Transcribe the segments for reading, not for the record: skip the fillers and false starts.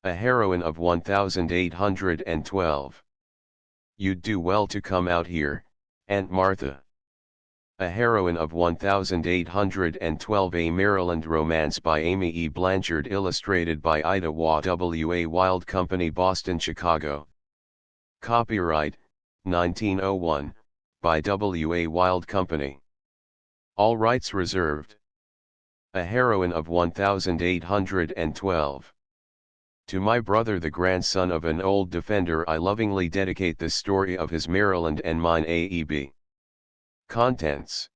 A heroine of 1812. You'd do well to come out here, Aunt Martha. A heroine of 1812. A Maryland romance by Amy E. Blanchard, illustrated by Ida Waugh. W.A. Wild Company, Boston, Chicago. Copyright, 1901, by W.A. Wild Company. All rights reserved. A heroine of 1812. To my brother, the grandson of an old defender, I lovingly dedicate this story of his Maryland and mine. A.E.B. Contents.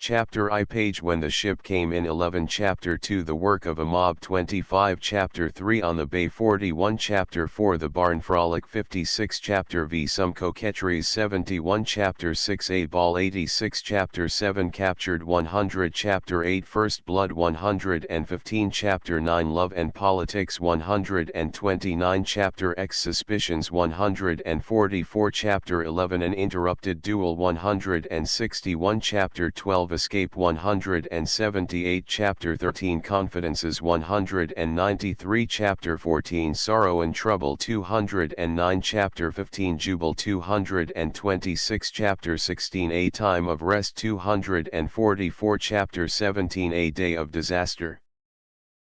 Chapter I. Page When the Ship Came in. 11. Chapter 2. The Work of a Mob. 25. Chapter 3. On the Bay. 41. Chapter 4. The Barn Frolic. 56. Chapter V. Some Coquetries. 71. Chapter 6. A Ball. 86. Chapter 7. Captured. 100. Chapter 8. First Blood. 115. Chapter 9. Love and Politics. 129. Chapter X. Suspicions. 144. Chapter 11. An Interrupted Duel. 161. Chapter 12. Escape. 178. Chapter 13. Confidences. 193. Chapter 14. Sorrow and Trouble. 209. Chapter 15. Jubile. 226. Chapter 16. A Time of Rest. 244. Chapter 17. A Day of Disaster.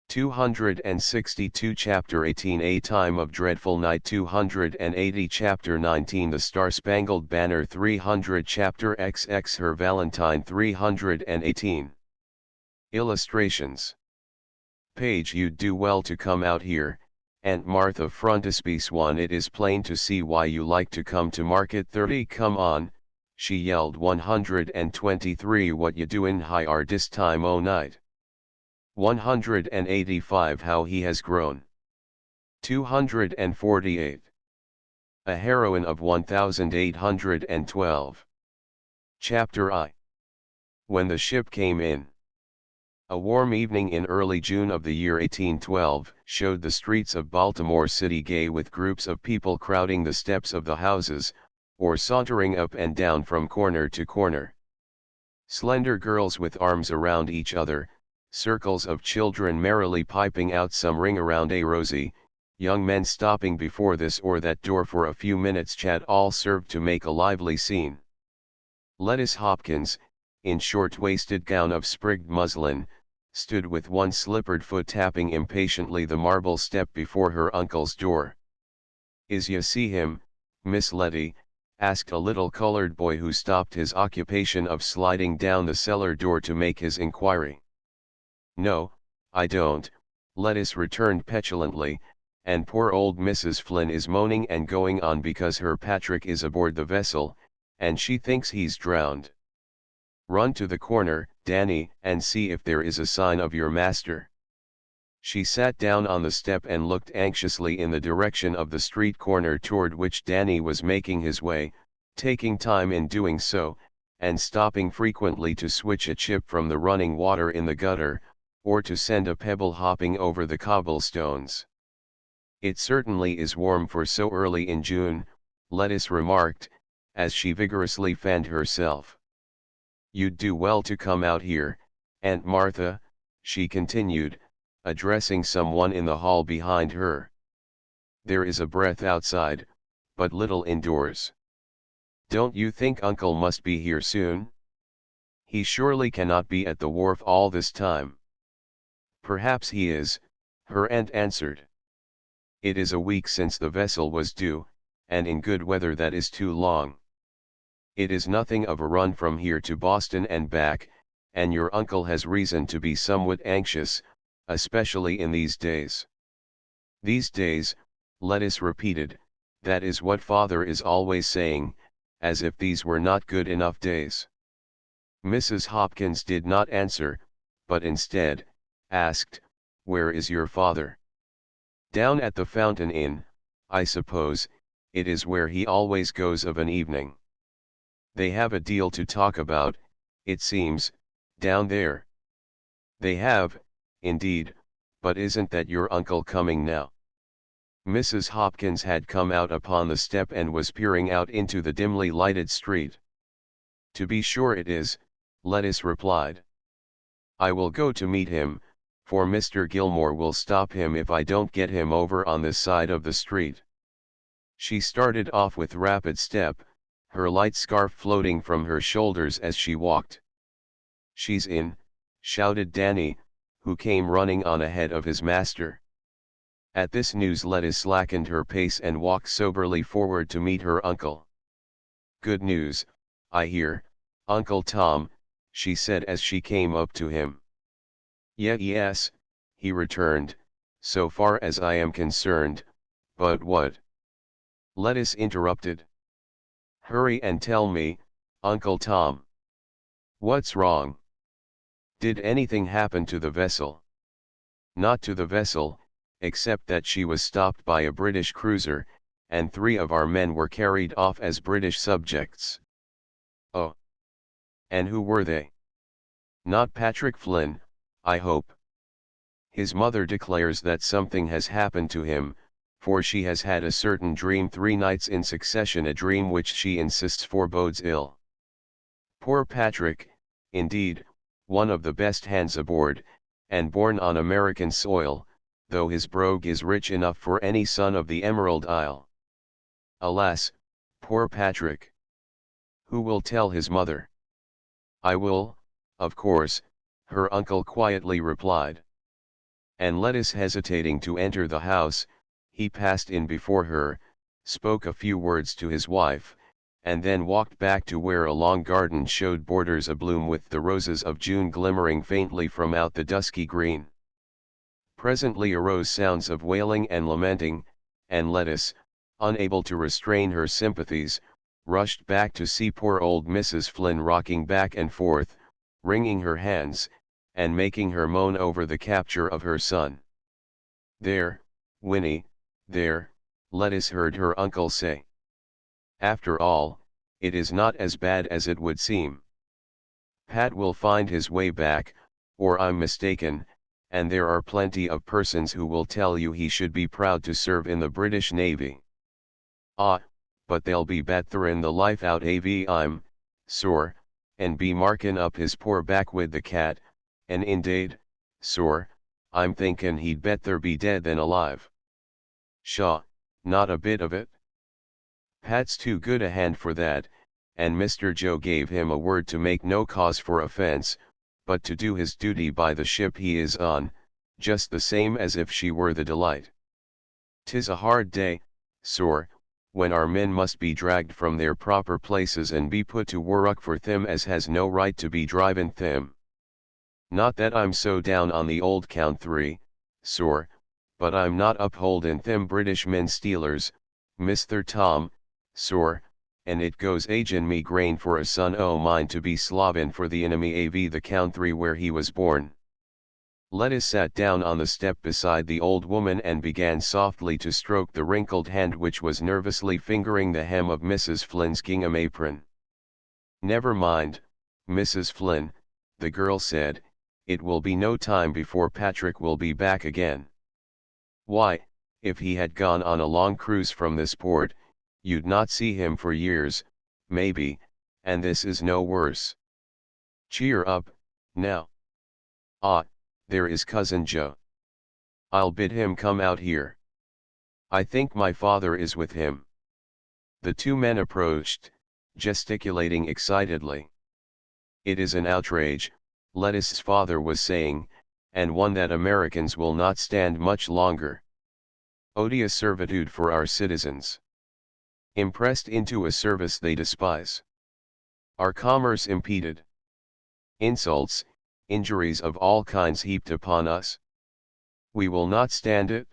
262. Chapter 18. A Time of Dreadful Night. 280. Chapter 19. The Star-Spangled Banner. 300. Chapter XX. Her Valentine. 318. Illustrations. Page You'd do well to come out here, Aunt Martha. Frontispiece 1. It is plain to see why you like to come to market. 30. Come on, she yelled. 123. What you doin' higher dis time o' night? 185. How he has grown. 248. A heroine of 1812. Chapter I. When the Ship Came in. A warm evening in early June of the year 1812 showed the streets of Baltimore City gay with groups of people crowding the steps of the houses, or sauntering up and down from corner to corner. Slender girls with arms around each other, circles of children merrily piping out some ring around a rosy, young men stopping before this or that door for a few minutes' chat, all served to make a lively scene. Lettice Hopkins, in short-waisted gown of sprigged muslin, stood with one slippered foot tapping impatiently the marble step before her uncle's door. "Is ya see him, Miss Letty?" asked a little colored boy who stopped his occupation of sliding down the cellar door to make his inquiry. "No, I don't," Lettice returned petulantly, "and poor old Mrs. Flynn is moaning and going on because her Patrick is aboard the vessel, and she thinks he's drowned. Run to the corner, Danny, and see if there is a sign of your master." She sat down on the step and looked anxiously in the direction of the street corner toward which Danny was making his way, taking time in doing so, and stopping frequently to switch a chip from the running water in the gutter, or to send a pebble hopping over the cobblestones. "It certainly is warm for so early in June," Lettice remarked, as she vigorously fanned herself. "You'd do well to come out here, Aunt Martha," she continued, addressing someone in the hall behind her. "There is a breath outside, but little indoors. Don't you think Uncle must be here soon? He surely cannot be at the wharf all this time." "Perhaps he is," her aunt answered. "It is a week since the vessel was due, and in good weather that is too long. It is nothing of a run from here to Boston and back, and your uncle has reason to be somewhat anxious, especially in these days." "These days," Lettice repeated, "that is what father is always saying, as if these were not good enough days." Mrs. Hopkins did not answer, but instead, asked, "Where is your father?" "Down at the Fountain Inn, I suppose. It is where he always goes of an evening. They have a deal to talk about, it seems, down there." "They have, indeed, but isn't that your uncle coming now?" Mrs. Hopkins had come out upon the step and was peering out into the dimly lighted street. "To be sure it is," Lettice replied. "I will go to meet him, for Mr. Gilmore will stop him if I don't get him over on this side of the street." She started off with rapid step, her light scarf floating from her shoulders as she walked. "She's in," shouted Danny, who came running on ahead of his master. At this news Lettice slackened her pace and walked soberly forward to meet her uncle. "Good news, I hear, Uncle Tom," she said as she came up to him. Yes," he returned, "so far as I am concerned, but what?" Lettice interrupted. "Hurry and tell me, Uncle Tom. What's wrong? Did anything happen to the vessel?" "Not to the vessel, except that she was stopped by a British cruiser, and 3 of our men were carried off as British subjects." "Oh. And who were they?" "Not Patrick Flynn, I hope?" "His mother declares that something has happened to him, for she has had a certain dream 3 nights in succession, a dream which she insists forebodes ill." "Poor Patrick, indeed, one of the best hands aboard, and born on American soil, though his brogue is rich enough for any son of the Emerald Isle." "Alas, poor Patrick! Who will tell his mother?" "I will, of course," her uncle quietly replied. And Lettice, hesitating to enter the house, he passed in before her, spoke a few words to his wife, and then walked back to where a long garden showed borders abloom with the roses of June glimmering faintly from out the dusky green. Presently arose sounds of wailing and lamenting, and Lettice, unable to restrain her sympathies, rushed back to see poor old Mrs. Flynn rocking back and forth, wringing her hands, and making her moan over the capture of her son. "There, Winnie, there," Lettice heard her uncle say. "After all, it is not as bad as it would seem. Pat will find his way back, or I'm mistaken, and there are plenty of persons who will tell you he should be proud to serve in the British Navy. Ah, but they'll be batherin' the life out av I'm, sor, and be markin' up his poor back with the cat, and indade, sor, I'm thinkin' he'd betther be dead than alive." "Pshaw, not a bit of it. Pat's too good a hand for that, and Mr. Joe gave him a word to make no cause for offence, but to do his duty by the ship he is on, just the same as if she were the Delight. 'Tis a hard day, sor, when our men must be dragged from their proper places and be put to worruk for thim as has no right to be drivin' thim. Not that I'm so down on the old Count 3, sor, but I'm not upholdin' thim British men stealers, Mr. Tom, sor, and it goes agin me grain for a son o' mine to be slavin' for the enemy av the country where he was born." Lettice sat down on the step beside the old woman and began softly to stroke the wrinkled hand which was nervously fingering the hem of Mrs. Flynn's gingham apron. "Never mind, Mrs. Flynn," the girl said, "it will be no time before Patrick will be back again. Why, if he had gone on a long cruise from this port, you'd not see him for years, maybe, and this is no worse. Cheer up, now. Ah, there is Cousin Joe. I'll bid him come out here. I think my father is with him." The 2 men approached, gesticulating excitedly. "It is an outrage," Lettice's father was saying, "and one that Americans will not stand much longer. Odious servitude for our citizens. Impressed into a service they despise. Our commerce impeded. Insults, injuries of all kinds heaped upon us. We will not stand it.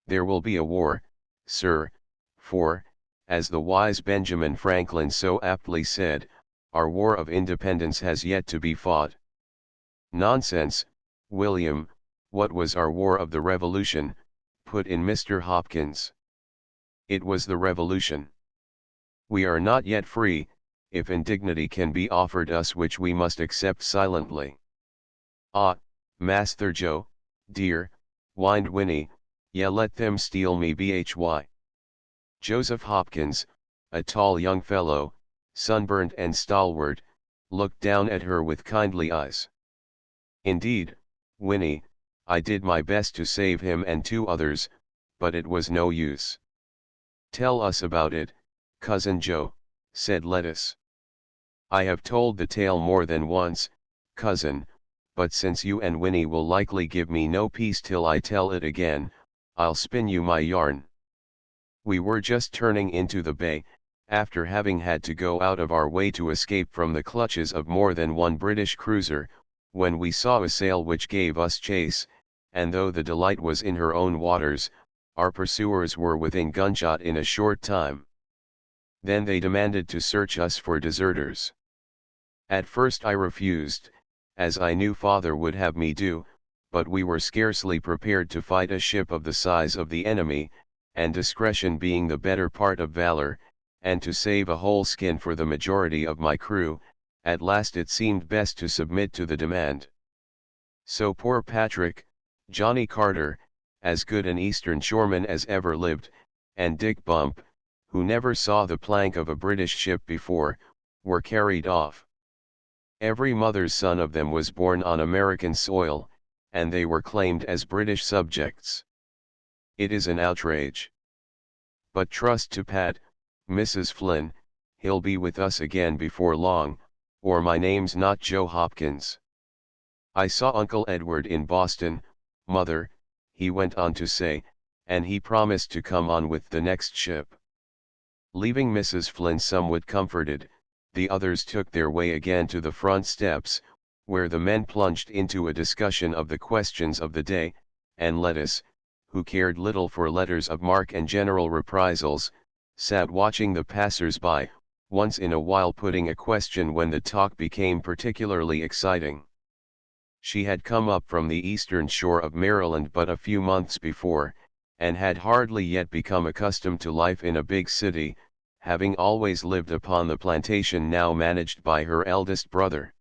There will be a war, sir, for, as the wise Benjamin Franklin so aptly said, our war of independence has yet to be fought." "Nonsense, William, what was our war of the Revolution?" put in Mr. Hopkins. "It was the Revolution. We are not yet free, if indignity can be offered us which we must accept silently." "Ah, Master Joe, dear," whined Winnie, "ya let them steal me bhy." Joseph Hopkins, a tall young fellow, sunburnt and stalwart, looked down at her with kindly eyes. "Indeed, Winnie, I did my best to save him and 2 others, but it was no use. "Tell us about it, Cousin Joe," said Lettuce. "I have told the tale more than once, cousin, but since you and Winnie will likely give me no peace till I tell it again, I'll spin you my yarn. We were just turning into the bay, after having had to go out of our way to escape from the clutches of more than one British cruiser, when we saw a sail which gave us chase, and though the Delight was in her own waters, our pursuers were within gunshot in a short time. Then they demanded to search us for deserters. At first I refused, as I knew father would have me do, but we were scarcely prepared to fight a ship of the size of the enemy, and discretion being the better part of valor, and to save a whole skin for the majority of my crew, at last it seemed best to submit to the demand. So poor Patrick, Johnny Carter, as good an Eastern shoreman as ever lived, and Dick Bump, who never saw the plank of a British ship before, were carried off. Every mother's son of them was born on American soil, and they were claimed as British subjects. It is an outrage. But trust to Pat, Mrs. Flynn, he'll be with us again before long, or my name's not Joe Hopkins. I saw Uncle Edward in Boston, mother, he went on to say, and he promised to come on with the next ship. Leaving Mrs. Flynn somewhat comforted, the others took their way again to the front steps, where the men plunged into a discussion of the questions of the day, and Lettuce, who cared little for letters of marque and general reprisals, sat watching the passers-by, once in a while putting a question when the talk became particularly exciting. She had come up from the eastern shore of Maryland but a few months before, and had hardly yet become accustomed to life in a big city, having always lived upon the plantation now managed by her eldest brother.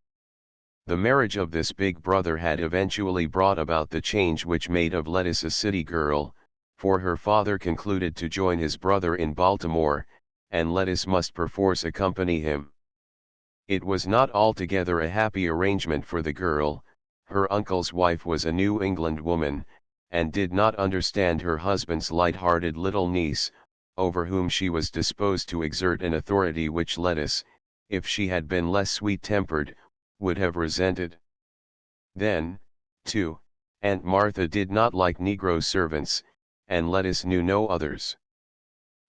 The marriage of this big brother had eventually brought about the change which made of Lettuce a city girl, for her father concluded to join his brother in Baltimore, and Lettuce must perforce accompany him. It was not altogether a happy arrangement for the girl. Her uncle's wife was a New England woman, and did not understand her husband's light-hearted little niece, over whom she was disposed to exert an authority which Lettuce, if she had been less sweet-tempered, would have resented. Then, too, Aunt Martha did not like Negro servants, and Lettuce knew no others.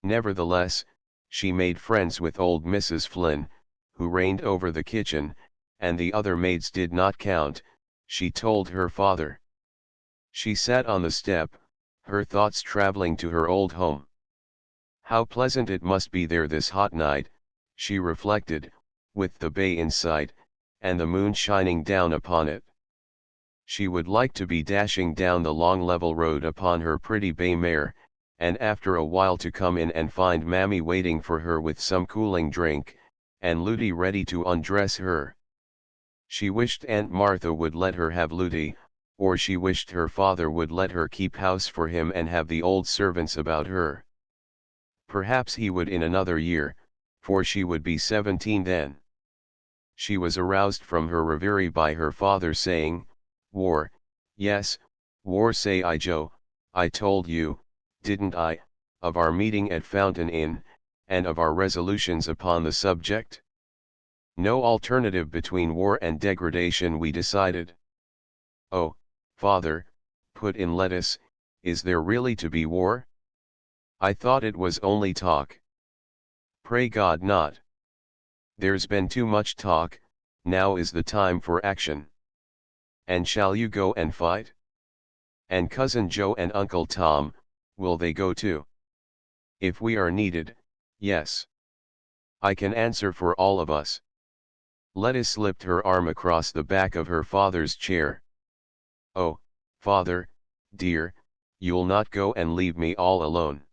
Nevertheless, she made friends with old Mrs. Flynn, who reigned over the kitchen, and the other maids did not count, she told her father. She sat on the step, her thoughts traveling to her old home. How pleasant it must be there this hot night, she reflected, with the bay in sight, and the moon shining down upon it. She would like to be dashing down the long level road upon her pretty bay mare, and after a while to come in and find Mammy waiting for her with some cooling drink, and Lootie ready to undress her. She wished Aunt Martha would let her have Lootie, or she wished her father would let her keep house for him and have the old servants about her. Perhaps he would in another year, for she would be 17 then. She was aroused from her reverie by her father saying, "War, yes, war say I Joe, I told you, didn't I, of our meeting at Fountain Inn, and of our resolutions upon the subject? No alternative between war and degradation we decided." "Oh, father," put in Lettuce, "is there really to be war? I thought it was only talk." "Pray God not. There's been too much talk, now is the time for action. And shall you go and fight? And Cousin Joe and Uncle Tom, will they go too?" "If we are needed, yes. I can answer for all of us." Lettuce slipped her arm across the back of her father's chair. "Oh, father, dear, you'll not go and leave me all alone."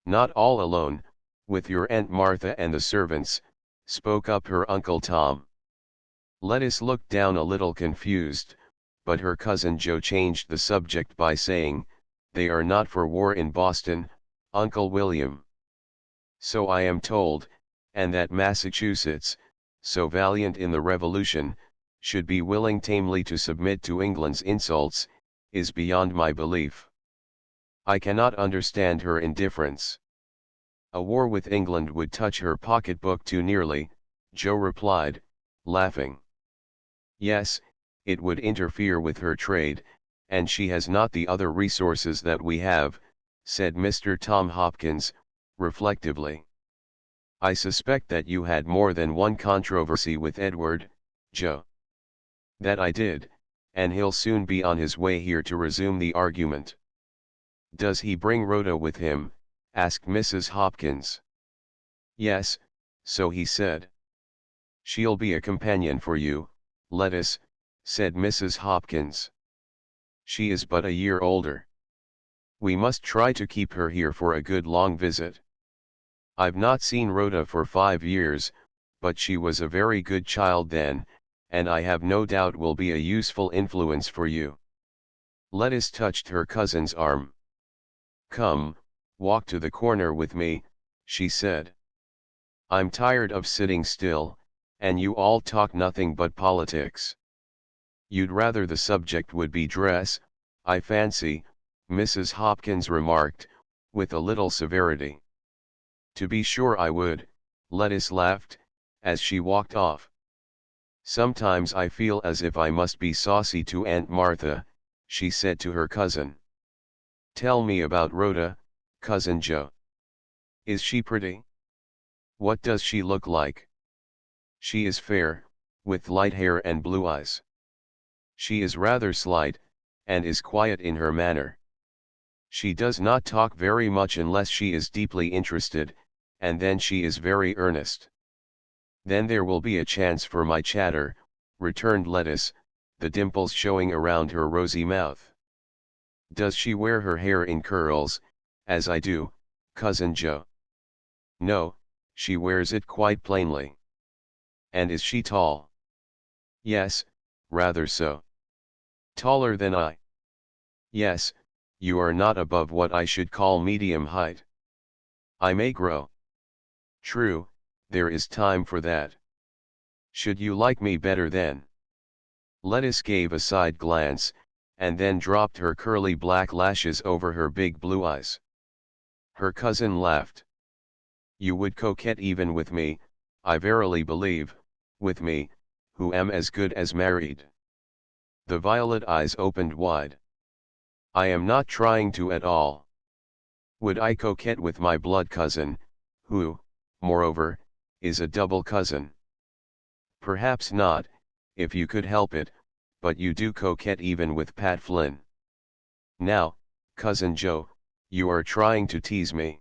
"Not all alone, with your Aunt Martha and the servants," spoke up her Uncle Tom. Lettuce looked down a little confused, but her cousin Joe changed the subject by saying, "They are not for war in Boston, Uncle William. So I am told, and that Massachusetts, so valiant in the Revolution, should be willing tamely to submit to England's insults, is beyond my belief. I cannot understand her indifference. A war with England would touch her pocketbook too nearly, Joe replied, laughing. Yes, it would interfere with her trade, and she has not the other resources that we have, said Mr. Tom Hopkins, reflectively. I suspect that you had more than one controversy with Edward, Joe. That I did, and he'll soon be on his way here to resume the argument. Does he bring Rhoda with him? Asked Mrs. Hopkins. Yes, so he said. She'll be a companion for you, Lettuce, said Mrs. Hopkins. She is but a year older. We must try to keep her here for a good long visit. I've not seen Rhoda for 5 years, but she was a very good child then, and I have no doubt will be a useful influence for you. Lettuce touched her cousin's arm. Come, walk to the corner with me, she said. I'm tired of sitting still, and you all talk nothing but politics. You'd rather the subject would be dress, I fancy, Mrs. Hopkins remarked, with a little severity. To be sure I would, Lettuce laughed, as she walked off. Sometimes I feel as if I must be saucy to Aunt Martha, she said to her cousin. Tell me about Rhoda, Cousin Joe. Is she pretty? What does she look like? She is fair, with light hair and blue eyes. She is rather slight, and is quiet in her manner. She does not talk very much unless she is deeply interested, and then she is very earnest. Then there will be a chance for my chatter, returned Lettuce, the dimples showing around her rosy mouth. Does she wear her hair in curls, as I do, Cousin Joe? No, she wears it quite plainly. And is she tall? Yes, rather so. Taller than I? Yes, you are not above what I should call medium height. I may grow. True, there is time for that. Should you like me better then? Lettuce gave a side glance, and then dropped her curly black lashes over her big blue eyes. Her cousin laughed. You would coquette even with me, I verily believe, with me, who am as good as married. The violet eyes opened wide. I am not trying to at all. Would I coquette with my blood cousin, who, moreover, is a double cousin? Perhaps not, if you could help it, but you do coquette even with Pat Flynn. Now, Cousin Joe, you are trying to tease me.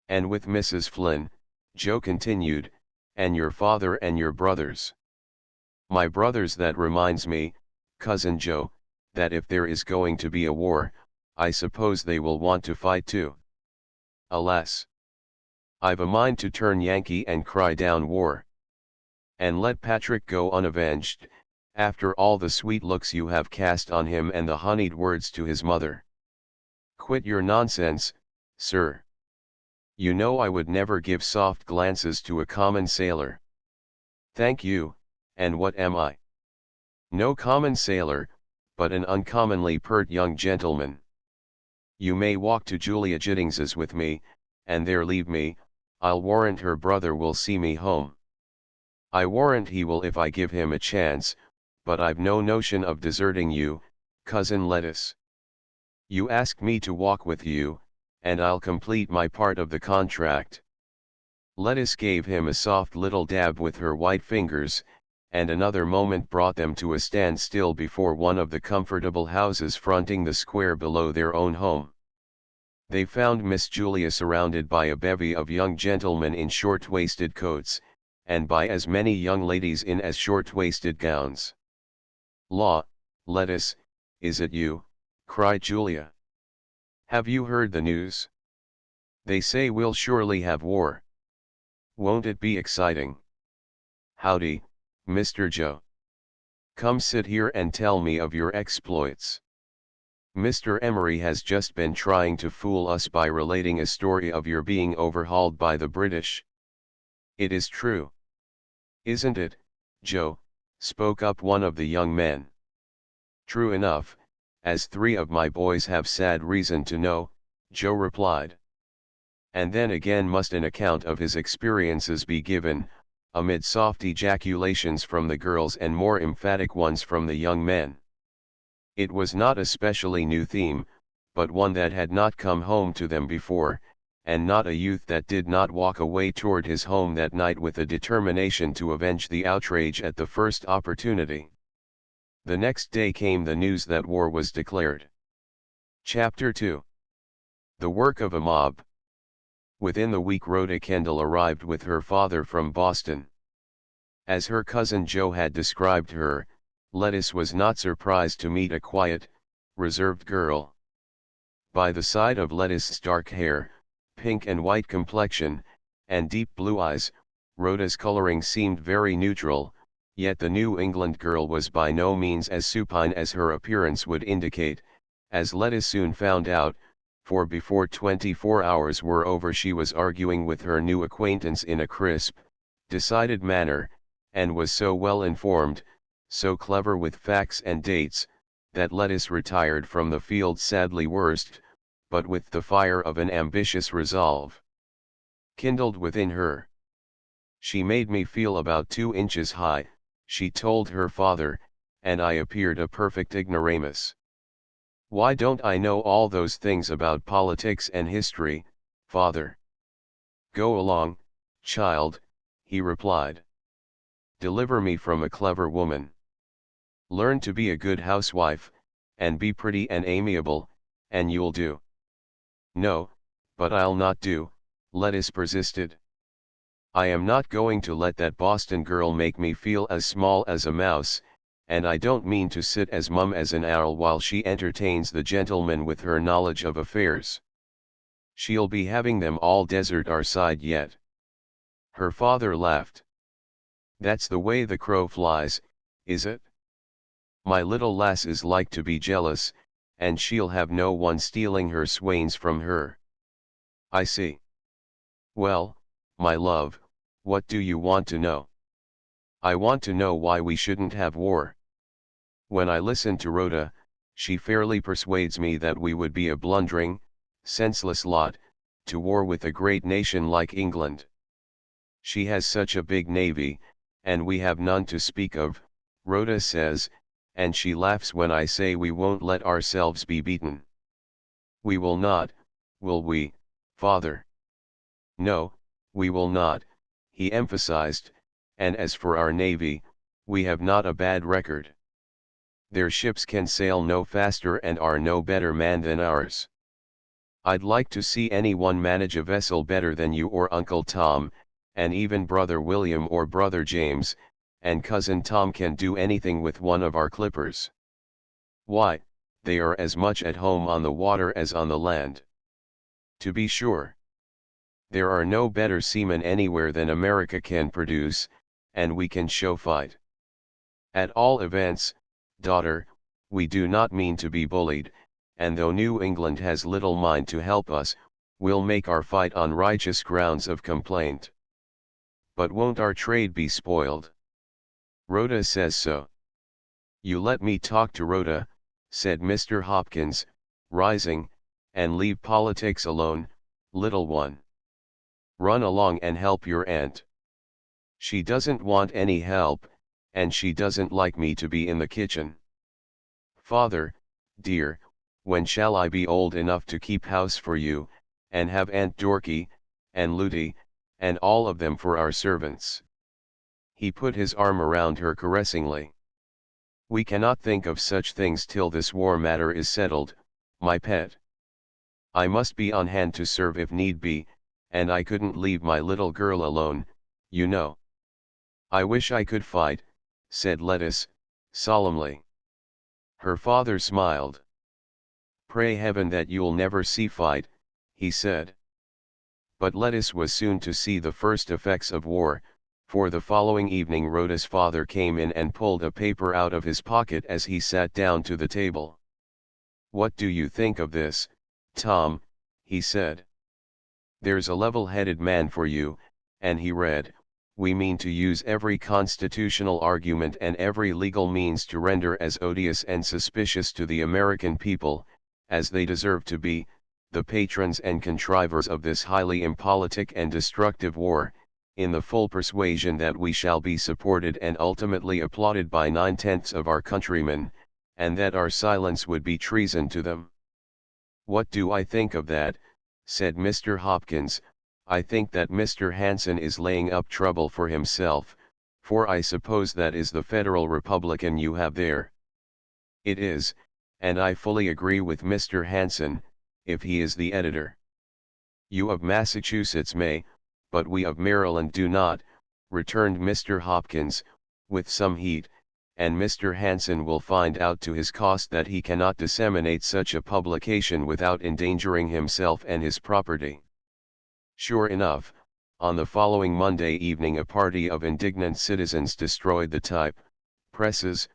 And with Mrs. Flynn, Joe continued, and your father and your brothers. My brothers, that reminds me, Cousin Joe, that if there is going to be a war, I suppose they will want to fight too. Alas! I've a mind to turn Yankee and cry down war. And let Patrick go unavenged, after all the sweet looks you have cast on him and the honeyed words to his mother. Quit your nonsense, sir. You know I would never give soft glances to a common sailor. Thank you, and what am I? No common sailor, but an uncommonly pert young gentleman. You may walk to Julia Jittings's with me, and there leave me, I'll warrant her brother will see me home. I warrant he will if I give him a chance, but I've no notion of deserting you, Cousin Lettuce. You ask me to walk with you, and I'll complete my part of the contract. Lettuce gave him a soft little dab with her white fingers, and another moment brought them to a standstill before one of the comfortable houses fronting the square below their own home. They found Miss Julia surrounded by a bevy of young gentlemen in short-waisted coats, and by as many young ladies in as short-waisted gowns. "Law, Lettuce, is it you?" cried Julia. "Have you heard the news? They say we'll surely have war. Won't it be exciting? Howdy, Mr. Joe. Come sit here and tell me of your exploits. Mr. Emery has just been trying to fool us by relating a story of your being overhauled by the British. It is true. Isn't it, Joe?" spoke up one of the young men. "True enough, as 3 of my boys have sad reason to know, Joe replied. And then again must an account of his experiences be given, amid soft ejaculations from the girls and more emphatic ones from the young men. It was not a specially new theme, but one that had not come home to them before, and not a youth that did not walk away toward his home that night with a determination to avenge the outrage at the first opportunity. The next day came the news that war was declared. Chapter 2. The Work of a Mob. Within the week Rhoda Kendall arrived with her father from Boston. As her cousin Joe had described her, Lettuce was not surprised to meet a quiet, reserved girl. By the side of Lettuce's dark hair, pink and white complexion, and deep blue eyes, Rhoda's coloring seemed very neutral, yet the New England girl was by no means as supine as her appearance would indicate, as Lettuce soon found out, for before 24 hours were over she was arguing with her new acquaintance in a crisp, decided manner, and was so well informed, so clever with facts and dates, that Lettuce retired from the field sadly worsted, but with the fire of an ambitious resolve kindled within her. She made me feel about 2 inches high, she told her father, and I appeared a perfect ignoramus. Why don't I know all those things about politics and history, father? Go along, child, he replied. Deliver me from a clever woman. Learn to be a good housewife, and be pretty and amiable, and you'll do. No, but I'll not do, Lettuce persisted. I am not going to let that Boston girl make me feel as small as a mouse, and I don't mean to sit as mum as an owl while she entertains the gentleman with her knowledge of affairs. She'll be having them all desert our side yet. Her father laughed. That's the way the crow flies, is it? My little lass is like to be jealous, and she'll have no one stealing her swains from her. I see. Well, my love, what do you want to know? I want to know why we shouldn't have war. When I listen to Rhoda, she fairly persuades me that we would be a blundering, senseless lot, to war with a great nation like England. She has such a big navy, and we have none to speak of, Rhoda says, and she laughs when I say we won't let ourselves be beaten. We will not, will we, father? No, we will not, he emphasized, and as for our navy, we have not a bad record. Their ships can sail no faster and are no better manned than ours. I'd like to see anyone manage a vessel better than you or Uncle Tom, and even Brother William or Brother James, and Cousin Tom can do anything with one of our clippers. Why, they are as much at home on the water as on the land. To be sure. There are no better seamen anywhere than America can produce, and we can show fight. At all events, daughter, we do not mean to be bullied, and though New England has little mind to help us, we'll make our fight on righteous grounds of complaint. But won't our trade be spoiled? Rhoda says so. You let me talk to Rhoda, said Mr. Hopkins, rising, and leave politics alone, little one. Run along and help your aunt. She doesn't want any help, and she doesn't like me to be in the kitchen. Father, dear, when shall I be old enough to keep house for you, and have Aunt Dorky, and Looty, and all of them for our servants? He put his arm around her caressingly. We cannot think of such things till this war matter is settled, my pet. I must be on hand to serve if need be, and I couldn't leave my little girl alone, you know. I wish I could fight, said Lettuce, solemnly. Her father smiled. Pray heaven that you'll never see fight, he said. But Lettuce was soon to see the first effects of war, for the following evening Rhoda's father came in and pulled a paper out of his pocket as he sat down to the table. What do you think of this, Tom? He said. There's a level-headed man for you, and he read, we mean to use every constitutional argument and every legal means to render as odious and suspicious to the American people, as they deserve to be, the patrons and contrivers of this highly impolitic and destructive war, in the full persuasion that we shall be supported and ultimately applauded by 9/10 of our countrymen, and that our silence would be treason to them. What do I think of that? Said Mr. Hopkins. I think that Mr. Hanson is laying up trouble for himself, for I suppose that is the federal Republican you have there. It is, and I fully agree with Mr. Hanson, if he is the editor. You of Massachusetts may, but we of Maryland do not, returned Mr. Hopkins, with some heat, and Mr. Hanson will find out to his cost that he cannot disseminate such a publication without endangering himself and his property. Sure enough, on the following Monday evening a party of indignant citizens destroyed the type, presses,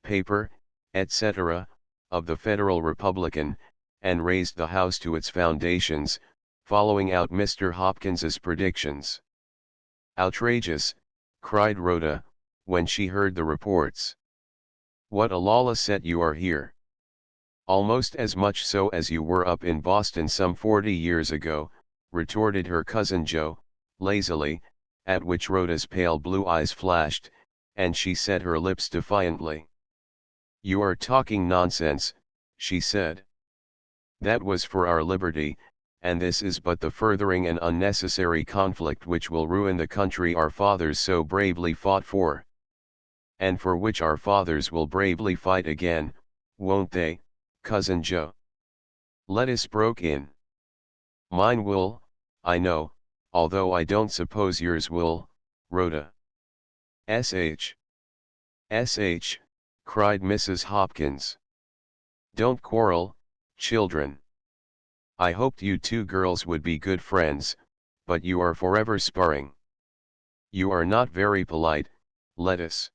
paper, etc., of the Federal Republican, and razed the House to its foundations, following out Mr. Hopkins's predictions. Outrageous, cried Rhoda, when she heard the reports. What a lawless set you are here. Almost as much so as you were up in Boston some 40 years ago, retorted her cousin Jo, lazily, at which Rhoda's pale blue eyes flashed, and she set her lips defiantly. You are talking nonsense, she said. That was for our liberty, and this is but the furthering an unnecessary conflict which will ruin the country our fathers so bravely fought for. And for which our fathers will bravely fight again, won't they, cousin Jo? Lettuce broke in. Mine will, I know, although I don't suppose yours will, Rhoda. Sh. Cried Mrs. Hopkins. Don't quarrel, children. I hoped you two girls would be good friends, but you are forever sparring. You are not very polite, Lettuce.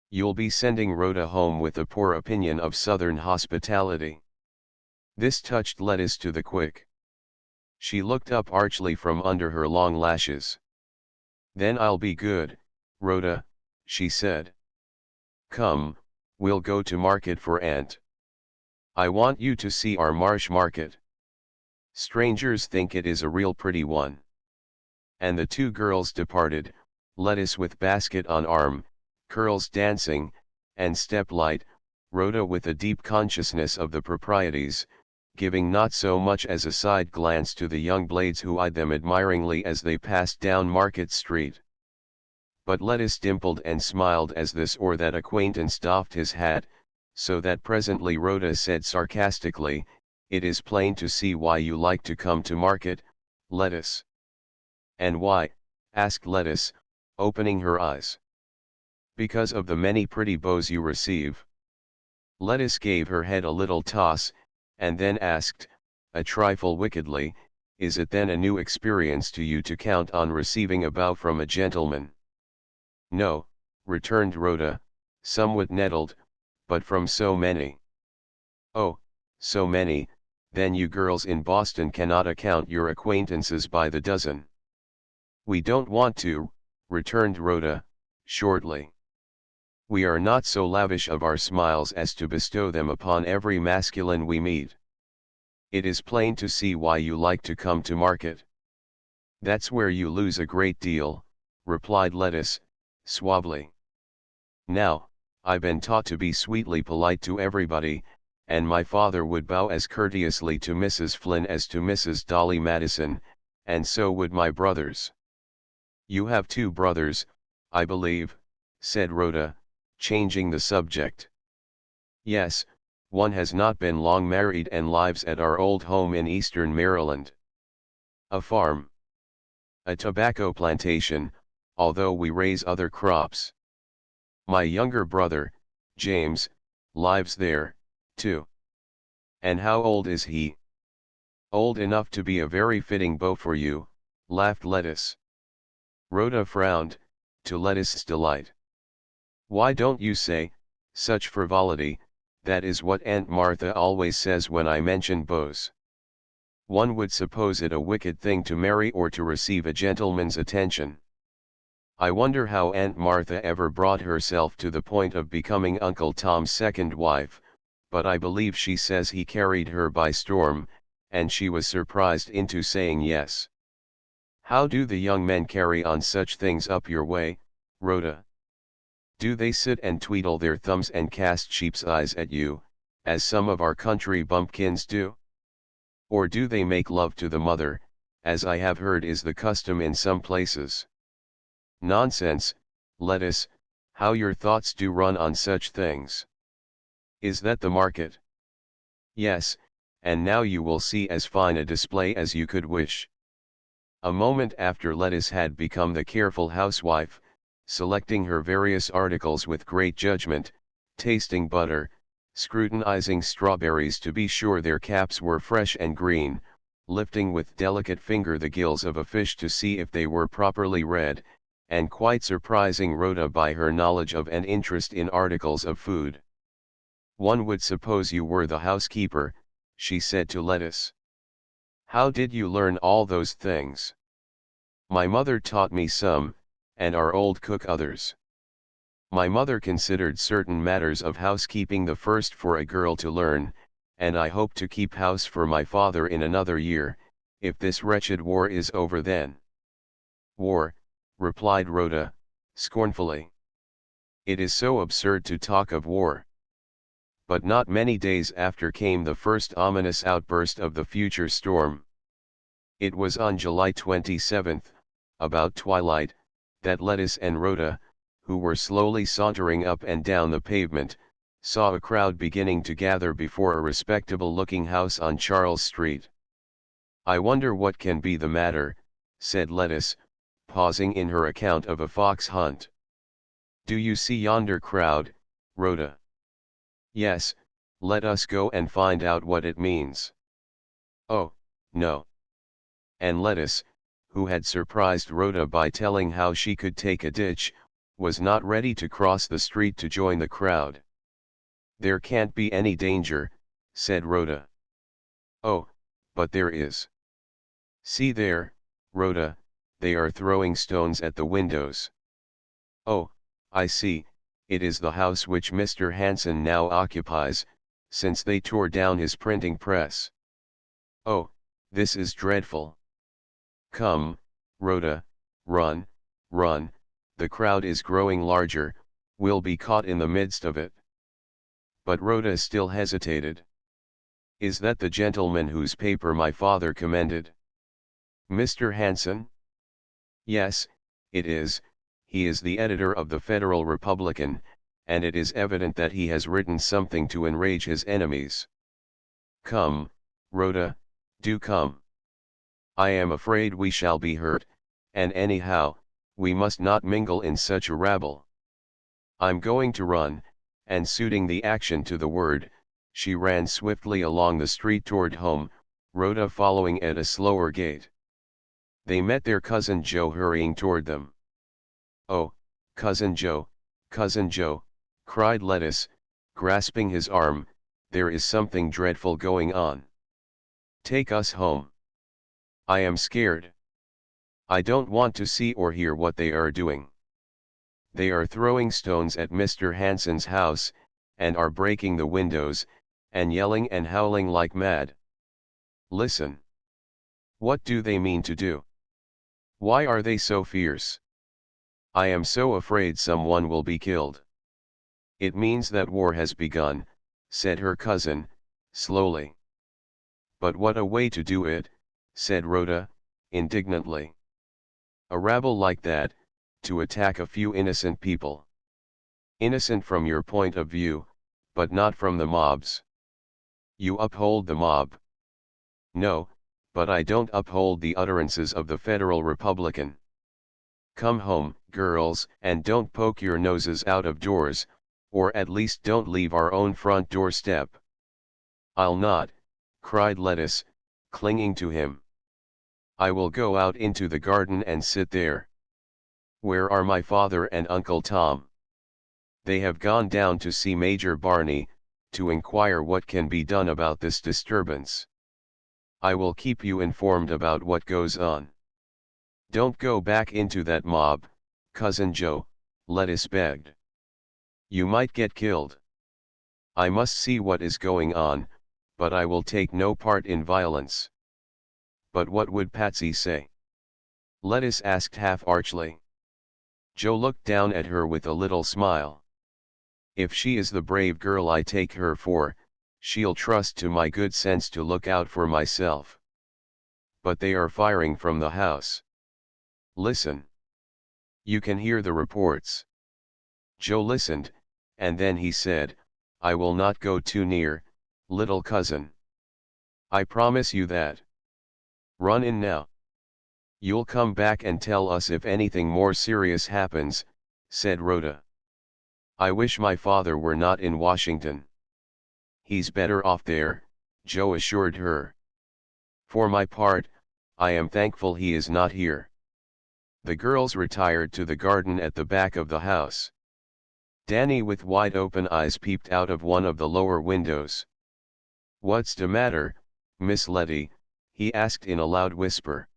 You'll be sending Rhoda home with a poor opinion of Southern hospitality. This touched Lettuce to the quick. She looked up archly from under her long lashes. Then I'll be good, Rhoda, she said. Come, we'll go to market for Aunt. I want you to see our Marsh market. Strangers think it is a real pretty one. And the two girls departed, Lettuce with basket on arm, curls dancing, and step light, Rhoda with a deep consciousness of the proprieties, giving not so much as a side glance to the young blades who eyed them admiringly as they passed down Market Street. But Lettuce dimpled and smiled as this or that acquaintance doffed his hat, so that presently Rhoda said sarcastically, It is plain to see why you like to come to market, Lettuce. And why? Asked Lettuce, opening her eyes. Because of the many pretty beaux you receive. Lettuce gave her head a little toss, and then asked, a trifle wickedly, Is it then a new experience to you to count on receiving a bow from a gentleman? No, returned Rhoda, somewhat nettled, but from so many. Oh, so many, then you girls in Boston cannot account your acquaintances by the dozen. We don't want to, returned Rhoda, shortly. We are not so lavish of our smiles as to bestow them upon every masculine we meet. It is plain to see why you like to come to market. That's where you lose a great deal, replied Lettuce, suavely. Now, I've been taught to be sweetly polite to everybody, and my father would bow as courteously to Mrs. Flynn as to Mrs. Dolly Madison, and so would my brothers. You have two brothers, I believe, said Rhoda, changing the subject. Yes, one has not been long married and lives at our old home in eastern Maryland. A farm. A tobacco plantation, although we raise other crops. My younger brother, James, lives there, too. And how old is he? Old enough to be a very fitting beau for you, laughed Lettuce. Rhoda frowned, to Lettuce's delight. Why don't you say, such frivolity, that is what Aunt Martha always says when I mention beaux. One would suppose it a wicked thing to marry or to receive a gentleman's attention. I wonder how Aunt Martha ever brought herself to the point of becoming Uncle Tom's second wife, but I believe she says he carried her by storm, and she was surprised into saying yes. How do the young men carry on such things up your way, Rhoda? Do they sit and twiddle their thumbs and cast sheep's eyes at you, as some of our country bumpkins do? Or do they make love to the mother, as I have heard is the custom in some places? Nonsense, Lettuce, how your thoughts do run on such things. Is that the market? Yes, and now you will see as fine a display as you could wish. A moment after Lettuce had become the careful housewife, selecting her various articles with great judgment, tasting butter, scrutinizing strawberries to be sure their caps were fresh and green, lifting with delicate finger the gills of a fish to see if they were properly red, and quite surprising Rhoda by her knowledge of and interest in articles of food. "One would suppose you were the housekeeper," she said to Lettuce. "How did you learn all those things?" "My mother taught me some, and our old cook others. My mother considered certain matters of housekeeping the first for a girl to learn, and I hope to keep house for my father in another year, if this wretched war is over then." "War," replied Rhoda, scornfully. "It is so absurd to talk of war." But not many days after came the first ominous outburst of the future storm. It was on July 27th, about twilight, that Lettuce and Rhoda, who were slowly sauntering up and down the pavement, saw a crowd beginning to gather before a respectable-looking house on Charles Street. "I wonder what can be the matter," said Lettuce, pausing in her account of a fox hunt. "Do you see yonder crowd, Rhoda?" "Yes, let us go and find out what it means." "Oh, no." And Lettuce, who had surprised Rhoda by telling how she could take a ditch, was not ready to cross the street to join the crowd. "There can't be any danger," said Rhoda. "Oh, but there is. See there, Rhoda, they are throwing stones at the windows." "Oh, I see, it is the house which Mr. Hanson now occupies, since they tore down his printing press. Oh, this is dreadful. Come, Rhoda, run, run, the crowd is growing larger, we'll be caught in the midst of it." But Rhoda still hesitated. "Is that the gentleman whose paper my father commended? Mr. Hanson?" "Yes, it is, he is the editor of the Federal Republican, and it is evident that he has written something to enrage his enemies. Come, Rhoda, do come. I am afraid we shall be hurt, and anyhow, we must not mingle in such a rabble." "I'm going to run," and suiting the action to the word, she ran swiftly along the street toward home, Rhoda following at a slower gait. They met their cousin Joe hurrying toward them. "Oh, Cousin Joe, cried Lettuce, grasping his arm, "there is something dreadful going on. Take us home. I am scared. I don't want to see or hear what they are doing. They are throwing stones at Mr. Hanson's house, and are breaking the windows, and yelling and howling like mad. Listen. What do they mean to do? Why are they so fierce? I am so afraid someone will be killed." "It means that war has begun," said her cousin, slowly. "But what a way to do it," said Rhoda, indignantly. "A rabble like that, to attack a few innocent people. Innocent from your point of view, but not from the mob's. You uphold the mob." "No, but I don't uphold the utterances of the Federal Republican. Come home, girls, and don't poke your noses out of doors, or at least don't leave our own front doorstep." "I'll not," cried Lettuce, clinging to him. "I will go out into the garden and sit there. Where are my father and Uncle Tom?" "They have gone down to see Major Barney, to inquire what can be done about this disturbance. I will keep you informed about what goes on. Don't go back into that mob, "Cousin Joe," Lettuce begged. "You might get killed. I must see what is going on, but I will take no part in violence." "But what would Patsy say?" Lettuce asked half archly. Joe looked down at her with a little smile. "If she is the brave girl I take her for, she'll trust to my good sense to look out for myself. But they are firing from the house. Listen. You can hear the reports." Joe listened, and then he said, "I will not go too near, little cousin. I promise you that. Run in now. You'll come back and tell us if anything more serious happens," said Rhoda. "I wish my father were not in Washington." "He's better off there," Joe assured her. "For my part, I am thankful he is not here." The girls retired to the garden at the back of the house. Danny with wide open eyes peeped out of one of the lower windows. "What's the matter, Miss Letty?" he asked in a loud whisper.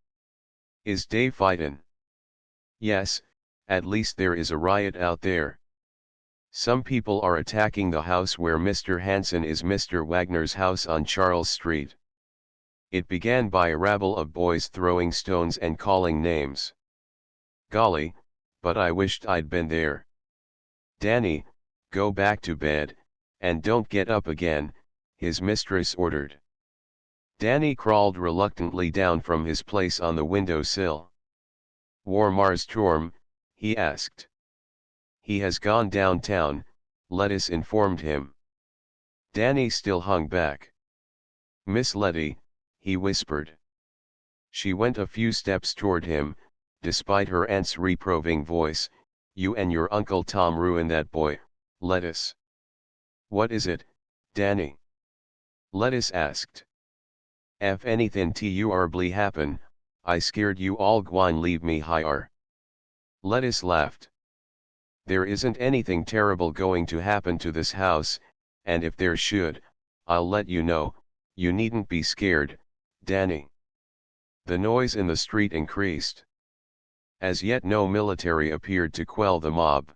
"Is Dave fightin'?" "Yes, at least there is a riot out there. Some people are attacking the house where Mr. Hanson is, Mr. Wagner's house on Charles Street. It began by a rabble of boys throwing stones and calling names. Golly, but I wished I'd been there. Danny, go back to bed, and don't get up again," his mistress ordered. Danny crawled reluctantly down from his place on the windowsill. "War Mars Torm?" he asked. "He has gone downtown," Lettuce informed him. Danny still hung back. "Miss Letty," he whispered. She went a few steps toward him, despite her aunt's reproving voice. "You and your Uncle Tom ruined that boy, Lettuce." "What is it, Danny?" Lettuce asked. "If anything terribly happen, I scared you all gwine leave me higher." Lettuce laughed. "There isn't anything terrible going to happen to this house, and if there should, I'll let you know. You needn't be scared, Danny." The noise in the street increased. As yet no military appeared to quell the mob.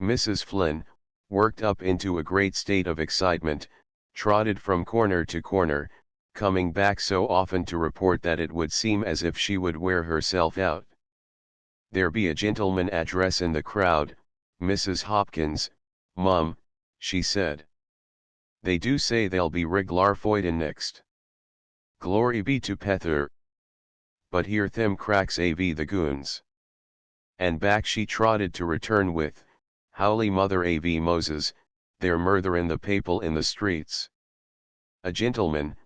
Mrs. Flynn, worked up into a great state of excitement, trotted from corner to corner, coming back so often to report that it would seem as if she would wear herself out. "There be a gentleman addressin' the crowd, Mrs. Hopkins, Mum," she said. "They do say they'll be riglar foightin' next. Glory be to Pether. But hear them cracks av the goons." And back she trotted to return with, "Howly Mother av Moses, they're murtherin' the people in the streets. A gentleman,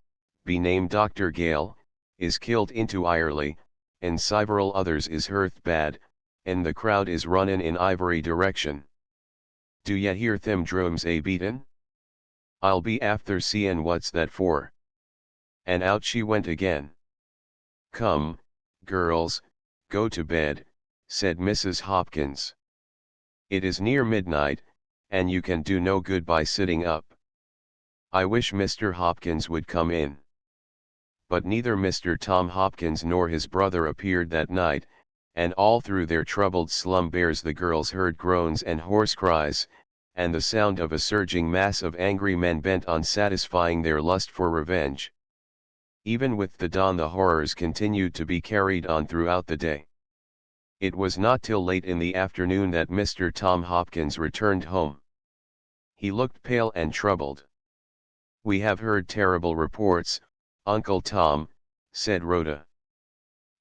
be named Dr. Gale, is killed into Irely, and several others is hurt bad, and the crowd is runnin' in ivory direction. Do ye hear them drums a beatin'? I'll be afther seein' what's that for." And out she went again. "Come, girls, go to bed," said Mrs. Hopkins. "It is near midnight, and you can do no good by sitting up. I wish Mr. Hopkins would come in." But neither Mr. Tom Hopkins nor his brother appeared that night, and all through their troubled slumbers the girls heard groans and hoarse cries, and the sound of a surging mass of angry men bent on satisfying their lust for revenge. Even with the dawn the horrors continued to be carried on throughout the day. It was not till late in the afternoon that Mr. Tom Hopkins returned home. He looked pale and troubled. "We have heard terrible reports, Uncle Tom," said Rhoda.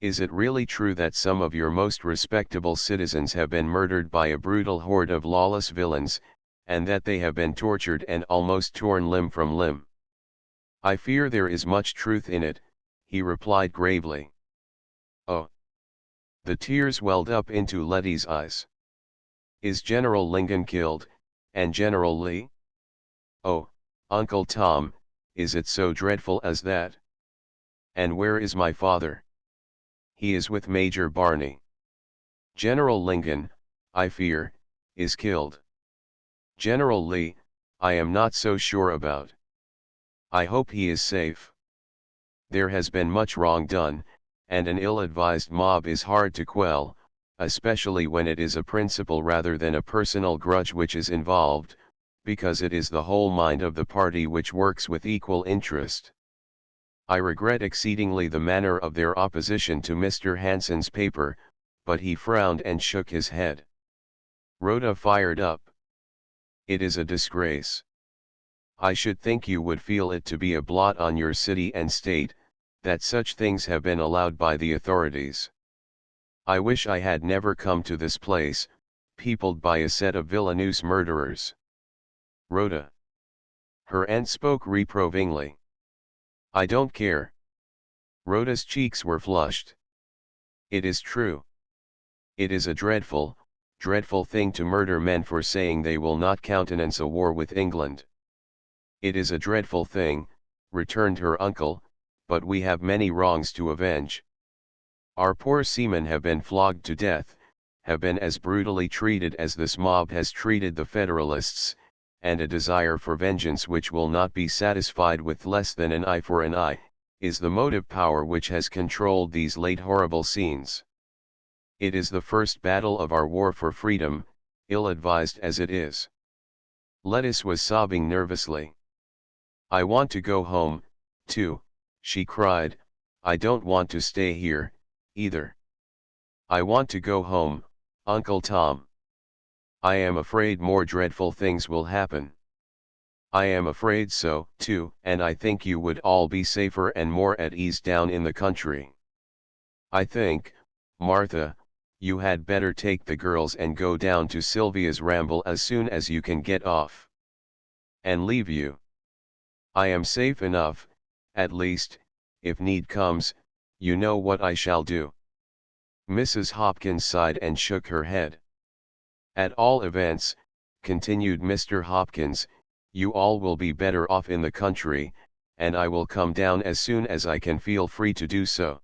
"Is it really true that some of your most respectable citizens have been murdered by a brutal horde of lawless villains, and that they have been tortured and almost torn limb from limb?" "I fear there is much truth in it," he replied gravely. "Oh!" The tears welled up into Letty's eyes. "Is General Lincoln killed, and General Lee?" "Oh, Uncle Tom, is it so dreadful as that?" "And where is my father?" "He is with Major Barney." "General Lincoln, I fear, is killed. General Lee, I am not so sure about. I hope he is safe. There has been much wrong done, and an ill-advised mob is hard to quell, especially when it is a principle rather than a personal grudge which is involved, because it is the whole mind of the party which works with equal interest. I regret exceedingly the manner of their opposition to Mr. Hansen's paper, but he frowned and shook his head. Rhoda fired up. It is a disgrace. I should think you would feel it to be a blot on your city and state, that such things have been allowed by the authorities. I wish I had never come to this place, peopled by a set of villainous murderers. Rhoda. Her aunt spoke reprovingly. I don't care. Rhoda's cheeks were flushed. It is true. It is a dreadful, dreadful thing to murder men for saying they will not countenance a war with England. It is a dreadful thing, returned her uncle, but we have many wrongs to avenge. Our poor seamen have been flogged to death, have been as brutally treated as this mob has treated the Federalists, and a desire for vengeance which will not be satisfied with less than an eye for an eye, is the motive power which has controlled these late horrible scenes. It is the first battle of our war for freedom, ill-advised as it is. Lettice was sobbing nervously. I want to go home, too, she cried. I don't want to stay here, either. I want to go home, Uncle Tom. I am afraid more dreadful things will happen. I am afraid so, too, and I think you would all be safer and more at ease down in the country. I think, Martha, you had better take the girls and go down to Sylvia's ramble as soon as you can get off. And leave you. I am safe enough, at least, if need comes, you know what I shall do. Mrs. Hopkins sighed and shook her head. At all events, continued Mr. Hopkins, you all will be better off in the country, and I will come down as soon as I can feel free to do so.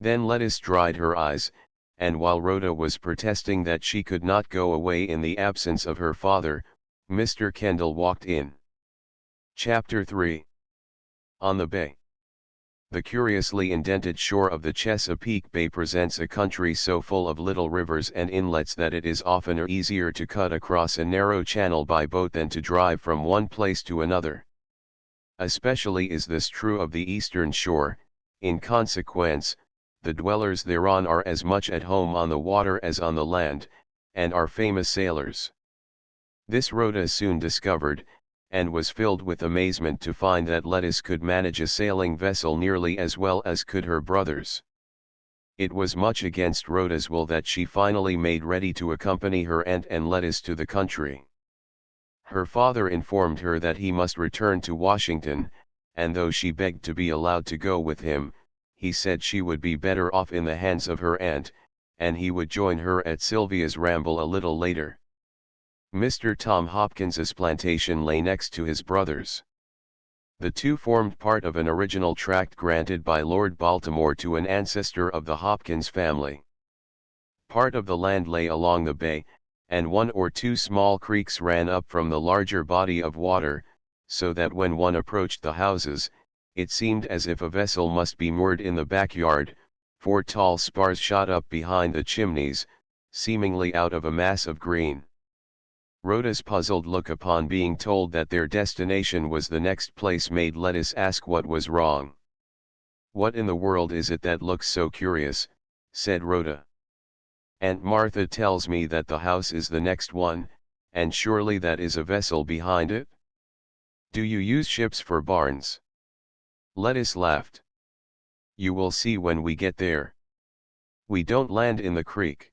Then Lettice dried her eyes, and while Rhoda was protesting that she could not go away in the absence of her father, Mr. Kendall walked in. Chapter 3. On the Bay. The curiously indented shore of the Chesapeake Bay presents a country so full of little rivers and inlets that it is often easier to cut across a narrow channel by boat than to drive from one place to another. Especially is this true of the eastern shore. In consequence, the dwellers thereon are as much at home on the water as on the land, and are famous sailors. This Rhoda soon discovered, and was filled with amazement to find that Lettice could manage a sailing vessel nearly as well as could her brothers. It was much against Rhoda's will that she finally made ready to accompany her aunt and Lettice to the country. Her father informed her that he must return to Washington, and though she begged to be allowed to go with him, he said she would be better off in the hands of her aunt, and he would join her at Sylvia's ramble a little later. Mr. Tom Hopkins's plantation lay next to his brother's. The two formed part of an original tract granted by Lord Baltimore to an ancestor of the Hopkins family. Part of the land lay along the bay, and one or two small creeks ran up from the larger body of water, so that when one approached the houses, it seemed as if a vessel must be moored in the backyard, for tall spars shot up behind the chimneys, seemingly out of a mass of green. Rhoda's puzzled look upon being told that their destination was the next place made Lettice ask what was wrong. What in the world is it that looks so curious, said Rhoda. Aunt Martha tells me that the house is the next one, and surely that is a vessel behind it? Do you use ships for barns? Lettice laughed. You will see when we get there. We don't land in the creek.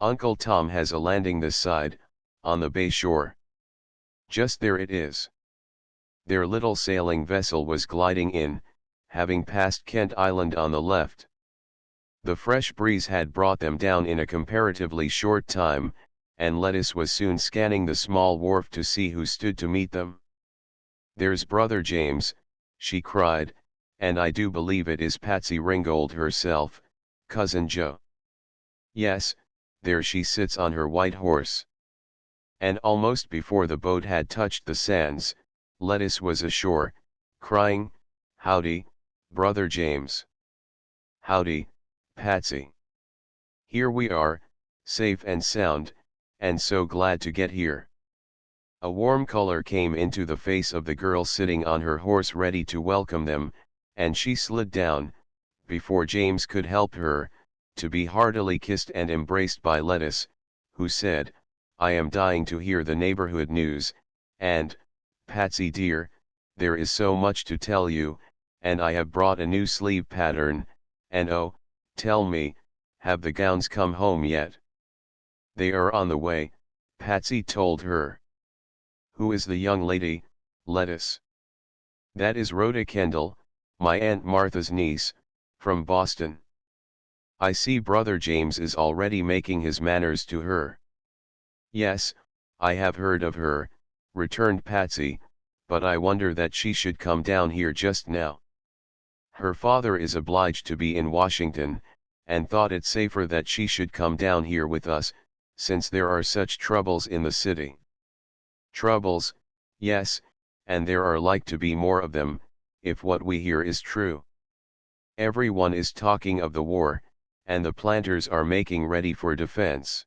Uncle Tom has a landing this side, on the bay shore. Just there it is. Their little sailing vessel was gliding in, having passed Kent Island on the left. The fresh breeze had brought them down in a comparatively short time, and Lettice was soon scanning the small wharf to see who stood to meet them. There's Brother James, she cried, and I do believe it is Patsy Ringgold herself, Cousin Joe. Yes, there she sits on her white horse. And almost before the boat had touched the sands, Lettice was ashore, crying, Howdy, Brother James. Howdy, Patsy. Here we are, safe and sound, and so glad to get here. A warm color came into the face of the girl sitting on her horse ready to welcome them, and she slid down, before James could help her, to be heartily kissed and embraced by Lettuce, who said, "I am dying to hear the neighborhood news, and, Patsy dear, there is so much to tell you, and I have brought a new sleeve pattern, and oh, tell me, have the gowns come home yet?" "They are on the way," Patsy told her. "Who is the young lady, Lettuce?" "That is Rhoda Kendall, my Aunt Martha's niece, from Boston. I see Brother James is already making his manners to her." "Yes, I have heard of her," returned Patsy, "but I wonder that she should come down here just now. Her father is obliged to be in Washington, and thought it safer that she should come down here with us, since there are such troubles in the city." "Troubles, yes, and there are like to be more of them, if what we hear is true. Everyone is talking of the war, and the planters are making ready for defense.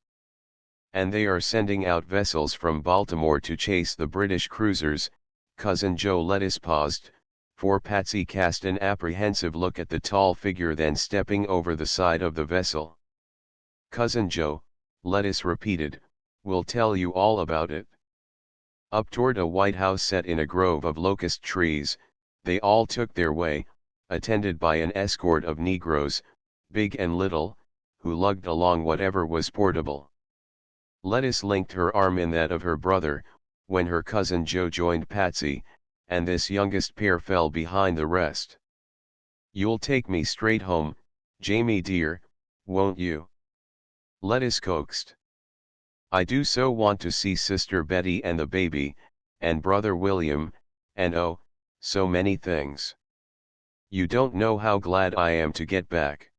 And they are sending out vessels from Baltimore to chase the British cruisers." Cousin Joe Lettuce paused, for Patsy cast an apprehensive look at the tall figure then stepping over the side of the vessel. "Cousin Joe," Lettuce repeated, "will tell you all about it." Up toward a white house set in a grove of locust trees, they all took their way, attended by an escort of Negroes, big and little, who lugged along whatever was portable. Lettuce linked her arm in that of her brother, when her cousin Joe joined Patsy, and this youngest pair fell behind the rest. "You'll take me straight home, Jamie dear, won't you?" Lettuce coaxed. "I do so want to see Sister Betty and the baby, and Brother William, and oh, so many things. You don't know how glad I am to get back.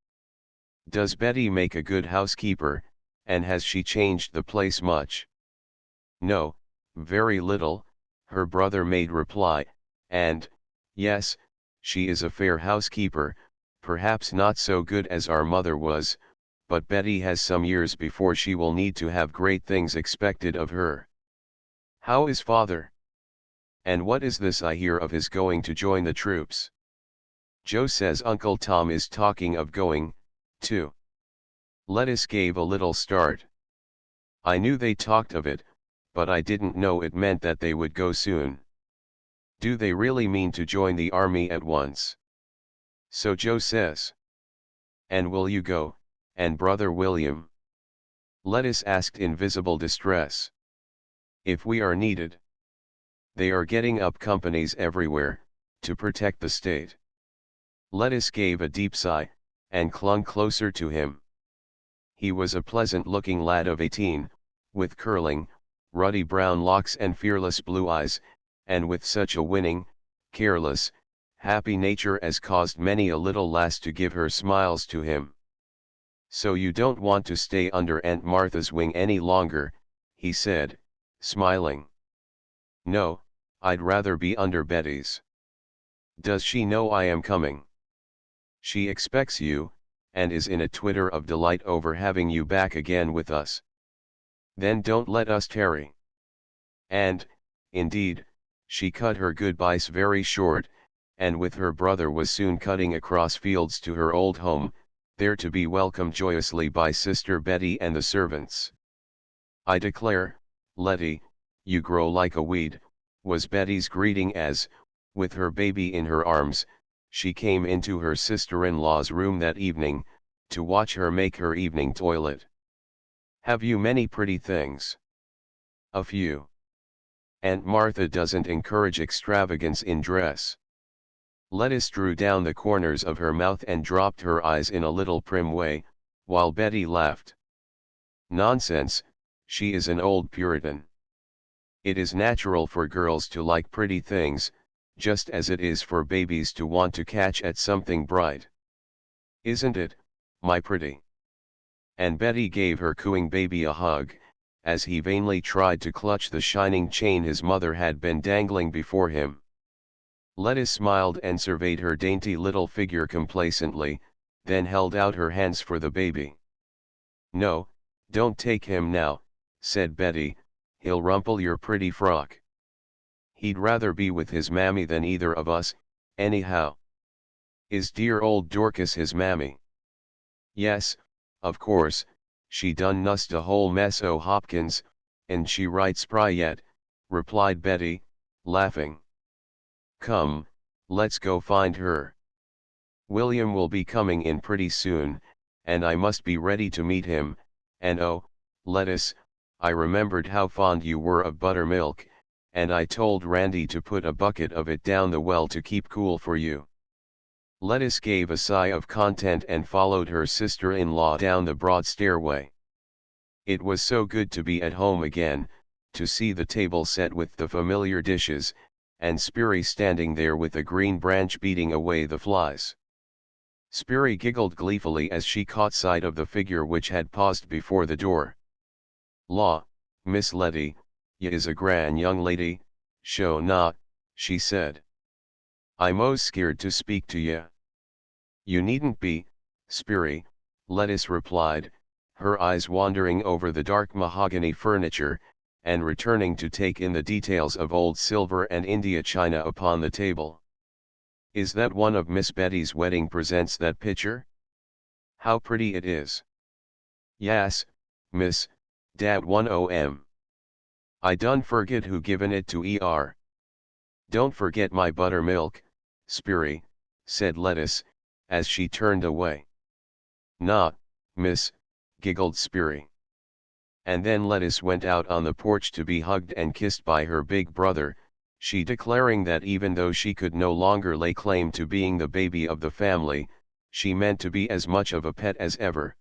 Does Betty make a good housekeeper, and has she changed the place much?" "No, very little," her brother made reply, "and, yes, she is a fair housekeeper, perhaps not so good as our mother was, but Betty has some years before she will need to have great things expected of her. How is father? And what is this I hear of his going to join the troops? Joe says Uncle Tom is talking of going, too." Lettuce gave a little start. "I knew they talked of it, but I didn't know it meant that they would go soon. Do they really mean to join the army at once?" "So Joe says." "And will you go, and Brother William?" Lettuce asked in visible distress. "If we are needed. They are getting up companies everywhere, to protect the state." Lettuce gave a deep sigh, and clung closer to him. He was a pleasant-looking lad of 18, with curling, ruddy brown locks and fearless blue eyes, and with such a winning, careless, happy nature as caused many a little lass to give her smiles to him. "So you don't want to stay under Aunt Martha's wing any longer," he said, smiling. "No, I'd rather be under Betty's." "Does she know I am coming?" "She expects you, and is in a twitter of delight over having you back again with us." "Then don't let us tarry." And, indeed, she cut her goodbyes very short, and with her brother was soon cutting across fields to her old home, there to be welcomed joyously by Sister Betty and the servants. "I declare, Letty, you grow like a weed," was Betty's greeting as, with her baby in her arms, she came into her sister-in-law's room that evening, to watch her make her evening toilet. "Have you many pretty things?" "A few. Aunt Martha doesn't encourage extravagance in dress." Lettuce drew down the corners of her mouth and dropped her eyes in a little prim way, while Betty laughed. "Nonsense, she is an old Puritan. It is natural for girls to like pretty things, just as it is for babies to want to catch at something bright. Isn't it, my pretty?" And Betty gave her cooing baby a hug, as he vainly tried to clutch the shining chain his mother had been dangling before him. Lettuce smiled and surveyed her dainty little figure complacently, then held out her hands for the baby. No, don't take him now, said Betty, he'll rumple your pretty frock. He'd rather be with his mammy than either of us, anyhow. Is dear old Dorcas his mammy? Yes, of course, she done nussed a whole mess o' Hopkins, and she right spry yet, replied Betty, laughing. Come, let's go find her. William will be coming in pretty soon, and I must be ready to meet him, and oh, Lettuce, I remembered how fond you were of buttermilk, and I told Randy to put a bucket of it down the well to keep cool for you. Lettuce gave a sigh of content and followed her sister-in-law down the broad stairway. It was so good to be at home again, to see the table set with the familiar dishes, and Speary standing there with a green branch beating away the flies. Speary giggled gleefully as she caught sight of the figure which had paused before the door. "Law, Miss Letty, ye is a gran young lady, sho not," she said. "I'm most scared to speak to ye." "You needn't be, Speary," Lettuce replied, her eyes wandering over the dark mahogany furniture, and returning to take in the details of old silver and India china upon the table. "Is that one of Miss Betty's wedding presents, that picture? How pretty it is." "Yas, miss, dat one om. I done forget who given it to er. Don't forget my buttermilk, Speary," said Lettuce, as she turned away. "Nah, miss," giggled Speary. And then Lettuce went out on the porch to be hugged and kissed by her big brother, she declaring that even though she could no longer lay claim to being the baby of the family, she meant to be as much of a pet as ever.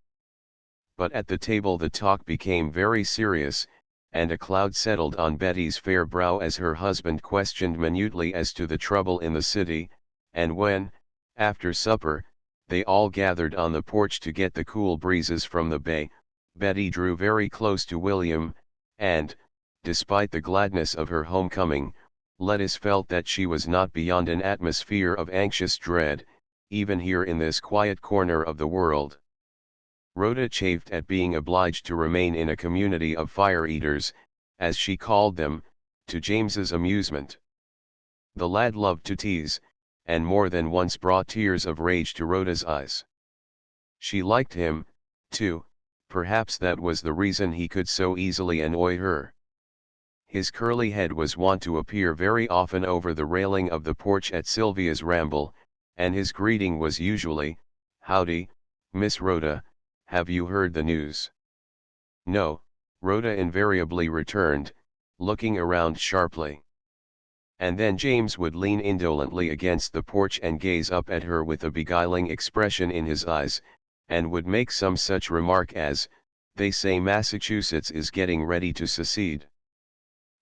But at the table the talk became very serious, and a cloud settled on Betty's fair brow as her husband questioned minutely as to the trouble in the city, and when, after supper, they all gathered on the porch to get the cool breezes from the bay, Betty drew very close to William, and, despite the gladness of her homecoming, Lettuce felt that she was not beyond an atmosphere of anxious dread, even here in this quiet corner of the world. Rhoda chafed at being obliged to remain in a community of fire-eaters, as she called them, to James's amusement. The lad loved to tease, and more than once brought tears of rage to Rhoda's eyes. She liked him, too, perhaps that was the reason he could so easily annoy her. His curly head was wont to appear very often over the railing of the porch at Sylvia's ramble, and his greeting was usually, "Howdy, Miss Rhoda, have you heard the news?" "No," Rhoda invariably returned, looking around sharply. And then James would lean indolently against the porch and gaze up at her with a beguiling expression in his eyes, and would make some such remark as, "They say Massachusetts is getting ready to secede."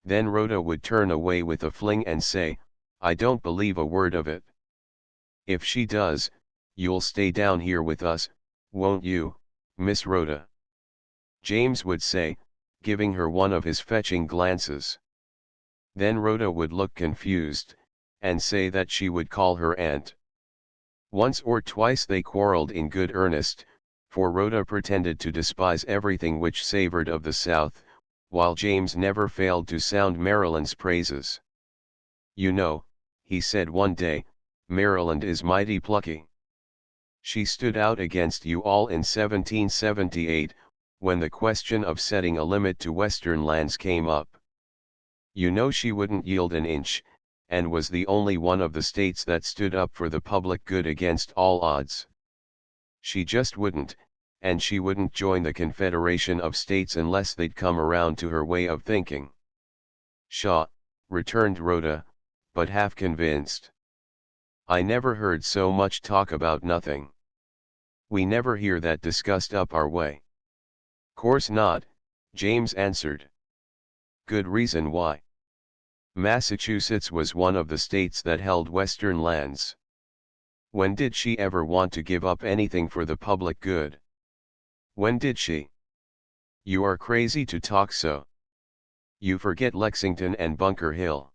Then Rhoda would turn away with a fling and say, "I don't believe a word of it." "If she does, you'll stay down here with us, won't you, Miss Rhoda?" James would say, giving her one of his fetching glances. Then Rhoda would look confused, and say that she would call her aunt. Once or twice they quarreled in good earnest, for Rhoda pretended to despise everything which savored of the South, while James never failed to sound Maryland's praises. "You know," he said one day, "Maryland is mighty plucky. She stood out against you all in 1778, when the question of setting a limit to Western lands came up. You know she wouldn't yield an inch, and was the only one of the states that stood up for the public good against all odds. She just wouldn't, and she wouldn't join the Confederation of States unless they'd come around to her way of thinking." "Pshaw," returned Rhoda, but half convinced. "I never heard so much talk about nothing. We never hear that discussed up our way." "Course not," James answered. "Good reason why. Massachusetts was one of the states that held Western lands. When did she ever want to give up anything for the public good? When did she? You are crazy to talk so. You forget Lexington and Bunker Hill."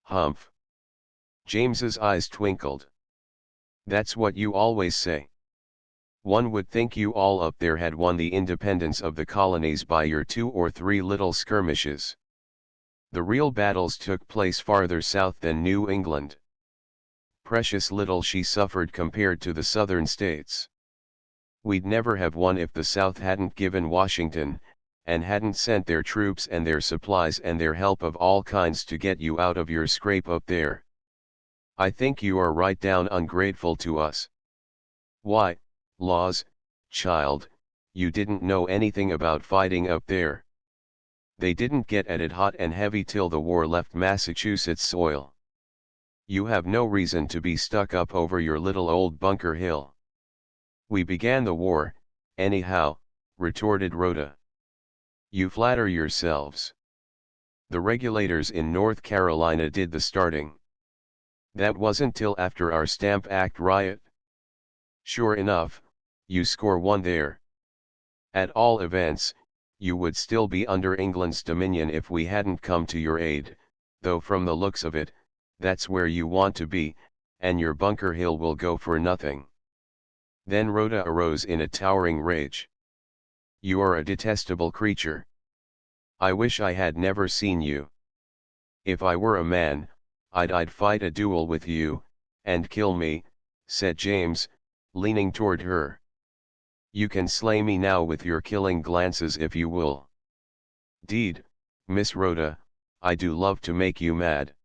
"Humph." James's eyes twinkled. "That's what you always say." One would think you all up there had won the independence of the colonies by your 2 or 3 little skirmishes. The real battles took place farther south than New England. Precious little she suffered compared to the southern states. We'd never have won if the South hadn't given Washington, and hadn't sent their troops and their supplies and their help of all kinds to get you out of your scrape up there. I think you are right down ungrateful to us. Why, laws, child, you didn't know anything about fighting up there. They didn't get at it hot and heavy till the war left Massachusetts soil. You have no reason to be stuck up over your little old Bunker Hill. We began the war, anyhow, retorted Rhoda. You flatter yourselves. The regulators in North Carolina did the starting. That wasn't till after our Stamp Act riot. Sure enough, you score one there. At all events, you would still be under England's dominion if we hadn't come to your aid, though from the looks of it, that's where you want to be, and your Bunker Hill will go for nothing. Then Rhoda arose in a towering rage. You are a detestable creature. I wish I had never seen you. If I were a man, I'd fight a duel with you, and kill me, said James, leaning toward her. You can slay me now with your killing glances if you will. 'Deed, Miss Rhoda, I do love to make you mad.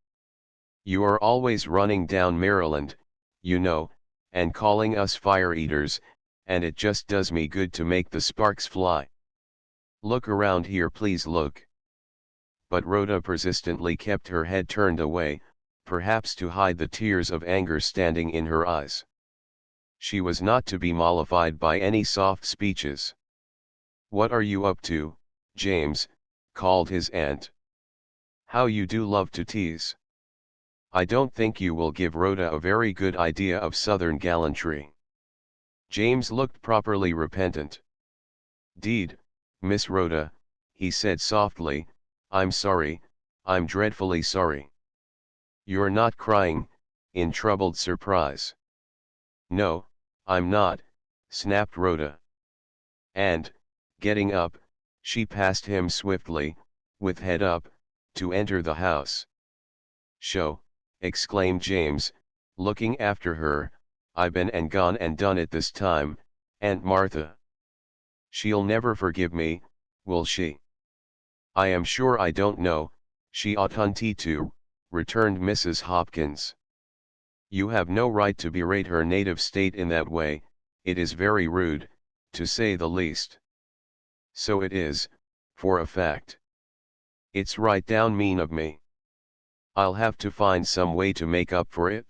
You are always running down Maryland, you know, and calling us fire eaters, and it just does me good to make the sparks fly. Look around here, please look. But Rhoda persistently kept her head turned away, perhaps to hide the tears of anger standing in her eyes. She was not to be mollified by any soft speeches. What are you up to, James? Called his aunt. How you do love to tease. I don't think you will give Rhoda a very good idea of Southern gallantry. James looked properly repentant. 'Deed, Miss Rhoda, he said softly, I'm sorry, I'm dreadfully sorry. You're not crying, in troubled surprise. No, I'm not, snapped Rhoda. And, getting up, she passed him swiftly, with head up, to enter the house. Sho, exclaimed James, looking after her, I been and gone and done it this time, Aunt Martha. She'll never forgive me, will she? I am sure I don't know, she oughtn't to, returned Mrs. Hopkins. You have no right to berate her native state in that way, it is very rude, to say the least. So it is, for a fact. It's right down mean of me. I'll have to find some way to make up for it.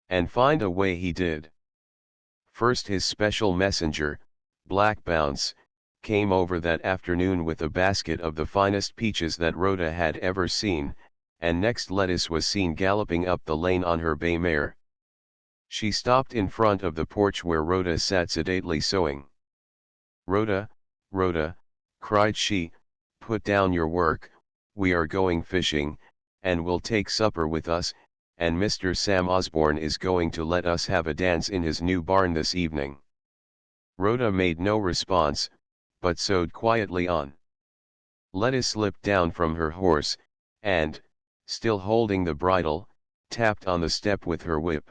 And find a way he did. First his special messenger, Black Bounce, came over that afternoon with a basket of the finest peaches that Rhoda had ever seen, and next Lettuce was seen galloping up the lane on her bay mare. She stopped in front of the porch where Rhoda sat sedately sewing. Rhoda, Rhoda, cried she, put down your work, we are going fishing, and we'll take supper with us, and Mr. Sam Osborne is going to let us have a dance in his new barn this evening. Rhoda made no response, but sewed quietly on. Lettuce slipped down from her horse, and, still holding the bridle, tapped on the step with her whip.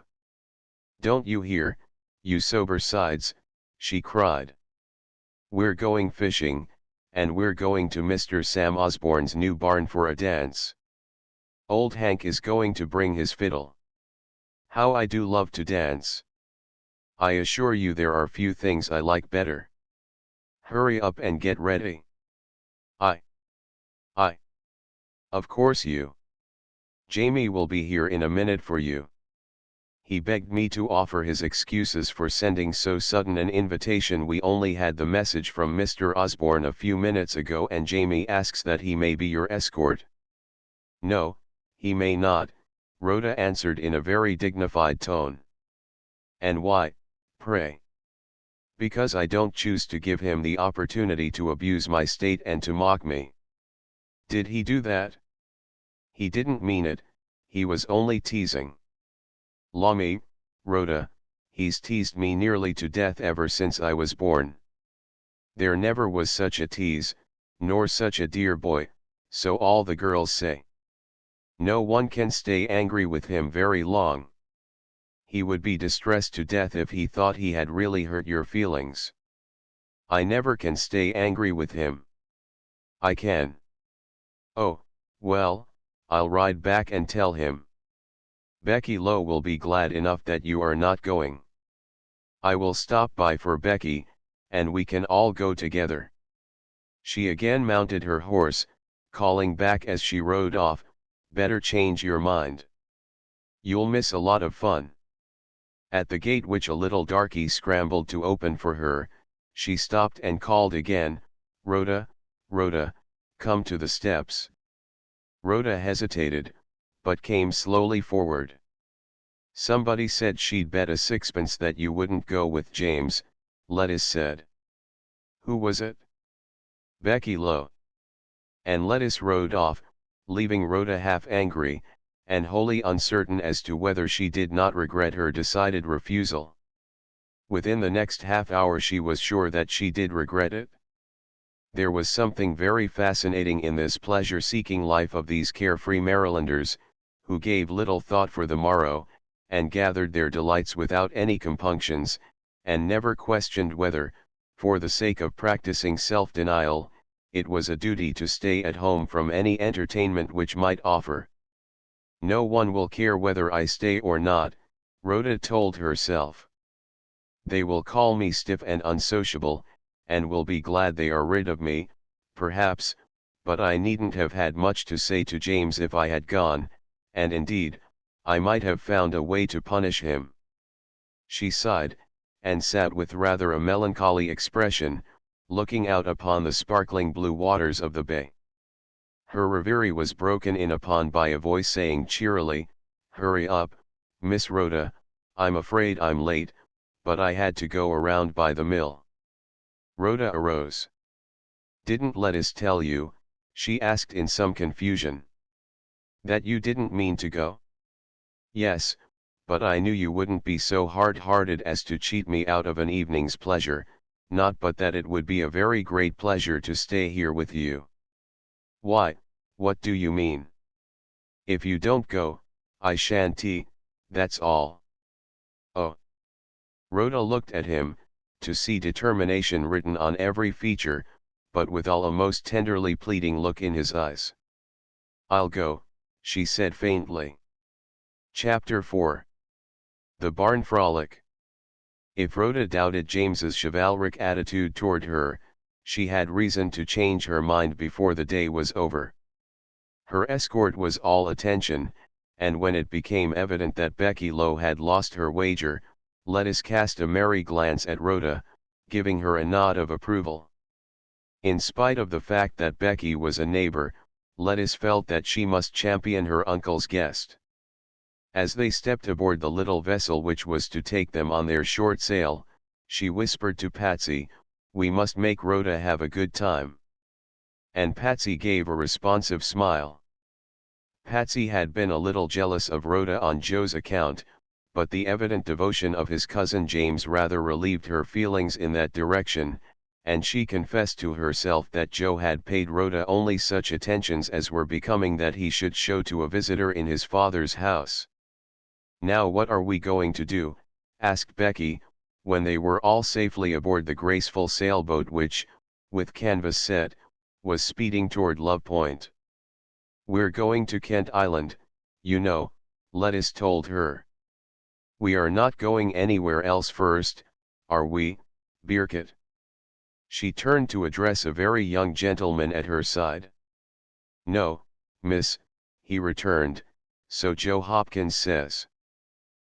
Don't you hear, you sober sides, she cried. We're going fishing, and we're going to Mr. Sam Osborne's new barn for a dance. Old Hank is going to bring his fiddle. How I do love to dance. I assure you there are few things I like better. Hurry up and get ready. I. Of course you. Jamie will be here in a minute for you. He begged me to offer his excuses for sending so sudden an invitation. We only had the message from Mr. Osborne a few minutes ago and Jamie asks that he may be your escort. No, he may not, Rhoda answered in a very dignified tone. And why, pray? Because I don't choose to give him the opportunity to abuse my state and to mock me. Did he do that? He didn't mean it, he was only teasing. Law me, Rhoda, he's teased me nearly to death ever since I was born. There never was such a tease, nor such a dear boy, so all the girls say. No one can stay angry with him very long. He would be distressed to death if he thought he had really hurt your feelings. I never can stay angry with him. I can. Oh, well, I'll ride back and tell him. Becky Lowe will be glad enough that you are not going. I will stop by for Becky, and we can all go together. She again mounted her horse, calling back as she rode off, better change your mind. You'll miss a lot of fun. At the gate, which a little darky scrambled to open for her, she stopped and called again, Rhoda, Rhoda, come to the steps. Rhoda hesitated, but came slowly forward. Somebody said she'd bet a sixpence that you wouldn't go with James, Lettice said. Who was it? Becky Lowe. And Lettice rode off, leaving Rhoda half angry, and wholly uncertain as to whether she did not regret her decided refusal. Within the next half hour she was sure that she did regret it. There was something very fascinating in this pleasure-seeking life of these carefree Marylanders, who gave little thought for the morrow, and gathered their delights without any compunctions, and never questioned whether, for the sake of practicing self-denial, it was a duty to stay at home from any entertainment which might offer. No one will care whether I stay or not, Rhoda told herself. They will call me stiff and unsociable, and will be glad they are rid of me, perhaps, but I needn't have had much to say to James if I had gone, and indeed, I might have found a way to punish him. She sighed, and sat with rather a melancholy expression, looking out upon the sparkling blue waters of the bay. Her reverie was broken in upon by a voice saying cheerily, "Hurry up, Miss Rhoda, I'm afraid I'm late, but I had to go around by the mill." Rhoda arose. "Didn't Lettice tell you," she asked in some confusion, "that you didn't mean to go?" "Yes, but I knew you wouldn't be so hard-hearted as to cheat me out of an evening's pleasure, not but that it would be a very great pleasure to stay here with you." "Why, what do you mean?" "If you don't go, I shan't, that's all." "Oh." Rhoda looked at him, to see determination written on every feature, but withal a most tenderly pleading look in his eyes. "I'll go," she said faintly. Chapter 4. The Barn Frolic. If Rhoda doubted James's chivalric attitude toward her, she had reason to change her mind before the day was over. Her escort was all attention, and when it became evident that Becky Lowe had lost her wager, Lettice cast a merry glance at Rhoda, giving her a nod of approval. In spite of the fact that Becky was a neighbor, Lettice felt that she must champion her uncle's guest. As they stepped aboard the little vessel which was to take them on their short sail, she whispered to Patsy, "We must make Rhoda have a good time." And Patsy gave a responsive smile. Patsy had been a little jealous of Rhoda on Joe's account, but the evident devotion of his cousin James rather relieved her feelings in that direction, and she confessed to herself that Joe had paid Rhoda only such attentions as were becoming that he should show to a visitor in his father's house. "Now what are we going to do?" asked Becky, when they were all safely aboard the graceful sailboat which, with canvas set, was speeding toward Love Point. "We're going to Kent Island, you know," Lettice told her. "We are not going anywhere else first, are we, Birkett?" She turned to address a very young gentleman at her side. "No, miss," he returned, "so Joe Hopkins says.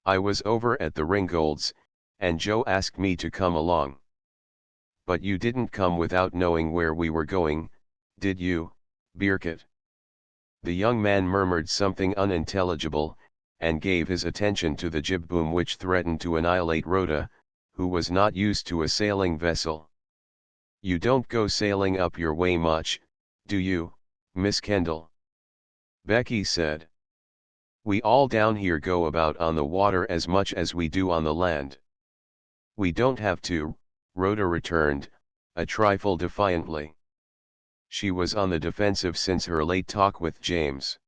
I was over at the Ringolds, and Joe asked me to come along." "But you didn't come without knowing where we were going, did you, Birkett?" The young man murmured something unintelligible, and gave his attention to the jib boom which threatened to annihilate Rhoda, who was not used to a sailing vessel. "You don't go sailing up your way much, do you, Miss Kendall?" Becky said. "We all down here go about on the water as much as we do on the land." We don't have to, Rhoda returned, a trifle defiantly. She was on the defensive since her late talk with James.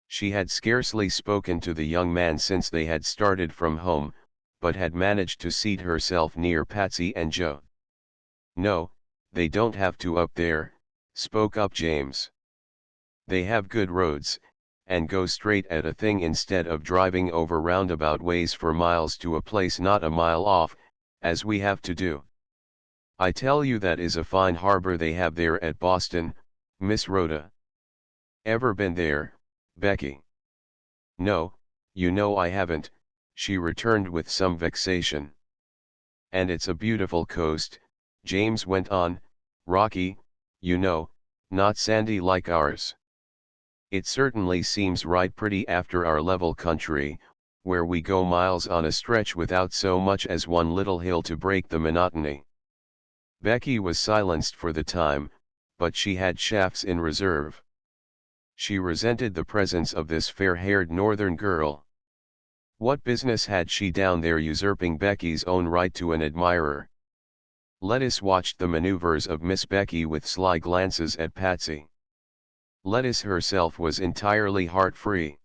She had scarcely spoken to the young man since they had started from home, but had managed to seat herself near Patsy and Joe. "No, they don't have to up there," spoke up James. "They have good roads, and go straight at a thing instead of driving over roundabout ways for miles to a place not a mile off, as we have to do. I tell you that is a fine harbor they have there at Boston, Miss Rhoda. Ever been there, Becky?" "No, you know I haven't," she returned with some vexation. "And it's a beautiful coast," James went on, "rocky, you know, not sandy like ours. It certainly seems right pretty after our level country, where we go miles on a stretch without so much as one little hill to break the monotony." Becky was silenced for the time, but she had shafts in reserve. She resented the presence of this fair-haired northern girl. What business had she down there usurping Becky's own right to an admirer? Lettice watched the maneuvers of Miss Becky with sly glances at Patsy. Lettice herself was entirely heart-free.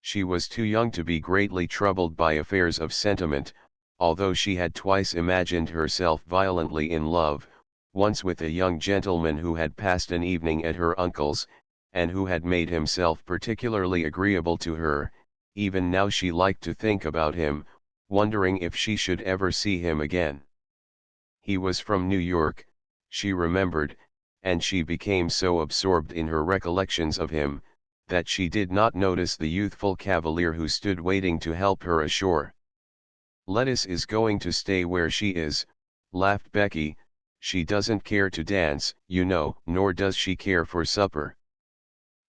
She was too young to be greatly troubled by affairs of sentiment, although she had twice imagined herself violently in love, once with a young gentleman who had passed an evening at her uncle's, and who had made himself particularly agreeable to her. Even now she liked to think about him, wondering if she should ever see him again. He was from New York, she remembered, and she became so absorbed in her recollections of him, that she did not notice the youthful cavalier who stood waiting to help her ashore. "Lettice is going to stay where she is," laughed Becky. "She doesn't care to dance, you know, nor does she care for supper."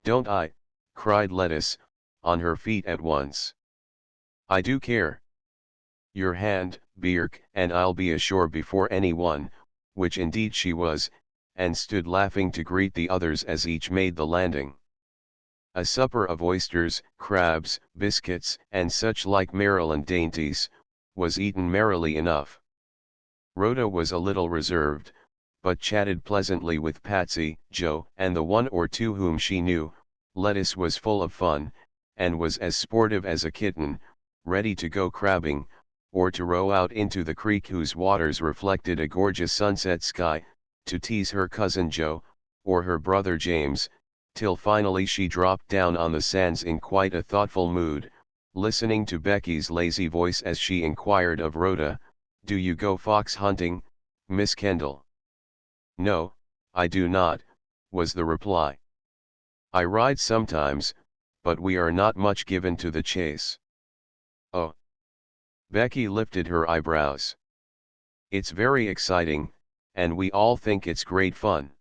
"Don't I?" cried Lettice, on her feet at once. "I do care. Your hand, Birk, and I'll be ashore before anyone," which indeed she was, and stood laughing to greet the others as each made the landing. A supper of oysters, crabs, biscuits, and such like Maryland dainties, was eaten merrily enough. Rhoda was a little reserved, but chatted pleasantly with Patsy, Joe, and the one or two whom she knew. Lettice was full of fun, and was as sportive as a kitten, ready to go crabbing, or to row out into the creek whose waters reflected a gorgeous sunset sky, to tease her cousin Joe, or her brother James, till finally she dropped down on the sands in quite a thoughtful mood, listening to Becky's lazy voice as she inquired of Rhoda, "Do you go fox hunting, Miss Kendall?" "No, I do not," was the reply. "I ride sometimes, but we are not much given to the chase." "Oh." Becky lifted her eyebrows. "It's very exciting, and we all think it's great fun.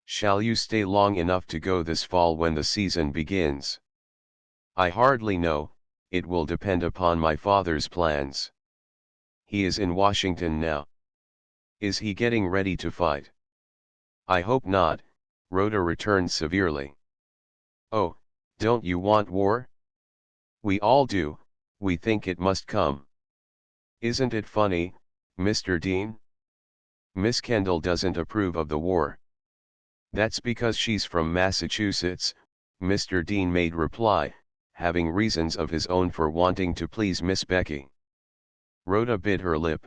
Shall you stay long enough to go this fall when the season begins?" "I hardly know, it will depend upon my father's plans. He is in Washington now." "Is he getting ready to fight?" "I hope not," Rhoda returned severely. "Oh, don't you want war?" "We all do, we think it must come. Isn't it funny, Mr. Dean? Miss Kendall doesn't approve of the war." "That's because she's from Massachusetts," Mr. Dean made reply, having reasons of his own for wanting to please Miss Becky. Rhoda bit her lip,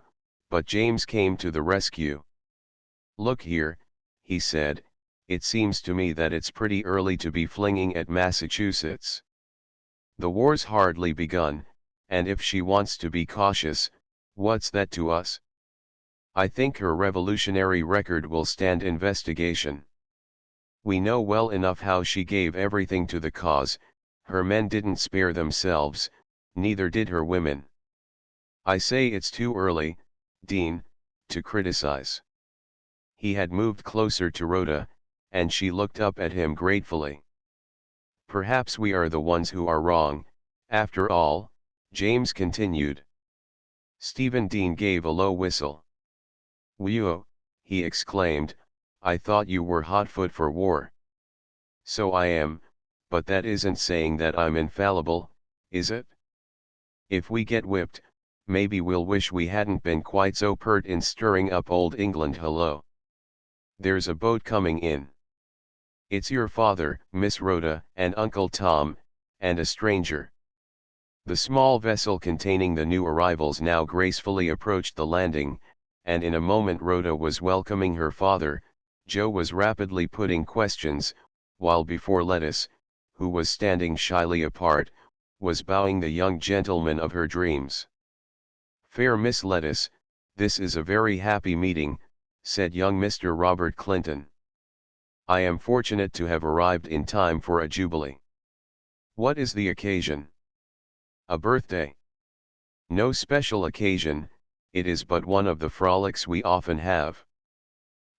but James came to the rescue. "Look here," he said, "it seems to me that it's pretty early to be flinging at Massachusetts. The war's hardly begun, and if she wants to be cautious, what's that to us? I think her revolutionary record will stand investigation. We know well enough how she gave everything to the cause. Her men didn't spare themselves, neither did her women. I say it's too early, Dean, to criticize." He had moved closer to Rhoda, and she looked up at him gratefully. "Perhaps we are the ones who are wrong, after all," James continued. Stephen Dean gave a low whistle. "Whew," he exclaimed, "I thought you were hotfoot for war." "So I am, but that isn't saying that I'm infallible, is it? If we get whipped, maybe we'll wish we hadn't been quite so pert in stirring up old England. Hello. There's a boat coming in. It's your father, Miss Rhoda, and Uncle Tom, and a stranger. The small vessel containing the new arrivals now gracefully approached the landing, and in a moment Rhoda was welcoming her father. Joe was rapidly putting questions, while before Lettuce, who was standing shyly apart, was bowing the young gentleman of her dreams. "Fair Miss Lettuce, this is a very happy meeting," said young Mr. Robert Clinton. "I am fortunate to have arrived in time for a jubilee. What is the occasion?" "A birthday." "No special occasion, it is but one of the frolics we often have.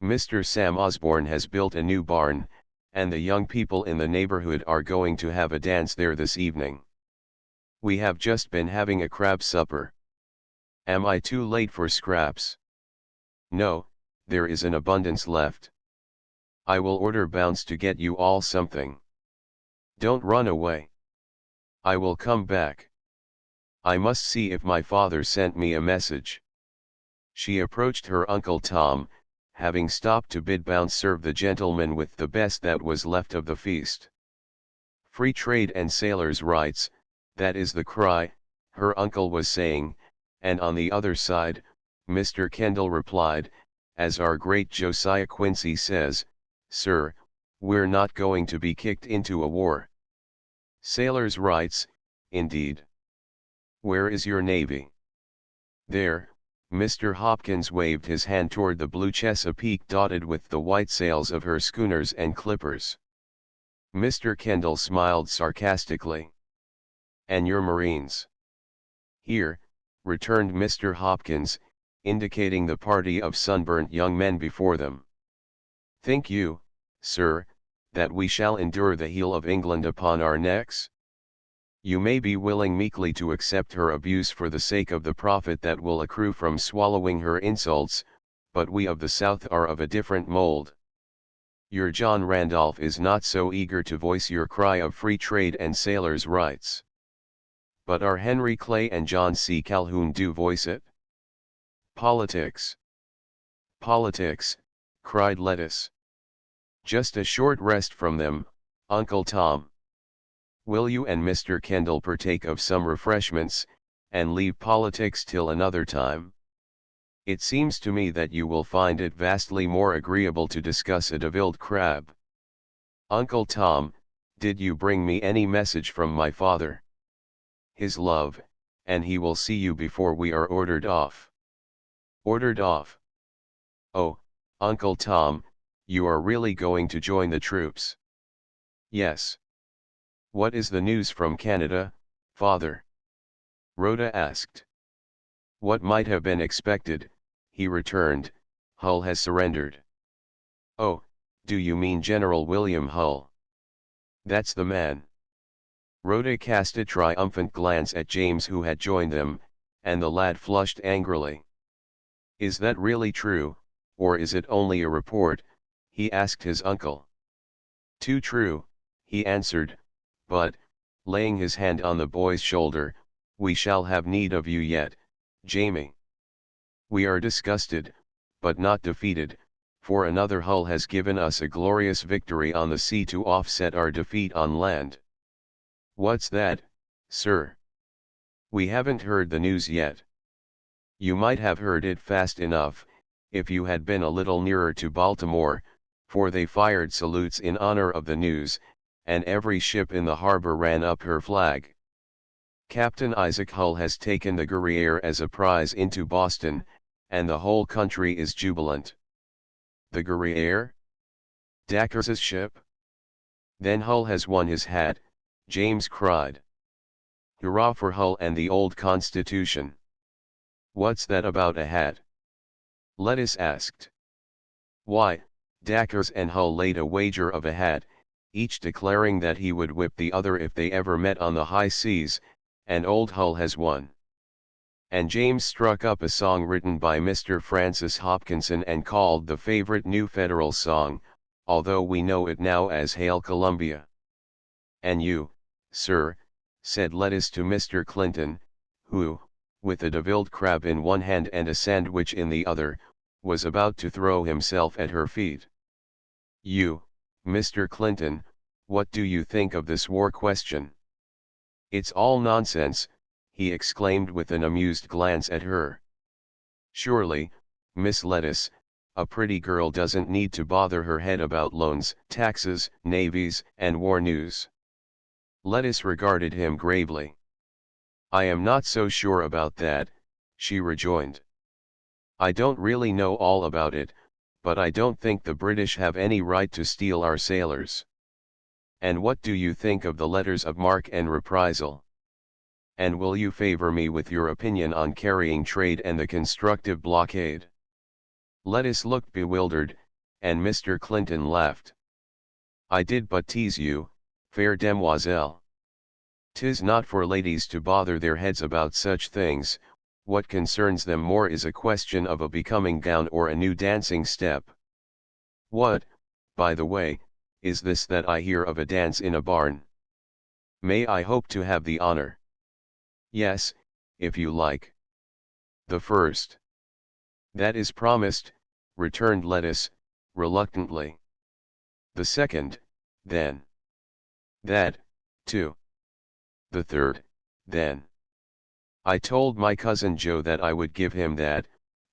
Mr. Sam Osborne has built a new barn, and the young people in the neighborhood are going to have a dance there this evening. We have just been having a crab supper." "Am I too late for scraps?" "No, there is an abundance left. I will order Bounce to get you all something. Don't run away. I will come back. I must see if my father sent me a message." She approached her Uncle Tom, having stopped to bid Bounce serve the gentleman with the best that was left of the feast. "Free trade and sailors' rights, that is the cry," her uncle was saying, and on the other side, Mr. Kendall replied, "As our great Josiah Quincy says, sir, we're not going to be kicked into a war. Sailors' rights, indeed. Where is your navy?" "There." Mr. Hopkins waved his hand toward the blue Chesapeake dotted with the white sails of her schooners and clippers. Mr. Kendall smiled sarcastically. "And your Marines?" "Here," returned Mr. Hopkins, indicating the party of sunburnt young men before them. "Think you, sir, that we shall endure the heel of England upon our necks? You may be willing meekly to accept her abuse for the sake of the profit that will accrue from swallowing her insults, but we of the South are of a different mold. Your John Randolph is not so eager to voice your cry of free trade and sailors' rights. But our Henry Clay and John C. Calhoun do voice it." "Politics! Politics!" cried Lettuce. "Just a short rest from them, Uncle Tom. Will you and Mr. Kendall partake of some refreshments, and leave politics till another time? It seems to me that you will find it vastly more agreeable to discuss a devilled crab. Uncle Tom, did you bring me any message from my father?" "His love, and he will see you before we are ordered off." "Ordered off? Oh, Uncle Tom, you are really going to join the troops?" "Yes." "What is the news from Canada, father?" Rhoda asked. "What might have been expected," he returned, "Hull has surrendered." "Oh, do you mean General William Hull?" "That's the man." Rhoda cast a triumphant glance at James, who had joined them, and the lad flushed angrily. "Is that really true, or is it only a report?" he asked his uncle. "Too true," he answered, "but," laying his hand on the boy's shoulder, "we shall have need of you yet, Jamie. We are disgusted, but not defeated, for another Hull has given us a glorious victory on the sea to offset our defeat on land." "What's that, sir?" "We haven't heard the news yet." "You might have heard it fast enough, if you had been a little nearer to Baltimore, for they fired salutes in honor of the news, and every ship in the harbor ran up her flag. Captain Isaac Hull has taken the Guerriere as a prize into Boston, and the whole country is jubilant." "The Guerriere? Dacre's ship? Then Hull has won his hat," James cried. "Hurrah for Hull and the old Constitution." "What's that about a hat?" Lettuce asked. "Why, Dacres and Hull laid a wager of a hat, each declaring that he would whip the other if they ever met on the high seas, and old Hull has won." And James struck up a song written by Mr. Francis Hopkinson and called the favorite new federal song, although we know it now as Hail Columbia. "And you, sir," said Lettuce to Mr. Clinton, who, with a devilled crab in one hand and a sandwich in the other, was about to throw himself at her feet. "You, Mr. Clinton, what do you think of this war question?" "It's all nonsense," he exclaimed with an amused glance at her. "Surely, Miss Lettuce, a pretty girl doesn't need to bother her head about loans, taxes, navies, and war news." Lettuce regarded him gravely. "I am not so sure about that," she rejoined. "I don't really know all about it, but I don't think the British have any right to steal our sailors." "And what do you think of the letters of marque and reprisal? And will you favor me with your opinion on carrying trade and the constructive blockade?" Lettuce looked bewildered, and Mr. Clinton laughed. "I did but tease you, fair demoiselle. 'Tis not for ladies to bother their heads about such things. What concerns them more is a question of a becoming gown or a new dancing step. What, by the way, is this that I hear of a dance in a barn? May I hope to have the honor?" "Yes, if you like." "The first." "That is promised," returned Lettuce, reluctantly. "The second, then." "That, too." "The third, then." "I told my cousin Joe that I would give him that,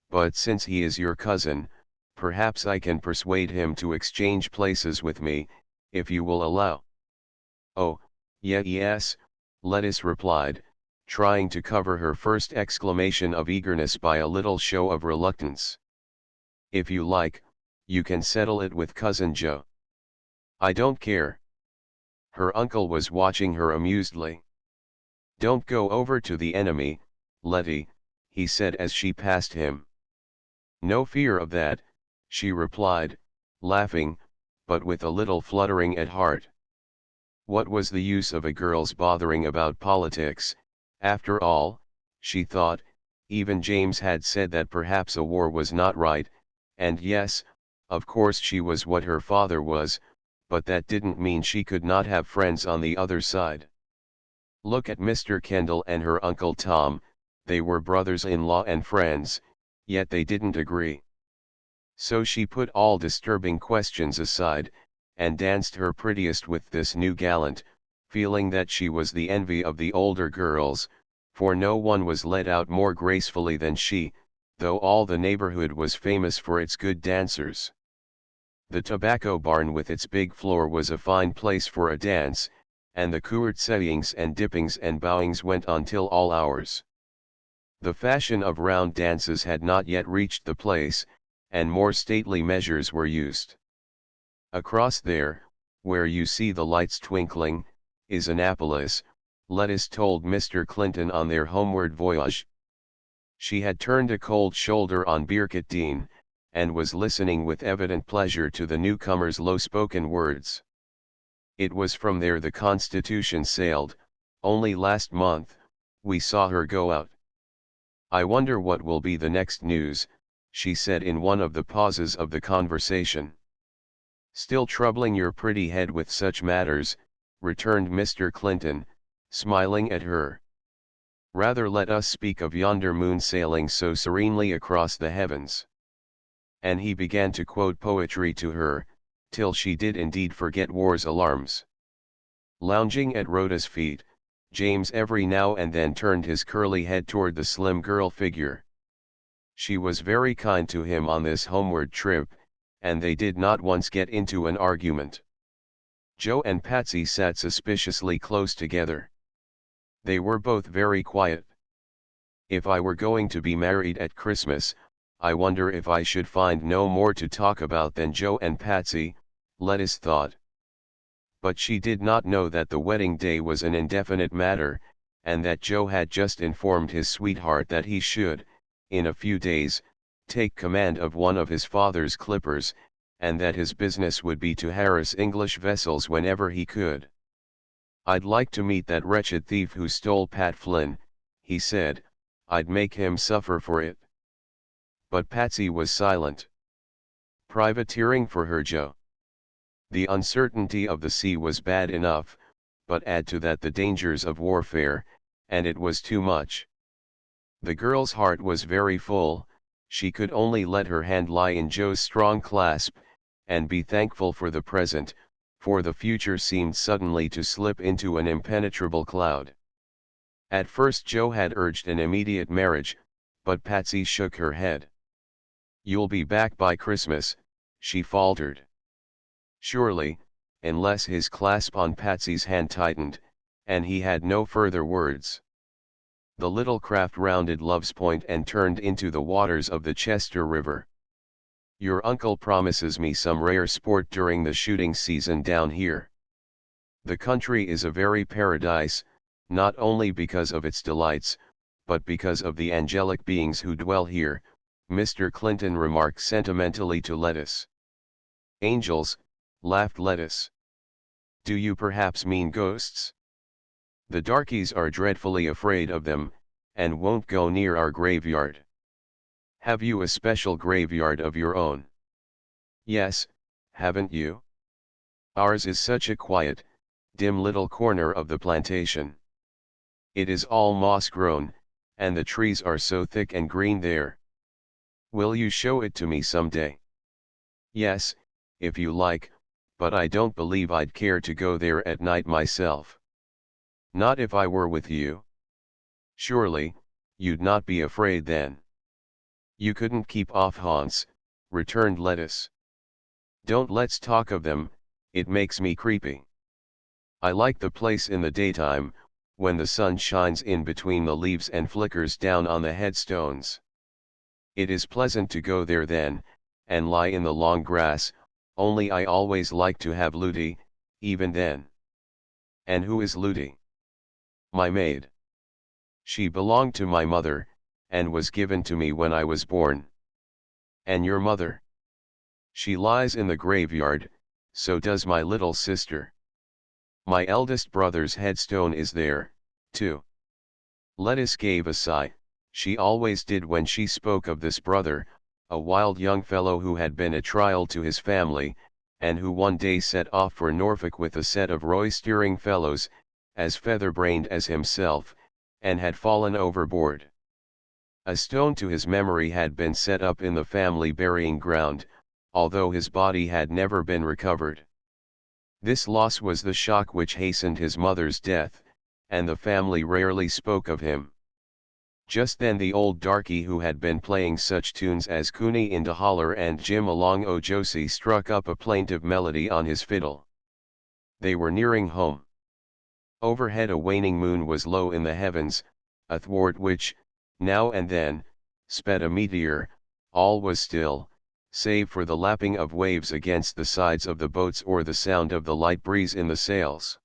but since he is your cousin, perhaps I can persuade him to exchange places with me, if you will allow." "Oh, yes," Lettuce replied, trying to cover her first exclamation of eagerness by a little show of reluctance. "If you like, you can settle it with cousin Joe." "I don't care." Her uncle was watching her amusedly. "Don't go over to the enemy, Letty," he said as she passed him. "No fear of that," she replied, laughing, but with a little fluttering at heart. What was the use of a girl's bothering about politics? After all, she thought, even James had said that perhaps a war was not right, and yes, of course she was what her father was, but that didn't mean she could not have friends on the other side. Look at Mr. Kendall and her Uncle Tom, they were brothers-in-law and friends, yet they didn't agree. So she put all disturbing questions aside, and danced her prettiest with this new gallant, feeling that she was the envy of the older girls, for no one was led out more gracefully than she, though all the neighborhood was famous for its good dancers. The tobacco barn with its big floor was a fine place for a dance, and the courtesayings and dippings and bowings went on till all hours. The fashion of round dances had not yet reached the place, and more stately measures were used. "Across there, where you see the lights twinkling, is Annapolis," Lettuce told Mr. Clinton on their homeward voyage. She had turned a cold shoulder on Birkett Dean, and was listening with evident pleasure to the newcomer's low-spoken words. "It was from there the Constitution sailed, only last month, we saw her go out." "I wonder what will be the next news," she said in one of the pauses of the conversation. "Still troubling your pretty head with such matters," returned Mr. Clinton, smiling at her. "Rather let us speak of yonder moon sailing so serenely across the heavens." And he began to quote poetry to her, till she did indeed forget war's alarms. Lounging at Rhoda's feet, James every now and then turned his curly head toward the slim girl figure. She was very kind to him on this homeward trip, and they did not once get into an argument. Joe and Patsy sat suspiciously close together. They were both very quiet. "If I were going to be married at Christmas, I wonder if I should find no more to talk about than Joe and Patsy," Lettuce thought. But she did not know that the wedding day was an indefinite matter, and that Joe had just informed his sweetheart that he should, in a few days, take command of one of his father's clippers, and that his business would be to harass English vessels whenever he could. "I'd like to meet that wretched thief who stole Pat Flynn," he said. "I'd make him suffer for it." But Patsy was silent. Privateering for her Joe. The uncertainty of the sea was bad enough, but add to that the dangers of warfare, and it was too much. The girl's heart was very full, she could only let her hand lie in Joe's strong clasp, and be thankful for the present, for the future seemed suddenly to slip into an impenetrable cloud. At first Joe had urged an immediate marriage, but Patsy shook her head. "You'll be back by Christmas," she faltered. Surely, unless his clasp on Patsy's hand tightened, and he had no further words. The little craft rounded Love's Point and turned into the waters of the Chester River. "Your uncle promises me some rare sport during the shooting season down here. The country is a very paradise, not only because of its delights, but because of the angelic beings who dwell here," Mr. Clinton remarked sentimentally to Lettuce. "Angels," laughed Lettuce. "Do you perhaps mean ghosts? The darkies are dreadfully afraid of them, and won't go near our graveyard." "Have you a special graveyard of your own?" "Yes, haven't you? Ours is such a quiet, dim little corner of the plantation. It is all moss-grown, and the trees are so thick and green there. Will you show it to me someday?" "Yes, if you like, but I don't believe I'd care to go there at night myself." "Not if I were with you?" "Surely, you'd not be afraid then." "You couldn't keep off haunts," returned Lettuce. "Don't let's talk of them, it makes me creepy. I like the place in the daytime, when the sun shines in between the leaves and flickers down on the headstones. It is pleasant to go there then, and lie in the long grass, only I always like to have Ludi, even then." "And who is Ludi?" "My maid. She belonged to my mother, and was given to me when I was born." "And your mother?" "She lies in the graveyard, so does my little sister. My eldest brother's headstone is there, too." Lettuce gave a sigh. She always did when she spoke of this brother, a wild young fellow who had been a trial to his family, and who one day set off for Norfolk with a set of roystering fellows, as feather-brained as himself, and had fallen overboard. A stone to his memory had been set up in the family burying ground, although his body had never been recovered. This loss was the shock which hastened his mother's death, and the family rarely spoke of him. Just then the old darky who had been playing such tunes as Cooney in de Holler and Jim Along o' Josie struck up a plaintive melody on his fiddle. They were nearing home. Overhead a waning moon was low in the heavens, athwart which, now and then, sped a meteor. All was still, save for the lapping of waves against the sides of the boats or the sound of the light breeze in the sails.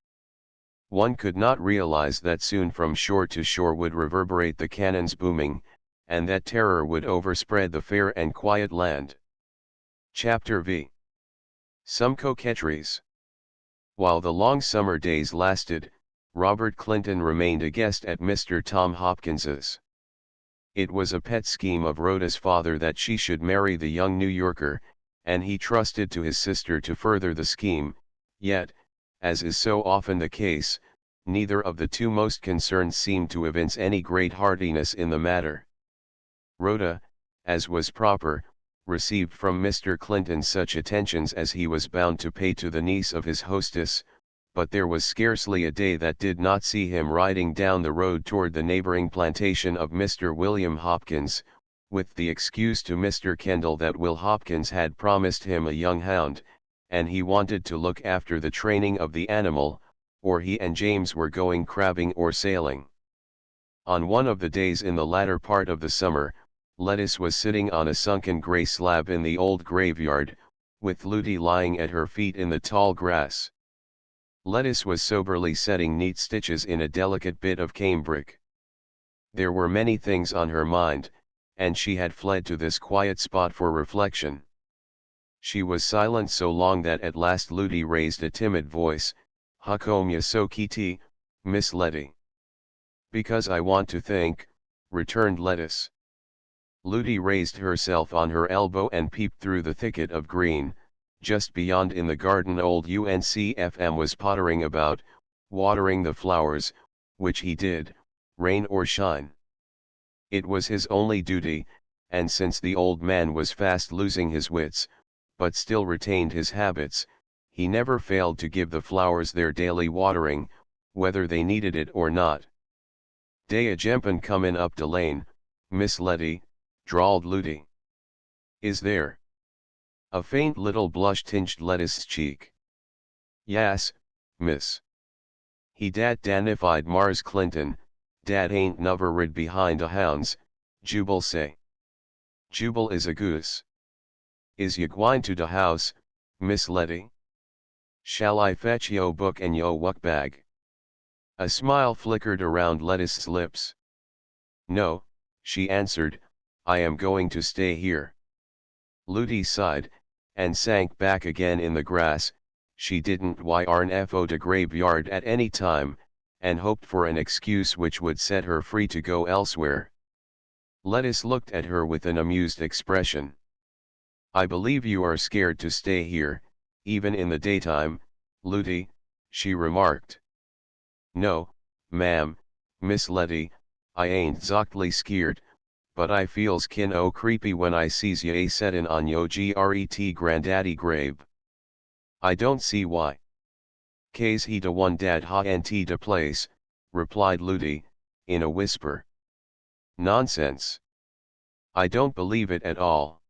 One could not realize that soon from shore to shore would reverberate the cannon's booming, and that terror would overspread the fair and quiet land. Chapter V. Some coquetries. While the long summer days lasted, Robert Clinton remained a guest at Mr. Tom Hopkins's. It was a pet scheme of Rhoda's father that she should marry the young New Yorker, and he trusted to his sister to further the scheme, yet, as is so often the case, neither of the two most concerned seemed to evince any great heartiness in the matter. Rhoda, as was proper, received from Mr. Clinton such attentions as he was bound to pay to the niece of his hostess, but there was scarcely a day that did not see him riding down the road toward the neighboring plantation of Mr. William Hopkins, with the excuse to Mr. Kendall that Will Hopkins had promised him a young hound, and he wanted to look after the training of the animal, or he and James were going crabbing or sailing. On one of the days in the latter part of the summer, Lettuce was sitting on a sunken gray slab in the old graveyard, with Ludi lying at her feet in the tall grass. Lettuce was soberly setting neat stitches in a delicate bit of cambric. There were many things on her mind, and she had fled to this quiet spot for reflection. She was silent so long that at last Ludi raised a timid voice. "Hucome so kiti, Miss Letty?" "Because I want to think," returned Lettuce. Ludi raised herself on her elbow and peeped through the thicket of green. Just beyond in the garden old UNCFM was pottering about, watering the flowers, which he did, rain or shine. It was his only duty, and since the old man was fast losing his wits, but still retained his habits, he never failed to give the flowers their daily watering, whether they needed it or not. "Dey a jempin' comin' up de lane, Miss Letty," drawled Looty. "Is there?" A faint little blush tinged Lettuce's cheek. "Yas, miss. He dat danified Mars Clinton, dat ain't nuver rid behind a hounds, Jubal say. Jubal is a goose. Is ya gwine to de house, Miss Letty? Shall I fetch yo book and yo wuck bag?" A smile flickered around Lettuce's lips. "No," she answered, "I am going to stay here." Looty sighed, and sank back again in the grass. She didn't YRNFO to graveyard at any time, and hoped for an excuse which would set her free to go elsewhere. Lettuce looked at her with an amused expression. "I believe you are scared to stay here, even in the daytime, Looty," she remarked. "No, ma'am, Miss Letty, I ain't zactly skeered, but I feels kin' o' creepy when I sees ye settin' on yo gret granddaddy grave." "I don't see why. K's he de one dat ha nt de place," replied Looty, in a whisper. "Nonsense. I don't believe it at all."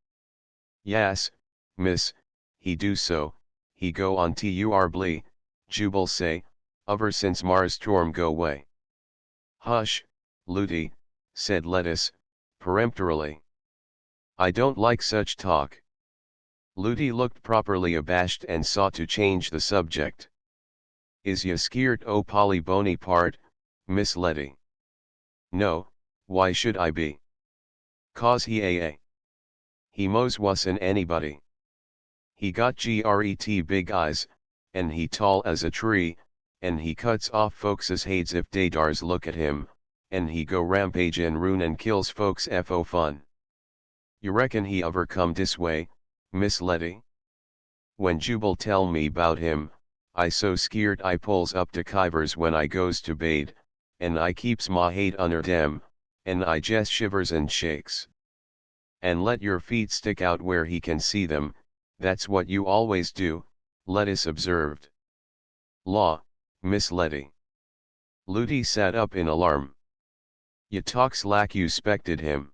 "Yas, miss, he do so, he go on turbly, Jubal say, ever since Mars Storm go way." "Hush, Looty," said Lettuce, peremptorily. "I don't like such talk." Looty looked properly abashed and sought to change the subject. "Is ya skeert o' Polly Boney part, Miss Letty?" "No, why should I be?" "'Cause he mos wuss'n anybody. He got gret big eyes, and he tall as a tree, and he cuts off folkses hades if dey dars look at him, and he go rampage and ruin and kills folks fo fun. You reckon he ever come dis way, Miss Letty? When Jubal tell me 'bout him, I so skeert I pulls up de kivers when I goes to bade, and I keeps ma hate under dem, and I jest shivers and shakes." "And let your feet stick out where he can see them, that's what you always do," Lettuce observed. "Law, Miss Letty." Looty sat up in alarm. "Ya talks lak you 'spected him."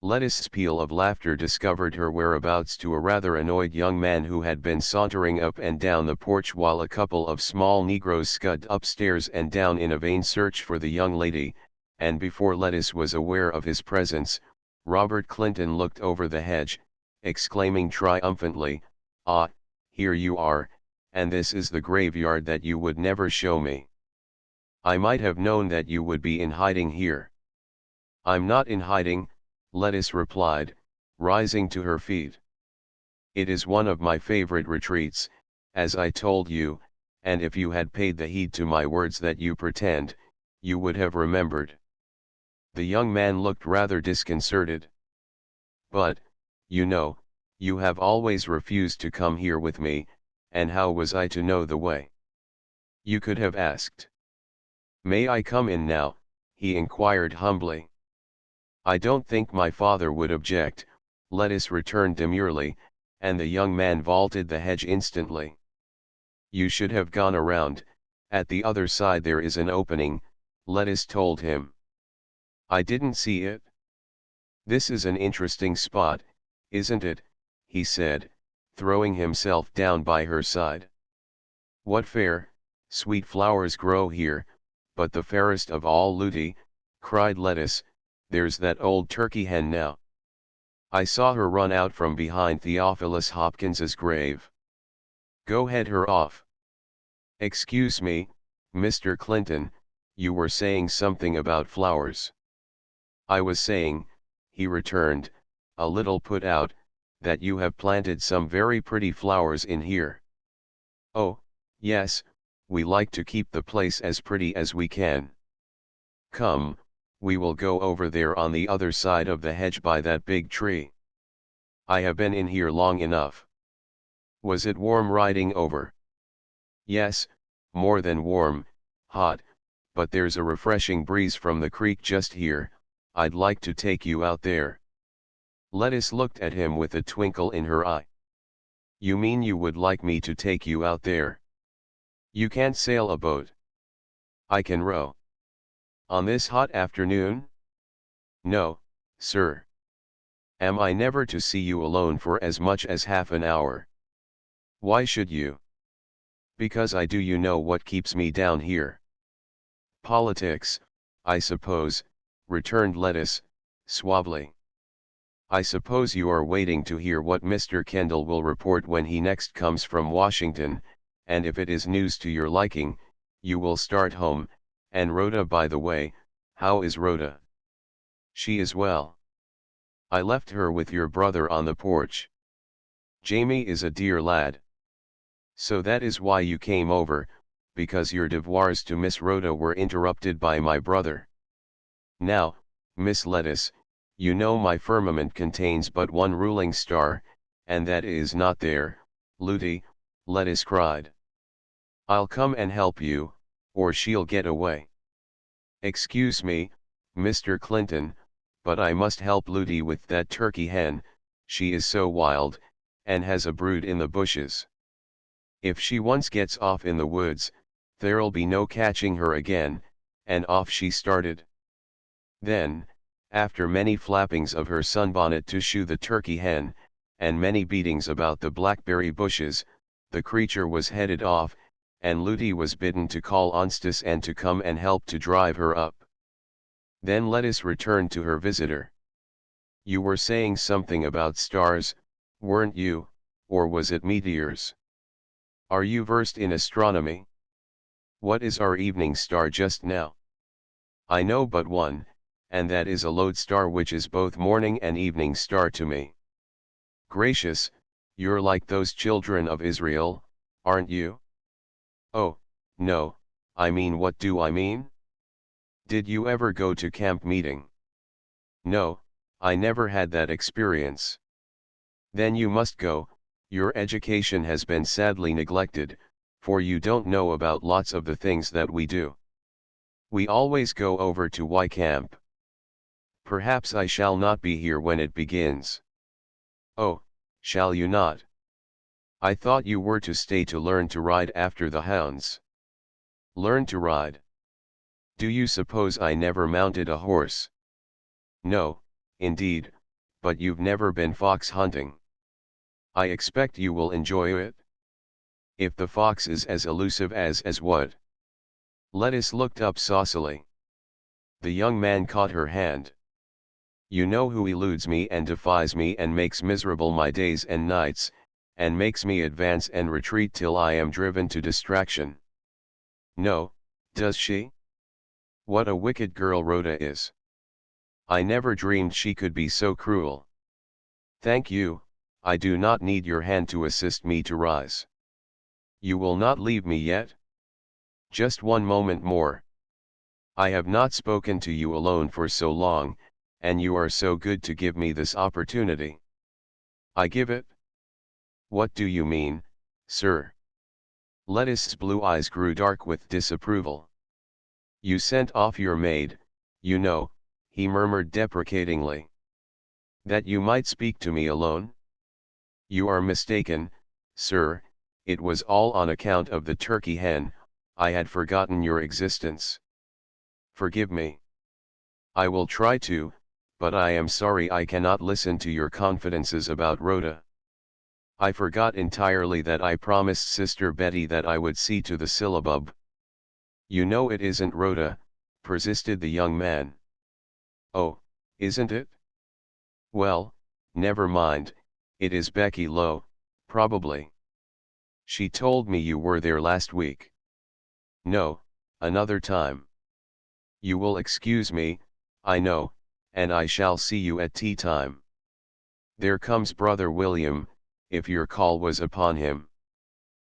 Lettuce's peal of laughter discovered her whereabouts to a rather annoyed young man who had been sauntering up and down the porch while a couple of small Negroes scudded upstairs and down in a vain search for the young lady, and before Lettuce was aware of his presence, Robert Clinton looked over the hedge, exclaiming triumphantly, "Ah, here you are, and this is the graveyard that you would never show me. I might have known that you would be in hiding here." "I'm not in hiding," Lettuce replied, rising to her feet. "It is one of my favorite retreats, as I told you, and if you had paid the heed to my words that you pretend, you would have remembered." The young man looked rather disconcerted. "But, you know, you have always refused to come here with me, and how was I to know the way?" "You could have asked." "May I come in now?" he inquired humbly. "I don't think my father would object," Lettuce returned demurely, and the young man vaulted the hedge instantly. "You should have gone around, at the other side there is an opening," Lettuce told him. "I didn't see it." "This is an interesting spot, isn't it?" he said, throwing himself down by her side. "What fair, sweet flowers grow here, but the fairest of all, Looty," cried Lettuce, "there's that old turkey hen now. I saw her run out from behind Theophilus Hopkins's grave. Go head her off." "Excuse me, Mr. Clinton, you were saying something about flowers." "I was saying," he returned, a little put out, "that you have planted some very pretty flowers in here." "Oh, yes, we like to keep the place as pretty as we can. Come, we will go over there on the other side of the hedge by that big tree. I have been in here long enough." "Was it warm riding over?" "Yes, more than warm, hot, but there's a refreshing breeze from the creek just here, I'd like to take you out there. Lettuce looked at him with a twinkle in her eye. You mean you would like me to take you out there? You can't sail a boat. I can row. On this hot afternoon? No, sir. Am I never to see you alone for as much as half an hour? Why should you? Because I do. You know what keeps me down here? Politics, I suppose, returned Lettuce, suavely. I suppose you are waiting to hear what Mr. Kendall will report when he next comes from Washington, and if it is news to your liking, you will start home. And Rhoda, by the way, how is Rhoda? She is well. I left her with your brother on the porch. Jamie is a dear lad. So that is why you came over, because your devoirs to Miss Rhoda were interrupted by my brother. Now, Miss Lettuce, you know my firmament contains but one ruling star, and that is not there, Looty, Lettuce cried. I'll come and help you, or she'll get away. Excuse me, Mr. Clinton, but I must help Looty with that turkey hen, she is so wild, and has a brood in the bushes. If she once gets off in the woods, there'll be no catching her again, and off she started. Then, after many flappings of her sunbonnet to shoo the turkey hen, and many beatings about the blackberry bushes, the creature was headed off, and Looty was bidden to call Onstus and to come and help to drive her up. Then Lettuce returned to her visitor. You were saying something about stars, weren't you, or was it meteors? Are you versed in astronomy? What is our evening star just now? I know but one, and that is a lodestar, which is both morning and evening star to me. Gracious, you're like those children of Israel, aren't you? Oh, no, I mean, what do I mean? Did you ever go to camp meeting? No, I never had that experience. Then you must go. Your education has been sadly neglected, for you don't know about lots of the things that we do. We always go over to Y Camp. Perhaps I shall not be here when it begins. Oh, shall you not? I thought you were to stay to learn to ride after the hounds. Learn to ride? Do you suppose I never mounted a horse? No, indeed, but you've never been fox hunting. I expect you will enjoy it. If the fox is as elusive as what? Lettuce looked up saucily. The young man caught her hand. You know who eludes me and defies me and makes miserable my days and nights, and makes me advance and retreat till I am driven to distraction. No, does she? What a wicked girl Rhoda is. I never dreamed she could be so cruel. Thank you, I do not need your hand to assist me to rise. You will not leave me yet? Just one moment more. I have not spoken to you alone for so long, and you are so good to give me this opportunity. I give it? What do you mean, sir? Lettuce's blue eyes grew dark with disapproval. You sent off your maid, you know, he murmured deprecatingly. That you might speak to me alone? You are mistaken, sir, it was all on account of the turkey hen. I had forgotten your existence. Forgive me. I will try to, but I am sorry I cannot listen to your confidences about Rhoda. I forgot entirely that I promised Sister Betty that I would see to the syllabub. You know it isn't Rhoda, persisted the young man. Oh, isn't it? Well, never mind, it is Becky Lowe, probably. She told me you were there last week. No, another time. You will excuse me, I know, and I shall see you at tea time. There comes Brother William, if your call was upon him.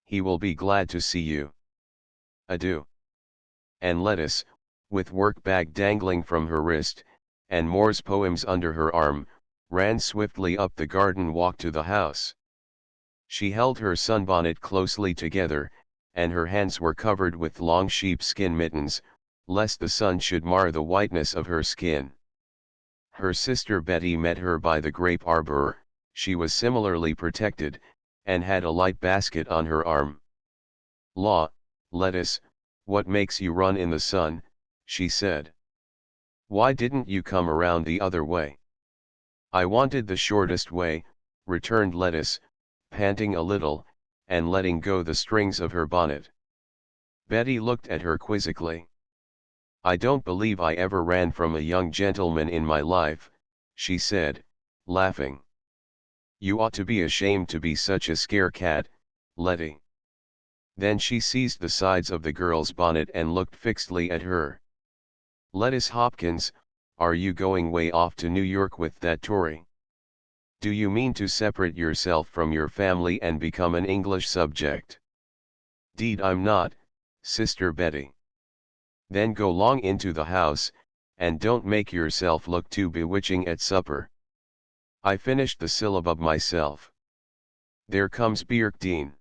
He will be glad to see you. Adieu. And Lettuce, with work bag dangling from her wrist, and Moore's poems under her arm, ran swiftly up the garden walk to the house. She held her sunbonnet closely together, and her hands were covered with long sheepskin mittens, lest the sun should mar the whiteness of her skin. Her sister Betty met her by the grape arbor. She was similarly protected, and had a light basket on her arm. "Law, Lettuce, what makes you run in the sun?" she said. "Why didn't you come around the other way?" "I wanted the shortest way," returned Lettuce, panting a little, and letting go the strings of her bonnet. Betty looked at her quizzically. "I don't believe I ever ran from a young gentleman in my life," she said, laughing. "You ought to be ashamed to be such a scare cat, Letty." Then she seized the sides of the girl's bonnet and looked fixedly at her. "Lettuce Hopkins, are you going way off to New York with that Tory? Do you mean to separate yourself from your family and become an English subject?" "'Deed I'm not, Sister Betty." "Then go long into the house, and don't make yourself look too bewitching at supper." I finished the syllabub myself. "There comes Birkdean.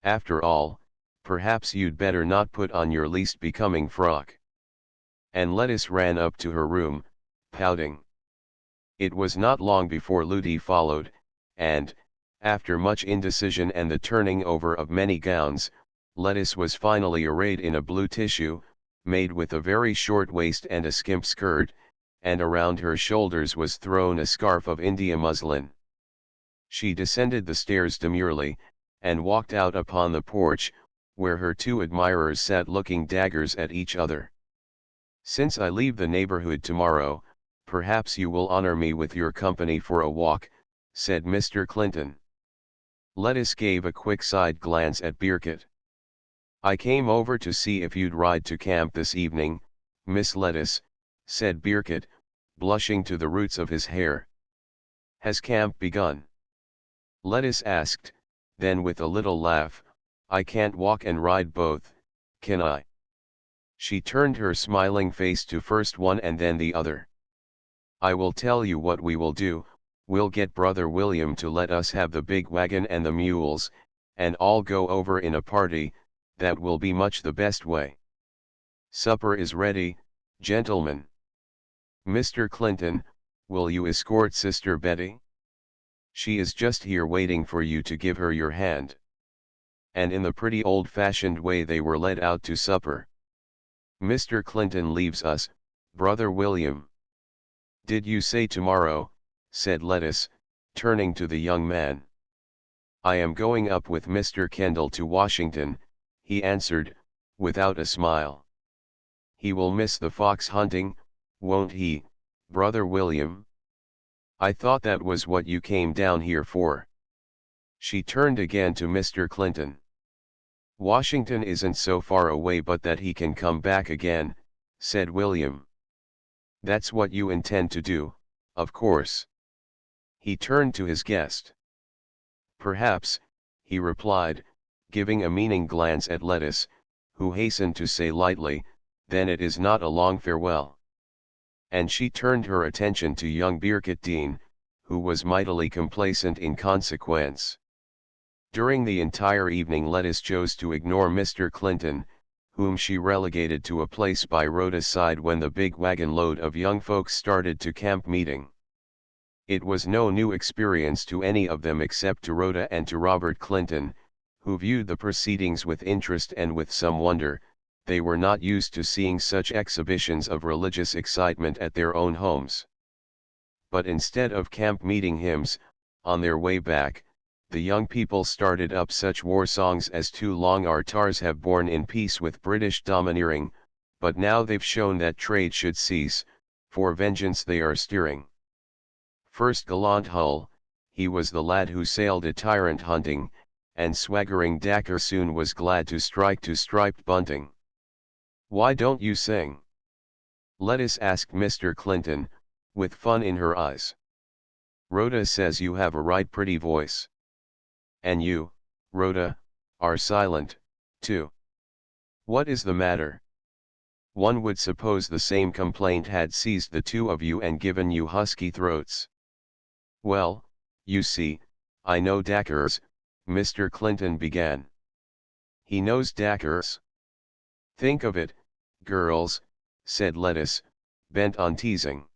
After all, perhaps you'd better not put on your least becoming frock." And Lettuce ran up to her room, pouting. It was not long before Lootie followed, and, after much indecision and the turning over of many gowns, Lettuce was finally arrayed in a blue tissue, made with a very short waist and a skimp skirt, and around her shoulders was thrown a scarf of India muslin. She descended the stairs demurely, and walked out upon the porch, where her two admirers sat looking daggers at each other. "Since I leave the neighborhood tomorrow, perhaps you will honor me with your company for a walk," said Mr. Clinton. Lettuce gave a quick side glance at Birkett. "I came over to see if you'd ride to camp this evening, Miss Lettuce," said Birkett, blushing to the roots of his hair. "Has camp begun?" Lettuce asked, then with a little laugh, "I can't walk and ride both, can I?" She turned her smiling face to first one and then the other. "I will tell you what we will do, we'll get Brother William to let us have the big wagon and the mules, and all go over in a party. That will be much the best way. Supper is ready, gentlemen. Mr. Clinton, will you escort Sister Betty? She is just here waiting for you to give her your hand." And in the pretty old-fashioned way they were led out to supper. "Mr. Clinton leaves us, Brother William." "Did you say tomorrow?" said Lettuce, turning to the young man. "I am going up with Mr. Kendall to Washington," he answered, without a smile. "He will miss the fox hunting, won't he, Brother William? I thought that was what you came down here for." She turned again to Mr. Clinton. "Washington isn't so far away but that he can come back again," said William. "That's what you intend to do, of course." He turned to his guest. "Perhaps," he replied, giving a meaning glance at Lettuce, who hastened to say lightly, "Then it is not a long farewell." And she turned her attention to young Birkett Dean, who was mightily complacent in consequence. During the entire evening Lettuce chose to ignore Mr. Clinton, whom she relegated to a place by Rhoda's side when the big wagon load of young folks started to camp meeting. It was no new experience to any of them except to Rhoda and to Robert Clinton, who viewed the proceedings with interest and with some wonder. They were not used to seeing such exhibitions of religious excitement at their own homes. But instead of camp meeting hymns, on their way back, the young people started up such war songs as "Too long our tars have borne in peace with British domineering, but now they've shown that trade should cease, for vengeance they are steering." First gallant Hull, he was the lad who sailed a tyrant hunting, and swaggering Dacre soon was glad to strike to striped bunting. "Why don't you sing?" Lettuce asked Mr. Clinton, with fun in her eyes. "Rhoda says you have a right pretty voice. And you, Rhoda, are silent, too. What is the matter? One would suppose the same complaint had seized the two of you and given you husky throats." "Well, you see, I know Dacres," Mr. Clinton began. "He knows Dacres? Think of it, girls," said Lettuce, bent on teasing.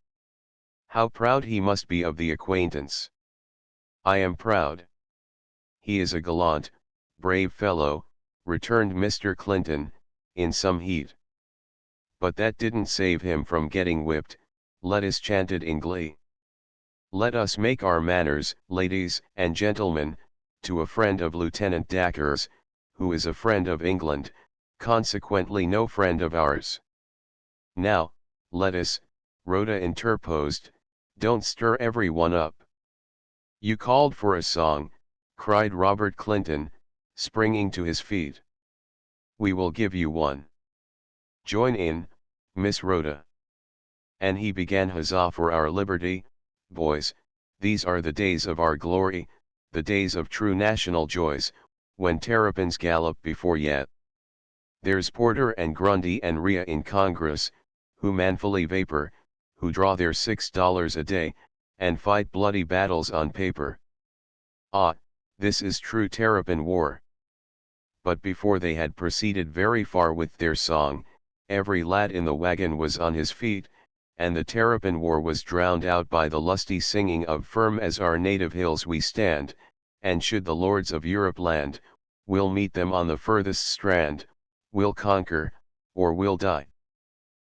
How proud he must be of the acquaintance. I am proud. He is a gallant, brave fellow, returned Mr. Clinton, in some heat. But that didn't save him from getting whipped, Lettuce chanted in glee. Let us make our manners, ladies and gentlemen, to a friend of Lieutenant Dacre's, who is a friend of England, consequently no friend of ours. Now, Lettuce, Rhoda interposed, don't stir everyone up. You called for a song, cried Robert Clinton, springing to his feet. We will give you one. Join in, Miss Rhoda. And he began huzzah for our liberty, boys, these are the days of our glory, the days of true national joys, when terrapins gallop before yet. There's Porter and Grundy and Rhea in Congress, who manfully vapor, who draw their $6 a day, and fight bloody battles on paper. Ah, this is true terrapin war. But before they had proceeded very far with their song, every lad in the wagon was on his feet, and the terrapin war was drowned out by the lusty singing of firm as our native hills we stand, and should the lords of Europe land, we'll meet them on the furthest strand, we'll conquer, or we'll die.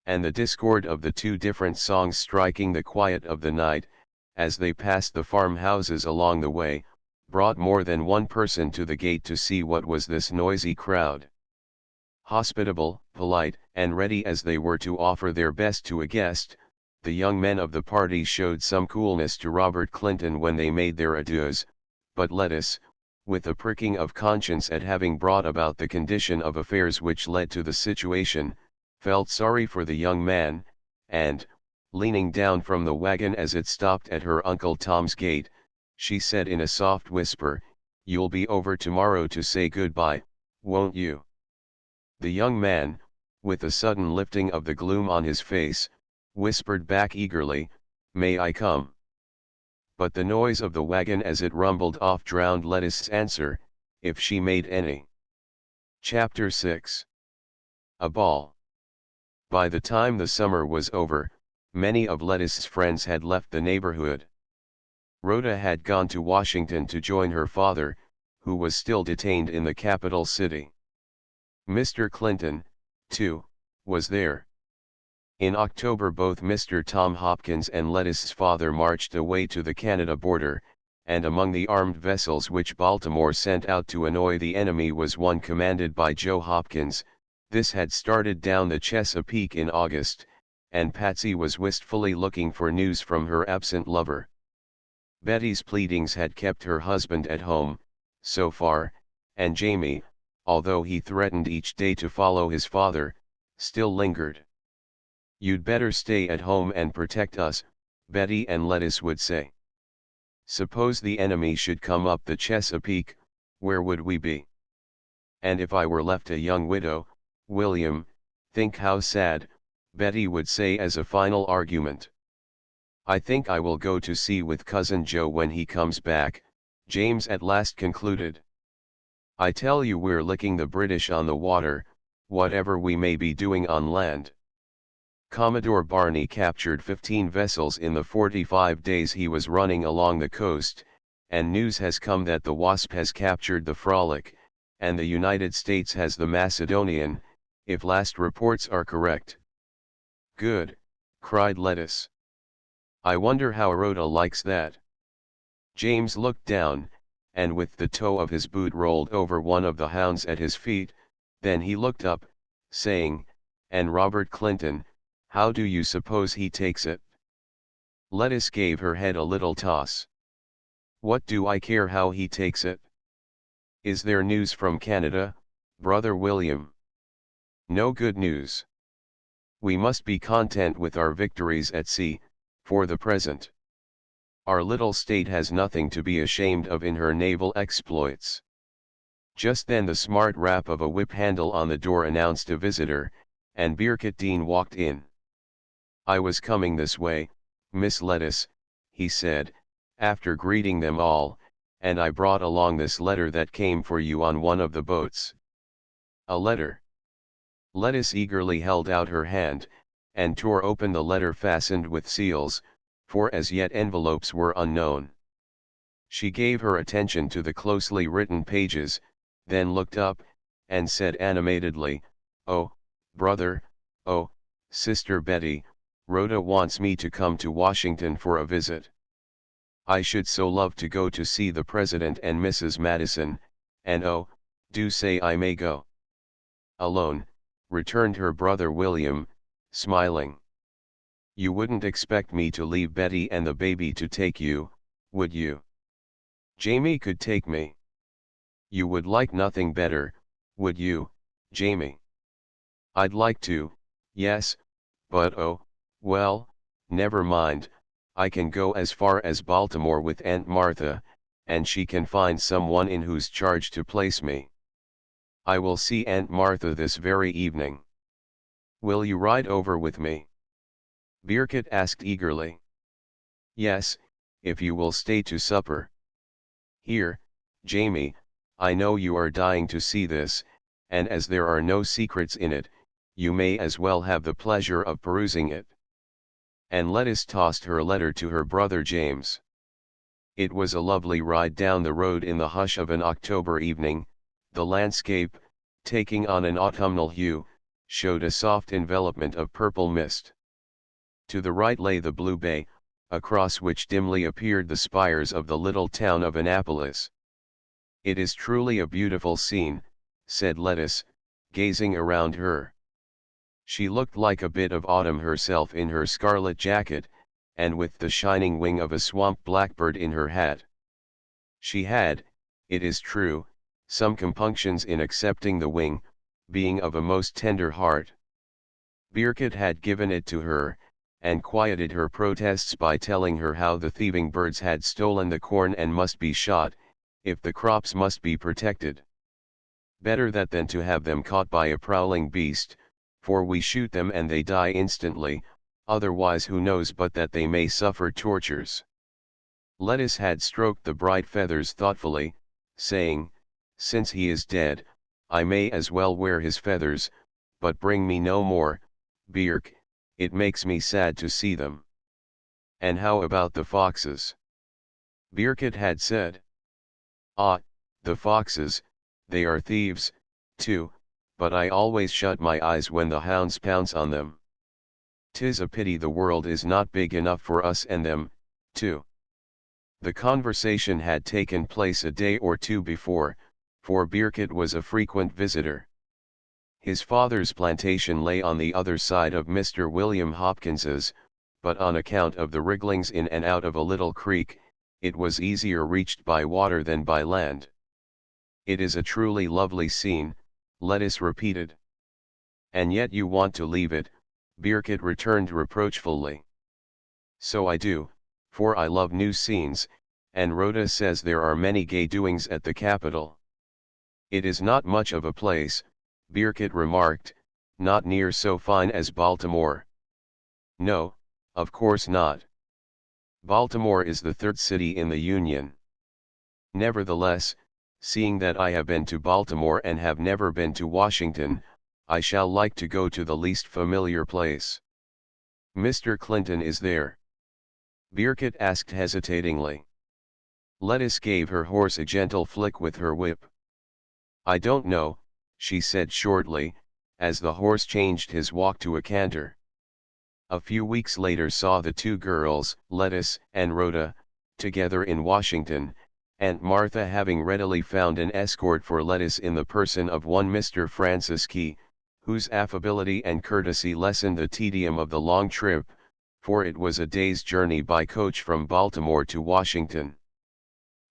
And the discord of the two different songs striking the quiet of the night, as they passed the farmhouses along the way, brought more than one person to the gate to see what was this noisy crowd. Hospitable, polite, and ready as they were to offer their best to a guest, the young men of the party showed some coolness to Robert Clinton when they made their adieus, but Lettuce, with a pricking of conscience at having brought about the condition of affairs which led to the situation, felt sorry for the young man, and, leaning down from the wagon as it stopped at her Uncle Tom's gate, she said in a soft whisper, "You'll be over tomorrow to say good-bye, won't you?" The young man, with a sudden lifting of the gloom on his face, whispered back eagerly, "May I come?" But the noise of the wagon as it rumbled off drowned Lettuce's answer, if she made any. Chapter 6. A Ball. By the time the summer was over, many of Lettuce's friends had left the neighborhood. Rhoda had gone to Washington to join her father, who was still detained in the capital city. Mr. Clinton, too, was there. In October both Mr. Tom Hopkins and Lettuce's father marched away to the Canada border, and among the armed vessels which Baltimore sent out to annoy the enemy was one commanded by Joe Hopkins. This had started down the Chesapeake in August, and Patsy was wistfully looking for news from her absent lover. Betty's pleadings had kept her husband at home, so far, and Jamie, although he threatened each day to follow his father, still lingered. "You'd better stay at home and protect us," Betty and Lettuce would say. "Suppose the enemy should come up the Chesapeake, where would we be? And if I were left a young widow, William, think how sad," Betty would say as a final argument. "I think I will go to sea with Cousin Joe when he comes back," James at last concluded. "I tell you we're licking the British on the water, whatever we may be doing on land. Commodore Barney captured 15 vessels in the 45 days he was running along the coast, and news has come that the Wasp has captured the Frolic, and the United States has the Macedonian, if last reports are correct." "Good," cried Lettuce. "I wonder how Rhoda likes that." James looked down, and with the toe of his boot rolled over one of the hounds at his feet, then he looked up, saying, "And Robert Clinton, how do you suppose he takes it?" Lettuce gave her head a little toss. "What do I care how he takes it? Is there news from Canada, brother William?" "No good news. We must be content with our victories at sea, for the present. Our little state has nothing to be ashamed of in her naval exploits." Just then the smart rap of a whip handle on the door announced a visitor, and Birkett Dean walked in. "I was coming this way, Miss Lettuce," he said, after greeting them all, "and I brought along this letter that came for you on one of the boats." "A letter?" Lettuce eagerly held out her hand, and tore open the letter fastened with seals, for as yet envelopes were unknown. She gave her attention to the closely written pages, then looked up, and said animatedly, "Oh, brother, oh, Sister Betty, Rhoda wants me to come to Washington for a visit. I should so love to go to see the President and Mrs. Madison, and oh, do say I may go." "Alone," returned her brother William, smiling. "You wouldn't expect me to leave Betty and the baby to take you, would you?" "Jamie could take me." "You would like nothing better, would you, Jamie?" "I'd like to, yes, but oh, well, never mind, I can go as far as Baltimore with Aunt Martha, and she can find someone in whose charge to place me. I will see Aunt Martha this very evening." "Will you ride over with me?" Birkett asked eagerly. "Yes, if you will stay to supper. Here, Jamie, I know you are dying to see this, and as there are no secrets in it, you may as well have the pleasure of perusing it." And Lettice tossed her letter to her brother James. It was a lovely ride down the road in the hush of an October evening. The landscape, taking on an autumnal hue, showed a soft envelopment of purple mist. To the right lay the blue bay, across which dimly appeared the spires of the little town of Annapolis. "It is truly a beautiful scene," said Lettice, gazing around her. She looked like a bit of autumn herself in her scarlet jacket, and with the shining wing of a swamp blackbird in her hat. She had, it is true, some compunctions in accepting the wing, being of a most tender heart. Birkett had given it to her, and quieted her protests by telling her how the thieving birds had stolen the corn and must be shot, if the crops must be protected. "Better that than to have them caught by a prowling beast, for we shoot them and they die instantly, otherwise who knows but that they may suffer tortures." Lettice had stroked the bright feathers thoughtfully, saying, "Since he is dead, I may as well wear his feathers, but bring me no more, Birk, it makes me sad to see them." "And how about the foxes?" Birkett had said. "Ah, the foxes, they are thieves, too, but I always shut my eyes when the hounds pounce on them. 'Tis a pity the world is not big enough for us and them, too." The conversation had taken place a day or two before, for Birkett was a frequent visitor. His father's plantation lay on the other side of Mr. William Hopkins's, but on account of the wrigglings in and out of a little creek, it was easier reached by water than by land. "It is a truly lovely scene," Lettice repeated. "And yet you want to leave it," Birkett returned reproachfully. "So I do, for I love new scenes, and Rhoda says there are many gay doings at the capital." "It is not much of a place," Birkett remarked, "not near so fine as Baltimore." "No, of course not. Baltimore is the third city in the Union. Nevertheless, seeing that I have been to Baltimore and have never been to Washington, I shall like to go to the least familiar place." "Mr. Clinton is there?" Birkett asked hesitatingly. Lettice gave her horse a gentle flick with her whip. "I don't know," she said shortly, as the horse changed his walk to a canter. A few weeks later saw the two girls, Lettice and Rhoda, together in Washington, Aunt Martha having readily found an escort for Lettice in the person of one Mr. Francis Key, whose affability and courtesy lessened the tedium of the long trip, for it was a day's journey by coach from Baltimore to Washington.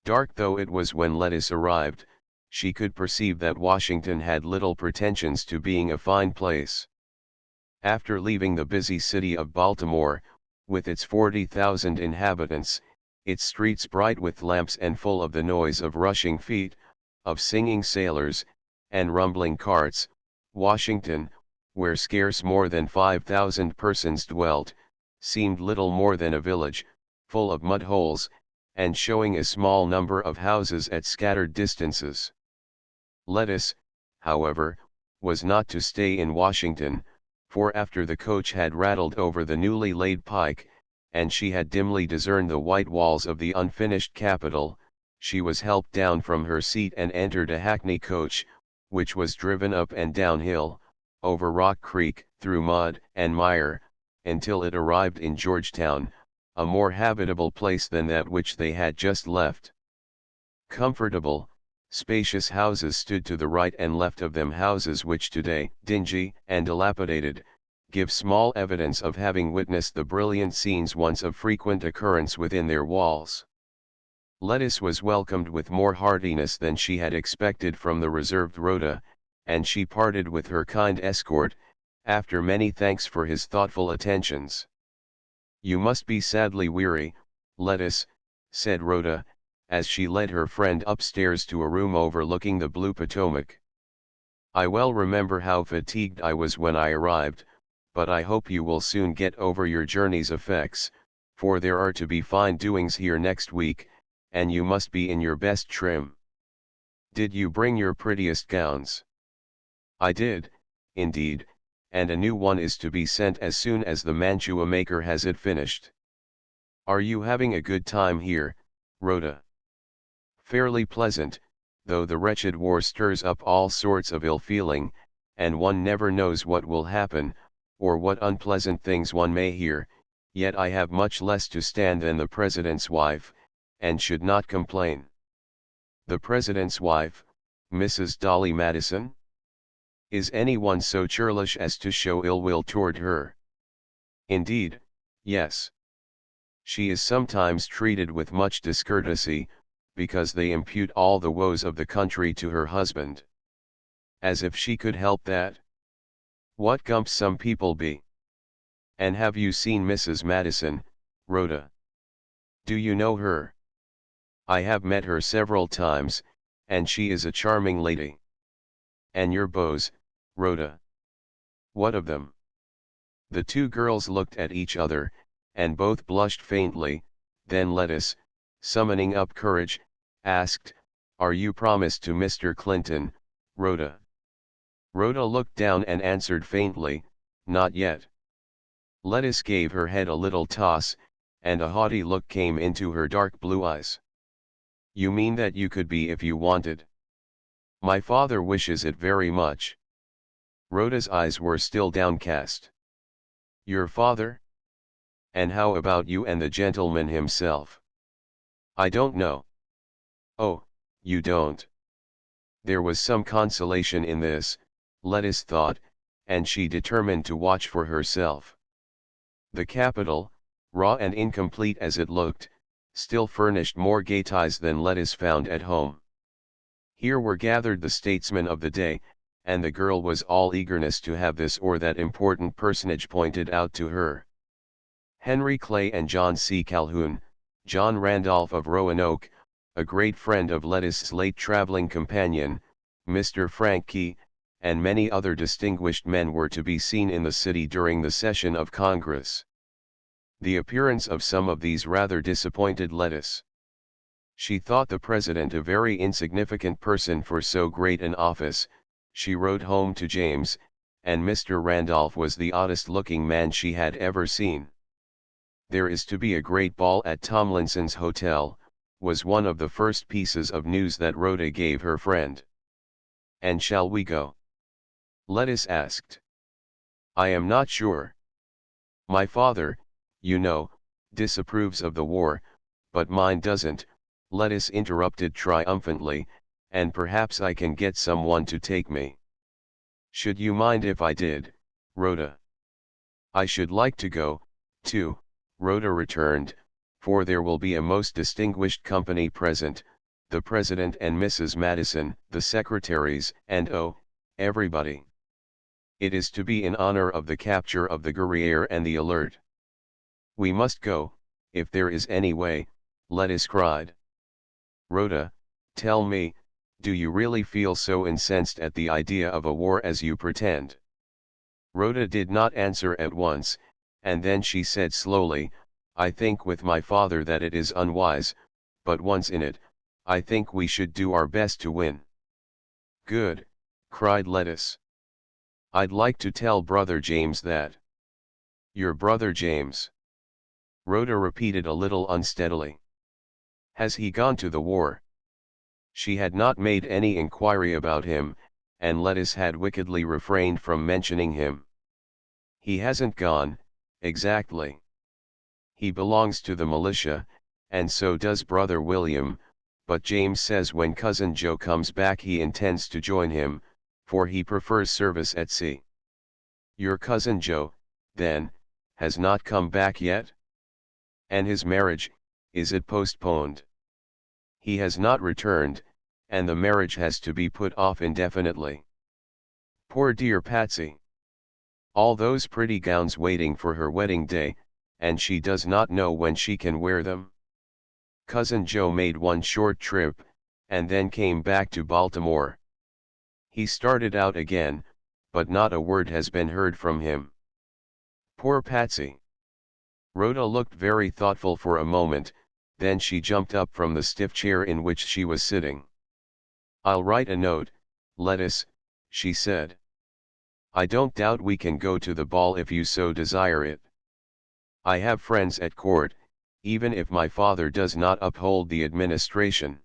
Dark though it was when Lettice arrived, she could perceive that Washington had little pretensions to being a fine place. After leaving the busy city of Baltimore, with its 40,000 inhabitants, its streets bright with lamps and full of the noise of rushing feet, of singing sailors, and rumbling carts, Washington, where scarce more than 5,000 persons dwelt, seemed little more than a village, full of mud holes, and showing a small number of houses at scattered distances. Lettice, however, was not to stay in Washington, for after the coach had rattled over the newly laid pike, and she had dimly discerned the white walls of the unfinished Capitol. She was helped down from her seat and entered a hackney coach, which was driven up and down hill, over Rock Creek, through mud and mire, until it arrived in Georgetown, a more habitable place than that which they had just left. Comfortable, spacious houses stood to the right and left of them, houses which today, dingy and dilapidated, give small evidence of having witnessed the brilliant scenes once of frequent occurrence within their walls. Lettice was welcomed with more heartiness than she had expected from the reserved Rhoda, and she parted with her kind escort, after many thanks for his thoughtful attentions. "You must be sadly weary, Lettice," said Rhoda, as she led her friend upstairs to a room overlooking the blue Potomac. "I well remember how fatigued I was when I arrived, but I hope you will soon get over your journey's effects, for there are to be fine doings here next week, and you must be in your best trim. Did you bring your prettiest gowns?" "I did, indeed, and a new one is to be sent as soon as the mantua maker has it finished." "Are you having a good time here, Rhoda?" "Fairly pleasant, though the wretched war stirs up all sorts of ill feeling, and one never knows what will happen, or what unpleasant things one may hear, yet I have much less to stand than the President's wife, and should not complain." "The President's wife, Mrs. Dolly Madison? Is anyone so churlish as to show ill will toward her?" "Indeed, yes. She is sometimes treated with much discourtesy, because they impute all the woes of the country to her husband. As if she could help that. What gumps some people be. And have you seen Mrs. Madison, Rhoda? Do you know her?" "I have met her several times, and she is a charming lady." "And your beaux, Rhoda? What of them?" The two girls looked at each other, and both blushed faintly. Then Lettice, summoning up courage, asked, "Are you promised to Mr. Clinton, Rhoda?" Rhoda looked down and answered faintly, "Not yet." Lettice gave her head a little toss, and a haughty look came into her dark blue eyes. "You mean that you could be if you wanted?" "My father wishes it very much." Rhoda's eyes were still downcast. "Your father? And how about you and the gentleman himself?" "I don't know." "Oh, you don't?" There was some consolation in this, Lettice thought, and she determined to watch for herself. The Capitol, raw and incomplete as it looked, still furnished more gaieties than Lettice found at home. Here were gathered the statesmen of the day, and the girl was all eagerness to have this or that important personage pointed out to her. Henry Clay and John C. Calhoun, John Randolph of Roanoke, a great friend of Lettice's late traveling companion, Mr. Frank Key, and many other distinguished men were to be seen in the city during the session of Congress. The appearance of some of these rather disappointed Lettice. She thought the President a very insignificant person for so great an office. She wrote home to James, and Mr. Randolph was the oddest-looking man she had ever seen. "There is to be a great ball at Tomlinson's Hotel," was one of the first pieces of news that Rhoda gave her friend. "And shall we go?" Lettice asked. "I am not sure. My father, you know, disapproves of the war, but mine doesn't," Lettice interrupted triumphantly, "and perhaps I can get someone to take me." "Should you mind if I did, Rhoda?" "I should like to go, too," Rhoda returned, "for there will be a most distinguished company present, the President and Mrs. Madison, the secretaries, and oh, everybody. It is to be in honor of the capture of the Guerriere and the Alert." "We must go, if there is any way," Lettice cried. "Rhoda, tell me, do you really feel so incensed at the idea of a war as you pretend?" Rhoda did not answer at once, and then she said slowly, "I think with my father that it is unwise, but once in it, I think we should do our best to win." "Good," cried Lettice. "I'd like to tell brother James that." "Your brother James?" Rhoda repeated a little unsteadily. Has he gone to the war? She had not made any inquiry about him, and Lettuce had wickedly refrained from mentioning him. He hasn't gone, exactly. He belongs to the militia, and so does brother William, but James says when cousin Joe comes back he intends to join him, for he prefers service at sea. Your cousin Joe, then, has not come back yet? And his marriage, is it postponed? He has not returned, and the marriage has to be put off indefinitely. Poor dear Patsy. All those pretty gowns waiting for her wedding day, and she does not know when she can wear them. Cousin Joe made one short trip, and then came back to Baltimore. He started out again, but not a word has been heard from him. Poor Patsy. Rhoda looked very thoughtful for a moment, then she jumped up from the stiff chair in which she was sitting. I'll write a note, Lettuce, she said. I don't doubt we can go to the ball if you so desire it. I have friends at court, even if my father does not uphold the administration.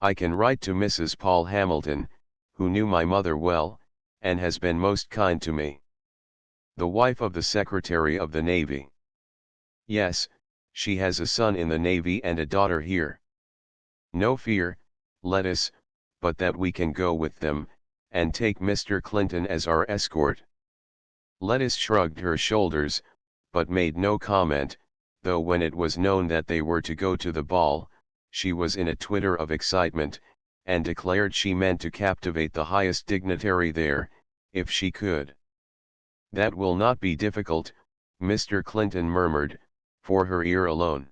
I can write to Mrs. Paul Hamilton, who knew my mother well, and has been most kind to me. The wife of the Secretary of the Navy. Yes, she has a son in the Navy and a daughter here. No fear, Lettuce, but that we can go with them, and take Mr. Clinton as our escort. Lettuce shrugged her shoulders, but made no comment, though when it was known that they were to go to the ball, she was in a twitter of excitement, and declared she meant to captivate the highest dignitary there, if she could. That will not be difficult, Mr. Clinton murmured, for her ear alone.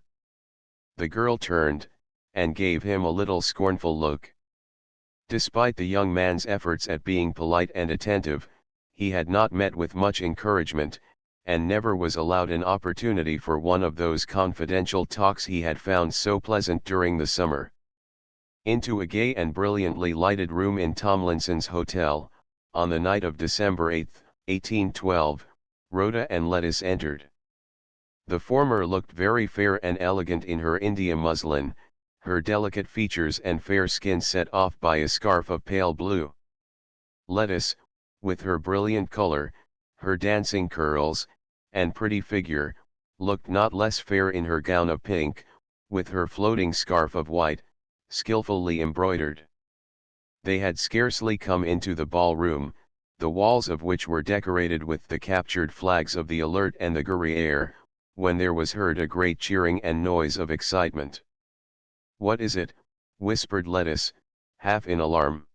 The girl turned, and gave him a little scornful look. Despite the young man's efforts at being polite and attentive, he had not met with much encouragement, and never was allowed an opportunity for one of those confidential talks he had found so pleasant during the summer. Into a gay and brilliantly lighted room in Tomlinson's Hotel, on the night of December 8, 1812, Rhoda and Lettuce entered. The former looked very fair and elegant in her India muslin, her delicate features and fair skin set off by a scarf of pale blue. Lettuce, with her brilliant color, her dancing curls, and pretty figure, looked not less fair in her gown of pink, with her floating scarf of white, skillfully embroidered. They had scarcely come into the ballroom, the walls of which were decorated with the captured flags of the Alert and the Guerriere, when there was heard a great cheering and noise of excitement. What is it? Whispered Lettuce, half in alarm.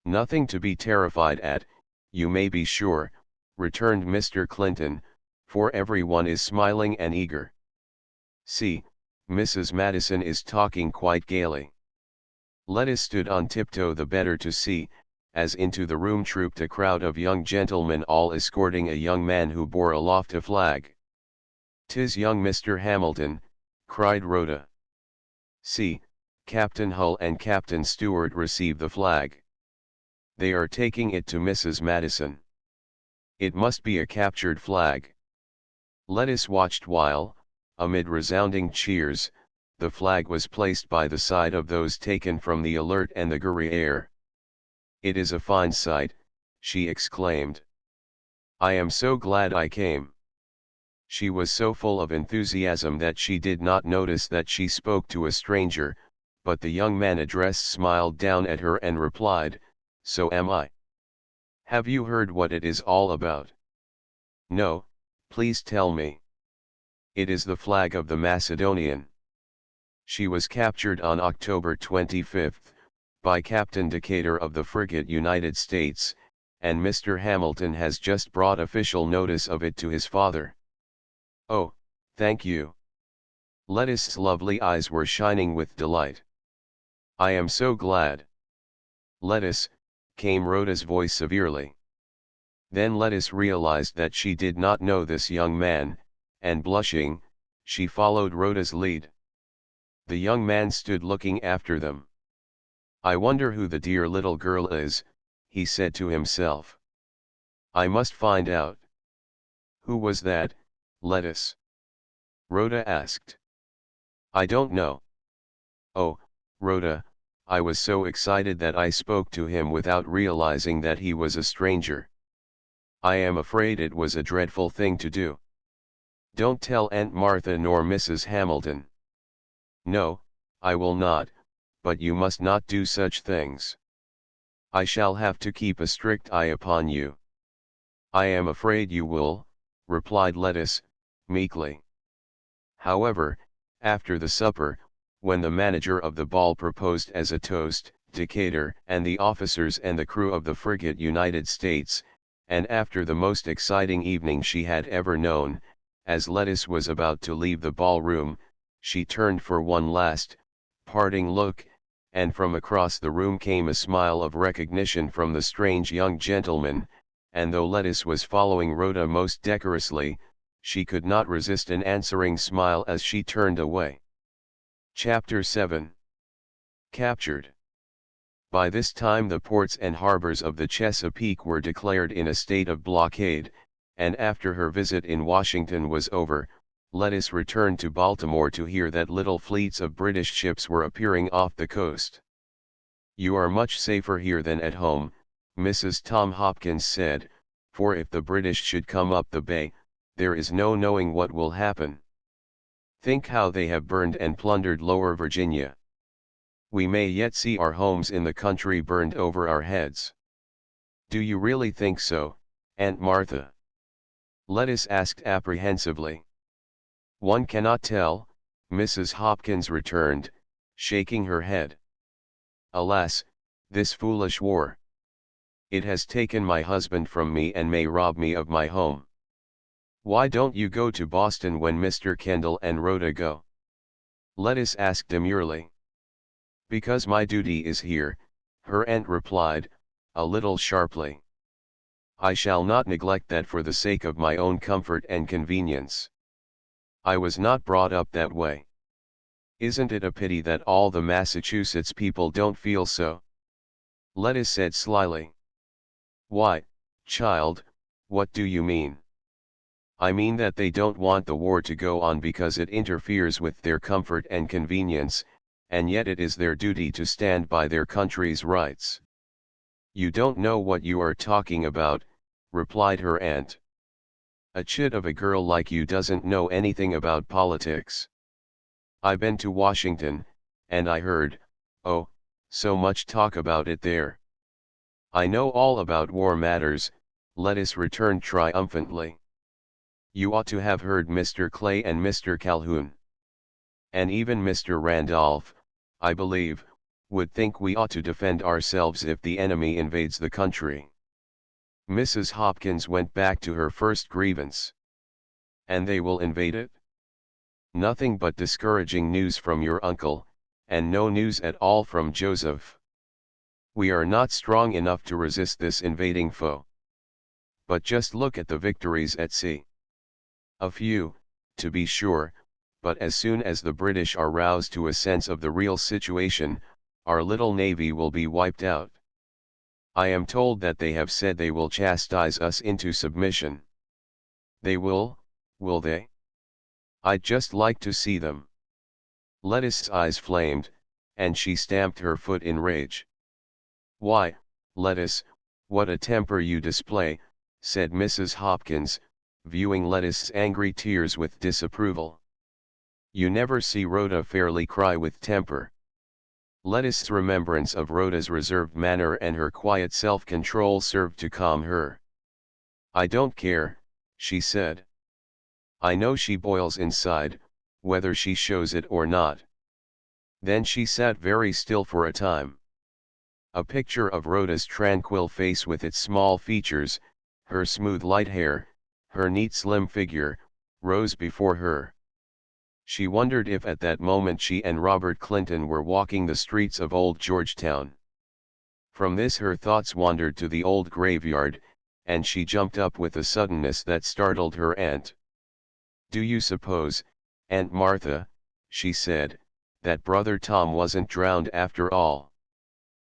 Nothing to be terrified at, you may be sure, returned Mr. Clinton, for everyone is smiling and eager. See, Mrs. Madison is talking quite gaily. Lettuce stood on tiptoe the better to see, as into the room trooped a crowd of young gentlemen all escorting a young man who bore aloft a flag. "'Tis young Mr. Hamilton," cried Rhoda. "See, Captain Hull and Captain Stewart receive the flag. They are taking it to Mrs. Madison. It must be a captured flag." Lettuce watched while, amid resounding cheers, the flag was placed by the side of those taken from the Alert and the Guerriere. "It is a fine sight," she exclaimed. "I am so glad I came." She was so full of enthusiasm that she did not notice that she spoke to a stranger, but the young man addressed smiled down at her and replied, "So am I. Have you heard what it is all about?" "No, please tell me." "It is the flag of the Macedonian. She was captured on October 25, by Captain Decatur of the frigate United States, and Mr. Hamilton has just brought official notice of it to his father." "Oh, thank you." Lettuce's lovely eyes were shining with delight. "I am so glad." "Lettuce," came Rhoda's voice severely. Then Lettuce realized that she did not know this young man, and blushing, she followed Rhoda's lead. The young man stood looking after them. "I wonder who the dear little girl is," he said to himself. "I must find out. Who was that, Lettuce?" Rhoda asked. I don't know. Oh, Rhoda, I was so excited that I spoke to him without realizing that he was a stranger. I am afraid it was a dreadful thing to do. Don't tell Aunt Martha nor Mrs. Hamilton. No, I will not, but you must not do such things. I shall have to keep a strict eye upon you. I am afraid you will, replied Lettuce, meekly. However, after the supper, when the manager of the ball proposed as a toast, Decatur and the officers and the crew of the frigate United States, and after the most exciting evening she had ever known, as Lettuce was about to leave the ballroom, she turned for one last, parting look, and from across the room came a smile of recognition from the strange young gentleman, and though Lettuce was following Rhoda most decorously, she could not resist an answering smile as she turned away. Chapter 7. Captured. By this time the ports and harbors of the Chesapeake were declared in a state of blockade, and after her visit in Washington was over, Lettuce returned to Baltimore to hear that little fleets of British ships were appearing off the coast. You are much safer here than at home, Mrs. Tom Hopkins said, for if the British should come up the bay, there is no knowing what will happen. Think how they have burned and plundered Lower Virginia. We may yet see our homes in the country burned over our heads. Do you really think so, Aunt Martha? Lettuce asked apprehensively. One cannot tell, Mrs. Hopkins returned, shaking her head. Alas, this foolish war. It has taken my husband from me and may rob me of my home. Why don't you go to Boston when Mr. Kendall and Rhoda go? Lettuce asked demurely. Because my duty is here, her aunt replied, a little sharply. I shall not neglect that for the sake of my own comfort and convenience. I was not brought up that way. Isn't it a pity that all the Massachusetts people don't feel so? Lettuce said slyly. Why, child, what do you mean? I mean that they don't want the war to go on because it interferes with their comfort and convenience, and yet it is their duty to stand by their country's rights. You don't know what you are talking about, replied her aunt. A chit of a girl like you doesn't know anything about politics. I been to Washington, and I heard, oh, so much talk about it there. I know all about war matters, Lettuce returned triumphantly. You ought to have heard Mr. Clay and Mr. Calhoun. And even Mr. Randolph, I believe, would think we ought to defend ourselves if the enemy invades the country. Mrs. Hopkins went back to her first grievance. And they will invade it? Nothing but discouraging news from your uncle, and no news at all from Joseph. We are not strong enough to resist this invading foe. But just look at the victories at sea. A few, to be sure, but as soon as the British are roused to a sense of the real situation, our little navy will be wiped out. I am told that they have said they will chastise us into submission. They will they? I'd just like to see them. Lettuce's eyes flamed, and she stamped her foot in rage. Why, Lettuce, what a temper you display, said Mrs. Hopkins, viewing Lettuce's angry tears with disapproval. You never see Rhoda fairly cry with temper. Lettuce's remembrance of Rhoda's reserved manner and her quiet self-control served to calm her. I don't care, she said. I know she boils inside, whether she shows it or not. Then she sat very still for a time. A picture of Rhoda's tranquil face with its small features, her smooth light hair, her neat slim figure, rose before her. She wondered if at that moment she and Robert Clinton were walking the streets of Old Georgetown. From this her thoughts wandered to the old graveyard, and she jumped up with a suddenness that startled her aunt. Do you suppose, Aunt Martha, she said, that brother Tom wasn't drowned after all?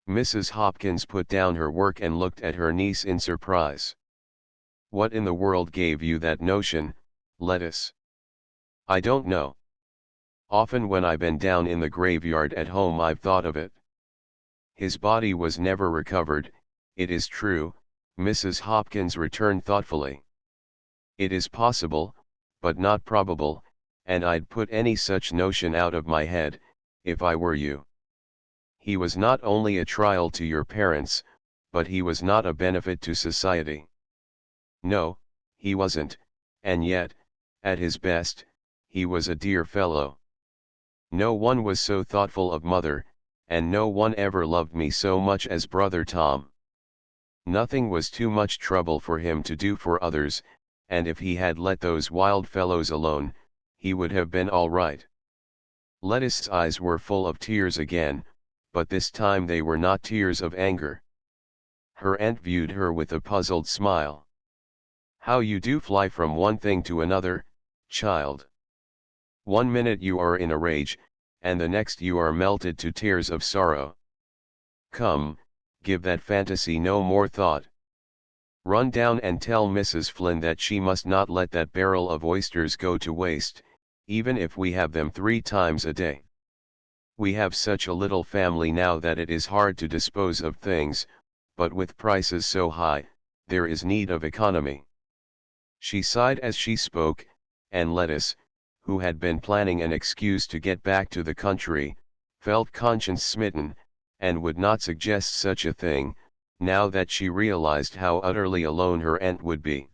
Mrs. Hopkins put down her work and looked at her niece in surprise. What in the world gave you that notion, Lettuce? I don't know. Often when I've been down in the graveyard at home I've thought of it. His body was never recovered, it is true, Mrs. Hopkins returned thoughtfully. It is possible, but not probable, and I'd put any such notion out of my head, if I were you. He was not only a trial to your parents, but he was not a benefit to society. No, he wasn't, and yet, at his best, he was a dear fellow. No one was so thoughtful of mother, and no one ever loved me so much as brother Tom. Nothing was too much trouble for him to do for others, and if he had let those wild fellows alone, he would have been all right. Lettice's eyes were full of tears again, but this time they were not tears of anger. Her aunt viewed her with a puzzled smile. How you do fly from one thing to another, child. One minute you are in a rage, and the next you are melted to tears of sorrow. Come, give that fantasy no more thought. Run down and tell Mrs. Flynn that she must not let that barrel of oysters go to waste, even if we have them 3 times a day. We have such a little family now that it is hard to dispose of things, but with prices so high, there is need of economy. She sighed as she spoke, and Lettice, who had been planning an excuse to get back to the country, felt conscience-smitten, and would not suggest such a thing, now that she realized how utterly alone her aunt would be.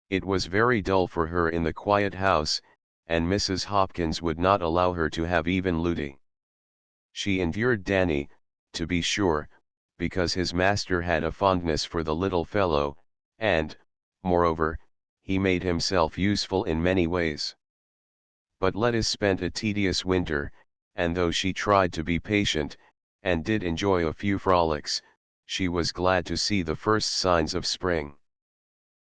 It was very dull for her in the quiet house, and Mrs. Hopkins would not allow her to have even Ludi. She endured Danny, to be sure, because his master had a fondness for the little fellow, and, moreover, he made himself useful in many ways. But Lettice spent a tedious winter, and though she tried to be patient, and did enjoy a few frolics, she was glad to see the first signs of spring.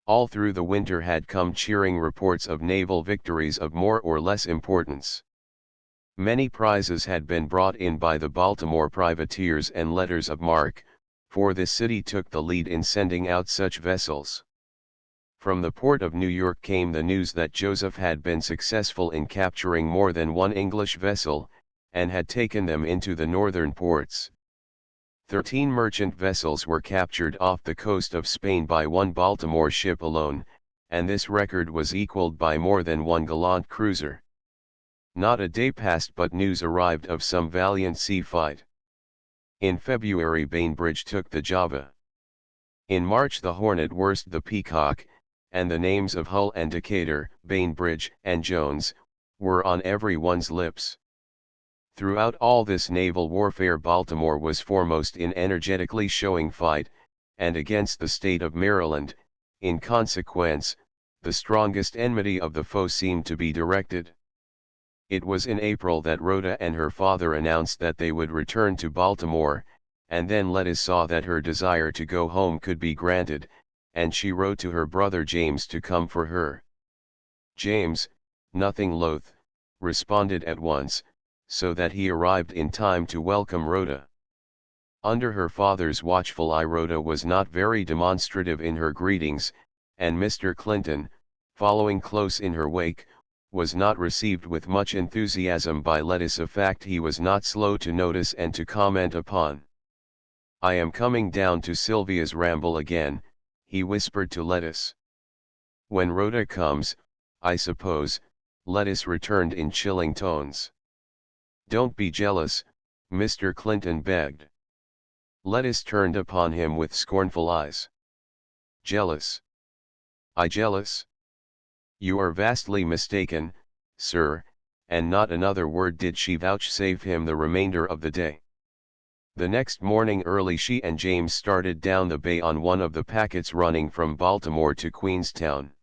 All through the winter had come cheering reports of naval victories of more or less importance. Many prizes had been brought in by the Baltimore privateers and letters of marque, for this city took the lead in sending out such vessels. From the port of New York came the news that Joseph had been successful in capturing more than one English vessel, and had taken them into the northern ports. 13 merchant vessels were captured off the coast of Spain by one Baltimore ship alone, and this record was equaled by more than one gallant cruiser. Not a day passed but news arrived of some valiant sea fight. In February Bainbridge took the Java. In March the Hornet worst the Peacock, and the names of Hull and Decatur, Bainbridge, and Jones, were on everyone's lips. Throughout all this naval warfare Baltimore was foremost in energetically showing fight, and against the state of Maryland, in consequence, the strongest enmity of the foe seemed to be directed. It was in April that Rhoda and her father announced that they would return to Baltimore, and then Lettice saw that her desire to go home could be granted, and she wrote to her brother James to come for her. James, nothing loath, responded at once, so that he arrived in time to welcome Rhoda. Under her father's watchful eye Rhoda was not very demonstrative in her greetings, and Mr. Clinton, following close in her wake, was not received with much enthusiasm by Lettice, a fact he was not slow to notice and to comment upon. "I am coming down to Sylvia's ramble again," he whispered to Lettice. "When Rhoda comes, I suppose," Lettice returned in chilling tones. "Don't be jealous," Mr. Clinton begged. Lettice turned upon him with scornful eyes. "Jealous? I jealous? You are vastly mistaken, sir," and not another word did she vouchsafe him the remainder of the day. The next morning early she and James started down the bay on one of the packets running from Baltimore to Queenstown.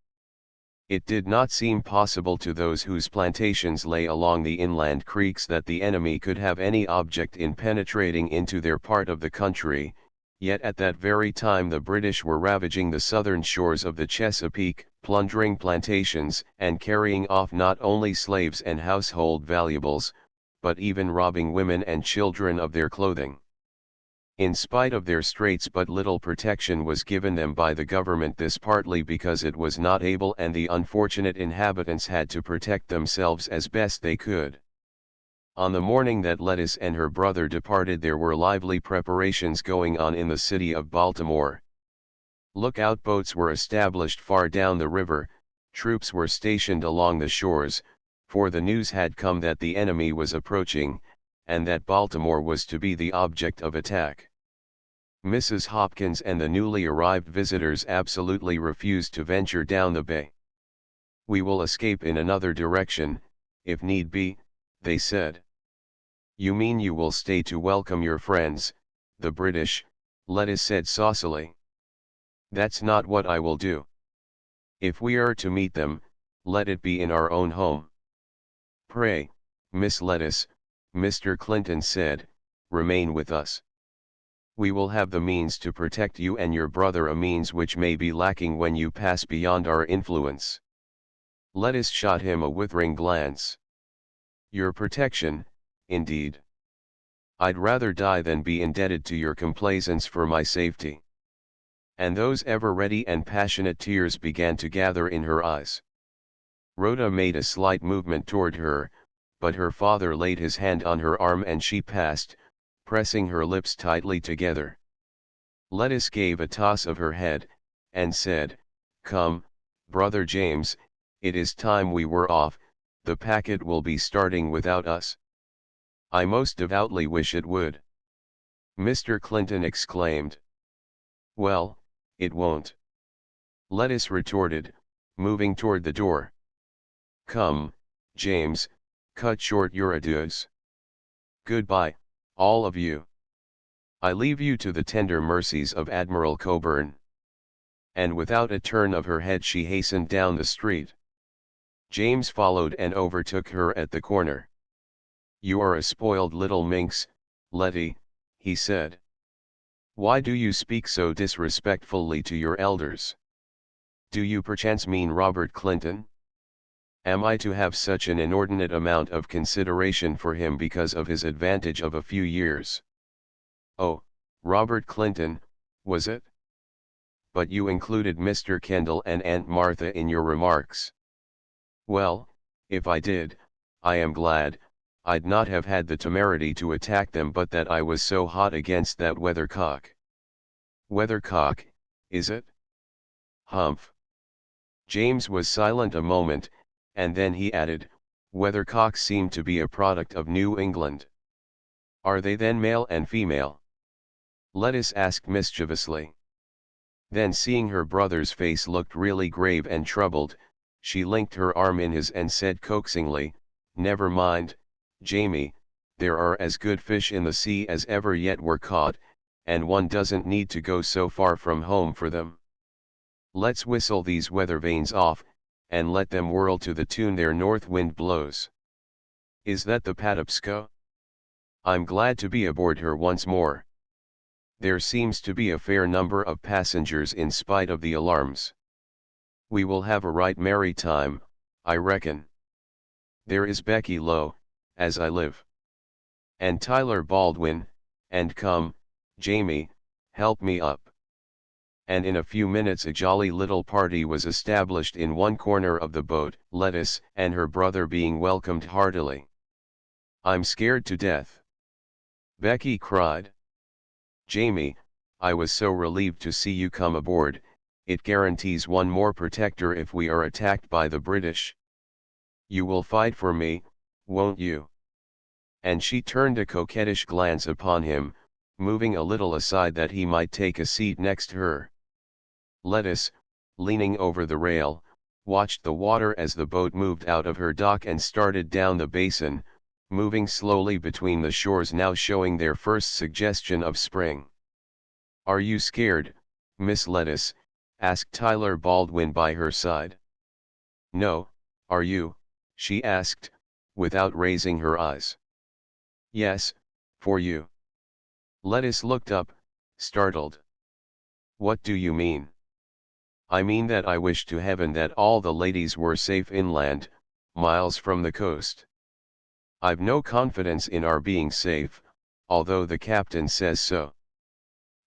It did not seem possible to those whose plantations lay along the inland creeks that the enemy could have any object in penetrating into their part of the country, yet at that very time the British were ravaging the southern shores of the Chesapeake, plundering plantations and carrying off not only slaves and household valuables, but even robbing women and children of their clothing. In spite of their straits, but little protection was given them by the government, this partly because it was not able and the unfortunate inhabitants had to protect themselves as best they could. On the morning that Lettuce and her brother departed, there were lively preparations going on in the city of Baltimore. Lookout boats were established far down the river, troops were stationed along the shores, for the news had come that the enemy was approaching, and that Baltimore was to be the object of attack. Mrs. Hopkins and the newly arrived visitors absolutely refused to venture down the bay. "We will escape in another direction, if need be," they said. "You mean you will stay to welcome your friends, the British," Lettuce said saucily. "That's not what I will do. If we are to meet them, let it be in our own home." "Pray, Miss Lettuce," Mr. Clinton said, "remain with us. We will have the means to protect you and your brother, a means which may be lacking when you pass beyond our influence." Lettuce shot him a withering glance. "Your protection, indeed. I'd rather die than be indebted to your complaisance for my safety." And those ever-ready and passionate tears began to gather in her eyes. Rhoda made a slight movement toward her, but her father laid his hand on her arm and she passed, pressing her lips tightly together. Lettuce gave a toss of her head, and said, "Come, brother James, it is time we were off, the packet will be starting without us." "I most devoutly wish it would," Mr. Clinton exclaimed. "Well, it won't," Lettuce retorted, moving toward the door. "Come, James, cut short your adieus. Goodbye, all of you. I leave you to the tender mercies of Admiral Cockburn." And without a turn of her head she hastened down the street. James followed and overtook her at the corner. "You are a spoiled little minx, Letty," he said. "Why do you speak so disrespectfully to your elders? Do you perchance mean Robert Clinton? Am I to have such an inordinate amount of consideration for him because of his advantage of a few years?" "Oh, Robert Clinton, was it? But you included Mr. Kendall and Aunt Martha in your remarks." "Well, if I did, I am glad. I'd not have had the temerity to attack them but that I was so hot against that weathercock." "Weathercock, is it? Humph." James was silent a moment, and then he added, "Weathercocks seem to be a product of New England." "Are they then male and female?" Lettuce asked mischievously. Then, seeing her brother's face looked really grave and troubled, she linked her arm in his and said coaxingly, "Never mind, Jamie, there are as good fish in the sea as ever yet were caught, and one doesn't need to go so far from home for them. Let's whistle these weather vanes off, and let them whirl to the tune their north wind blows. Is that the Patapsco? I'm glad to be aboard her once more. There seems to be a fair number of passengers in spite of the alarms. We will have a right merry time, I reckon. There is Becky Lowe, as I live. And Tyler Baldwin, and come, Jamie, help me up." And in a few minutes a jolly little party was established in one corner of the boat, Lettuce and her brother being welcomed heartily. "I'm scared to death," Becky cried. "Jamie, I was so relieved to see you come aboard. It guarantees one more protector if we are attacked by the British. You will fight for me, won't you?" And she turned a coquettish glance upon him, moving a little aside that he might take a seat next her. Lettuce, leaning over the rail, watched the water as the boat moved out of her dock and started down the basin, moving slowly between the shores now showing their first suggestion of spring. "Are you scared, Miss Lettuce?" asked Tyler Baldwin by her side. "No, are you?" she asked, without raising her eyes. "Yes, for you." Lettuce looked up, startled. "What do you mean?" "I mean that I wish to heaven that all the ladies were safe inland, miles from the coast. I've no confidence in our being safe, although the captain says so.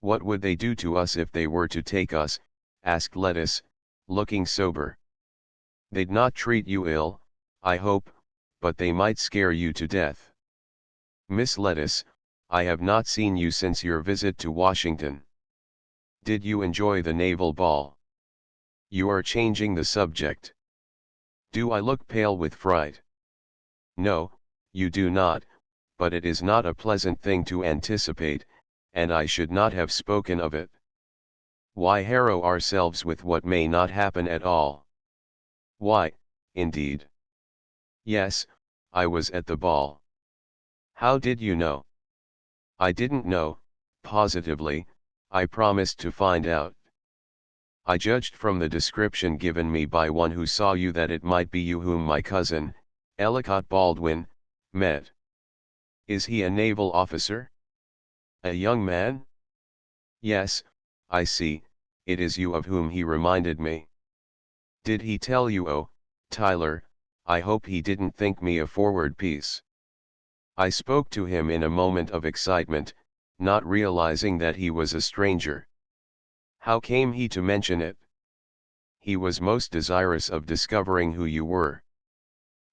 What would they do to us if they were to take us? Asked Lettuce, looking sober. They'd not treat you ill, I hope, but they might scare you to death. Miss Lettuce, I have not seen you since your visit to Washington. Did you enjoy the naval ball? You are changing the subject. Do I look pale with fright? No, you do not, but it is not a pleasant thing to anticipate, and I should not have spoken of it. Why harrow ourselves with what may not happen at all? Why, indeed? Yes, I was at the ball. How did you know? I didn't know, positively, I promised to find out. I judged from the description given me by one who saw you that it might be you whom my cousin, Ellicott Baldwin, met. Is he a naval officer? A young man? Yes, I see, it is you of whom he reminded me. Did he tell you? Oh, Tyler, I hope he didn't think me a forward piece. I spoke to him in a moment of excitement, not realizing that he was a stranger. How came he to mention it? He was most desirous of discovering who you were.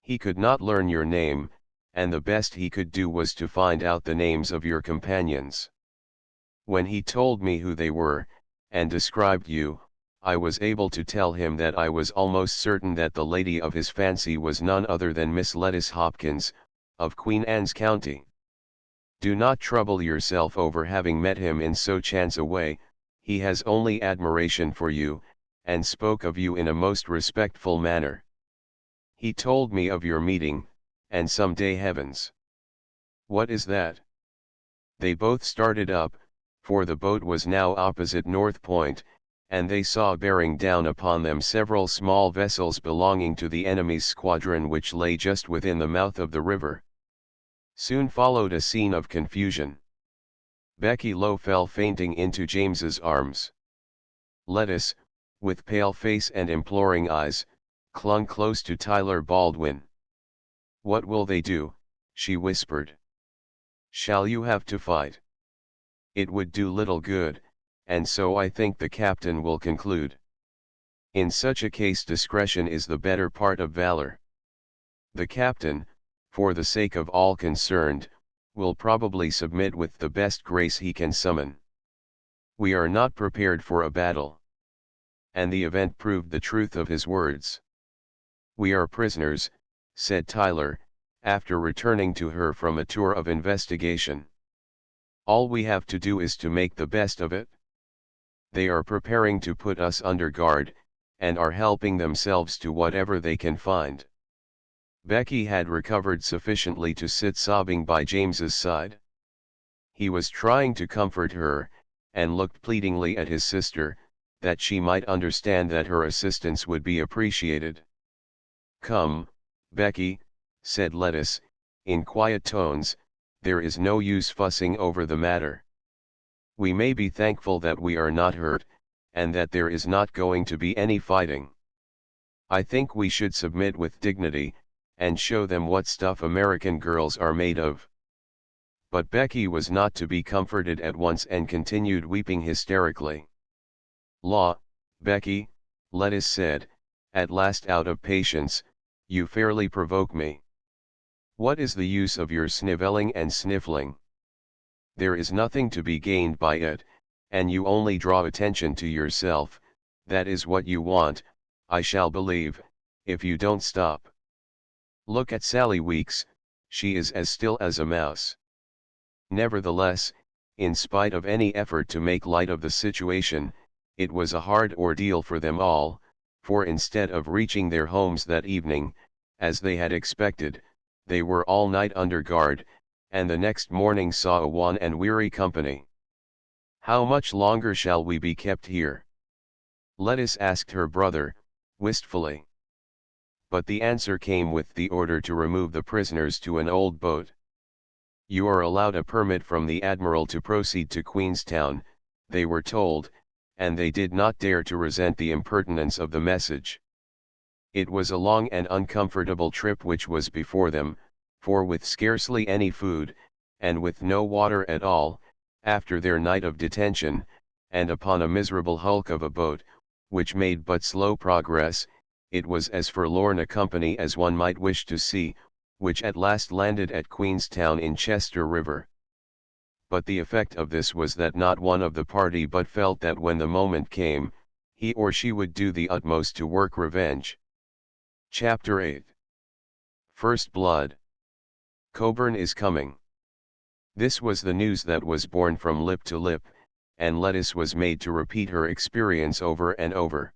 He could not learn your name, and the best he could do was to find out the names of your companions. When he told me who they were, and described you, I was able to tell him that I was almost certain that the lady of his fancy was none other than Miss Lettuce Hopkins, of Queen Anne's County. Do not trouble yourself over having met him in so chance a way, he has only admiration for you, and spoke of you in a most respectful manner. He told me of your meeting, and some day heavens. What is that? They both started up, for the boat was now opposite North Point, and they saw bearing down upon them several small vessels belonging to the enemy's squadron which lay just within the mouth of the river. Soon followed a scene of confusion. Becky Lowe fell fainting into James's arms. Lettuce, with pale face and imploring eyes, clung close to Tyler Baldwin. What will they do? She whispered. Shall you have to fight? It would do little good, and so I think the captain will conclude. In such a case discretion is the better part of valor. The captain, for the sake of all concerned, will probably submit with the best grace he can summon. We are not prepared for a battle. And the event proved the truth of his words. We are prisoners, said Tyler, after returning to her from a tour of investigation. All we have to do is to make the best of it. They are preparing to put us under guard, and are helping themselves to whatever they can find. Becky had recovered sufficiently to sit sobbing by James's side. He was trying to comfort her, and looked pleadingly at his sister, that she might understand that her assistance would be appreciated. Come, Becky, said Lettuce, in quiet tones, there is no use fussing over the matter. We may be thankful that we are not hurt, and that there is not going to be any fighting. I think we should submit with dignity, and show them what stuff American girls are made of. But Becky was not to be comforted at once and continued weeping hysterically. Law, Becky, Lettuce said, at last out of patience, you fairly provoke me. What is the use of your snivelling and sniffling? There is nothing to be gained by it, and you only draw attention to yourself. That is what you want, I shall believe, if you don't stop. Look at Sally Weeks, she is as still as a mouse. Nevertheless, in spite of any effort to make light of the situation, it was a hard ordeal for them all, for instead of reaching their homes that evening, as they had expected, they were all night under guard, and the next morning saw a wan and weary company. How much longer shall we be kept here? Lettuce asked her brother, wistfully. But the answer came with the order to remove the prisoners to an old boat. You are allowed a permit from the admiral to proceed to Queenstown, they were told, and they did not dare to resent the impertinence of the message. It was a long and uncomfortable trip which was before them, for with scarcely any food, and with no water at all, After their night of detention, and upon a miserable hulk of a boat, which made but slow progress, it was as forlorn a company as one might wish to see, which at last landed at Queenstown in Chester River. But the effect of this was that not one of the party but felt that when the moment came, he or she would do the utmost to work revenge. Chapter 8. First Blood. Coburn is coming. This was the news that was borne from lip to lip, and Lettice was made to repeat her experience over and over.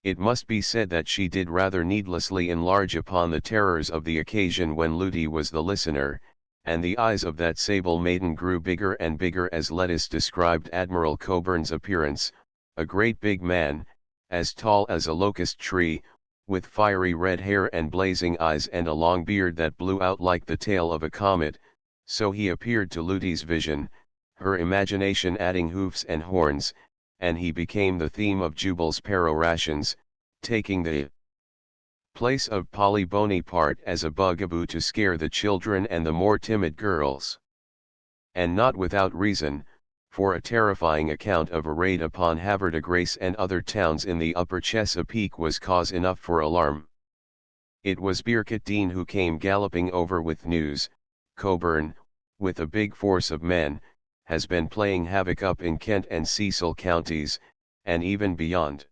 It must be said that she did rather needlessly enlarge upon the terrors of the occasion when Looty was the listener, and the eyes of that sable maiden grew bigger and bigger as Lettice described Admiral Coburn's appearance, a great big man, as tall as a locust tree, with fiery red hair and blazing eyes and a long beard that blew out like the tail of a comet. So he appeared to Looty's vision, her imagination adding hoofs and horns, and he became the theme of Jubal's perorations, taking the place of Polly Bonaparte as a bugaboo to scare the children and the more timid girls. And not without reason, for a terrifying account of a raid upon Havre de Grace and other towns in the upper Chesapeake was cause enough for alarm. It was Birkett Dean who came galloping over with news. Coburn, with a big force of men, has been playing havoc up in Kent and Cecil counties, and even beyond.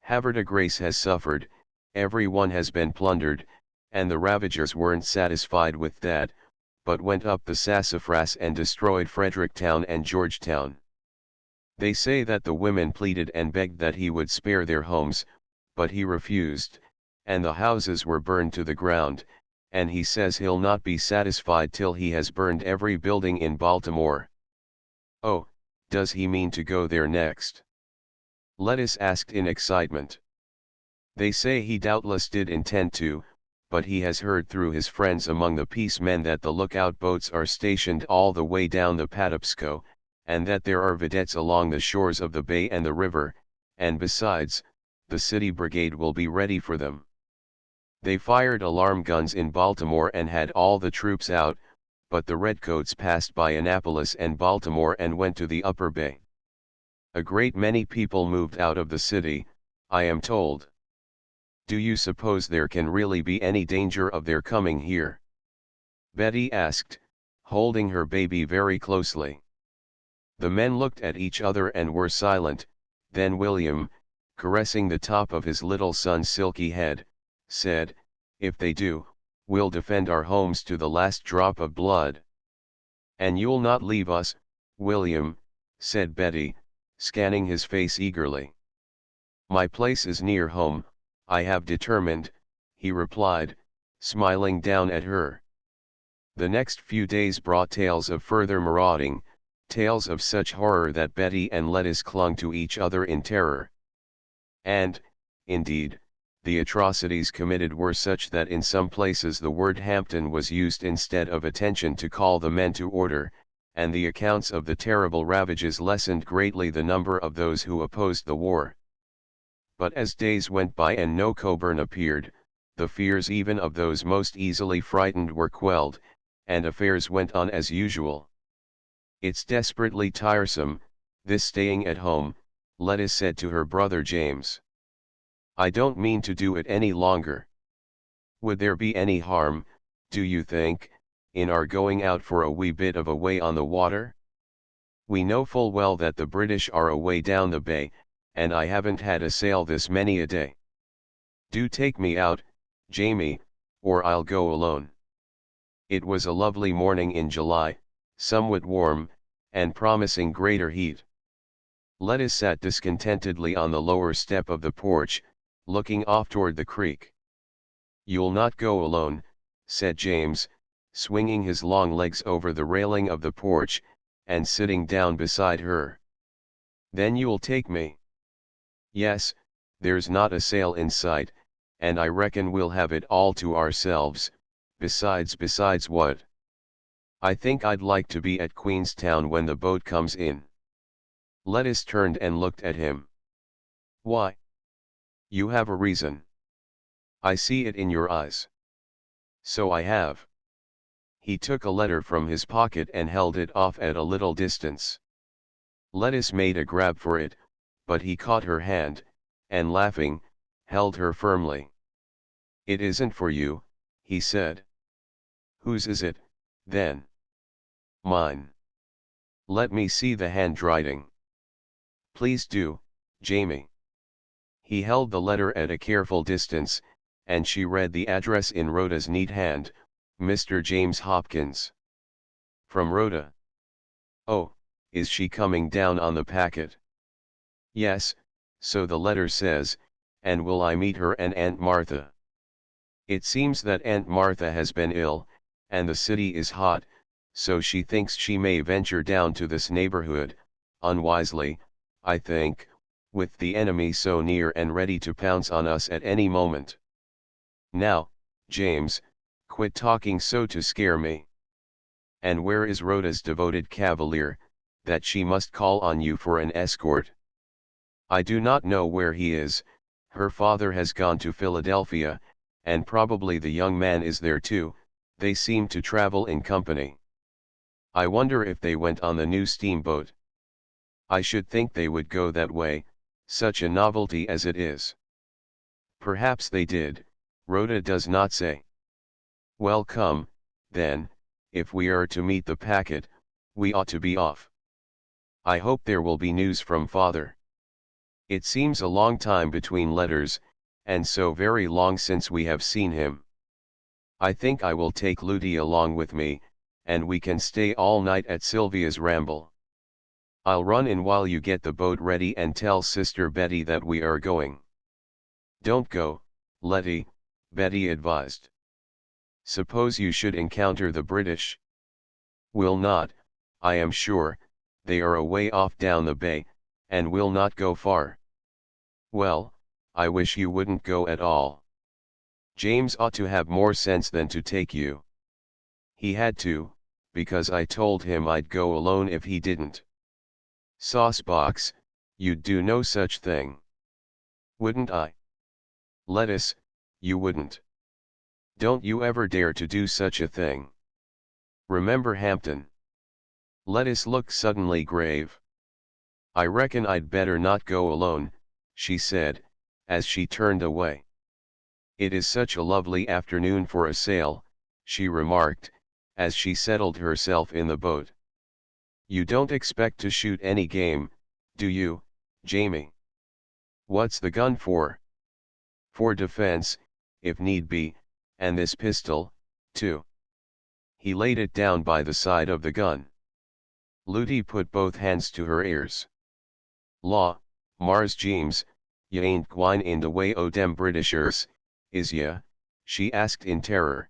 Havre de Grace has suffered, everyone has been plundered, and the ravagers weren't satisfied with that, but went up the Sassafras and destroyed Fredericktown and Georgetown. They say that the women pleaded and begged that he would spare their homes, but he refused, and the houses were burned to the ground, and he says he'll not be satisfied till he has burned every building in Baltimore. Oh, does he mean to go there next? Lettice asked in excitement. They say he doubtless did intend to, but he has heard through his friends among the peace men that the lookout boats are stationed all the way down the Patapsco, and that there are vedettes along the shores of the bay and the river, and besides, the city brigade will be ready for them. They fired alarm guns in Baltimore and had all the troops out, but the redcoats passed by Annapolis and Baltimore and went to the upper bay. A great many people moved out of the city, I am told. Do you suppose there can really be any danger of their coming here? Betty asked, holding her baby very closely. The men looked at each other and were silent. Then William, caressing the top of his little son's silky head, said, if they do, we'll defend our homes to the last drop of blood. And you'll not leave us, William, said Betty, scanning his face eagerly. My place is near home, I have determined, he replied, smiling down at her. The next few days brought tales of further marauding, tales of such horror that Betty and Lettice clung to each other in terror. And, indeed, the atrocities committed were such that in some places the word Hampton was used instead of attention to call the men to order, and the accounts of the terrible ravages lessened greatly the number of those who opposed the war. But as days went by and no Coburn appeared, the fears even of those most easily frightened were quelled, and affairs went on as usual. It's desperately tiresome, this staying at home, Lettice said to her brother James. I don't mean to do it any longer. Would there be any harm, do you think, in our going out for a wee bit of a way on the water? We know full well that the British are away down the bay, and I haven't had a sail this many a day. Do take me out, Jamie, or I'll go alone. It was a lovely morning in July, somewhat warm, and promising greater heat. Lettice sat discontentedly on the lower step of the porch, looking off toward the creek. You'll not go alone, said James, swinging his long legs over the railing of the porch, and sitting down beside her. Then you'll take me. Yes, there's not a sail in sight, and I reckon we'll have it all to ourselves, besides what? I think I'd like to be at Queenstown when the boat comes in. Lettice turned and looked at him. Why? You have a reason. I see it in your eyes. So I have. He took a letter from his pocket and held it off at a little distance. Lettuce made a grab for it, but he caught her hand, and laughing, held her firmly. "It isn't for you," he said. "Whose is it, then?" "Mine." "Let me see the handwriting." "Please do, Jamie." He held the letter at a careful distance, and she read the address in Rhoda's neat hand, Mr. James Hopkins. From Rhoda. "Oh, is she coming down on the packet?" "Yes, so the letter says, and will I meet her and Aunt Martha?" "It seems that Aunt Martha has been ill, and the city is hot, so she thinks she may venture down to this neighborhood, unwisely, I think, with the enemy so near and ready to pounce on us at any moment. Now, James, quit talking so to scare me. And where is Rhoda's devoted cavalier, that she must call on you for an escort?" "I do not know where he is. Her father has gone to Philadelphia, and probably the young man is there too. They seem to travel in company. I wonder if they went on the new steamboat. I should think they would go that way, such a novelty as it is." "Perhaps they did, Rhoda does not say." "Well, come, then, if we are to meet the packet, we ought to be off. I hope there will be news from father. It seems a long time between letters, and so very long since we have seen him. I think I will take Ludi along with me, and we can stay all night at Sylvia's ramble. I'll run in while you get the boat ready and tell Sister Betty that we are going." "Don't go, Letty," Betty advised. "Suppose you should encounter the British?" "Will not, I am sure, they are away off down the bay, and will not go far." "Well, I wish you wouldn't go at all. James ought to have more sense than to take you." "He had to, because I told him I'd go alone if he didn't." "Saucebox, you'd do no such thing." "Wouldn't I?" "Lettuce, you wouldn't. Don't you ever dare to do such a thing. Remember Hampton." Lettuce looked suddenly grave. "I reckon I'd better not go alone," she said, as she turned away. "It is such a lovely afternoon for a sail," she remarked, as she settled herself in the boat. "You don't expect to shoot any game, do you, Jamie?" "What's the gun for?" "For defense, if need be, and this pistol, too." He laid it down by the side of the gun. Ludi put both hands to her ears. "Law, Mars James, ya ain't gwine in the way o' dem Britishers, is ya?" she asked in terror.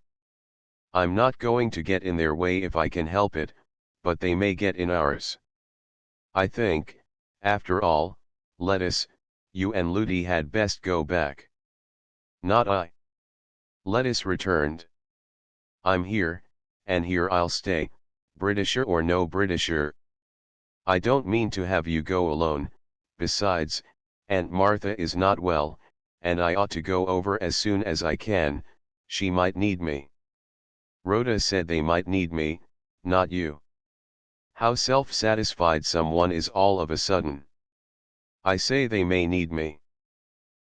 "I'm not going to get in their way if I can help it, but they may get in ours. I think, after all, Lettuce, you and Ludi had best go back." "Not I." Lettuce returned. "I'm here, and here I'll stay, Britisher or no Britisher. I don't mean to have you go alone. Besides, Aunt Martha is not well, and I ought to go over as soon as I can. She might need me." "Rhoda said they might need me, not you." How self-satisfied someone is all of a sudden. "I say they may need me.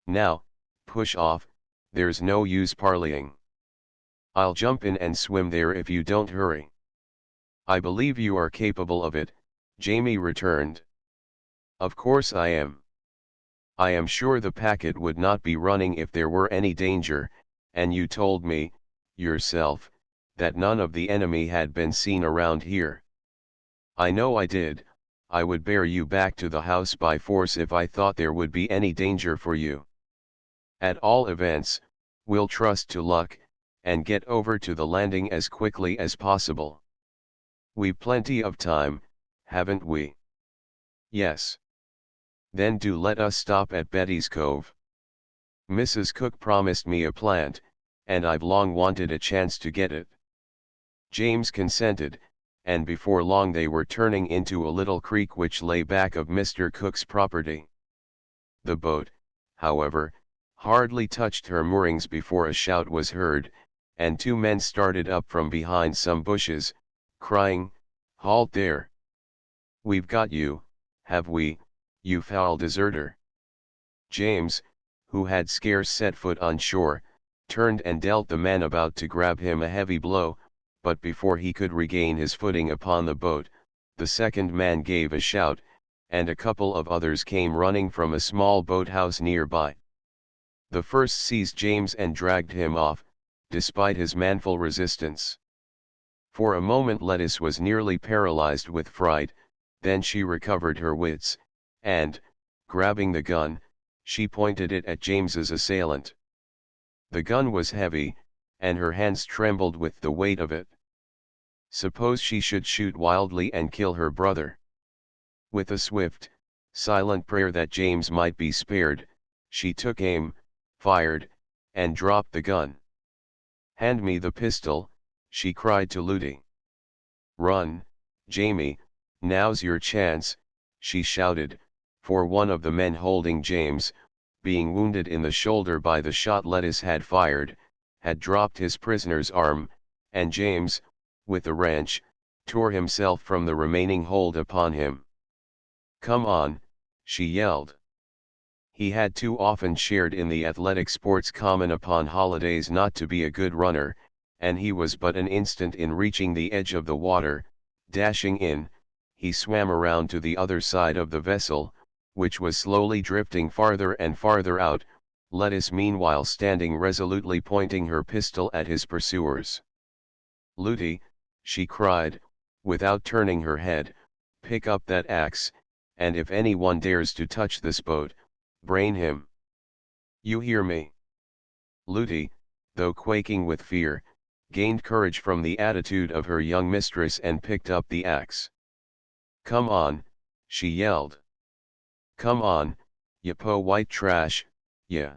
Now, push off, there's no use parleying." "I'll jump in and swim there if you don't hurry." "I believe you are capable of it," Jamie returned. "Of course I am. I am sure the packet would not be running if there were any danger, and you told me, yourself, that none of the enemy had been seen around here." "I know I did. I would bear you back to the house by force if I thought there would be any danger for you. At all events, we'll trust to luck, and get over to the landing as quickly as possible. We've plenty of time, haven't we?" "Yes." "Then do let us stop at Betty's Cove. Mrs. Cook promised me a plant, and I've long wanted a chance to get it." James consented, and before long they were turning into a little creek which lay back of Mr. Cook's property. The boat, however, hardly touched her moorings before a shout was heard, and two men started up from behind some bushes, crying, "Halt there! We've got you, have we, you foul deserter?" James, who had scarce set foot on shore, turned and dealt the man about to grab him a heavy blow, but before he could regain his footing upon the boat, the second man gave a shout, and a couple of others came running from a small boathouse nearby. The first seized James and dragged him off, despite his manful resistance. For a moment Lettice was nearly paralyzed with fright, then she recovered her wits, and, grabbing the gun, she pointed it at James's assailant. The gun was heavy, and her hands trembled with the weight of it. Suppose she should shoot wildly and kill her brother? With a swift, silent prayer that James might be spared, she took aim, fired, and dropped the gun. "Hand me the pistol," she cried to Looty. "Run, Jamie, now's your chance," she shouted, for one of the men holding James, being wounded in the shoulder by the shot Lettice had fired, had dropped his prisoner's arm, and James, with a wrench, tore himself from the remaining hold upon him. "Come on," she yelled. He had too often shared in the athletic sports common upon holidays not to be a good runner, and he was but an instant in reaching the edge of the water. Dashing in, he swam around to the other side of the vessel, which was slowly drifting farther and farther out, Lettice meanwhile standing resolutely pointing her pistol at his pursuers. "Looty," she cried, without turning her head, "pick up that axe, and if anyone dares to touch this boat, brain him. You hear me?" Looty, though quaking with fear, gained courage from the attitude of her young mistress and picked up the axe. "Come on," she yelled. "Come on, ya po white trash, ya.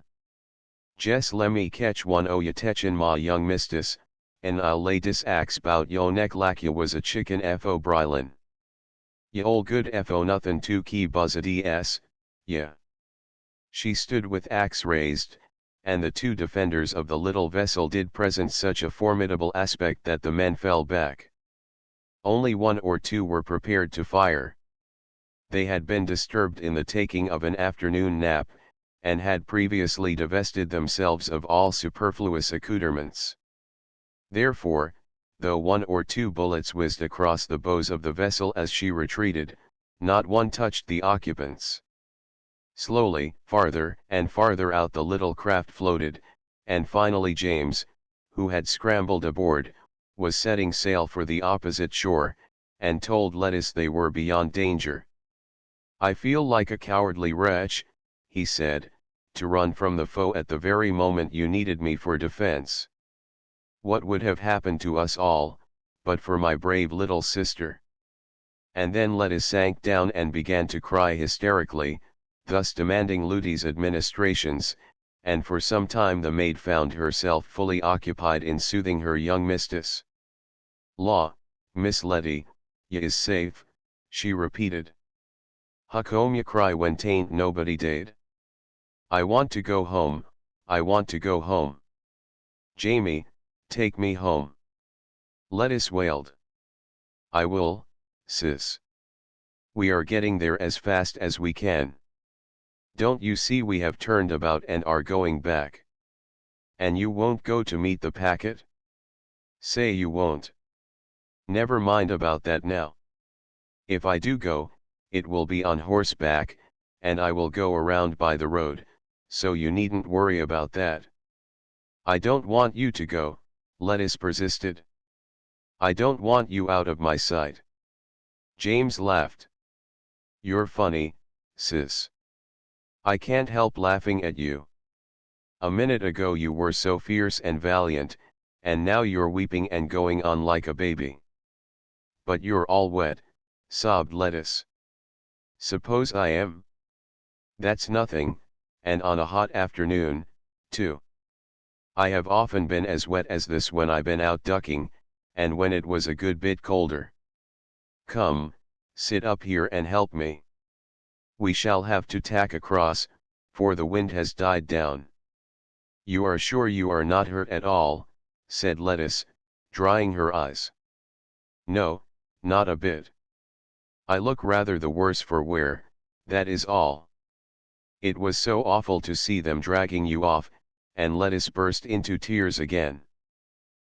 Jes lemme catch one o ya techin ma young mistis, and I'll lay dis axe bout yo neck like ya was a chicken fo brilin. Ya ol good fo nothin' to key buzzity s, ya." She stood with axe raised, and the two defenders of the little vessel did present such a formidable aspect that the men fell back. Only one or two were prepared to fire. They had been disturbed in the taking of an afternoon nap, and had previously divested themselves of all superfluous accoutrements. Therefore, though one or two bullets whizzed across the bows of the vessel as she retreated, not one touched the occupants. Slowly, farther and farther out the little craft floated, and finally James, who had scrambled aboard, was setting sail for the opposite shore, and told Lettice they were beyond danger. "I feel like a cowardly wretch," he said, "to run from the foe at the very moment you needed me for defense. What would have happened to us all, but for my brave little sister?" And then Lettice sank down and began to cry hysterically, thus demanding Looty's administrations, and for some time the maid found herself fully occupied in soothing her young mistress. "Law, Miss Letty, ya is safe," she repeated. "Hucome ya cry when tain't nobody dead? I want to go home, I want to go home. Jamie, take me home." Lettice wailed. "I will, sis. We are getting there as fast as we can. Don't you see we have turned about and are going back? And you won't go to meet the packet? Say you won't. Never mind about that now. If I do go, it will be on horseback, and I will go around by the road, so you needn't worry about that." "I don't want you to go," Lettice persisted. "I don't want you out of my sight." James laughed. "You're funny, sis. I can't help laughing at you. A minute ago you were so fierce and valiant, and now you're weeping and going on like a baby." "But you're all wet," sobbed Lettice. "Suppose I am? That's nothing, and on a hot afternoon, too. I have often been as wet as this when I been out ducking, and when it was a good bit colder. Come, sit up here and help me. We shall have to tack across, for the wind has died down. You are sure you are not hurt at all, said Lettuce, drying her eyes. "No, not a bit. I look rather the worse for wear, that is all. It was so awful to see them dragging you off," and Lettuce burst into tears again.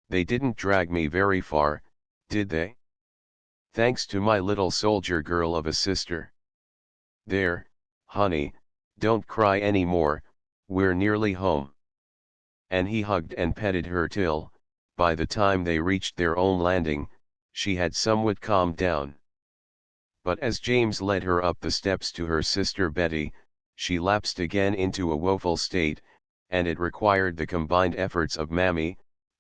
"They didn't drag me very far, did they? Thanks to my little soldier girl of a sister. There, honey, don't cry any more, we're nearly home." And he hugged and petted her till, by the time they reached their own landing, she had somewhat calmed down. But as James led her up the steps to her sister Betty, she lapsed again into a woeful state, and it required the combined efforts of Mammy,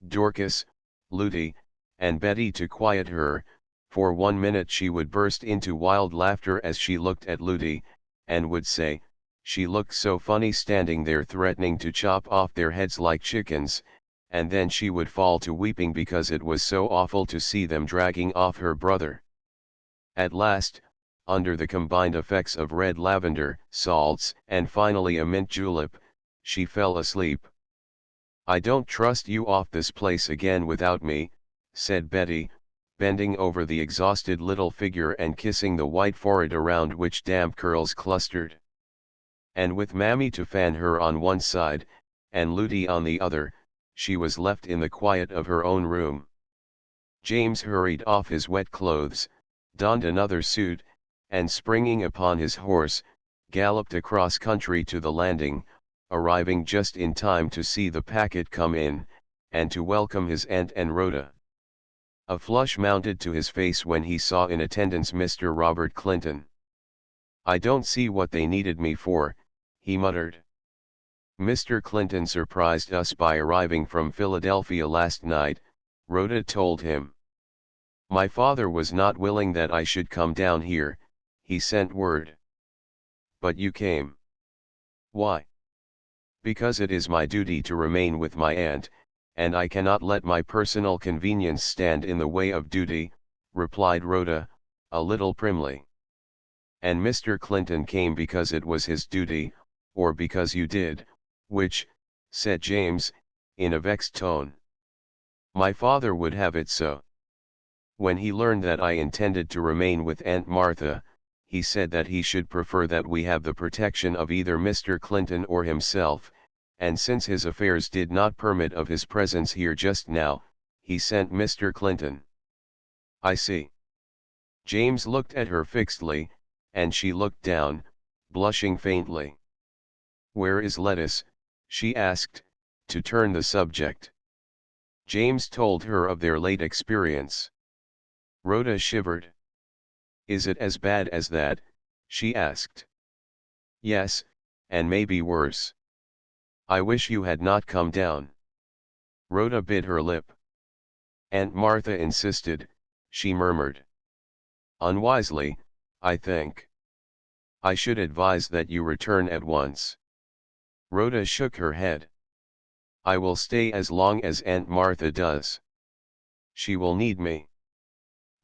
Dorcas, Looty, and Betty to quiet her. For 1 minute she would burst into wild laughter as she looked at Looty, and would say, "She looked so funny standing there threatening to chop off their heads like chickens," and then she would fall to weeping because it was so awful to see them dragging off her brother. At last, under the combined effects of red lavender, salts, and finally a mint julep, she fell asleep. "I don't trust you off this place again without me," said Betty, bending over the exhausted little figure and kissing the white forehead around which damp curls clustered. And with Mammy to fan her on one side, and Looty on the other, she was left in the quiet of her own room. James hurried off his wet clothes, donned another suit, and springing upon his horse, galloped across country to the landing, arriving just in time to see the packet come in, and to welcome his aunt and Rhoda. A flush mounted to his face when he saw in attendance Mr. Robert Clinton. "I don't see what they needed me for," he muttered. "Mr. Clinton surprised us by arriving from Philadelphia last night," Rhoda told him. "My father was not willing that I should come down here, he sent word." "But you came." "Why?" "Because it is my duty to remain with my aunt, and I cannot let my personal convenience stand in the way of duty," replied Rhoda, a little primly. "And Mr. Clinton came because it was his duty, or because you did, which," said James, in a vexed tone. "My father would have it so. When he learned that I intended to remain with Aunt Martha, he said that he should prefer that we have the protection of either Mr. Clinton or himself, and since his affairs did not permit of his presence here just now, he sent Mr. Clinton." "I see." James looked at her fixedly, and she looked down, blushing faintly. "Where is Lettuce?" she asked, to turn the subject. James told her of their late experience. Rhoda shivered. "Is it as bad as that?" she asked. "Yes, and maybe worse. I wish you had not come down." Rhoda bit her lip. "Aunt Martha insisted," she murmured. "Unwisely, I think. I should advise that you return at once." Rhoda shook her head. "I will stay as long as Aunt Martha does. She will need me.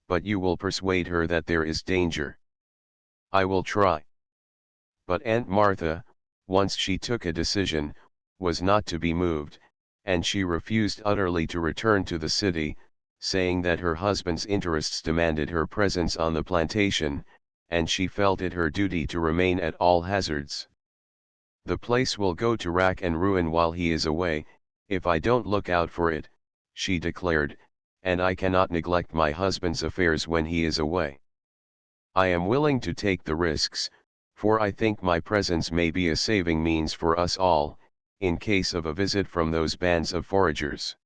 But you will persuade her that there is danger." "I will try." But Aunt Martha, once she took a decision, was not to be moved, and she refused utterly to return to the city, saying that her husband's interests demanded her presence on the plantation, and she felt it her duty to remain at all hazards. "The place will go to rack and ruin while he is away, if I don't look out for it," she declared, "and I cannot neglect my husband's affairs when he is away. I am willing to take the risks, for I think my presence may be a saving means for us all, in case of a visit from those bands of foragers."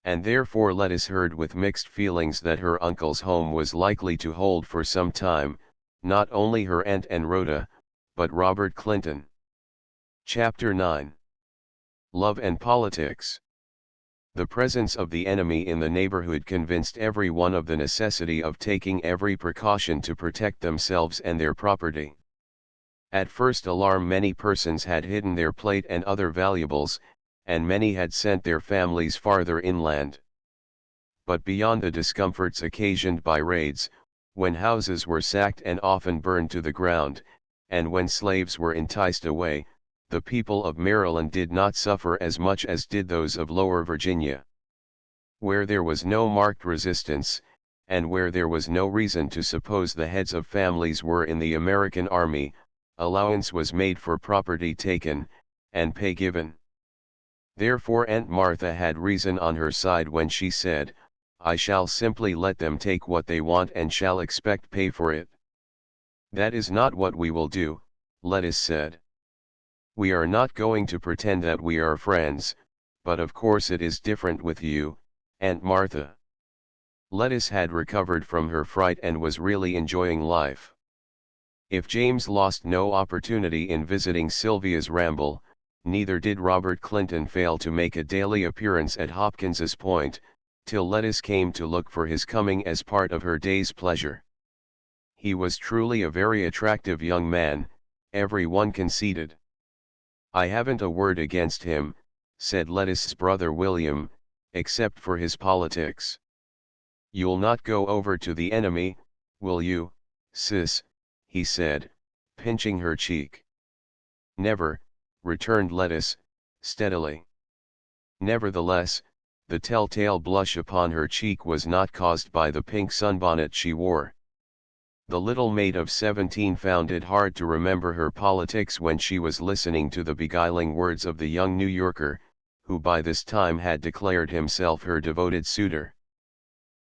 And therefore Lettuce heard with mixed feelings that her uncle's home was likely to hold for some time, not only her aunt and Rhoda, but Robert Clinton. Chapter 9. Love and Politics. The presence of the enemy in the neighborhood convinced everyone of the necessity of taking every precaution to protect themselves and their property. At first alarm many persons had hidden their plate and other valuables, and many had sent their families farther inland. But beyond the discomforts occasioned by raids, when houses were sacked and often burned to the ground, and when slaves were enticed away, the people of Maryland did not suffer as much as did those of Lower Virginia. where there was no marked resistance, and where there was no reason to suppose the heads of families were in the American army, allowance was made for property taken, and pay given. Therefore Aunt Martha had reason on her side when she said, "I shall simply let them take what they want and shall expect pay for it." "That is not what we will do," Lettuce said. "We are not going to pretend that we are friends, but of course it is different with you, Aunt Martha." Lettuce had recovered from her fright and was really enjoying life. If James lost no opportunity in visiting Sylvia's ramble, neither did Robert Clinton fail to make a daily appearance at Hopkins's Point, till Lettuce came to look for his coming as part of her day's pleasure. He was truly a very attractive young man, every one conceded. "I haven't a word against him," said Lettuce's brother William, "except for his politics." "You'll not go over to the enemy, will you, sis?" he said, pinching her cheek. "Never," returned Lettuce, steadily. Nevertheless, the telltale blush upon her cheek was not caused by the pink sunbonnet she wore. The little maid of 17 found it hard to remember her politics when she was listening to the beguiling words of the young New Yorker, who by this time had declared himself her devoted suitor.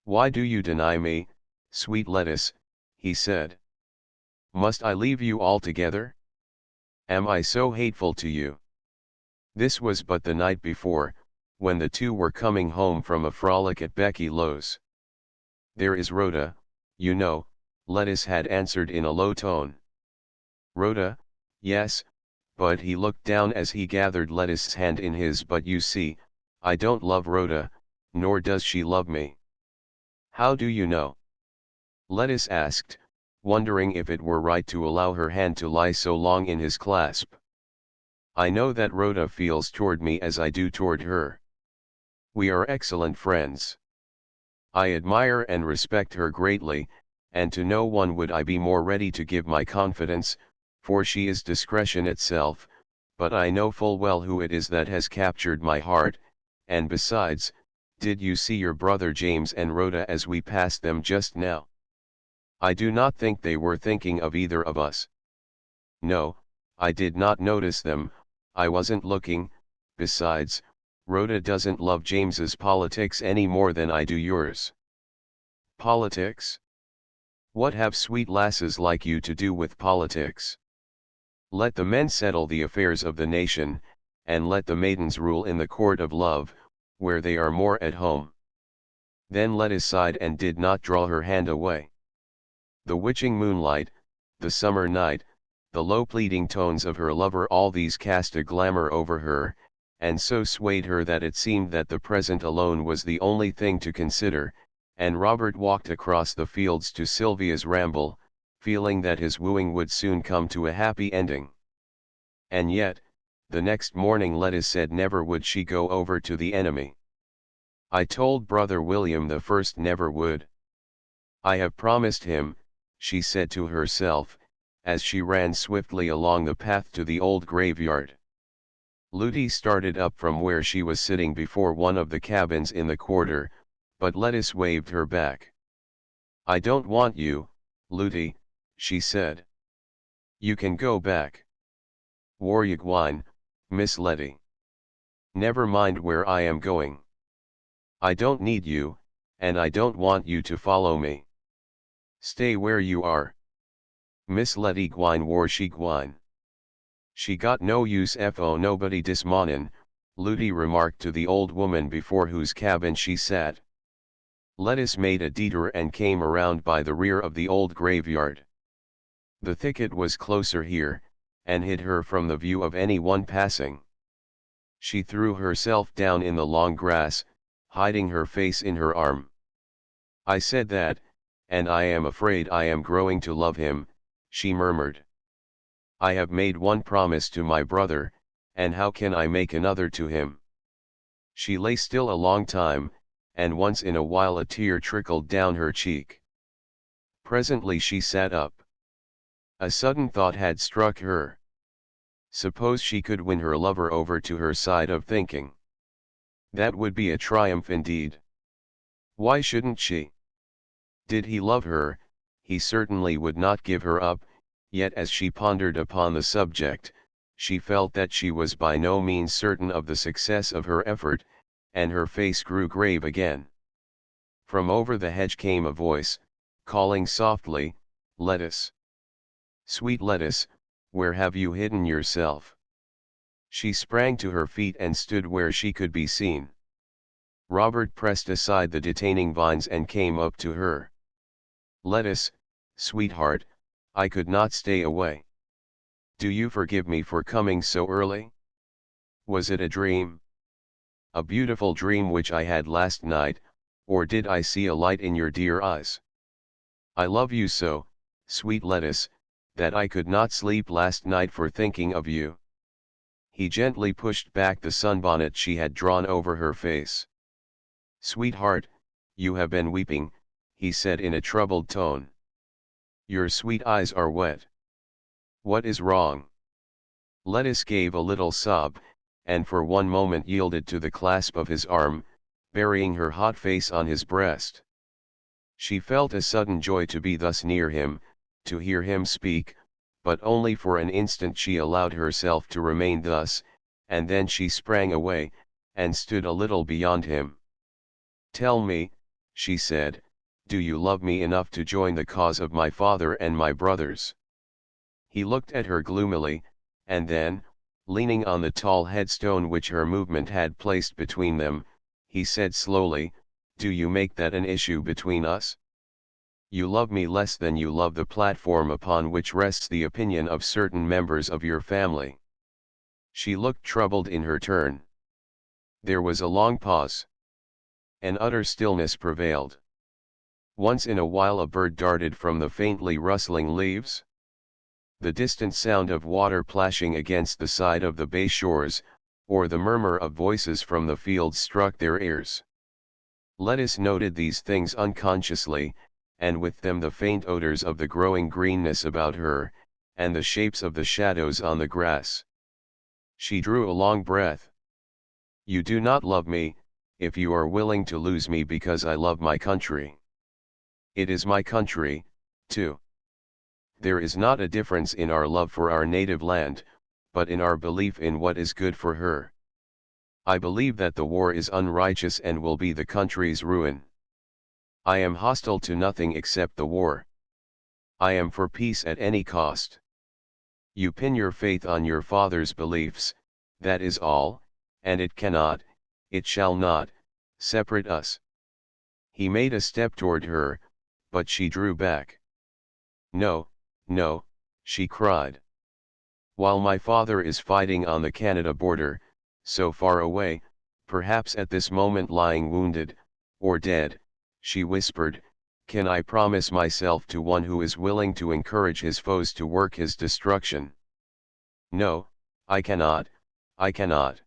"Why do you deny me, sweet Lettuce?" he said. "Must I leave you altogether? Am I so hateful to you?" This was but the night before, when the two were coming home from a frolic at Becky Lowe's. "There is Rhoda, you know," Lettuce had answered in a low tone. "Rhoda, yes," but he looked down as he gathered Lettuce's hand in his. "But you see, I don't love Rhoda, nor does she love me." "How do you know?" Lettuce asked, wondering if it were right to allow her hand to lie so long in his clasp. "I know that Rhoda feels toward me as I do toward her. We are excellent friends. I admire and respect her greatly, and to no one would I be more ready to give my confidence, for she is discretion itself, but I know full well who it is that has captured my heart, and besides, did you see your brother James and Rhoda as we passed them just now? I do not think they were thinking of either of us." "No, I did not notice them, I wasn't looking. Besides, Rhoda doesn't love James's politics any more than I do yours." "Politics? What have sweet lasses like you to do with politics? Let the men settle the affairs of the nation, and let the maidens rule in the court of love, where they are more at home." Then Lettuce sighed and did not draw her hand away. The witching moonlight, the summer night, the low pleading tones of her lover, all these cast a glamour over her, and so swayed her that it seemed that the present alone was the only thing to consider, and Robert walked across the fields to Sylvia's ramble, feeling that his wooing would soon come to a happy ending. And yet, the next morning Lettuce said never would she go over to the enemy. "I told brother William the first never would. I have promised him," she said to herself, as she ran swiftly along the path to the old graveyard. Lootie started up from where she was sitting before one of the cabins in the quarter, but Lettuce waved her back. "I don't want you, Lootie," she said. "You can go back. Warriagwine, Miss Letty. Never mind where I am going. I don't need you, and I don't want you to follow me. Stay where you are. Miss Letty gwine war she gwine." "She got no use fo nobody dis monin'," Lootie remarked to the old woman before whose cabin she sat. Lettuce made a detour and came around by the rear of the old graveyard. The thicket was closer here, and hid her from the view of any one passing. She threw herself down in the long grass, hiding her face in her arm. "I said that, and I am afraid I am growing to love him," she murmured. "I have made one promise to my brother, and how can I make another to him?" She lay still a long time, and once in a while a tear trickled down her cheek. Presently she sat up. A sudden thought had struck her. Suppose she could win her lover over to her side of thinking. That would be a triumph indeed. Why shouldn't she? Did he love her, he certainly would not give her up, yet as she pondered upon the subject, she felt that she was by no means certain of the success of her effort, and her face grew grave again. From over the hedge came a voice, calling softly, "Lettuce! Sweet Lettuce, where have you hidden yourself?" She sprang to her feet and stood where she could be seen. Robert pressed aside the detaining vines and came up to her. "Lettuce, sweetheart, I could not stay away. Do you forgive me for coming so early? Was it a dream? A beautiful dream which I had last night, or did I see a light in your dear eyes? I love you so, sweet Lettuce, that I could not sleep last night for thinking of you." He gently pushed back the sunbonnet she had drawn over her face. "Sweetheart, you have been weeping," he said in a troubled tone. "Your sweet eyes are wet. What is wrong?" Lettuce gave a little sob, and for one moment yielded to the clasp of his arm, burying her hot face on his breast. She felt a sudden joy to be thus near him, to hear him speak, but only for an instant she allowed herself to remain thus, and then she sprang away, and stood a little beyond him. "Tell me," she said, "do you love me enough to join the cause of my father and my brothers?" He looked at her gloomily, and then, leaning on the tall headstone which her movement had placed between them, he said slowly, "Do you make that an issue between us? You love me less than you love the platform upon which rests the opinion of certain members of your family." She looked troubled in her turn. There was a long pause. An utter stillness prevailed. Once in a while a bird darted from the faintly rustling leaves. The distant sound of water plashing against the side of the bay shores, or the murmur of voices from the fields struck their ears. Lettuce noted these things unconsciously, and with them the faint odors of the growing greenness about her, and the shapes of the shadows on the grass. She drew a long breath. "You do not love me, if you are willing to lose me because I love my country. It is my country, too. There is not a difference in our love for our native land, but in our belief in what is good for her. I believe that the war is unrighteous and will be the country's ruin. I am hostile to nothing except the war. I am for peace at any cost. You pin your faith on your father's beliefs, that is all, and it cannot, it shall not, separate us." He made a step toward her, but she drew back. "No, no," she cried. "While my father is fighting on the Canada border, so far away, perhaps at this moment lying wounded, or dead," she whispered, "can I promise myself to one who is willing to encourage his foes to work his destruction? No, I cannot, I cannot."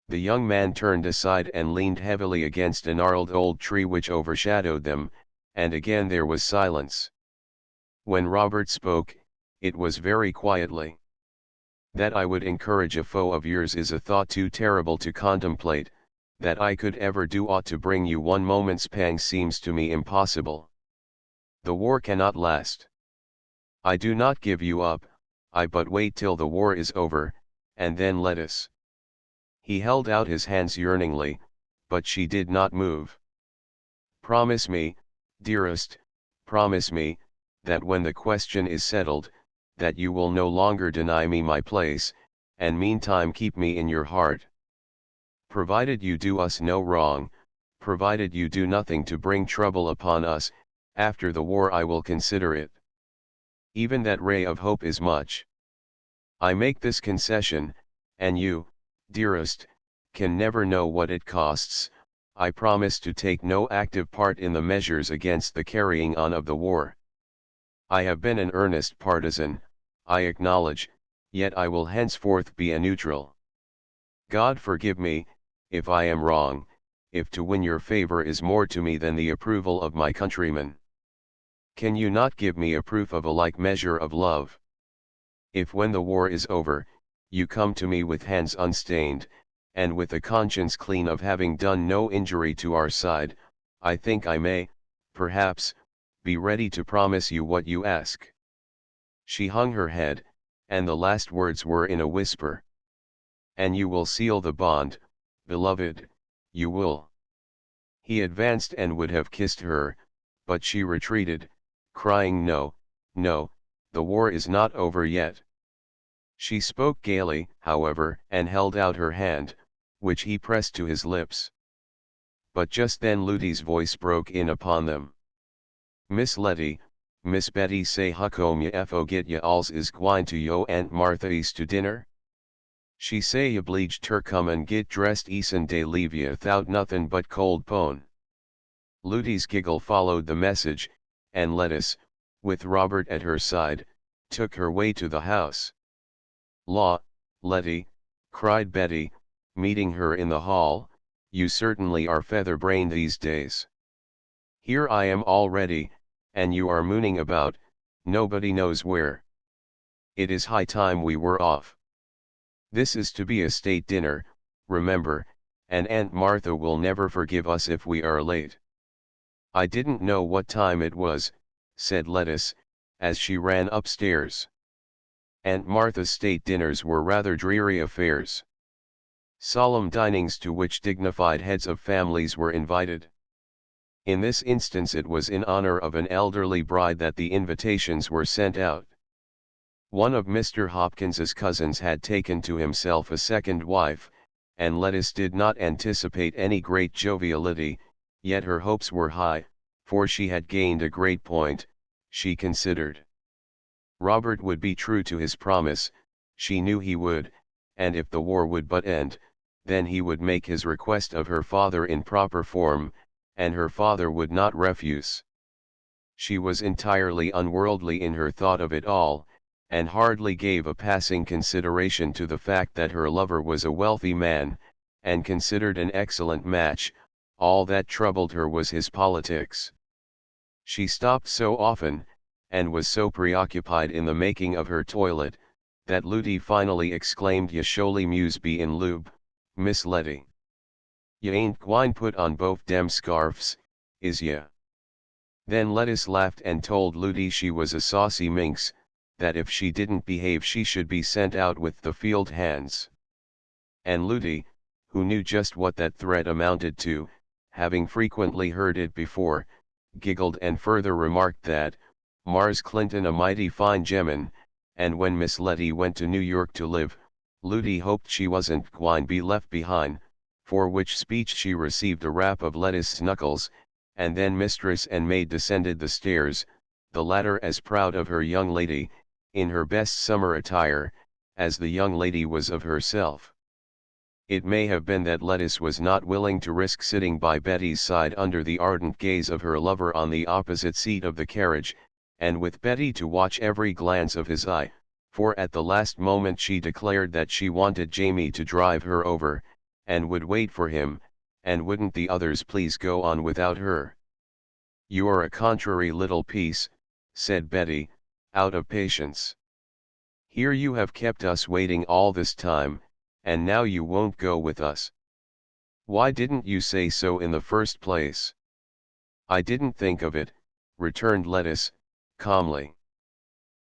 The young man turned aside and leaned heavily against a gnarled old tree which overshadowed them, and again there was silence. When Robert spoke, it was very quietly. "That I would encourage a foe of yours is a thought too terrible to contemplate, that I could ever do aught to bring you one moment's pang seems to me impossible. The war cannot last. I do not give you up, I but wait till the war is over, and then let us." He held out his hands yearningly, but she did not move. "Promise me, dearest, promise me, that when the question is settled, that you will no longer deny me my place, and meantime keep me in your heart. Provided you do us no wrong, provided you do nothing to bring trouble upon us, after the war I will consider it. Even that ray of hope is much. I make this concession, and you, dearest, can never know what it costs. I promise to take no active part in the measures against the carrying on of the war. I have been an earnest partisan, I acknowledge, yet I will henceforth be a neutral. God forgive me, if I am wrong, if to win your favor is more to me than the approval of my countrymen. Can you not give me a proof of a like measure of love? If when the war is over, you come to me with hands unstained, and with a conscience clean of having done no injury to our side, I think I may, perhaps, be ready to promise you what you ask. She hung her head, and the last words were in a whisper. And you will seal the bond, beloved, you will. He advanced and would have kissed her, but she retreated, crying, no, no, the war is not over yet. She spoke gaily, however, and held out her hand, which he pressed to his lips. But just then Ludi's voice broke in upon them. Miss Letty, Miss Betty say hucko me fo get ya alls is gwine to yo Aunt Martha's to dinner? She say obliged her come and get dressed eason de leave ya thout nothin' but cold pone. Ludi's giggle followed the message, and Lettice, with Robert at her side, took her way to the house. Law, Letty, cried Betty, meeting her in the hall, you certainly are feather-brained these days. Here I am all ready, and you are mooning about, nobody knows where. It is high time we were off. This is to be a state dinner, remember, and Aunt Martha will never forgive us if we are late. I didn't know what time it was, said Lettice, as she ran upstairs. Aunt Martha's state dinners were rather dreary affairs. Solemn dinings to which dignified heads of families were invited. In this instance it was in honor of an elderly bride that the invitations were sent out. One of Mr. Hopkins's cousins had taken to himself a second wife, and Lettice did not anticipate any great joviality, yet her hopes were high, for she had gained a great point, she considered. Robert would be true to his promise, she knew he would, and if the war would but end, then he would make his request of her father in proper form, and her father would not refuse. She was entirely unworldly in her thought of it all, and hardly gave a passing consideration to the fact that her lover was a wealthy man, and considered an excellent match. All that troubled her was his politics. She stopped so often, and was so preoccupied in the making of her toilet, that Ludi finally exclaimed, "Ya sholy muse be in lube, Miss Letty. Ya ain't gwine put on both dem scarfs, is ya?" Then Lettice laughed and told Ludi she was a saucy minx, that if she didn't behave she should be sent out with the field hands. And Ludi, who knew just what that threat amounted to, having frequently heard it before, giggled and further remarked that, Mars Clinton a mighty fine gemman, and when Miss Letty went to New York to live, Ludi hoped she wasn't gwine be left behind, for which speech she received a rap of Lettice's knuckles, and then mistress and maid descended the stairs, the latter as proud of her young lady, in her best summer attire, as the young lady was of herself. It may have been that Lettice was not willing to risk sitting by Betty's side under the ardent gaze of her lover on the opposite seat of the carriage, and with Betty to watch every glance of his eye, for at the last moment she declared that she wanted Jamie to drive her over, and would wait for him, and wouldn't the others please go on without her. "You're a contrary little piece," said Betty, out of patience. "Here you have kept us waiting all this time, and now you won't go with us. Why didn't you say so in the first place?" "I didn't think of it," returned Lettice, calmly.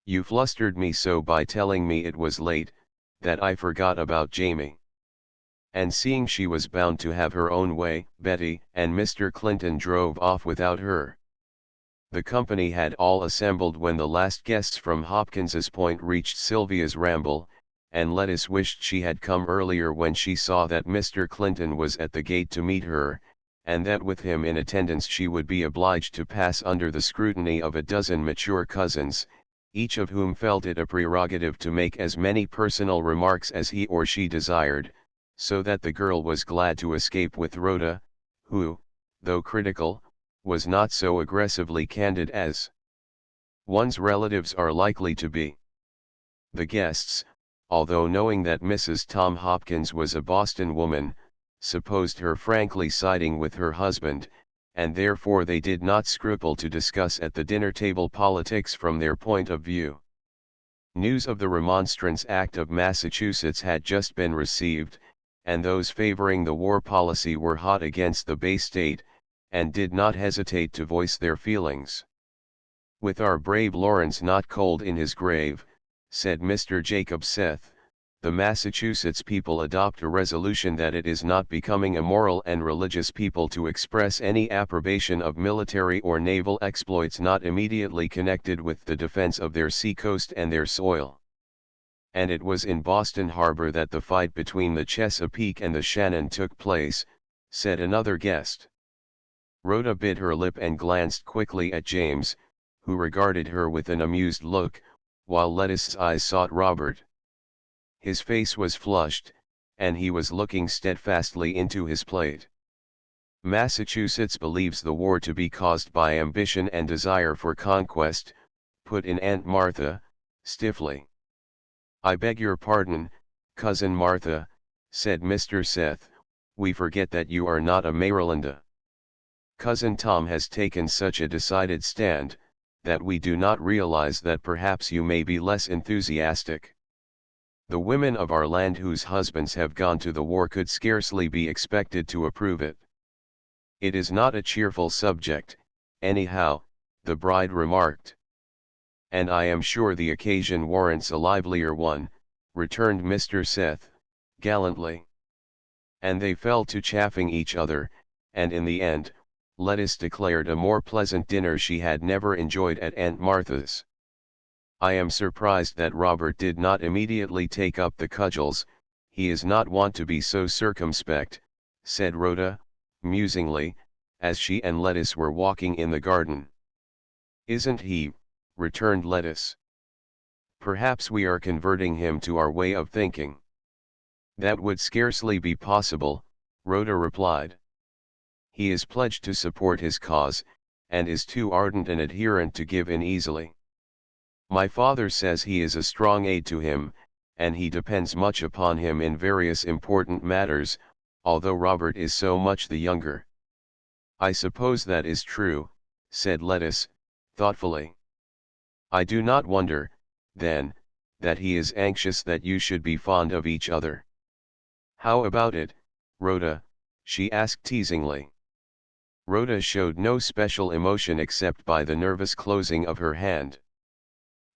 "You flustered me so by telling me it was late, that I forgot about Jamie." And seeing she was bound to have her own way, Betty and Mr. Clinton drove off without her. The company had all assembled when the last guests from Hopkins's Point reached Sylvia's Ramble, and Lettice wished she had come earlier when she saw that Mr. Clinton was at the gate to meet her, and that with him in attendance she would be obliged to pass under the scrutiny of a dozen mature cousins, each of whom felt it a prerogative to make as many personal remarks as he or she desired, so that the girl was glad to escape with Rhoda, who, though critical, was not so aggressively candid as one's relatives are likely to be. The guests, although knowing that Mrs. Tom Hopkins was a Boston woman, supposed her frankly siding with her husband, and therefore they did not scruple to discuss at the dinner table politics from their point of view. News of the Remonstrance Act of Massachusetts had just been received, and those favoring the war policy were hot against the Bay State, and did not hesitate to voice their feelings. "With our brave Lawrence not cold in his grave," said Mr. Jacob Seth, "the Massachusetts people adopt a resolution that it is not becoming a moral and religious people to express any approbation of military or naval exploits not immediately connected with the defense of their seacoast and their soil." "And it was in Boston Harbor that the fight between the Chesapeake and the Shannon took place," said another guest. Rhoda bit her lip and glanced quickly at James, who regarded her with an amused look, while Lettice's eyes sought Robert. His face was flushed, and he was looking steadfastly into his plate. "Massachusetts believes the war to be caused by ambition and desire for conquest," put in Aunt Martha, stiffly. "I beg your pardon, Cousin Martha," said Mr. Seth, "we forget that you are not a Marylanda. Cousin Tom has taken such a decided stand, that we do not realize that perhaps you may be less enthusiastic. The women of our land whose husbands have gone to the war could scarcely be expected to approve it." "It is not a cheerful subject, anyhow," the bride remarked. "And I am sure the occasion warrants a livelier one," returned Mr. Seth, gallantly. And they fell to chaffing each other, and in the end, Lettice declared a more pleasant dinner she had never enjoyed at Aunt Martha's. "I am surprised that Robert did not immediately take up the cudgels, he is not wont to be so circumspect," said Rhoda, musingly, as she and Lettice were walking in the garden. "Isn't he?" returned Lettice. "Perhaps we are converting him to our way of thinking." "That would scarcely be possible," Rhoda replied. "He is pledged to support his cause, and is too ardent an adherent to give in easily. My father says he is a strong aid to him, and he depends much upon him in various important matters, although Robert is so much the younger." "I suppose that is true," said Lettice, thoughtfully. "I do not wonder, then, that he is anxious that you should be fond of each other." "How about it, Rhoda?" she asked teasingly. Rhoda showed no special emotion except by the nervous closing of her hand.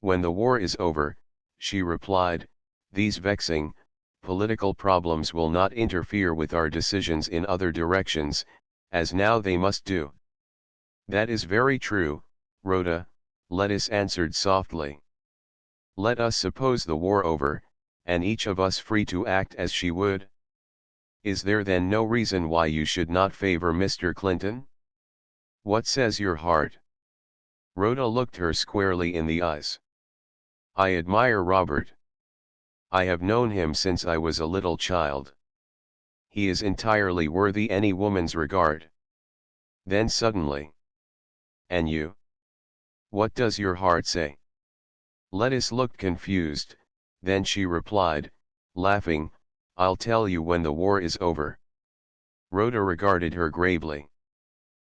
"When the war is over," she replied, "these vexing, political problems will not interfere with our decisions in other directions, as now they must do." "That is very true, Rhoda," Lettice answered softly. "Let us suppose the war over, and each of us free to act as she would. Is there then no reason why you should not favor Mr. Clinton? What says your heart?" Rhoda looked her squarely in the eyes. "I admire Robert. I have known him since I was a little child. He is entirely worthy any woman's regard." Then suddenly, "And you? What does your heart say?" Lettice looked confused, then she replied, laughing, "I'll tell you when the war is over." Rhoda regarded her gravely.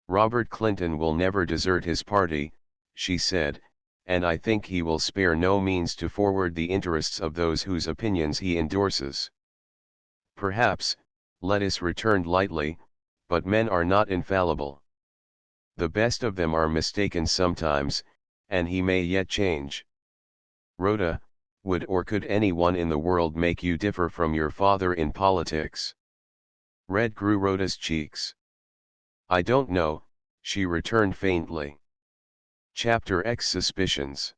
"Robert Clinton will never desert his party," she said, "and I think he will spare no means to forward the interests of those whose opinions he endorses." "Perhaps," Lettice returned lightly, "but men are not infallible. The best of them are mistaken sometimes, and he may yet change. Rhoda, would or could anyone in the world make you differ from your father in politics?" Red grew Rhoda's cheeks. "I don't know," she returned faintly. Chapter X Suspicions.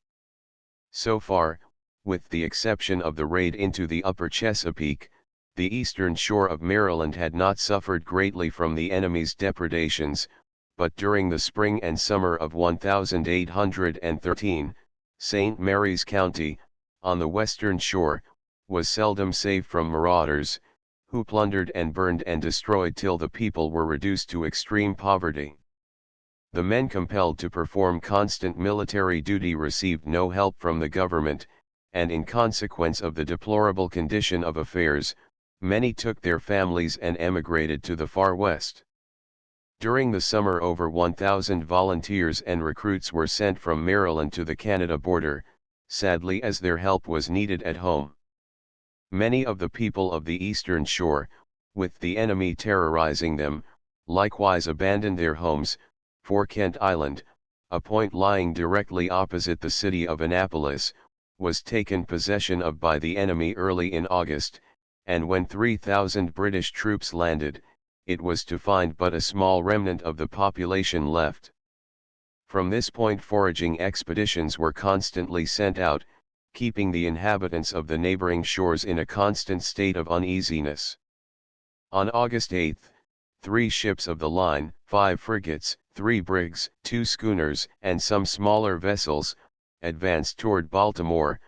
So far, with the exception of the raid into the upper Chesapeake, the eastern shore of Maryland had not suffered greatly from the enemy's depredations, but during the spring and summer of 1813, St. Mary's County, on the western shore, was seldom safe from marauders, who plundered and burned and destroyed till the people were reduced to extreme poverty. The men compelled to perform constant military duty received no help from the government, and in consequence of the deplorable condition of affairs, many took their families and emigrated to the far west. During the summer over 1,000 volunteers and recruits were sent from Maryland to the Canada border, sadly as their help was needed at home. Many of the people of the eastern shore, with the enemy terrorizing them, likewise abandoned their homes, for Kent Island, a point lying directly opposite the city of Annapolis, was taken possession of by the enemy early in August, and when 3,000 British troops landed, it was to find but a small remnant of the population left. From this point foraging expeditions were constantly sent out, keeping the inhabitants of the neighboring shores in a constant state of uneasiness. On August 8, 3 ships of the line, 5 frigates, 3 brigs, 2 schooners, and some smaller vessels, advanced toward Baltimore,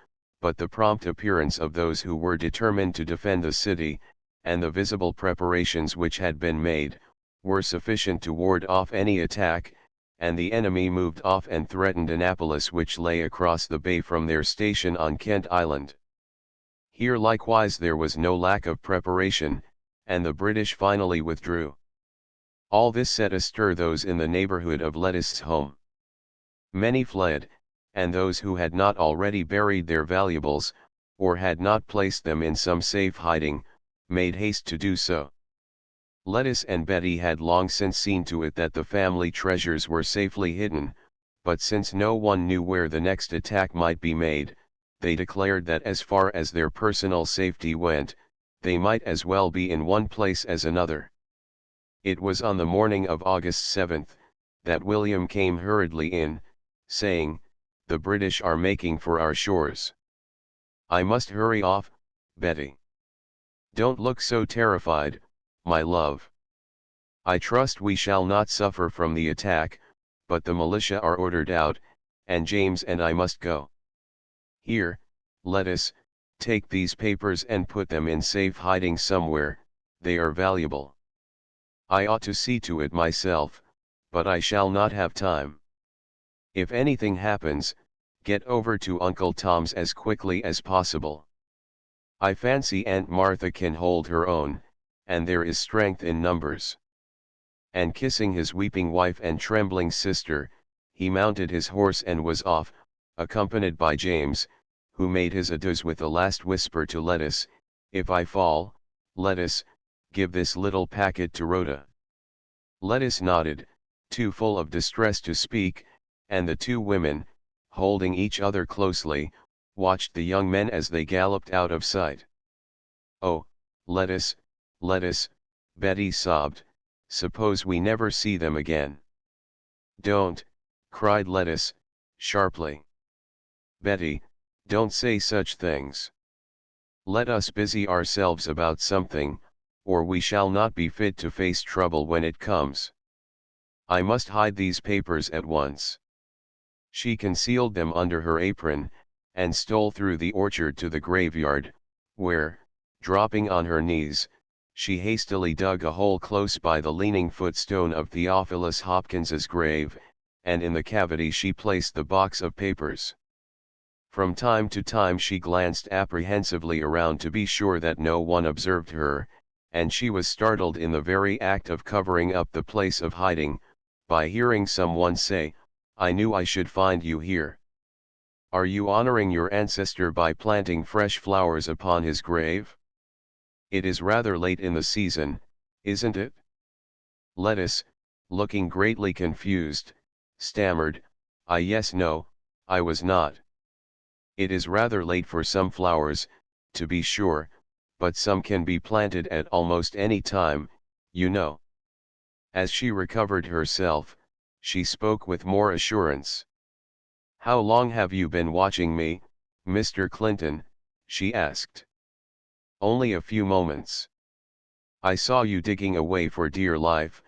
but the prompt appearance of those who were determined to defend the city, and the visible preparations which had been made, were sufficient to ward off any attack, and the enemy moved off and threatened Annapolis, which lay across the bay from their station on Kent Island. Here likewise there was no lack of preparation, and the British finally withdrew. All this set astir those in the neighborhood of Lettice's home. Many fled, and those who had not already buried their valuables, or had not placed them in some safe hiding, made haste to do so. Lettice and Betty had long since seen to it that the family treasures were safely hidden, but since no one knew where the next attack might be made, they declared that as far as their personal safety went, they might as well be in one place as another. It was on the morning of August 7, that William came hurriedly in, saying, "The British are making for our shores. I must hurry off, Betty. Don't look so terrified, my love. I trust we shall not suffer from the attack, but the militia are ordered out, and James and I must go. Here, Lettice, take these papers and put them in safe hiding somewhere, they are valuable. I ought to see to it myself, but I shall not have time. If anything happens, get over to Uncle Tom's as quickly as possible. I fancy Aunt Martha can hold her own, and there is strength in numbers." And kissing his weeping wife and trembling sister, he mounted his horse and was off, accompanied by James, who made his adieus with a last whisper to Lettice, "If I fall, Lettice, give this little packet to Rhoda." Lettice nodded, too full of distress to speak, and the 2 women, holding each other closely, watched the young men as they galloped out of sight. "Oh, Lettice, Lettice," Betty sobbed, "suppose we never see them again." "Don't," cried Lettice, sharply. "Betty, don't say such things. Let us busy ourselves about something, or we shall not be fit to face trouble when it comes. I must hide these papers at once." She concealed them under her apron, and stole through the orchard to the graveyard, where, dropping on her knees, she hastily dug a hole close by the leaning footstone of Theophilus Hopkins's grave, and in the cavity she placed the box of papers. From time to time she glanced apprehensively around to be sure that no one observed her, and she was startled in the very act of covering up the place of hiding, by hearing someone say, "I knew I should find you here. Are you honoring your ancestor by planting fresh flowers upon his grave? It is rather late in the season, isn't it?" Lettice, looking greatly confused, stammered, Yes, no, I was not. It is rather late for some flowers, to be sure, but some can be planted at almost any time, you know." As she recovered herself, she spoke with more assurance. "How long have you been watching me, Mr. Clinton?" she asked. "Only a few moments. I saw you digging away for dear life,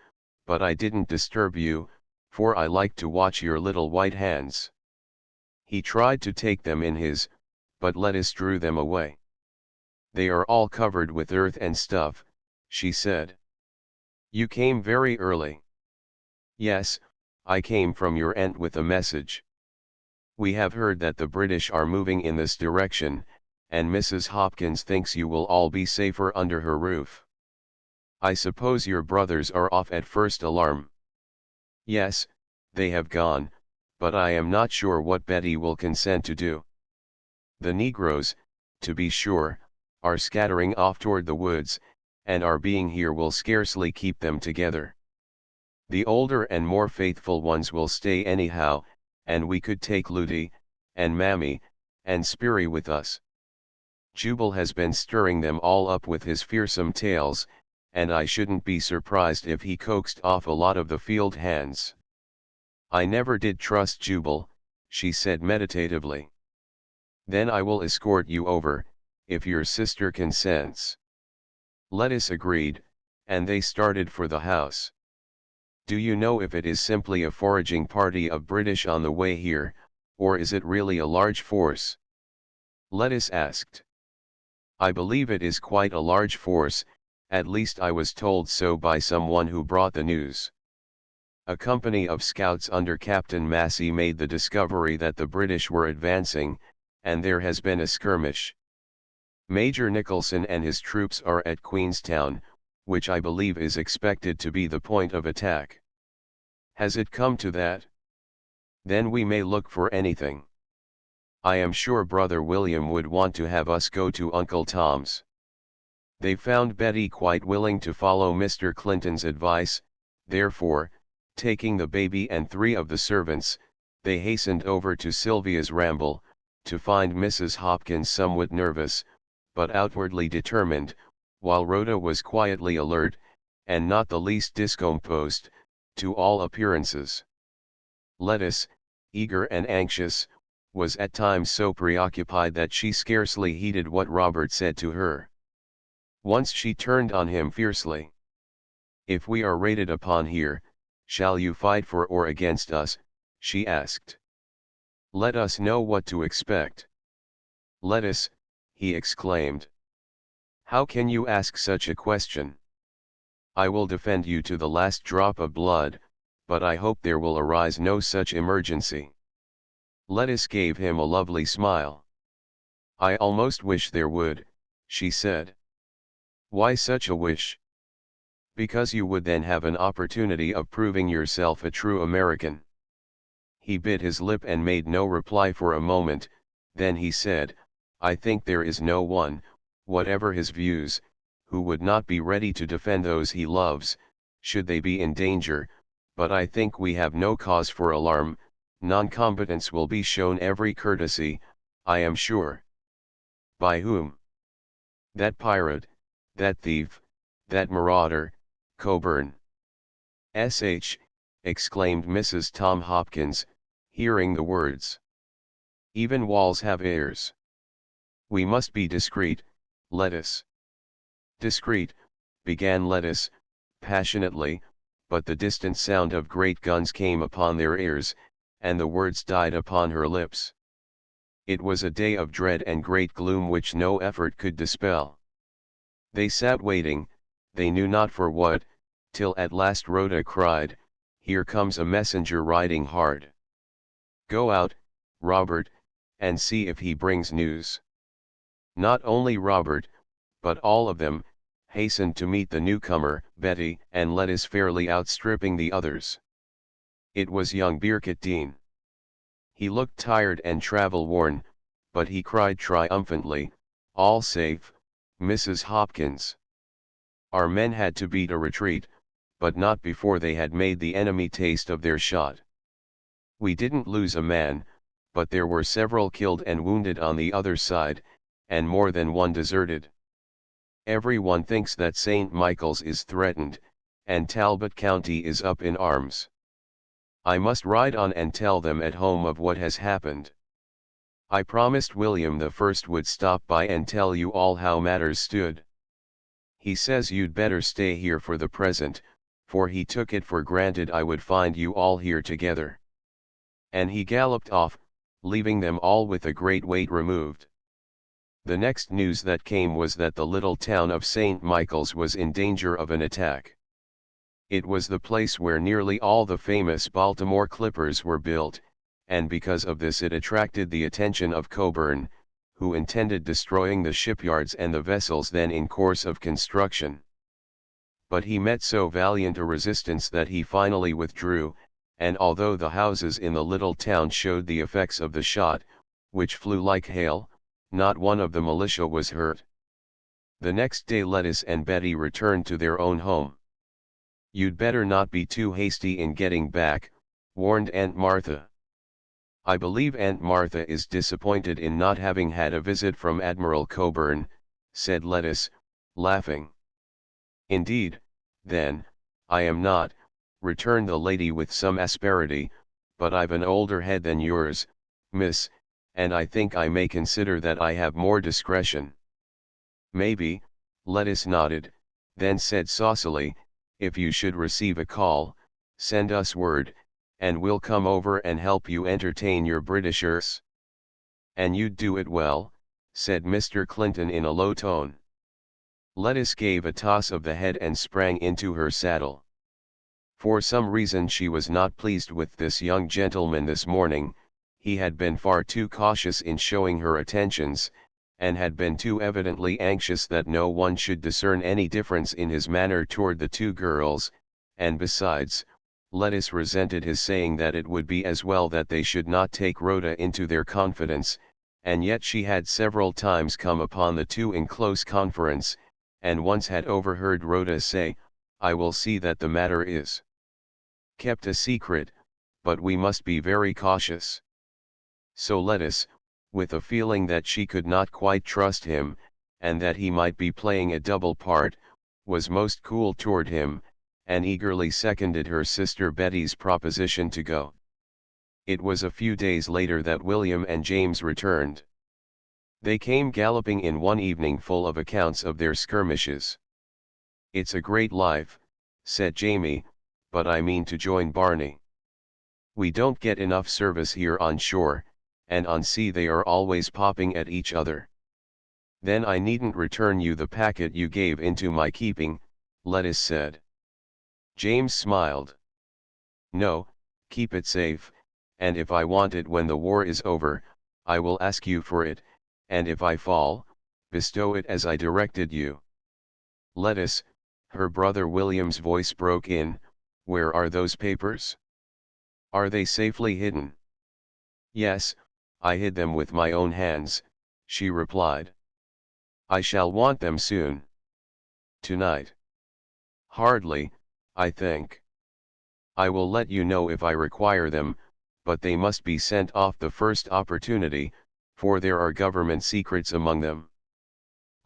but I didn't disturb you, for I like to watch your little white hands." He tried to take them in his, but Lettice drew them away. "They are all covered with earth and stuff," she said. "You came very early." "Yes, I came from your aunt with a message. We have heard that the British are moving in this direction, and Mrs. Hopkins thinks you will all be safer under her roof. I suppose your brothers are off at first alarm." "Yes, they have gone, but I am not sure what Betty will consent to do. The Negroes, to be sure, are scattering off toward the woods, and our being here will scarcely keep them together. The older and more faithful ones will stay anyhow, and we could take Ludi, and Mammy, and Spiri with us. Jubal has been stirring them all up with his fearsome tales, and I shouldn't be surprised if he coaxed off a lot of the field hands. I never did trust Jubal, she said meditatively. Then I will escort you over, if your sister consents. Lettuce agreed, and they started for the house. Do you know if it is simply a foraging party of British on the way here, or is it really a large force? Lettuce asked. I believe it is quite a large force, at least I was told so by someone who brought the news. A company of scouts under Captain Massey made the discovery that the British were advancing, and there has been a skirmish. Major Nicholson and his troops are at Queenstown, which I believe is expected to be the point of attack. Has it come to that? Then we may look for anything. I am sure Brother William would want to have us go to Uncle Tom's. They found Betty quite willing to follow Mr. Clinton's advice, therefore, taking the baby and 3 of the servants, they hastened over to Sylvia's ramble, to find Mrs. Hopkins somewhat nervous, but outwardly determined, while Rhoda was quietly alert, and not the least discomposed, to all appearances. Lettuce, eager and anxious, was at times so preoccupied that she scarcely heeded what Robert said to her. Once she turned on him fiercely. If we are raided upon here, shall you fight for or against us, she asked. Let us know what to expect. Lettuce, he exclaimed. How can you ask such a question? I will defend you to the last drop of blood, but I hope there will arise no such emergency. Lettuce gave him a lovely smile. I almost wish there would, she said. Why such a wish? Because you would then have an opportunity of proving yourself a true American. He bit his lip and made no reply for a moment, then he said, I think there is no one, whatever his views, who would not be ready to defend those he loves, should they be in danger, but I think we have no cause for alarm. Non-combatants will be shown every courtesy, I am sure. By whom? That pirate, that thief, that marauder, Coburn. S.H., exclaimed Mrs. Tom Hopkins, hearing the words. Even walls have ears. We must be discreet, Lettuce. Discreet, began Lettuce, passionately, but the distant sound of great guns came upon their ears, and the words died upon her lips. It was a day of dread and great gloom which no effort could dispel. They sat waiting, they knew not for what, till at last Rhoda cried, Here comes a messenger riding hard. Go out, Robert, and see if he brings news. Not only Robert, but all of them, hastened to meet the newcomer, Betty and Lettuce fairly outstripping the others. It was young Birkett Dean. He looked tired and travel-worn, but he cried triumphantly, All safe, Mrs. Hopkins. Our men had to beat a retreat, but not before they had made the enemy taste of their shot. We didn't lose a man, but there were several killed and wounded on the other side, and more than one deserted. Everyone thinks that St. Michael's is threatened, and Talbot County is up in arms. I must ride on and tell them at home of what has happened. I promised William the First would stop by and tell you all how matters stood. He says you'd better stay here for the present, for he took it for granted I would find you all here together. And he galloped off, leaving them all with a great weight removed. The next news that came was that the little town of St. Michael's was in danger of an attack. It was the place where nearly all the famous Baltimore clippers were built, and because of this it attracted the attention of Coburn, who intended destroying the shipyards and the vessels then in course of construction. But he met so valiant a resistance that he finally withdrew, and although the houses in the little town showed the effects of the shot, which flew like hail, not one of the militia was hurt. The next day Lettuce and Betty returned to their own home. "You'd better not be too hasty in getting back," warned Aunt Martha. "I believe Aunt Martha is disappointed in not having had a visit from Admiral Coburn," said Lettuce, laughing. "Indeed, then, I am not," returned the lady with some asperity, "but I've an older head than yours, miss, and I think I may consider that I have more discretion." "Maybe," Lettuce nodded, then said saucily, "if you should receive a call, send us word, and we'll come over and help you entertain your Britishers." "And you'd do it well," said Mr. Clinton in a low tone. Lettuce gave a toss of the head and sprang into her saddle. For some reason she was not pleased with this young gentleman this morning. He had been far too cautious in showing her attentions, and had been too evidently anxious that no one should discern any difference in his manner toward the two girls, and besides, Lettuce resented his saying that it would be as well that they should not take Rhoda into their confidence, and yet she had several times come upon the two in close conference, and once had overheard Rhoda say, "I will see that the matter is kept a secret, but we must be very cautious." So Lettuce, with a feeling that she could not quite trust him, and that he might be playing a double part, was most cool toward him, and eagerly seconded her sister Betty's proposition to go. It was a few days later that William and James returned. They came galloping in one evening full of accounts of their skirmishes. "It's a great life," said Jamie, "but I mean to join Barney. We don't get enough service here on shore, and on sea they are always popping at each other." "Then I needn't return you the packet you gave into my keeping," Lettuce said. James smiled. "No, keep it safe, and if I want it when the war is over, I will ask you for it, and if I fall, bestow it as I directed you." "Lettuce," her brother William's voice broke in, "where are those papers? Are they safely hidden?" "Yes, I hid them with my own hands," she replied. "I shall want them soon." "Tonight?" "Hardly, I think. I will let you know if I require them, but they must be sent off the first opportunity, for there are government secrets among them."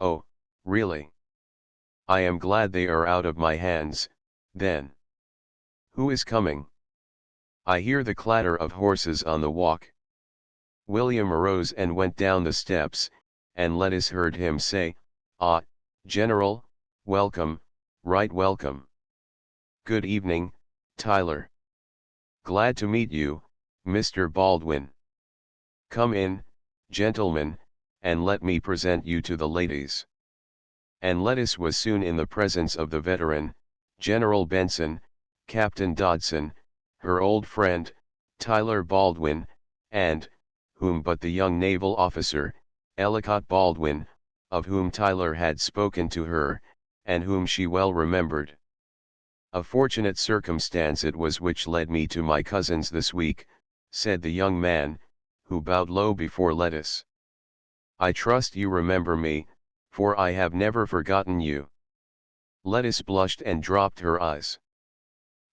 "Oh, really? I am glad they are out of my hands, then. Who is coming? I hear the clatter of horses on the walk." William arose and went down the steps, and Lettuce heard him say, "Ah, General, welcome, right welcome. Good evening, Tyler. Glad to meet you, Mr. Baldwin. Come in, gentlemen, and let me present you to the ladies." And Lettuce was soon in the presence of the veteran, General Benson, Captain Dodson, her old friend, Tyler Baldwin, and, whom but the young naval officer, Ellicott Baldwin, of whom Tyler had spoken to her, and whom she well remembered. "A fortunate circumstance it was which led me to my cousin's this week," said the young man, who bowed low before Lettuce. "I trust you remember me, for I have never forgotten you." Lettuce blushed and dropped her eyes.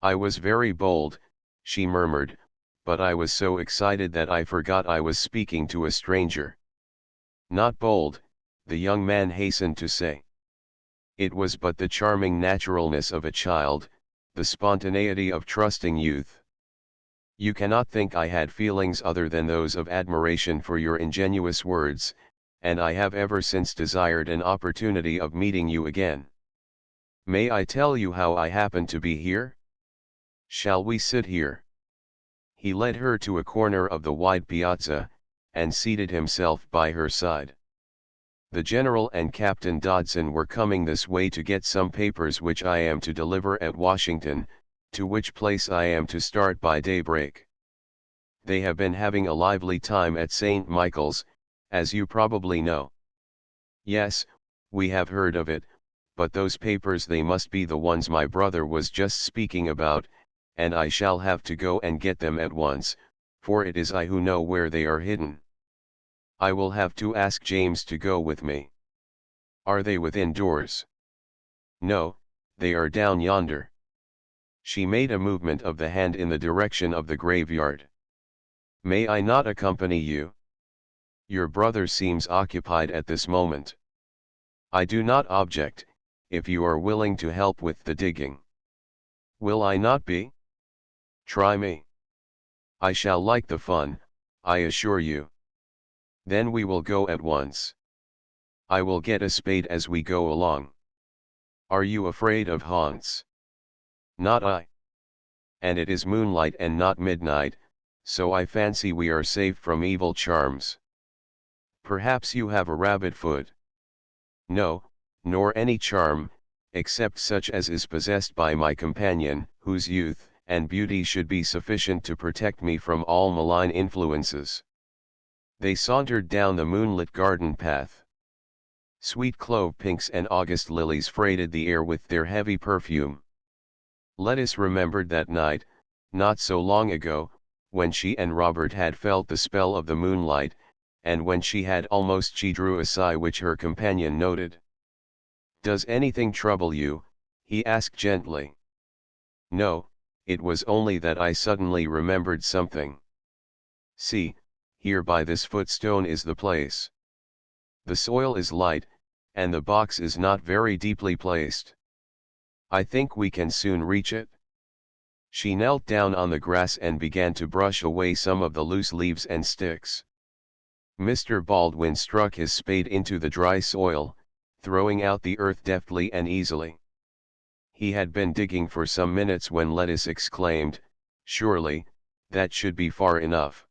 "I was very bold," she murmured, "but I was so excited that I forgot I was speaking to a stranger." "Not bold," the young man hastened to say. "It was but the charming naturalness of a child, the spontaneity of trusting youth. You cannot think I had feelings other than those of admiration for your ingenuous words, and I have ever since desired an opportunity of meeting you again. May I tell you how I happen to be here? Shall we sit here?" He led her to a corner of the wide piazza, and seated himself by her side. "The General and Captain Dodson were coming this way to get some papers which I am to deliver at Washington, to which place I am to start by daybreak. They have been having a lively time at St. Michael's, as you probably know." "Yes, we have heard of it, but those papers, they must be the ones my brother was just speaking about, and I shall have to go and get them at once, for it is I who know where they are hidden. I will have to ask James to go with me." "Are they within doors?" "No, they are down yonder." She made a movement of the hand in the direction of the graveyard. May I not accompany you? Your brother seems occupied at this moment. I do not object, if you are willing to help with the digging. Will I not be? Try me. I shall like the fun, I assure you. Then we will go at once. I will get a spade as we go along. Are you afraid of haunts? Not I. And it is moonlight and not midnight, so I fancy we are safe from evil charms. Perhaps you have a rabbit foot. No, nor any charm, except such as is possessed by my companion, whose youth and beauty should be sufficient to protect me from all malign influences. They sauntered down the moonlit garden path. Sweet clove pinks and August lilies freighted the air with their heavy perfume. Lettice remembered that night, not so long ago, when she and Robert had felt the spell of the moonlight, and when she drew a sigh which her companion noted. "Does anything trouble you?" he asked gently. "No, it was only that I suddenly remembered something. See, here by this footstone is the place. The soil is light, and the box is not very deeply placed. I think we can soon reach it." She knelt down on the grass and began to brush away some of the loose leaves and sticks. Mr. Baldwin struck his spade into the dry soil, throwing out the earth deftly and easily. He had been digging for some minutes when Lettice exclaimed, "Surely, that should be far enough.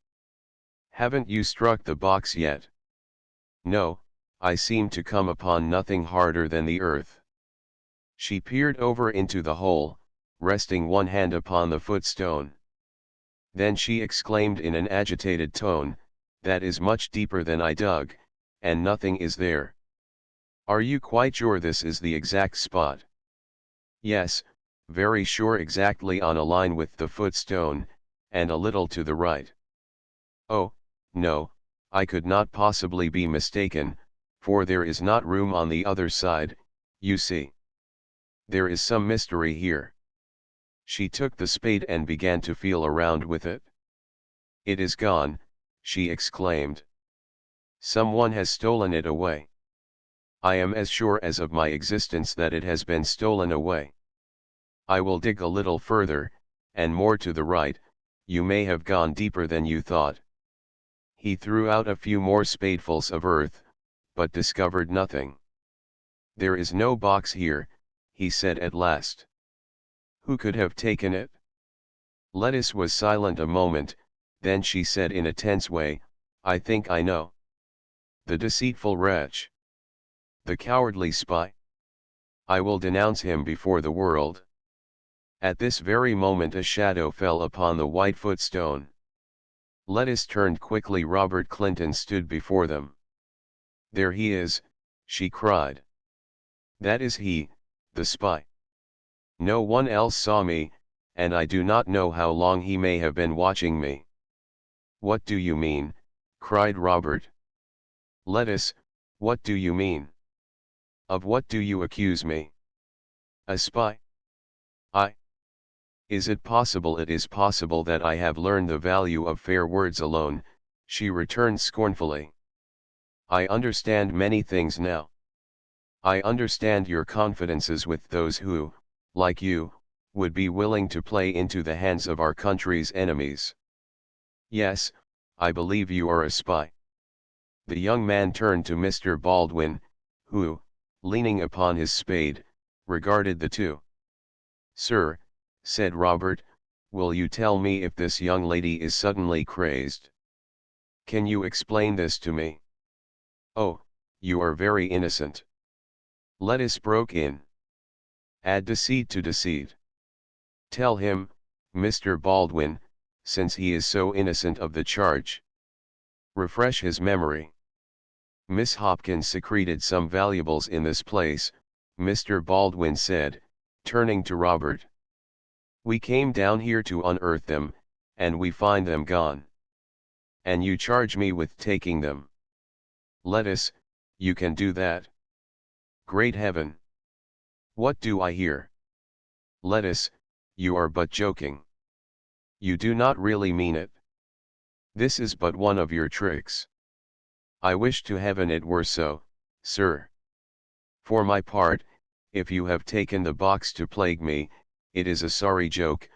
Haven't you struck the box yet?" "No, I seem to come upon nothing harder than the earth." She peered over into the hole, resting one hand upon the footstone. Then she exclaimed in an agitated tone, "That is much deeper than I dug, and nothing is there. Are you quite sure this is the exact spot?" "Yes, very sure, exactly on a line with the footstone, and a little to the right." "Oh, no, I could not possibly be mistaken, for there is not room on the other side, you see. There is some mystery here." She took the spade and began to feel around with it. "It is gone," she exclaimed. "Someone has stolen it away. I am as sure as of my existence that it has been stolen away. I will dig a little further, and more to the right. You may have gone deeper than you thought." He threw out a few more spadefuls of earth, but discovered nothing. "There is no box here," he said at last. "Who could have taken it?" Lettice was silent a moment, then she said in a tense way, "I think I know. The deceitful wretch. The cowardly spy. I will denounce him before the world." At this very moment a shadow fell upon the white footstone. Lettice turned quickly. Robert Clinton stood before them. "There he is," she cried. "That is he, the spy. No one else saw me, and I do not know how long he may have been watching me." "What do you mean?" cried Robert. "Lettice, what do you mean? Of what do you accuse me? A spy? I? Is it possible?" "It is possible that I have learned the value of fair words alone," she returned scornfully. "I understand many things now. I understand your confidences with those who, like you, would be willing to play into the hands of our country's enemies. Yes, I believe you are a spy." The young man turned to Mr. Baldwin, who, leaning upon his spade, regarded the two. "Sir," said Robert, "will you tell me if this young lady is suddenly crazed? Can you explain this to me?" "Oh, you are very innocent." Lettice broke in. "Add deceit to deceit. Tell him, Mr. Baldwin, since he is so innocent of the charge. Refresh his memory. Miss Hopkins secreted some valuables in this place," Mr. Baldwin said, turning to Robert. "We came down here to unearth them, and we find them gone. And you charge me with taking them. Lettice, you can do that? Great heaven! What do I hear? Lettice, You are but joking. You do not really mean it. This is but one of your tricks. I wish to heaven it were so, sir. For my part, if you have taken the box to plague me, it is a sorry joke,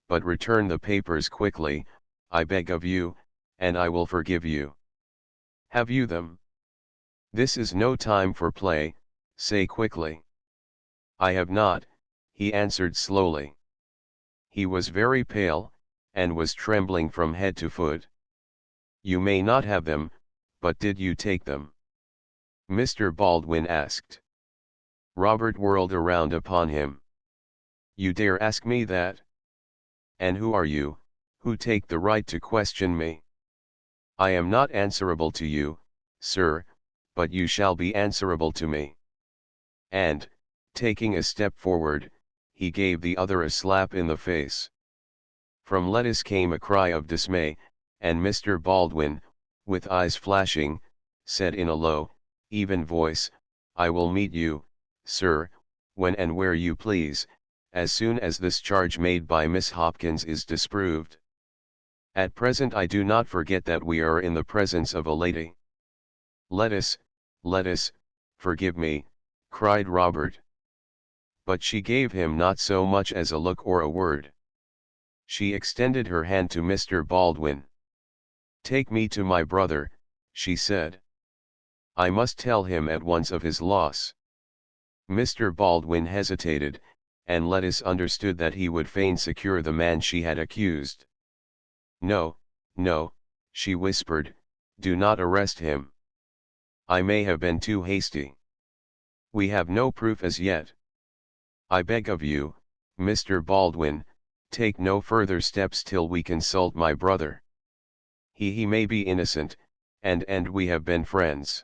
but return the papers quickly, I beg of you, and I will forgive you. Have you them? This is no time for play, say quickly. I have not, he answered slowly. He was very pale, and was trembling from head to foot. You may not have them, but did you take them? Mr. Baldwin asked. Robert whirled around upon him. You dare ask me that? And who are you, who take the right to question me? I am not answerable to you, sir, but you shall be answerable to me. And, taking a step forward, he gave the other a slap in the face. From Lettuce came a cry of dismay, and Mr. Baldwin, with eyes flashing, said in a low, even voice, I will meet you, sir, when and where you please, as soon as this charge made by Miss Hopkins is disproved. At present I do not forget that we are in the presence of a lady. Lettuce, forgive me, cried Robert. But she gave him not so much as a look or a word. She extended her hand to Mr. Baldwin. Take me to my brother, she said. I must tell him at once of his loss. Mr. Baldwin hesitated, and Lettuce understood that he would fain secure the man she had accused. No, no, she whispered, do not arrest him. I may have been too hasty. We have no proof as yet. I beg of you, Mr. Baldwin, take no further steps till we consult my brother. He may be innocent, and we have been friends.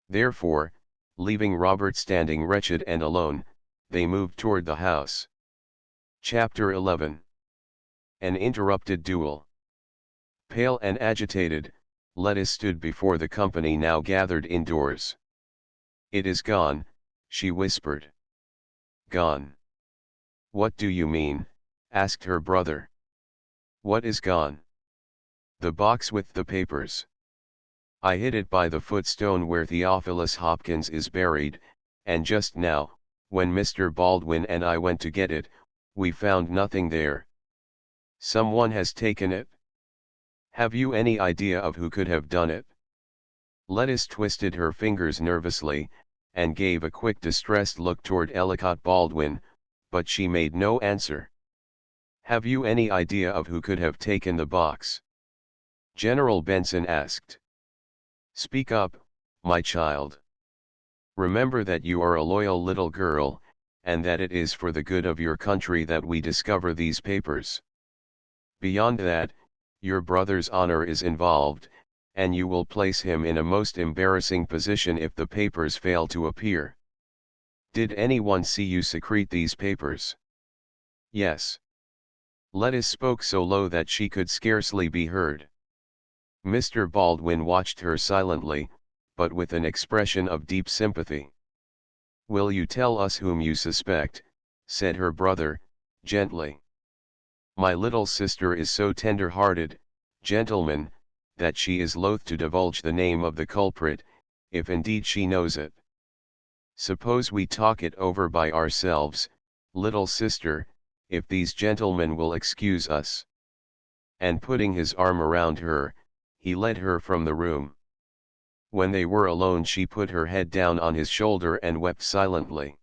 Therefore, leaving Robert standing wretched and alone, they moved toward the house. Chapter 11. An interrupted duel. Pale and agitated, Lettuce stood before the company now gathered indoors. It is gone, she whispered. Gone. What do you mean? Asked her brother. What is gone? The box with the papers. I hid it by the footstone where Theophilus Hopkins is buried, and just now, when Mr. Baldwin and I went to get it, we found nothing there. Someone has taken it? Have you any idea of who could have done it? Lettuce twisted her fingers nervously, and gave a quick distressed look toward Ellicott Baldwin, but she made no answer. Have you any idea of who could have taken the box? General Benson asked. Speak up, my child. Remember that you are a loyal little girl, and that it is for the good of your country that we discover these papers. Beyond that, your brother's honor is involved, and you will place him in a most embarrassing position if the papers fail to appear. Did anyone see you secrete these papers? Yes. Lettuce spoke so low that she could scarcely be heard. Mr. Baldwin watched her silently, but with an expression of deep sympathy. Will you tell us whom you suspect? Said her brother, gently. My little sister is so tender-hearted, gentlemen, that she is loath to divulge the name of the culprit, if indeed she knows it. Suppose we talk it over by ourselves, little sister, if these gentlemen will excuse us. And putting his arm around her, he led her from the room. When they were alone she put her head down on his shoulder and wept silently.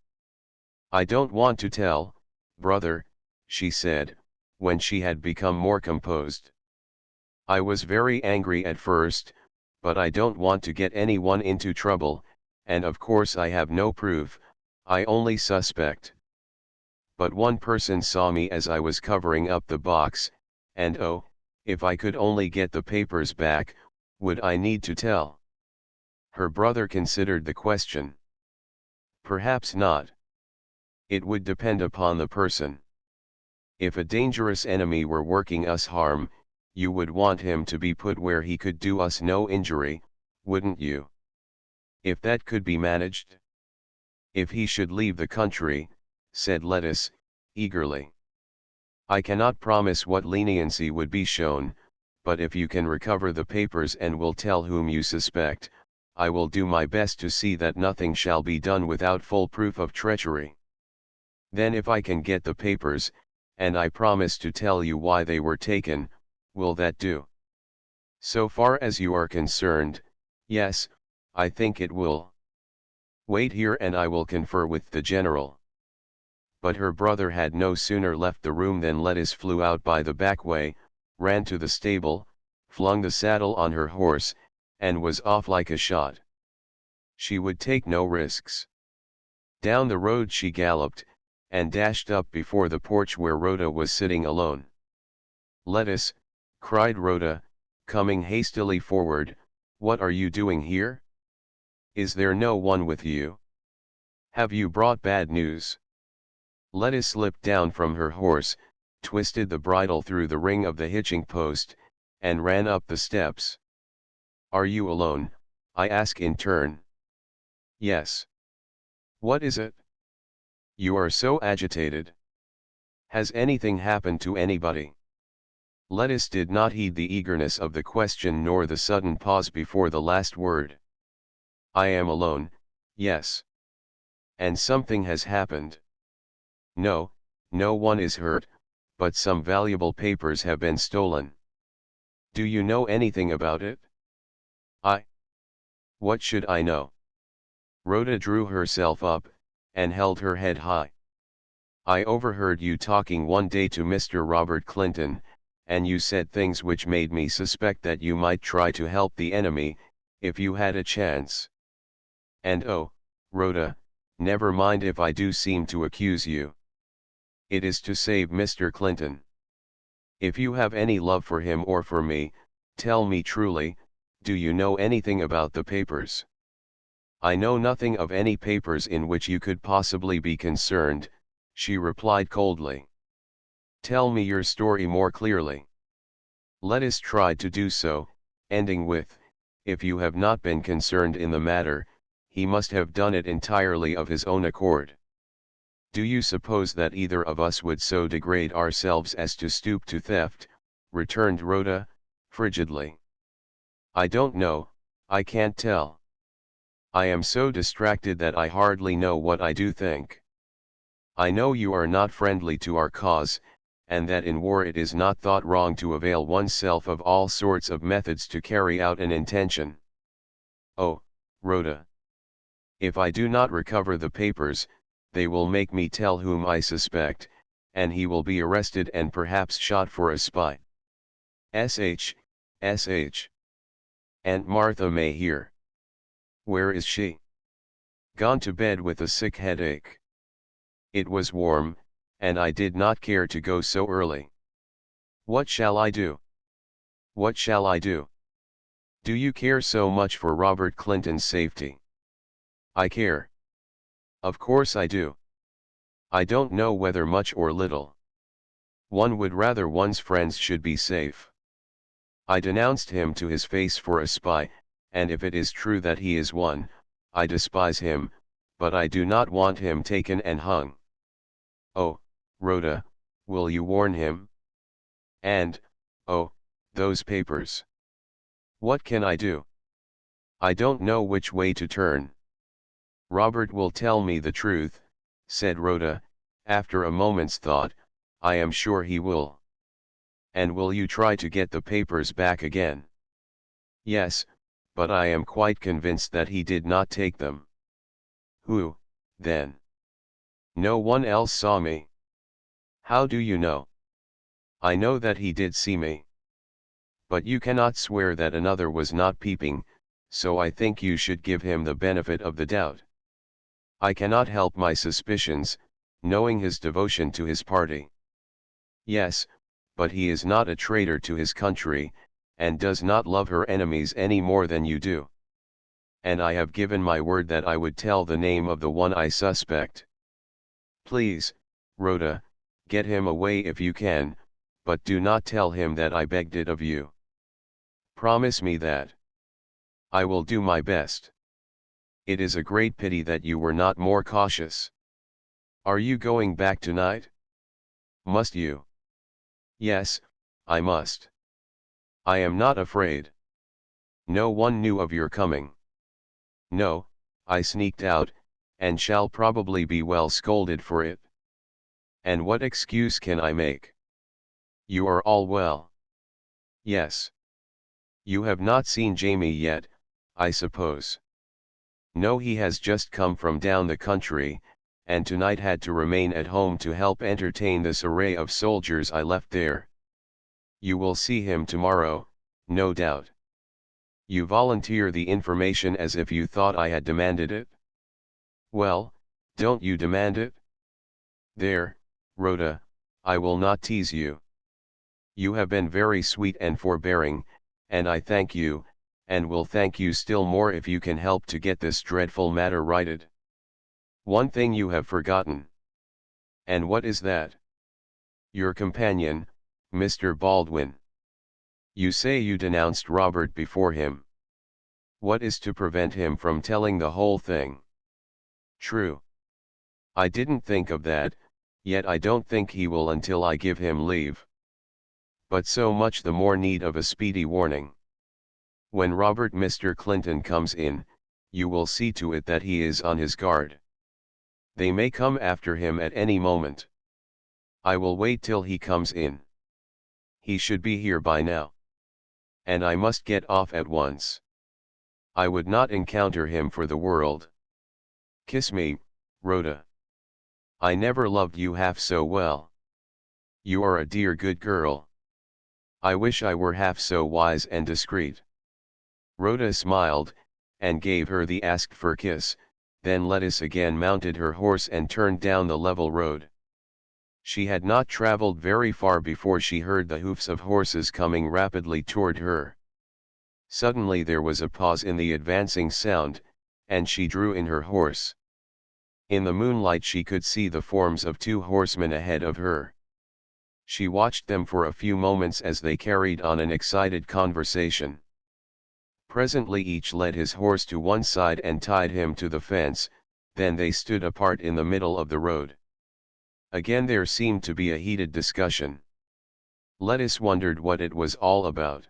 I don't want to tell, brother, she said, when she had become more composed. I was very angry at first, but I don't want to get anyone into trouble, and of course I have no proof, I only suspect. But one person saw me as I was covering up the box, and oh, if I could only get the papers back, would I need to tell? Her brother considered the question. Perhaps not. It would depend upon the person. If a dangerous enemy were working us harm, you would want him to be put where he could do us no injury, wouldn't you? If that could be managed? If he should leave the country, said Lettuce, eagerly. I cannot promise what leniency would be shown, but if you can recover the papers and will tell whom you suspect, I will do my best to see that nothing shall be done without full proof of treachery. Then if I can get the papers, and I promise to tell you why they were taken, will that do? So far as you are concerned, yes, I think it will. Wait here and I will confer with the general. But her brother had no sooner left the room than Lettice flew out by the back way, ran to the stable, flung the saddle on her horse, and was off like a shot. She would take no risks. Down the road she galloped, and dashed up before the porch where Rhoda was sitting alone. "Lettice," cried Rhoda, coming hastily forward, "what are you doing here? Is there no one with you? Have you brought bad news?" Lettice slipped down from her horse, twisted the bridle through the ring of the hitching post, and ran up the steps. "Are you alone?" I asked in turn. "Yes." "What is it? You are so agitated. Has anything happened to anybody?" Lettice did not heed the eagerness of the question nor the sudden pause before the last word. "I am alone, yes." "And something has happened?" "No, no one is hurt, but some valuable papers have been stolen." "Do you know anything about it?" What should I know?" Rhoda drew herself up, and held her head high. "I overheard you talking one day to Mr. Robert Clinton, and you said things which made me suspect that you might try to help the enemy, if you had a chance. And oh, Rhoda, never mind if I do seem to accuse you. It is to save Mr. Clinton. If you have any love for him or for me, tell me truly, do you know anything about the papers?" "I know nothing of any papers in which you could possibly be concerned," she replied coldly. "Tell me your story more clearly." Lettice tried to do so, ending with, "If you have not been concerned in the matter, he must have done it entirely of his own accord." "Do you suppose that either of us would so degrade ourselves as to stoop to theft?" returned Rhoda, frigidly. "I don't know, I can't tell. I am so distracted that I hardly know what I do think. I know you are not friendly to our cause, and that in war it is not thought wrong to avail oneself of all sorts of methods to carry out an intention. Oh, Rhoda! If I do not recover the papers, they will make me tell whom I suspect, and he will be arrested and perhaps shot for a spy. Sh. Aunt Martha may hear. Where is she?" "Gone to bed with a sick headache. It was warm, and I did not care to go so early. What shall I do? What shall I do? Do you care so much for Robert Clinton's safety?" "I care. Of course I do. I don't know whether much or little. One would rather one's friends should be safe. I denounced him to his face for a spy, and if it is true that he is one, I despise him, but I do not want him taken and hung. Oh, Rhoda, will you warn him? And, oh, those papers. What can I do? I don't know which way to turn." "Robert will tell me the truth," said Rhoda, after a moment's thought. "I am sure he will." "And will you try to get the papers back again?" "Yes, but I am quite convinced that he did not take them." "Who, then?" "No one else saw me." "How do you know?" "I know that he did see me." "But you cannot swear that another was not peeping, so I think you should give him the benefit of the doubt." "I cannot help my suspicions, knowing his devotion to his party." "Yes, but he is not a traitor to his country, and does not love her enemies any more than you do." "And I have given my word that I would tell the name of the one I suspect." "Please, Rhoda, get him away if you can, but do not tell him that I begged it of you." "Promise me that." "I will do my best." "It is a great pity that you were not more cautious. Are you going back tonight?" "Must you?" Yes, I must. I am not afraid. No one knew of your coming. No, I sneaked out, and shall probably be well scolded for it. And what excuse can I make? You are all well. Yes. You have not seen Jamie yet, I suppose. No, he has just come from down the country, and tonight had to remain at home to help entertain this array of soldiers I left there. You will see him tomorrow, no doubt. You volunteer the information as if you thought I had demanded it. Well, don't you demand it? There, Rhoda, I will not tease you. You have been very sweet and forbearing, and I thank you, and will thank you still more if you can help to get this dreadful matter righted. One thing you have forgotten. And what is that? Your companion, Mr. Baldwin. You say you denounced Robert before him. What is to prevent him from telling the whole thing? True. I didn't think of that, yet I don't think he will until I give him leave. But so much the more need of a speedy warning. When Robert Mr. Clinton comes in, you will see to it that he is on his guard. They may come after him at any moment. I will wait till he comes in. He should be here by now. And I must get off at once. I would not encounter him for the world. Kiss me, Rhoda. I never loved you half so well. You are a dear good girl. I wish I were half so wise and discreet. Rhoda smiled, and gave her the asked-for kiss, then Lettice again mounted her horse and turned down the level road. She had not traveled very far before she heard the hoofs of horses coming rapidly toward her. Suddenly there was a pause in the advancing sound, and she drew in her horse. In the moonlight she could see the forms of two horsemen ahead of her. She watched them for a few moments as they carried on an excited conversation. Presently each led his horse to one side and tied him to the fence, then they stood apart in the middle of the road. Again there seemed to be a heated discussion. Lettice wondered what it was all about.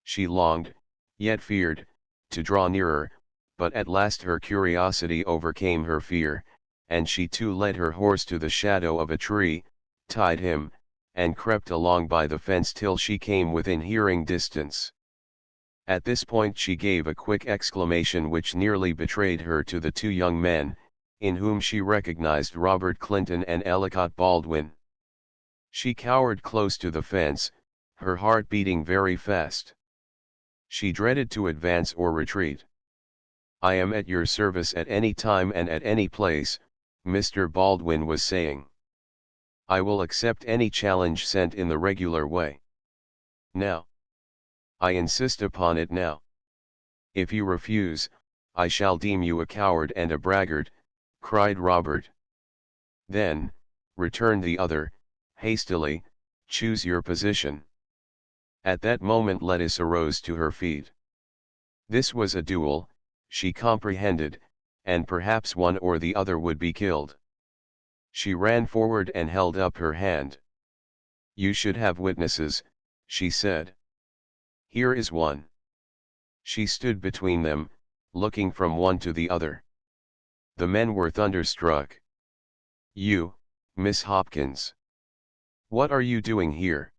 She longed, yet feared, to draw nearer, but at last her curiosity overcame her fear, and she too led her horse to the shadow of a tree, tied him, and crept along by the fence till she came within hearing distance. At this point she gave a quick exclamation which nearly betrayed her to the two young men, in whom she recognized Robert Clinton and Ellicott Baldwin. She cowered close to the fence, her heart beating very fast. She dreaded to advance or retreat. "I am at your service at any time and at any place," Mr. Baldwin was saying. "I will accept any challenge sent in the regular way. Now. I insist upon it now. If you refuse, I shall deem you a coward and a braggart," cried Robert. "Then," returned the other, hastily, "choose your position." At that moment Lettice arose to her feet. This was a duel, she comprehended, and perhaps one or the other would be killed. She ran forward and held up her hand. "You should have witnesses," she said. "Here is one." She stood between them, looking from one to the other. The men were thunderstruck. "You, Miss Hopkins. What are you doing here?"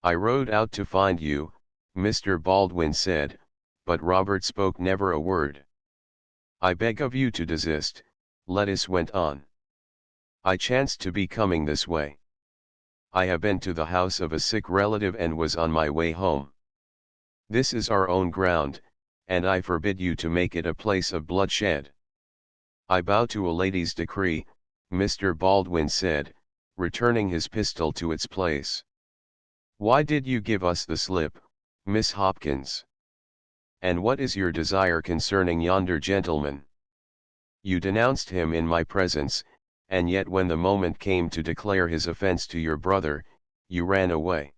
"I rode out to find you," Mr. Baldwin said, but Robert spoke never a word. "I beg of you to desist," Lettice went on. "I chanced to be coming this way. I have been to the house of a sick relative and was on my way home. This is our own ground, and I forbid you to make it a place of bloodshed." "I bow to a lady's decree," Mr. Baldwin said, returning his pistol to its place. "Why did you give us the slip, Miss Hopkins? And what is your desire concerning yonder gentleman? You denounced him in my presence, and yet when the moment came to declare his offense to your brother, you ran away.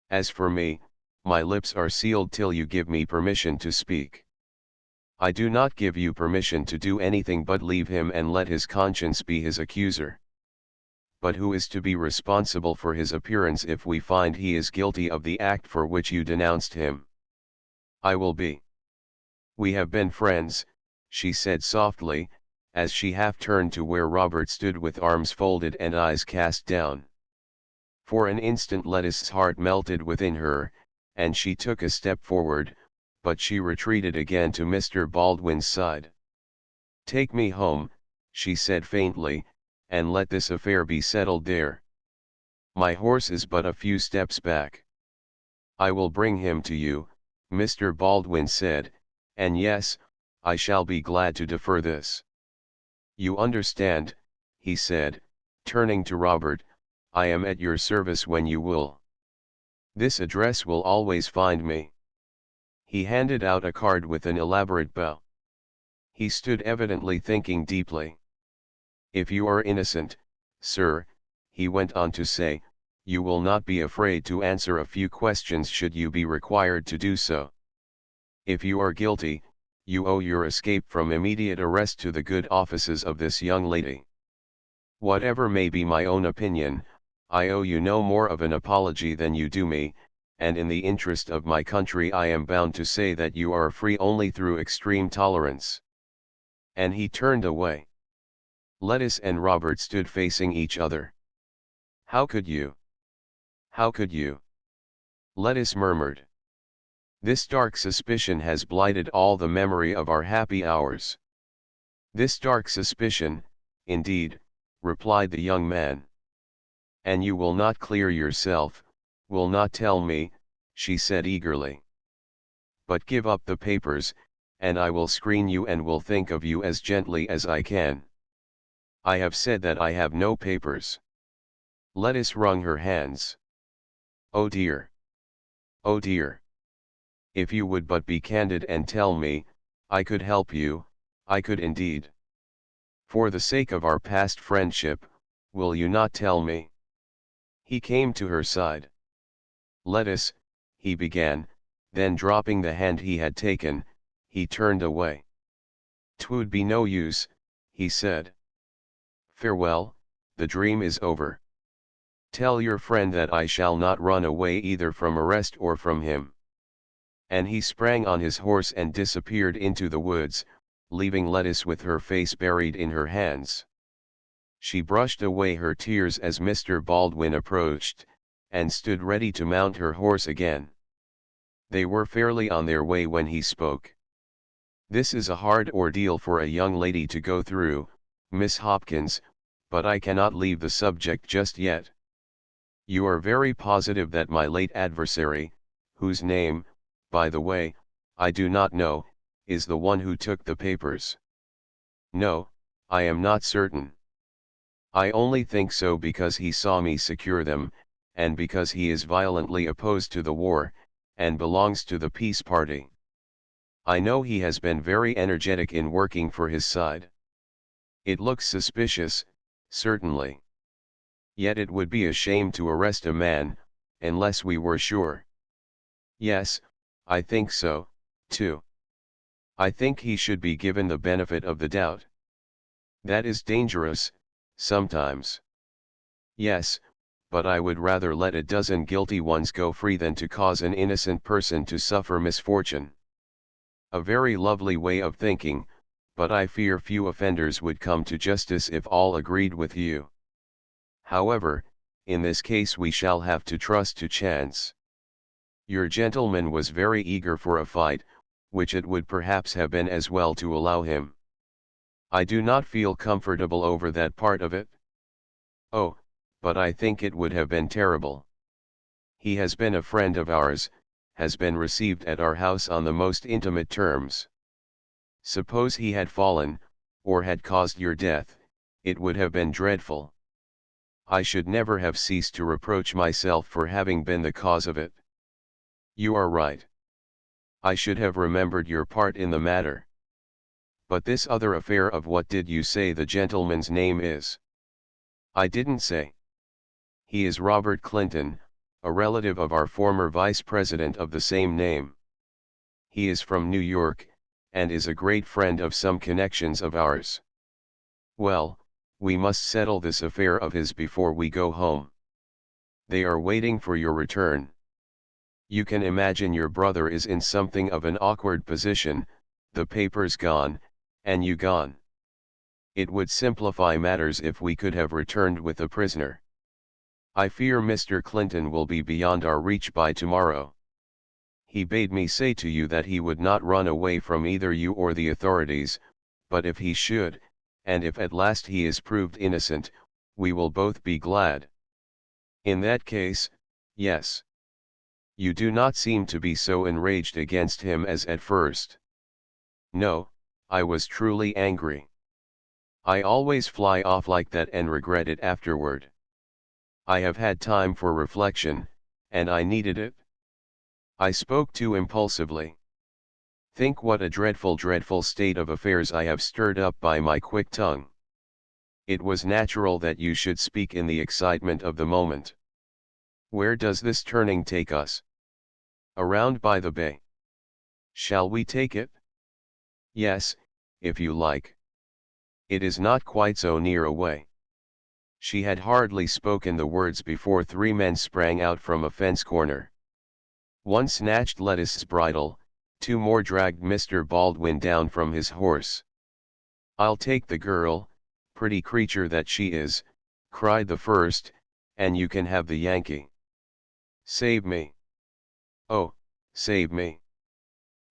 As for me, my lips are sealed till you give me permission to speak. I do not give you permission to do anything but leave him and let his conscience be his accuser. but who is to be responsible for his appearance if we find he is guilty of the act for which you denounced him? I will be. We have been friends, she said softly, as she half turned to where Robert stood with arms folded and eyes cast down. For an instant Lettice's heart melted within her, and she took a step forward, but she retreated again to Mr. Baldwin's side. "Take me home," she said faintly, "and let this affair be settled there. My horse is but a few steps back." "I will bring him to you," Mr. Baldwin said, "and yes, I shall be glad to defer this. You understand," he said, turning to Robert, "I am at your service when you will. This address will always find me." He handed out a card with an elaborate bow. He stood evidently thinking deeply. "If you are innocent, sir," he went on to say, "you will not be afraid to answer a few questions should you be required to do so. If you are guilty, you owe your escape from immediate arrest to the good offices of this young lady. Whatever may be my own opinion, I owe you no more of an apology than you do me, and in the interest of my country I am bound to say that you are free only through extreme tolerance." And he turned away. Lettice and Robert stood facing each other. "How could you? How could you?" Lettice murmured. "This dark suspicion has blighted all the memory of our happy hours." "This dark suspicion, indeed," replied the young man. "And you will not clear yourself, will not tell me," she said eagerly. "But give up the papers, and I will screen you and will think of you as gently as I can." "I have said that I have no papers." Lettice wrung her hands. "Oh dear! Oh dear! If you would but be candid and tell me, I could help you, I could indeed. For the sake of our past friendship, will you not tell me?" He came to her side. "Lettice," he began, then dropping the hand he had taken, he turned away. "'Twould be no use," he said. "Farewell, the dream is over. Tell your friend that I shall not run away either from arrest or from him." And he sprang on his horse and disappeared into the woods, leaving Lettice with her face buried in her hands. She brushed away her tears as Mr. Baldwin approached, and stood ready to mount her horse again. They were fairly on their way when he spoke. "This is a hard ordeal for a young lady to go through, Miss Hopkins, but I cannot leave the subject just yet. You are very positive that my late adversary, whose name, by the way, I do not know, is the one who took the papers?" "No, I am not certain. I only think so because he saw me secure them, and because he is violently opposed to the war, and belongs to the peace party. I know he has been very energetic in working for his side. It looks suspicious, certainly. Yet it would be a shame to arrest a man, unless we were sure. Yes, I think so, too. I think he should be given the benefit of the doubt. That is dangerous, sometimes. Yes, but I would rather let a dozen guilty ones go free than to cause an innocent person to suffer misfortune. A very lovely way of thinking, but I fear few offenders would come to justice if all agreed with you. However, in this case we shall have to trust to chance. Your gentleman was very eager for a fight, which it would perhaps have been as well to allow him. I do not feel comfortable over that part of it. Oh, but I think it would have been terrible. He has been a friend of ours, has been received at our house on the most intimate terms. Suppose he had fallen, or had caused your death, it would have been dreadful. I should never have ceased to reproach myself for having been the cause of it. You are right. I should have remembered your part in the matter. But this other affair of what did you say the gentleman's name is? I didn't say. He is Robert Clinton, a relative of our former vice president of the same name. He is from New York, and is a great friend of some connections of ours. Well, We must settle this affair of his before we go home. They are waiting for your return. You can imagine your brother is in something of an awkward position, the papers gone, and you gone. It would simplify matters if we could have returned with the prisoner. I fear Mr. Clinton will be beyond our reach by tomorrow. He bade me say to you that he would not run away from either you or the authorities, but if he should, and if at last he is proved innocent, we will both be glad. In that case, yes. You do not seem to be so enraged against him as at first. No, I was truly angry. I always fly off like that and regret it afterward. I have had time for reflection, and I needed it. I spoke too impulsively. Think what a dreadful, dreadful state of affairs I have stirred up by my quick tongue. It was natural that you should speak in the excitement of the moment. Where does this turning take us? Around by the bay. Shall we take it? Yes, if you like. It is not quite so near away. She had hardly spoken the words before 3 men sprang out from a fence corner. One snatched Lettice's bridle, 2 more dragged Mr. Baldwin down from his horse. "I'll take the girl, pretty creature that she is," cried the first, "and you can have the Yankee." "Save me! Oh, save me!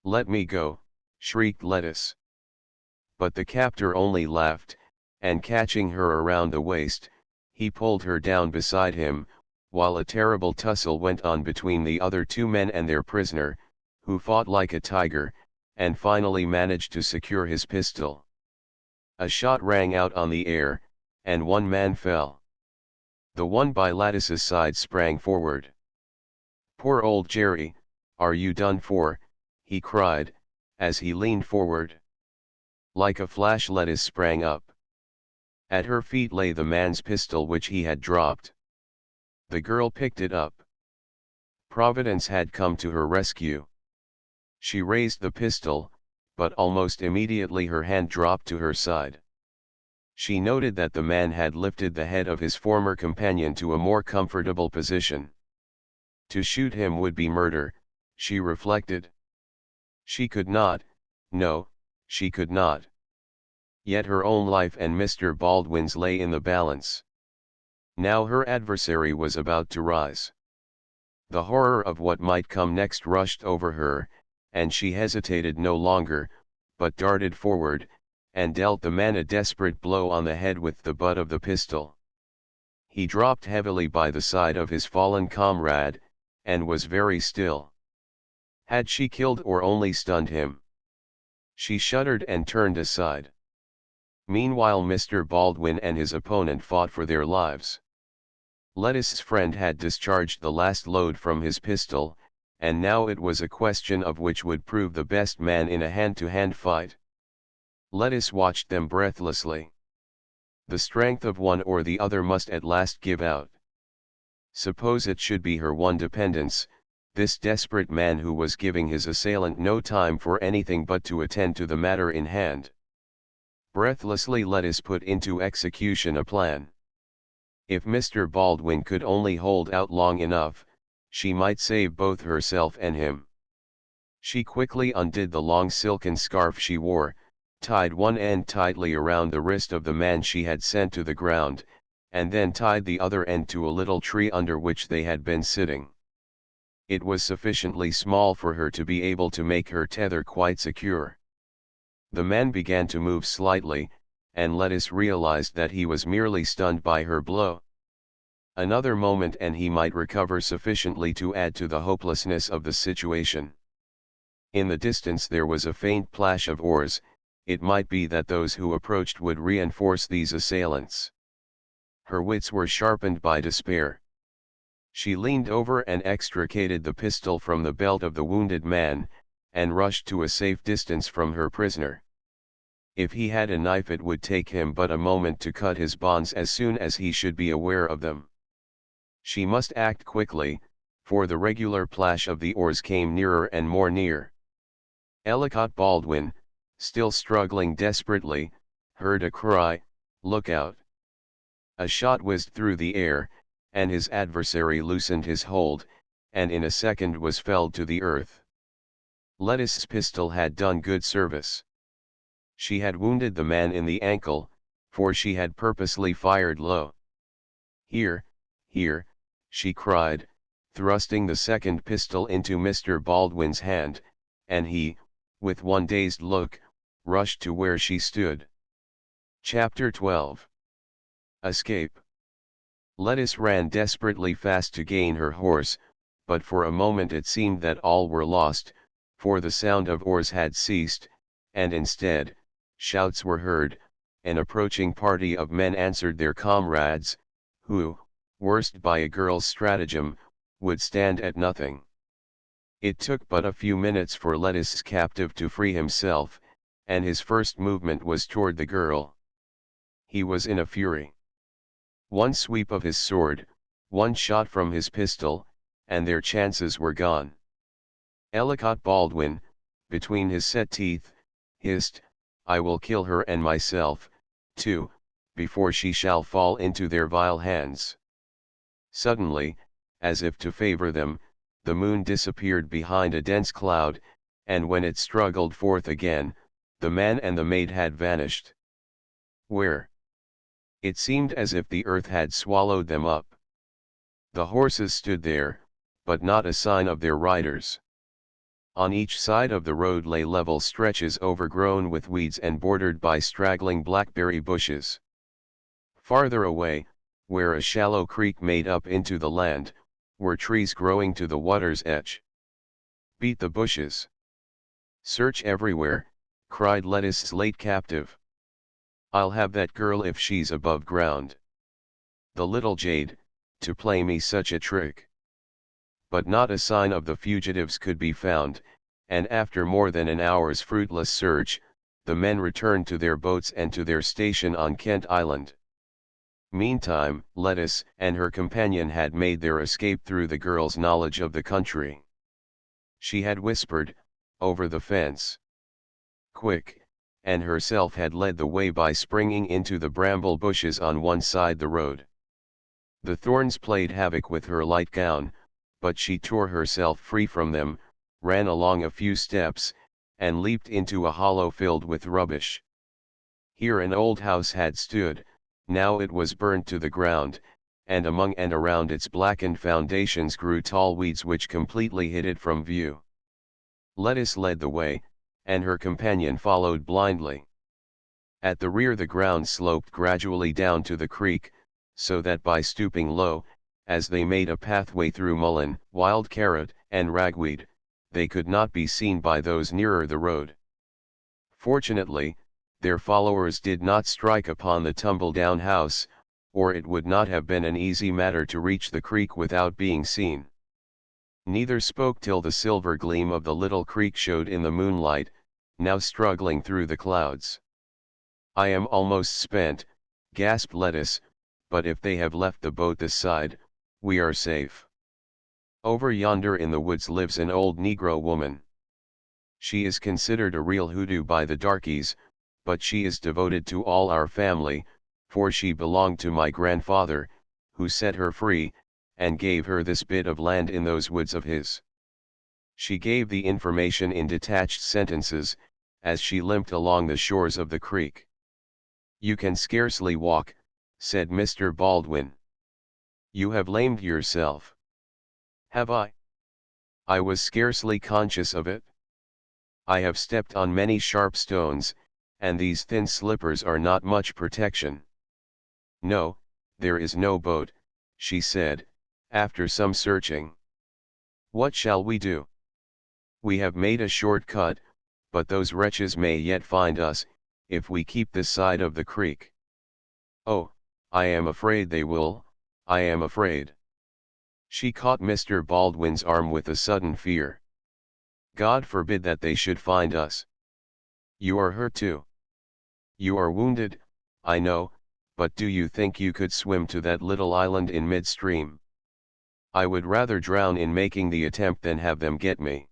Let me go," shrieked Lettice. But the captor only laughed, and catching her around the waist, he pulled her down beside him, while a terrible tussle went on between the other 2 men and their prisoner, who fought like a tiger, and finally managed to secure his pistol. A shot rang out on the air, and 1 man fell. The one by Lettice's side sprang forward. "Poor old Jerry, are you done for?" he cried, as he leaned forward. Like a flash Lettice sprang up. At her feet lay the man's pistol which he had dropped. The girl picked it up. Providence had come to her rescue. She raised the pistol, but almost immediately her hand dropped to her side. She noted that the man had lifted the head of his former companion to a more comfortable position. To shoot him would be murder, she reflected. She could not, no, she could not. Yet her own life and Mr. Baldwin's lay in the balance. Now her adversary was about to rise. The horror of what might come next rushed over her, and she hesitated no longer, but darted forward, and dealt the man a desperate blow on the head with the butt of the pistol. He dropped heavily by the side of his fallen comrade, and was very still. Had she killed or only stunned him? She shuddered and turned aside. Meanwhile Mr. Baldwin and his opponent fought for their lives. Lettice's friend had discharged the last load from his pistol, and now it was a question of which would prove the best man in a hand-to-hand fight. Lettice watched them breathlessly. The strength of one or the other must at last give out. Suppose it should be her one dependence, this desperate man who was giving his assailant no time for anything but to attend to the matter in hand. Breathlessly Lettice put into execution a plan. If Mr. Baldwin could only hold out long enough, she might save both herself and him. She quickly undid the long silken scarf she wore, tied one end tightly around the wrist of the man she had sent to the ground, and then tied the other end to a little tree under which they had been sitting. It was sufficiently small for her to be able to make her tether quite secure. The man began to move slightly, and Lettice realized that he was merely stunned by her blow. Another moment and he might recover sufficiently to add to the hopelessness of the situation. In the distance there was a faint plash of oars. It might be that those who approached would reinforce these assailants. Her wits were sharpened by despair. She leaned over and extricated the pistol from the belt of the wounded man, and rushed to a safe distance from her prisoner. If he had a knife it would take him but a moment to cut his bonds as soon as he should be aware of them. She must act quickly, for the regular plash of the oars came nearer and more near. Ellicott Baldwin, still struggling desperately, heard a cry, "Look out!" A shot whizzed through the air, and his adversary loosened his hold, and in a second was felled to the earth. Lettuce's pistol had done good service. She had wounded the man in the ankle, for she had purposely fired low. "Here, here," she cried, thrusting the second pistol into Mr. Baldwin's hand, and he, with one dazed look, rushed to where she stood. Chapter 12. Escape. Lettuce ran desperately fast to gain her horse, but for a moment it seemed that all were lost, for the sound of oars had ceased, and instead, shouts were heard. An approaching party of men answered their comrades, who, worsted by a girl's stratagem, would stand at nothing. It took but a few minutes for Lettuce's captive to free himself, and his first movement was toward the girl. He was in a fury. One sweep of his sword, one shot from his pistol, and their chances were gone. Ellicott Baldwin, between his set teeth, hissed, "I will kill her and myself, too, before she shall fall into their vile hands." Suddenly, as if to favor them, the moon disappeared behind a dense cloud, and when it struggled forth again, the man and the maid had vanished. Where? It seemed as if the earth had swallowed them up. The horses stood there, but not a sign of their riders. On each side of the road lay level stretches overgrown with weeds and bordered by straggling blackberry bushes. Farther away, where a shallow creek made up into the land, were trees growing to the water's edge. "Beat the bushes! Search everywhere," cried Lettuce's late captive. "I'll have that girl if she's above ground. The little jade, to play me such a trick." But not a sign of the fugitives could be found, and after more than an hour's fruitless search, the men returned to their boats and to their station on Kent Island. Meantime, Lettuce and her companion had made their escape through the girl's knowledge of the country. She had whispered, "Over the fence. Quick," and herself had led the way by springing into the bramble bushes on one side the road. The thorns played havoc with her light gown, but she tore herself free from them, ran along a few steps, and leaped into a hollow filled with rubbish. Here an old house had stood, now it was burned to the ground, and among and around its blackened foundations grew tall weeds which completely hid it from view. Lettuce led the way, and her companion followed blindly. At the rear the ground sloped gradually down to the creek, so that by stooping low, as they made a pathway through mullein, wild carrot, and ragweed, they could not be seen by those nearer the road. Fortunately, their followers did not strike upon the tumble-down house, or it would not have been an easy matter to reach the creek without being seen. Neither spoke till the silver gleam of the little creek showed in the moonlight, now struggling through the clouds. "I am almost spent," gasped Lettuce, "but if they have left the boat this side, we are safe. Over yonder in the woods lives an old Negro woman. She is considered a real hoodoo by the darkies, but she is devoted to all our family, for she belonged to my grandfather, who set her free, and gave her this bit of land in those woods of his." She gave the information in detached sentences, as she limped along the shores of the creek. "You can scarcely walk," said Mr. Baldwin. "You have lamed yourself." "Have I? I was scarcely conscious of it. I have stepped on many sharp stones, and these thin slippers are not much protection." "No, there is no boat," she said, after some searching. "What shall we do? We have made a short cut, but those wretches may yet find us, if we keep this side of the creek. Oh, I am afraid they will, I am afraid." She caught Mr. Baldwin's arm with a sudden fear. "God forbid that they should find us. You are hurt too. You are wounded, I know, but do you think you could swim to that little island in midstream? I would rather drown in making the attempt than have them get me.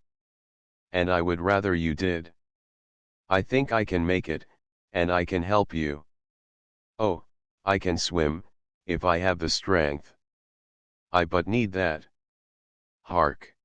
And I would rather you did. I think I can make it, and I can help you. Oh, I can swim, if I have the strength. I but need that. Hark!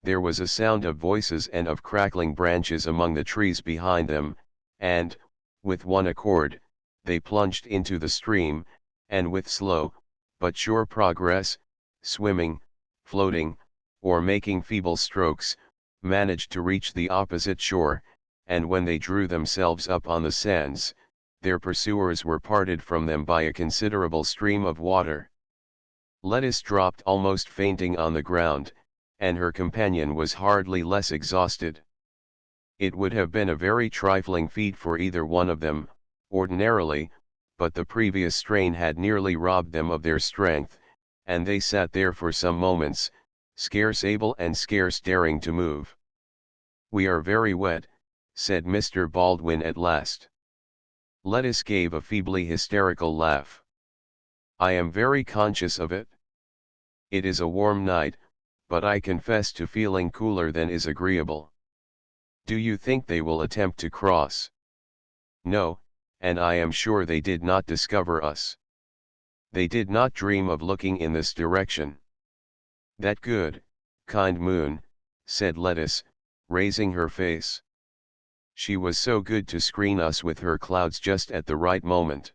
There was a sound of voices and of crackling branches among the trees behind them, and, with one accord, they plunged into the stream, and with slow, but sure progress, swimming, floating, or making feeble strokes, managed to reach the opposite shore, and when they drew themselves up on the sands, their pursuers were parted from them by a considerable stream of water. Lettuce dropped almost fainting on the ground, and her companion was hardly less exhausted. It would have been a very trifling feat for either one of them, ordinarily, but the previous strain had nearly robbed them of their strength, and they sat there for some moments, scarce able and scarce daring to move. "We are very wet," said Mr. Baldwin at last. Lettuce gave a feebly hysterical laugh. "I am very conscious of it. It is a warm night, but I confess to feeling cooler than is agreeable. Do you think they will attempt to cross?" "No, and I am sure they did not discover us. They did not dream of looking in this direction." "That good, kind moon," said Lettuce, raising her face. "She was so good to screen us with her clouds just at the right moment.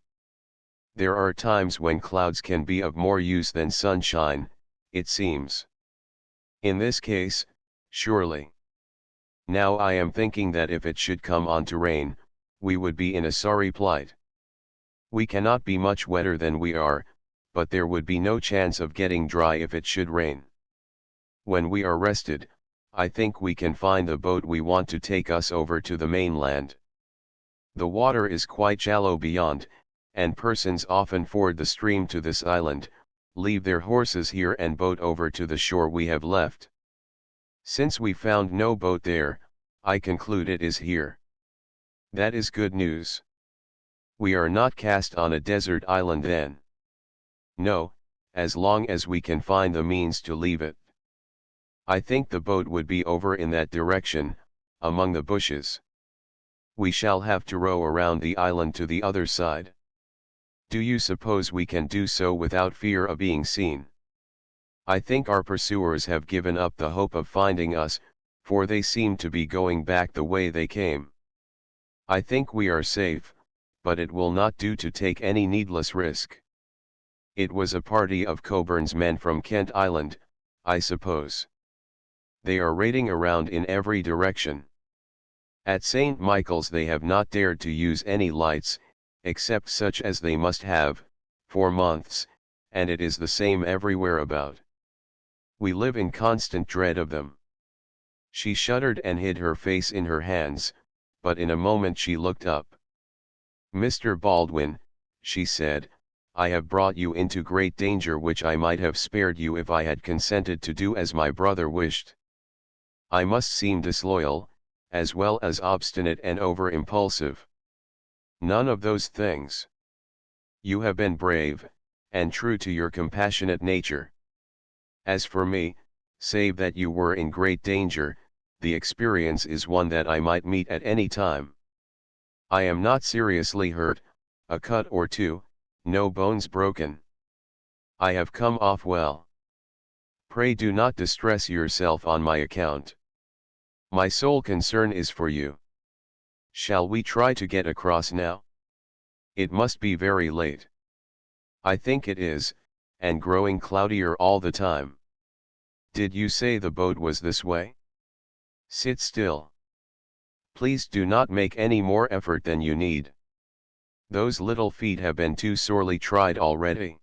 There are times when clouds can be of more use than sunshine, it seems. In this case, surely. Now I am thinking that if it should come on to rain, we would be in a sorry plight. We cannot be much wetter than we are, but there would be no chance of getting dry if it should rain. When we are rested, I think we can find the boat we want to take us over to the mainland. The water is quite shallow beyond, and persons often ford the stream to this island, leave their horses here and boat over to the shore we have left. Since we found no boat there, I conclude it is here. That is good news. We are not cast on a desert island then. No, as long as we can find the means to leave it. I think the boat would be over in that direction, among the bushes. We shall have to row around the island to the other side. Do you suppose we can do so without fear of being seen? I think our pursuers have given up the hope of finding us, for they seem to be going back the way they came. I think we are safe, but it will not do to take any needless risk. It was a party of Coburn's men from Kent Island, I suppose. They are raiding around in every direction. At St. Michael's they have not dared to use any lights, except such as they must have, for months, and it is the same everywhere about. We live in constant dread of them." She shuddered and hid her face in her hands, but in a moment she looked up. "Mr. Baldwin," she said, "I have brought you into great danger which I might have spared you if I had consented to do as my brother wished. I must seem disloyal, as well as obstinate and over-impulsive. None of those things. You have been brave, and true to your compassionate nature. As for me, save that you were in great danger, the experience is one that I might meet at any time. I am not seriously hurt, a cut or two, no bones broken. I have come off well. Pray do not distress yourself on my account. My sole concern is for you. Shall we try to get across now? It must be very late. I think it is, and growing cloudier all the time. Did you say the boat was this way? Sit still. Please do not make any more effort than you need. Those little feet have been too sorely tried already."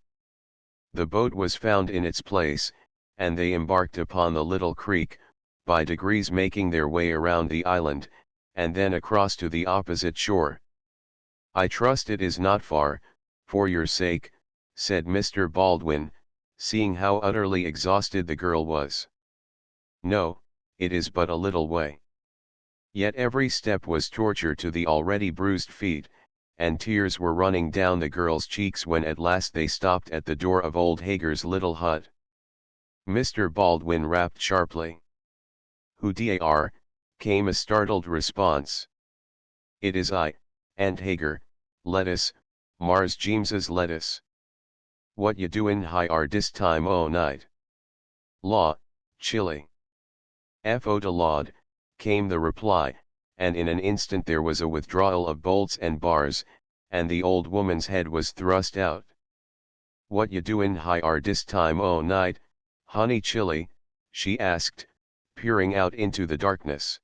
The boat was found in its place, and they embarked upon the little creek, by degrees making their way around the island, and then across to the opposite shore. "I trust it is not far, for your sake," said Mr. Baldwin, seeing how utterly exhausted the girl was. "No, it is but a little way." Yet every step was torture to the already bruised feet, and tears were running down the girl's cheeks when at last they stopped at the door of old Hager's little hut. Mr. Baldwin rapped sharply. "Who dar?" came a startled response. "It is I, Aunt Hager, Lettuce, Mars James's Lettuce." What you doin' hier dis time o' night? Law, chilly. Fo de laud, came the reply, and in an instant there was a withdrawal of bolts and bars, and the old woman's head was thrust out. What you doin' hier dis time o' night, honey chilly? She asked, peering out into the darkness.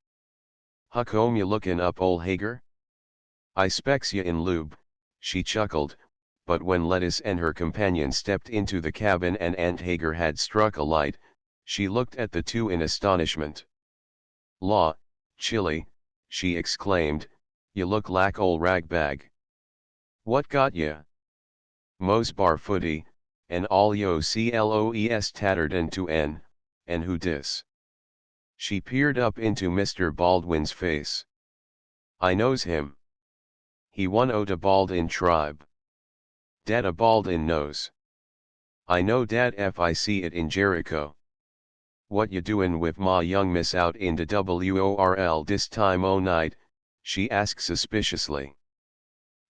Huckom you lookin' up ol' Hager? I specs ya in lube, she chuckled, but when Lettuce and her companion stepped into the cabin and Aunt Hager had struck a light, she looked at the two in astonishment. Law, chilly, she exclaimed, you look lak ol' ragbag. What got ya? Mos barfooty, and all yo cloes tattered end to end, and who dis? She peered up into Mr. Baldwin's face. I knows him. He one o' de Baldwin tribe. Dat a Baldwin knows. I know dat if I see it in Jericho. What you doin' with ma young miss out in de WORL dis time o' night? She asked suspiciously.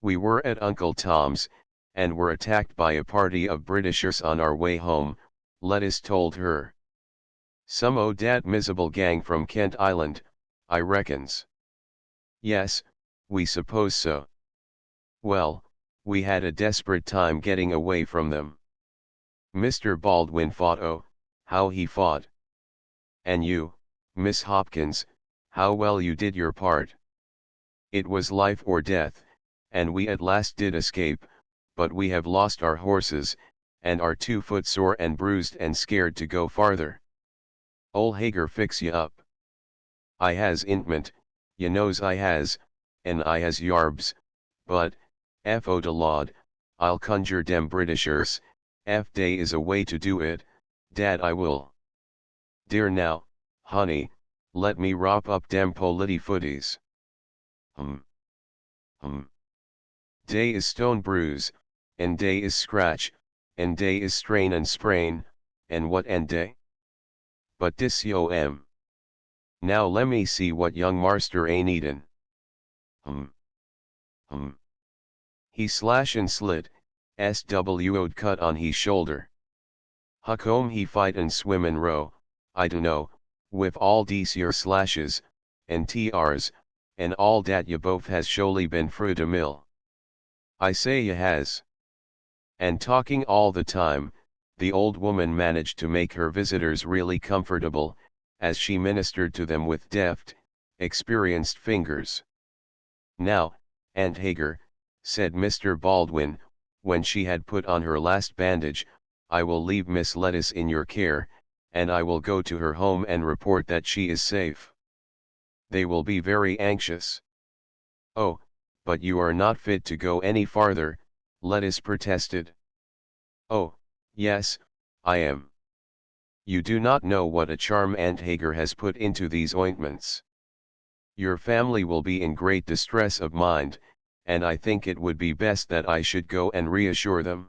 We were at Uncle Tom's, and were attacked by a party of Britishers on our way home, Lettuce told her. Some o' dat miserable gang from Kent Island, I reckons. Yes, we suppose so. Well, we had a desperate time getting away from them. Mr. Baldwin fought, oh, how he fought. And you, Miss Hopkins, how well you did your part. It was life or death, and we at last did escape, but we have lost our horses, and are 2 foot sore and bruised and scared to go farther. Ol' Hager fix ya up. I has intment, ya knows I has, and I has yarbs, but, Fo de laud, I'll conjure dem Britishers, if dey is a way to do it, dat I will. Dear now, honey, let me wrop up dem polity footies. Dey is stone bruise, and dey is scratch, and dey is strain and sprain, and what and dey? But dis yo am. Now lemme see what young marster ain't eatin'. He slash and slit, SWO'd cut on he shoulder. Huckom he fight and swim and row, I dunno, with all dese yer slashes, and TRs, and all dat ya both has surely been fru de mill. I say ya has. And talking all the time, the old woman managed to make her visitors really comfortable, as she ministered to them with deft, experienced fingers. Now, Aunt Hager, said Mr. Baldwin, when she had put on her last bandage, I will leave Miss Lettuce in your care, and I will go to her home and report that she is safe. They will be very anxious. Oh, but you are not fit to go any farther, Lettuce protested. Oh, yes, I am. You do not know what a charm Aunt Hager has put into these ointments. Your family will be in great distress of mind, and I think it would be best that I should go and reassure them.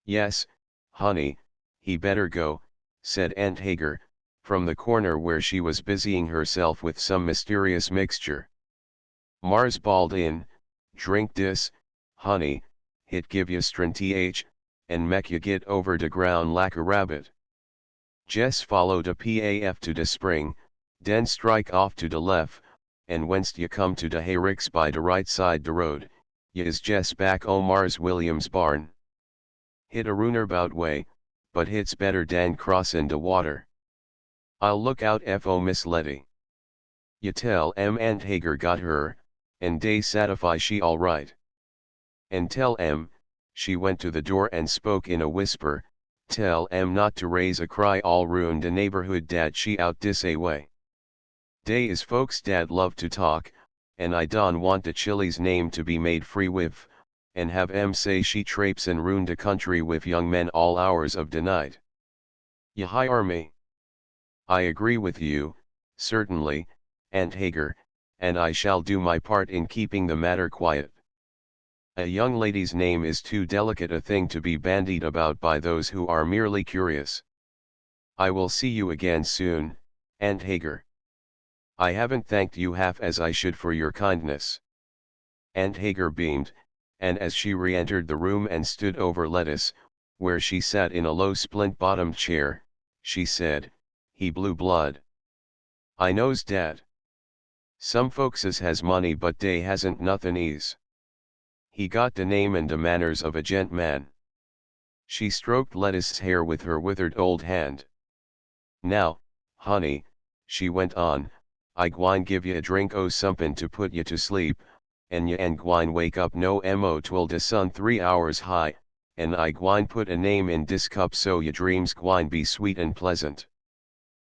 Yes, honey, he better go, said Aunt Hager, from the corner where she was busying herself with some mysterious mixture. Mars Baldwin, drink dis, honey, hit give ya strength, and mek ya get over de ground lak a rabbit. Jess followed a paf to de spring, den strike off to de left, and whenst ya come to de hayricks by de right side de road, ya is Jess back o' Mars Williams' barn. Hit a runabout way, but hit's better dan crossin' de water. I'll look out fo Miss Letty. Ya tell Aunt Hager got her, and dey satisfy she all right. And tell she went to the door and spoke in a whisper, tell not to raise a cry all ruin de neighborhood dat she out dis a way. Dey is folks dat love to talk, and I don want de chilly's name to be made free with, and have say she trapes and ruin de country with young men all hours of de night. Ya hire me. I agree with you, certainly, Aunt Hager, and I shall do my part in keeping the matter quiet. A young lady's name is too delicate a thing to be bandied about by those who are merely curious. I will see you again soon, Aunt Hager. I haven't thanked you half as I should for your kindness. Aunt Hager beamed, and as she re-entered the room and stood over Lettuce, where she sat in a low splint-bottomed chair, she said, "He blue blood. I knows dat. Some folkses has money but dey hasn't nothin' ease. He got de name and de manners of a gentman." She stroked Lettuce's hair with her withered old hand. "Now, honey," she went on, "I gwine give ye a drink o' somethin' to put ye to sleep, and ye ain't gwine wake up no mo' twel de sun 3 hours high, and I gwine put a name in dis cup so ye dreams gwine be sweet and pleasant.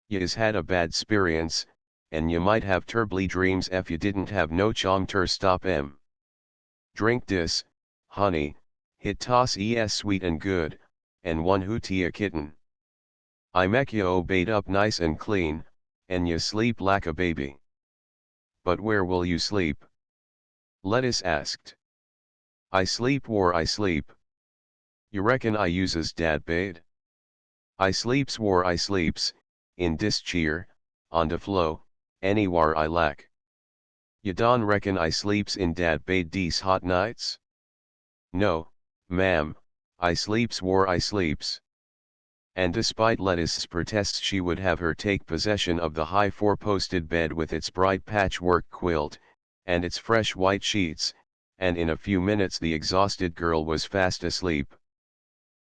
Ye is had a bad 'sperience, and ye might have terbly dreams ef ye didn't have no chom ter stop 'em. Drink dis, honey, hit toss es sweet and good, and one hootie a kitten. I mek ye obeyed up nice and clean, and ye sleep like a baby." "But where will you sleep?" Lettuce asked. "I sleep whar I sleep. You reckon I uses dat bed? I sleeps whar I sleeps, in dis cheer, on de flo, anywhar I lack. You don reckon I sleeps in dat bed dese hot nights? No, ma'am, I sleeps whar I sleeps." And despite Lettuce's protests she would have her take possession of the high four-posted bed with its bright patchwork quilt, and its fresh white sheets, and in a few minutes the exhausted girl was fast asleep.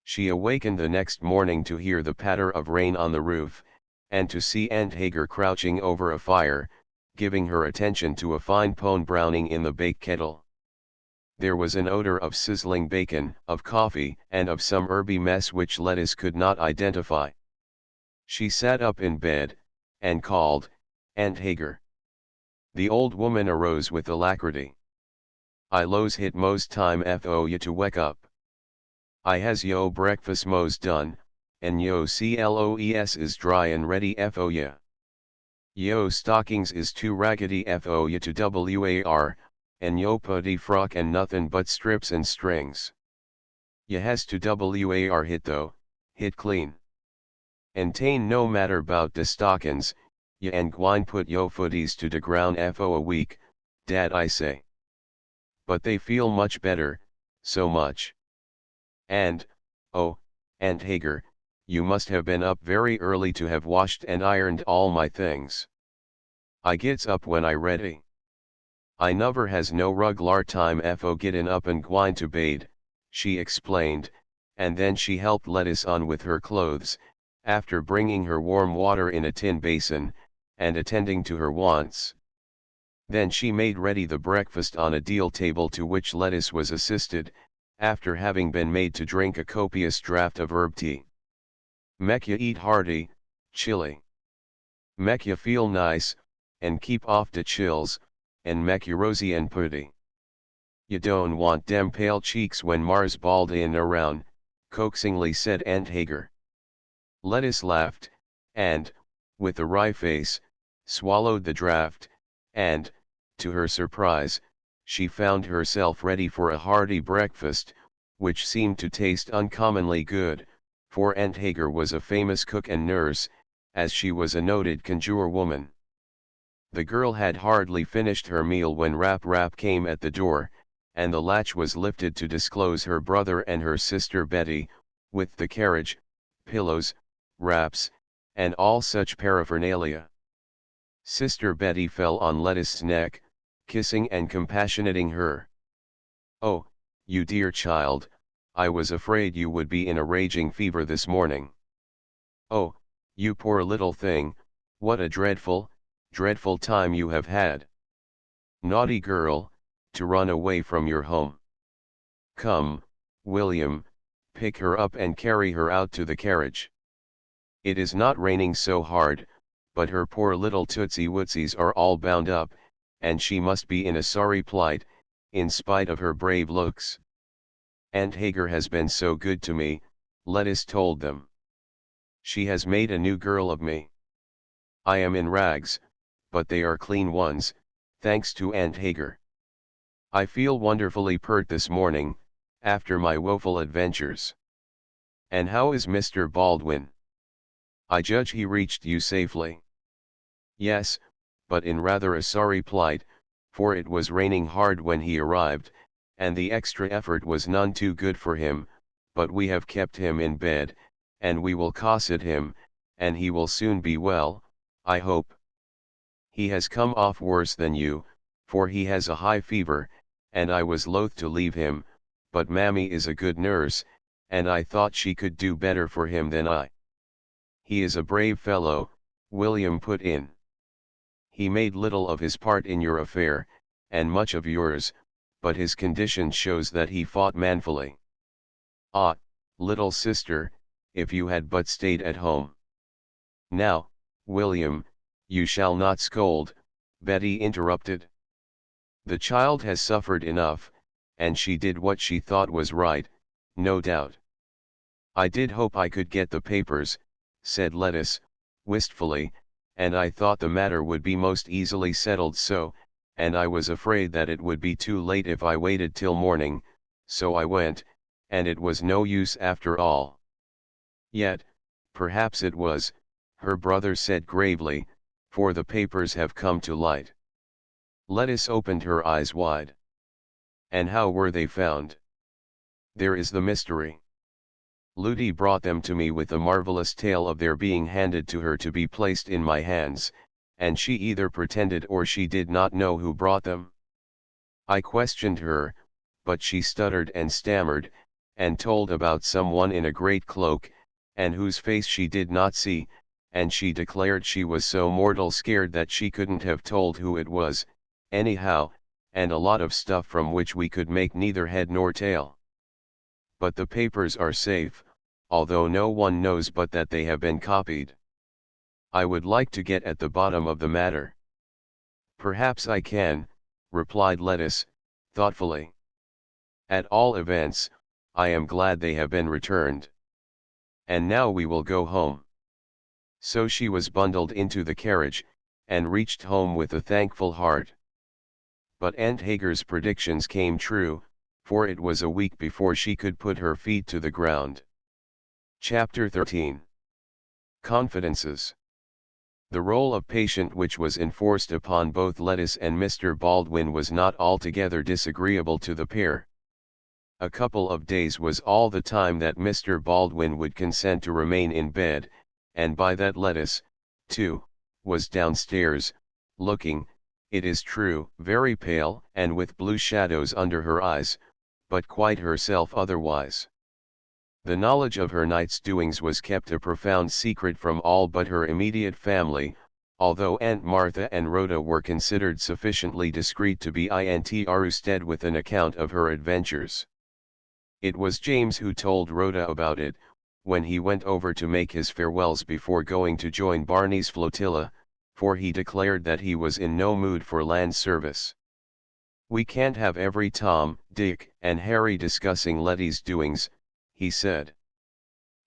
She awakened the next morning to hear the patter of rain on the roof, and to see Aunt Hagar crouching over a fire, giving her attention to a fine pone browning in the bake kettle. There was an odor of sizzling bacon, of coffee, and of some herby mess which Lettuce could not identify. She sat up in bed, and called, "Aunt Hagar." The old woman arose with alacrity. "I lows hit mos time fo you to wake up. I has yo breakfast mos done, and yo cloes is dry and ready fo ya. Yo stockings is too raggedy fo ya to war, and yo putty frock and nothin' but strips and strings. Ya has to war hit though, hit clean. And tain't no matter bout de stockins, ya and gwine put yo footies to de ground fo a week, dat I say. But they feel much better, so much. And, oh, Aunt Hagar, you must have been up very early to have washed and ironed all my things. I gets up when I ready. I never has no ruglar time fo gettin' up and gwine to bed," she explained, and then she helped Lettuce on with her clothes, after bringing her warm water in a tin basin, and attending to her wants. Then she made ready the breakfast on a deal table to which Lettuce was assisted, after having been made to drink a copious draught of herb tea. "Mek ya eat hearty, chilly. Mek ya feel nice, and keep off de chills, and mek ya rosy and putty. You don't want dem pale cheeks when Mars bald in around," coaxingly said Aunt Hagar. Lettuce laughed, and, with a wry face, swallowed the draught, and, to her surprise, she found herself ready for a hearty breakfast, which seemed to taste uncommonly good, for Aunt Hagar was a famous cook and nurse, as she was a noted conjure woman. The girl had hardly finished her meal when rap came at the door, and the latch was lifted to disclose her brother and her sister Betty, with the carriage, pillows, wraps, and all such paraphernalia. Sister Betty fell on Lettuce's neck, kissing and compassionating her. "Oh, you dear child, I was afraid you would be in a raging fever this morning. Oh, you poor little thing, what a dreadful time you have had. Naughty girl, to run away from your home. Come, William, pick her up and carry her out to the carriage. It is not raining so hard, but her poor little tootsie wootsies are all bound up, and she must be in a sorry plight, in spite of her brave looks. Aunt Hagar has been so good to me," Lettuce told them. "She has made a new girl of me. I am in rags, but they are clean ones, thanks to Aunt Hagar. I feel wonderfully pert this morning, after my woeful adventures. And how is Mr. Baldwin? I judge he reached you safely." "Yes, but in rather a sorry plight, for it was raining hard when he arrived, and the extra effort was none too good for him, but we have kept him in bed, and we will cosset him, and he will soon be well, I hope. He has come off worse than you, for he has a high fever, and I was loath to leave him, but Mammy is a good nurse, and I thought she could do better for him than I. He is a brave fellow, William put in. He made little of his part in your affair, and much of yours, but his condition shows that he fought manfully. Ah, little sister, if you had but stayed at home. Now, William, you shall not scold, Betty interrupted. The child has suffered enough, and she did what she thought was right, no doubt. I did hope I could get the papers, said Lettice, wistfully, and I thought the matter would be most easily settled so, and I was afraid that it would be too late if I waited till morning, so I went, and it was no use after all. Yet, perhaps it was, her brother said gravely, for the papers have come to light. Lettice opened her eyes wide. And how were they found? There is the mystery. Ludi brought them to me with a marvelous tale of their being handed to her to be placed in my hands, and she either pretended or she did not know who brought them. I questioned her, but she stuttered and stammered, and told about someone in a great cloak, and whose face she did not see, and she declared she was so mortal scared that she couldn't have told who it was, anyhow, and a lot of stuff from which we could make neither head nor tail. But the papers are safe, although no one knows but that they have been copied. I would like to get at the bottom of the matter. Perhaps I can, replied Lettice, thoughtfully. At all events, I am glad they have been returned. And now we will go home. So she was bundled into the carriage, and reached home with a thankful heart. But Aunt Hager's predictions came true, for it was a week before she could put her feet to the ground. Chapter 13. Confidences. The role of patient which was enforced upon both Lettice and Mr. Baldwin was not altogether disagreeable to the pair. A couple of days was all the time that Mr. Baldwin would consent to remain in bed, and by that Lettice, too, was downstairs, looking, it is true, very pale and with blue shadows under her eyes, but quite herself otherwise. The knowledge of her night's doings was kept a profound secret from all but her immediate family, although Aunt Martha and Rhoda were considered sufficiently discreet to be entrusted with an account of her adventures. It was James who told Rhoda about it, when he went over to make his farewells before going to join Barney's flotilla, for he declared that he was in no mood for land service. We can't have every Tom, Dick, and Harry discussing Letty's doings, he said.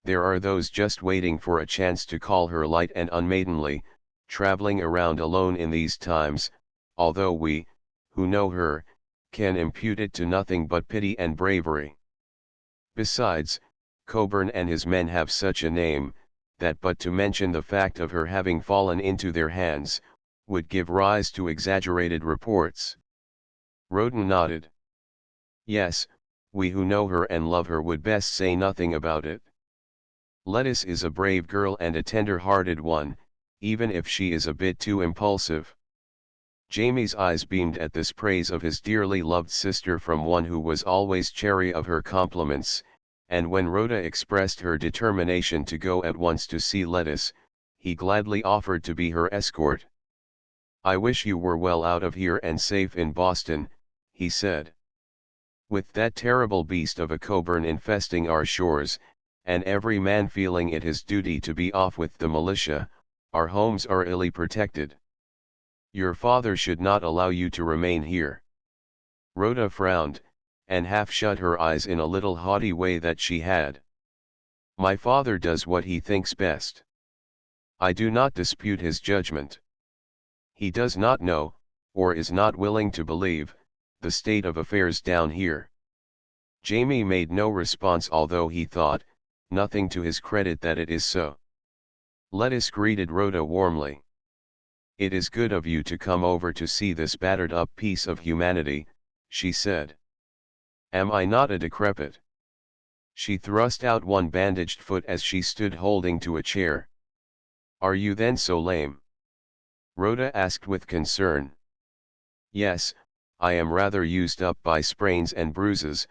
There are those just waiting for a chance to call her light and unmaidenly, traveling around alone in these times, although we, who know her, can impute it to nothing but pity and bravery. Besides, Coburn and his men have such a name, that but to mention the fact of her having fallen into their hands, would give rise to exaggerated reports. Roden nodded. Yes, we who know her and love her would best say nothing about it. Lettice is a brave girl and a tender-hearted one, even if she is a bit too impulsive. Jamie's eyes beamed at this praise of his dearly loved sister from one who was always chary of her compliments, and when Rhoda expressed her determination to go at once to see Lettice, he gladly offered to be her escort. I wish you were well out of here and safe in Boston, he said. With that terrible beast of a Coburn infesting our shores, and every man feeling it his duty to be off with the militia, our homes are illy protected. Your father should not allow you to remain here. Rhoda frowned, and half shut her eyes in a little haughty way that she had. My father does what he thinks best. I do not dispute his judgment. He does not know, or is not willing to believe, the state of affairs down here. Jamie made no response, although he thought, nothing to his credit, that it is so. Lettice greeted Rhoda warmly. It is good of you to come over to see this battered up piece of humanity, she said. Am I not a decrepit? She thrust out one bandaged foot as she stood holding to a chair. "Are you then so lame?" Rhoda asked with concern. "Yes, I am rather used up by sprains and bruises,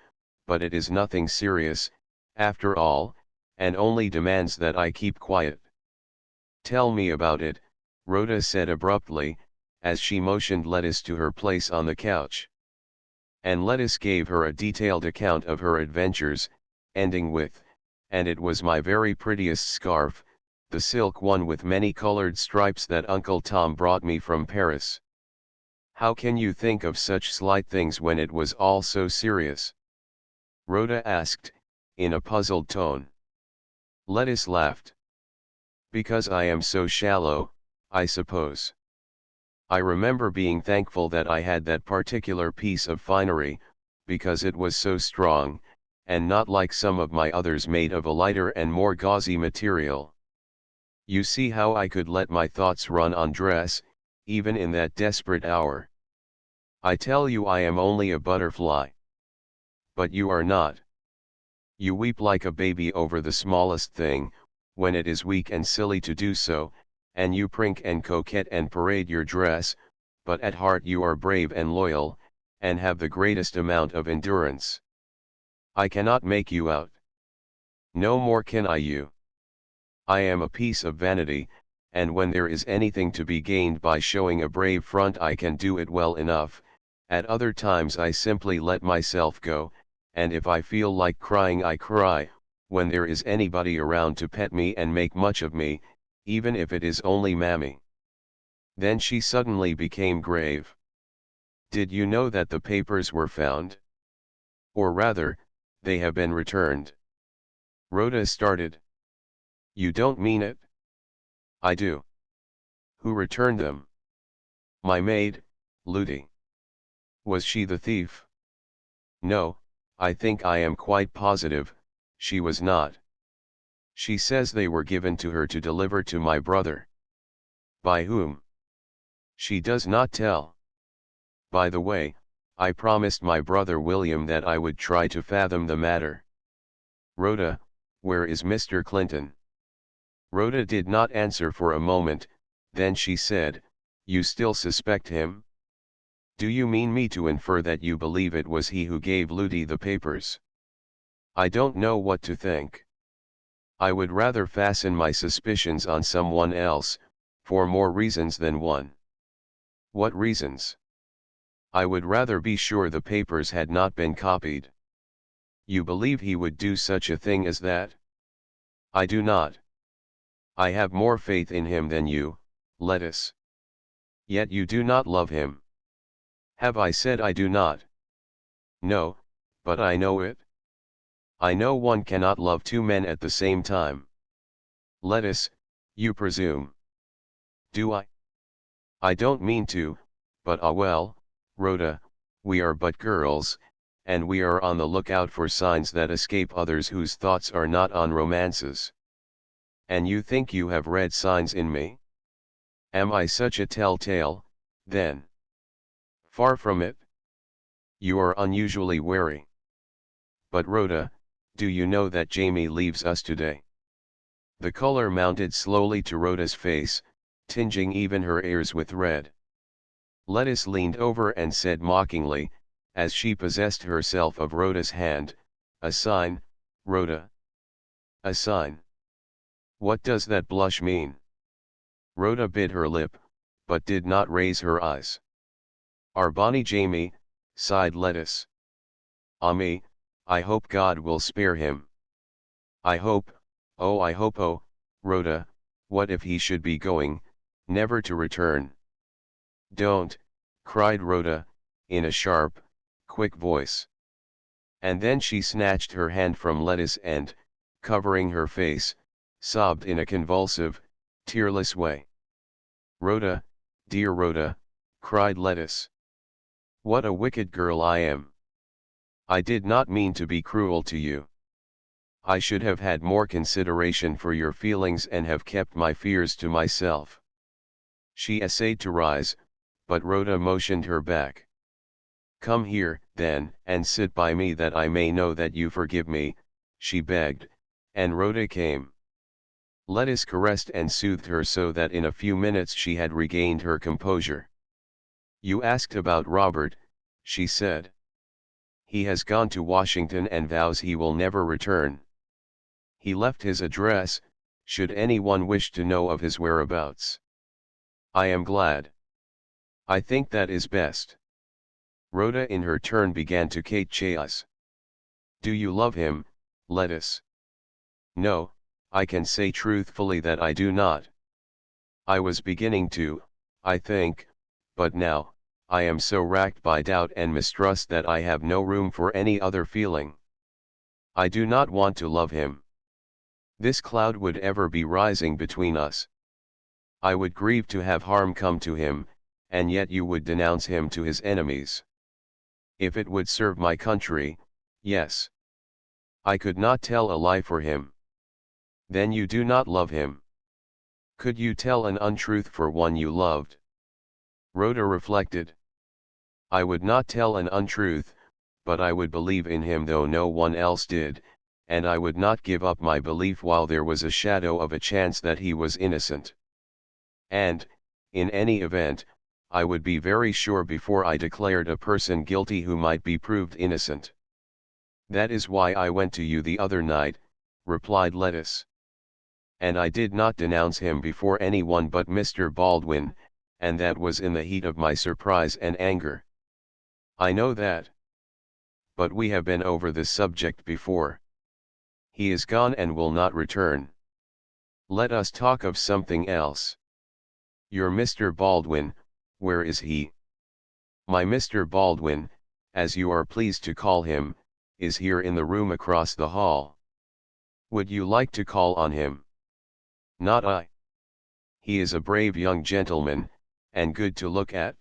but it is nothing serious, after all, and only demands that I keep quiet." "Tell me about it," Rhoda said abruptly, as she motioned Lettuce to her place on the couch. And Lettuce gave her a detailed account of her adventures, ending with, "And it was my very prettiest scarf, the silk one with many colored stripes that Uncle Tom brought me from Paris. How can you think of such slight things when it was all so serious?" Rhoda asked, in a puzzled tone. Lettuce laughed. "Because I am so shallow, I suppose. I remember being thankful that I had that particular piece of finery, because it was so strong, and not like some of my others made of a lighter and more gauzy material. You see how I could let my thoughts run on dress, even in that desperate hour. I tell you I am only a butterfly. But you are not. You weep like a baby over the smallest thing, when it is weak and silly to do so, and you prink and coquette and parade your dress, but at heart you are brave and loyal, and have the greatest amount of endurance. I cannot make you out. No more can I you. I am a piece of vanity, and when there is anything to be gained by showing a brave front I can do it well enough. At other times I simply let myself go, and if I feel like crying I cry, when there is anybody around to pet me and make much of me, even if it is only Mammy." Then she suddenly became grave. "Did you know that the papers were found? Or rather, they have been returned?" Rhoda started. "You don't mean it?" "I do." "Who returned them?" "My maid, Ludi." "Was she the thief?" "No, I think I am quite positive, she was not. She says they were given to her to deliver to my brother." "By whom?" "She does not tell. By the way, I promised my brother William that I would try to fathom the matter. Rhoda, where is Mr. Clinton?" Rhoda did not answer for a moment, then she said, "You still suspect him? Do you mean me to infer that you believe it was he who gave Ludi the papers?" "I don't know what to think. I would rather fasten my suspicions on someone else, for more reasons than one." "What reasons?" "I would rather be sure the papers had not been copied." "You believe he would do such a thing as that?" "I do not. I have more faith in him than you, Lettuce." "Yet you do not love him." "Have I said I do not?" "No, but I know it. I know one cannot love two men at the same time." "Lettuce, you presume." "Do I? I don't mean to, but well, Rhoda, we are but girls, and we are on the lookout for signs that escape others whose thoughts are not on romances. And you think you have read signs in me? Am I such a telltale, then?" "Far from it. You are unusually wary. But Rhoda, do you know that Jamie leaves us today?" The color mounted slowly to Rhoda's face, tinging even her ears with red. Lettuce leaned over and said mockingly, as she possessed herself of Rhoda's hand, "A sign, Rhoda. A sign. What does that blush mean?" Rhoda bit her lip, but did not raise her eyes. "Our bonny Jamie," sighed Lettuce. "Ah me, I hope God will spare him. I hope, oh, Rhoda, what if he should be going, never to return?" "Don't," cried Rhoda, in a sharp, quick voice. And then she snatched her hand from Lettuce and, covering her face, sobbed in a convulsive, tearless way. "Rhoda, dear Rhoda," cried Lettuce. "What a wicked girl I am. I did not mean to be cruel to you. I should have had more consideration for your feelings and have kept my fears to myself." She essayed to rise, but Rhoda motioned her back. "Come here, then, and sit by me that I may know that you forgive me, she begged, and Rhoda came. Lettuce caressed and soothed her so that in a few minutes she had regained her composure. "You asked about Robert," she said. "He has gone to Washington and vows he will never return. He left his address, should anyone wish to know of his whereabouts. I am glad. I think that is best." Rhoda in her turn began to chase. "Do you love him, Lettuce?" "No, I can say truthfully that I do not. I was beginning to, I think, but now, I am so racked by doubt and mistrust that I have no room for any other feeling. I do not want to love him. This cloud would ever be rising between us. I would grieve to have harm come to him, and yet you would denounce him to his enemies. If it would serve my country, yes. I could not tell a lie for him." "Then you do not love him. Could you tell an untruth for one you loved?" Rhoda reflected. "I would not tell an untruth, but I would believe in him though no one else did, and I would not give up my belief while there was a shadow of a chance that he was innocent. And, in any event, I would be very sure before I declared a person guilty who might be proved innocent. That is why I went to you the other night," replied Lettuce. "And I did not denounce him before anyone but Mr. Baldwin, and that was in the heat of my surprise and anger." "I know that. But we have been over this subject before. He is gone and will not return. Let us talk of something else. Your Mr. Baldwin, where is he?" "My Mr. Baldwin, as you are pleased to call him, is here in the room across the hall. Would you like to call on him?" "Not I. He is a brave young gentleman, and good to look at."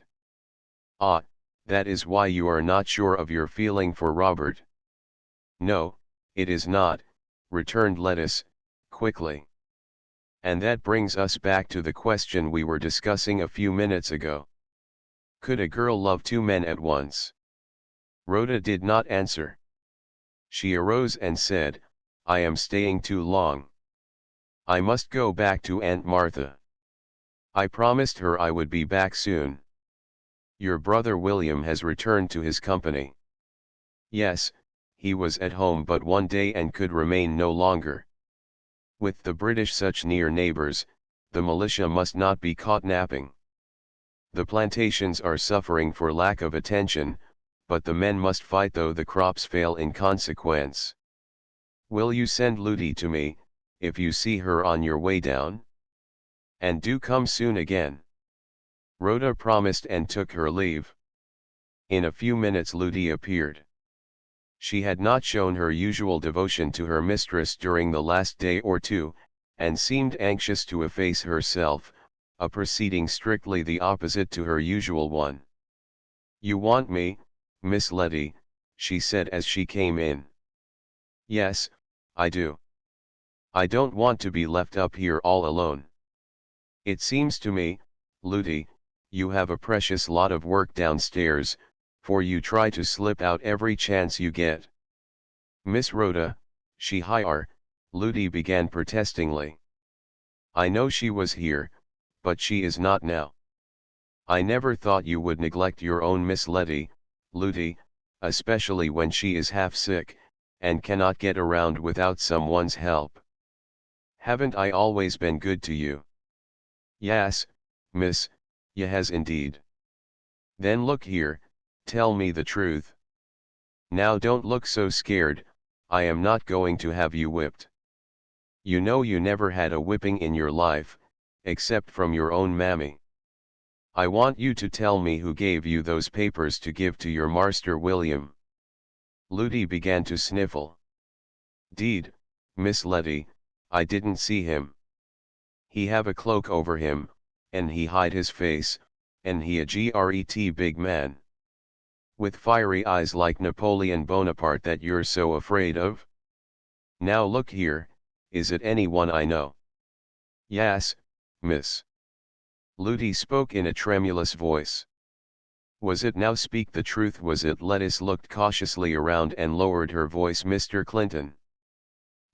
"Ah, that is why you are not sure of your feeling for Robert." "No, it is not," returned Lettuce, quickly. "And that brings us back to the question we were discussing a few minutes ago. Could a girl love two men at once?" Rhoda did not answer. She arose and said, "I am staying too long. I must go back to Aunt Martha. I promised her I would be back soon." "Your brother William has returned to his company." "Yes, he was at home but one day and could remain no longer. With the British such near neighbors, the militia must not be caught napping. The plantations are suffering for lack of attention, but the men must fight though the crops fail in consequence. Will you send Ludi to me, if you see her on your way down? And do come soon again." Rhoda promised and took her leave. In a few minutes Ludi appeared. She had not shown her usual devotion to her mistress during the last day or two, and seemed anxious to efface herself, a proceeding strictly the opposite to her usual one. "You want me, Miss Letty," she said as she came in. "Yes, I do. I don't want to be left up here all alone. It seems to me, Ludi, you have a precious lot of work downstairs, for you try to slip out every chance you get." "Miss Rhoda, she hire," Ludi began protestingly. "I know she was here, but she is not now. I never thought you would neglect your own Miss Letty, Ludi, especially when she is half sick, and cannot get around without someone's help. Haven't I always been good to you?" "Yes, miss, ye has indeed." "Then look here, tell me the truth. Now don't look so scared, I am not going to have you whipped. You know you never had a whipping in your life, except from your own mammy. I want you to tell me who gave you those papers to give to your Master William." Ludi began to sniffle. "'Deed, Miss Letty, I didn't see him. He have a cloak over him, and he hide his face, and he a great big man. With fiery eyes like Napoleon Bonaparte that you're so afraid of. Now look here, is it anyone I know?" "Yes, miss." Ludi spoke in a tremulous voice. "Was it now speak the truth was it?" Lettuce looked cautiously around and lowered her voice. "Mr. Clinton."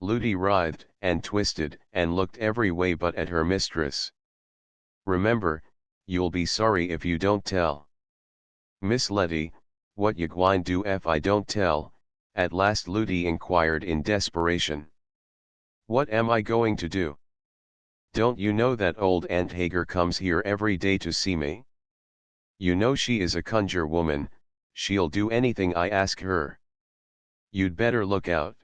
Ludi writhed, and twisted, and looked every way but at her mistress. "Remember, you'll be sorry if you don't tell." "Miss Letty, what you gwine do if I don't tell?" at last Ludi inquired in desperation. "What am I going to do? Don't you know that old Aunt Hagar comes here every day to see me? You know she is a conjure woman, she'll do anything I ask her. You'd better look out."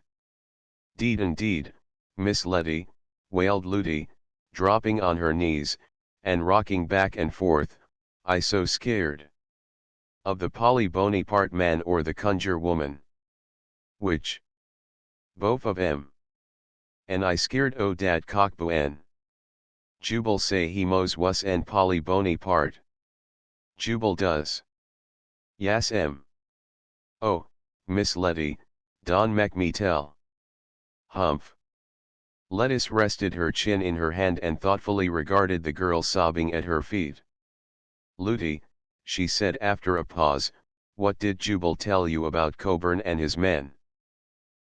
"Deed indeed, Miss Letty," wailed Ludi, dropping on her knees, and rocking back and forth, "I so scared." "Of the Polly Bonaparte man or the conjure woman?" "Which?" "Both of 'em. And I scared o' dat cockboen. Jubal say he knows wuss en Polly Bonaparte." "Jubal does?" "Yas em." "Oh, Miss Letty, don mek me tell." "Humph." Lettice rested her chin in her hand and thoughtfully regarded the girl sobbing at her feet. "Ludi," she said after a pause, "what did Jubal tell you about Coburn and his men?"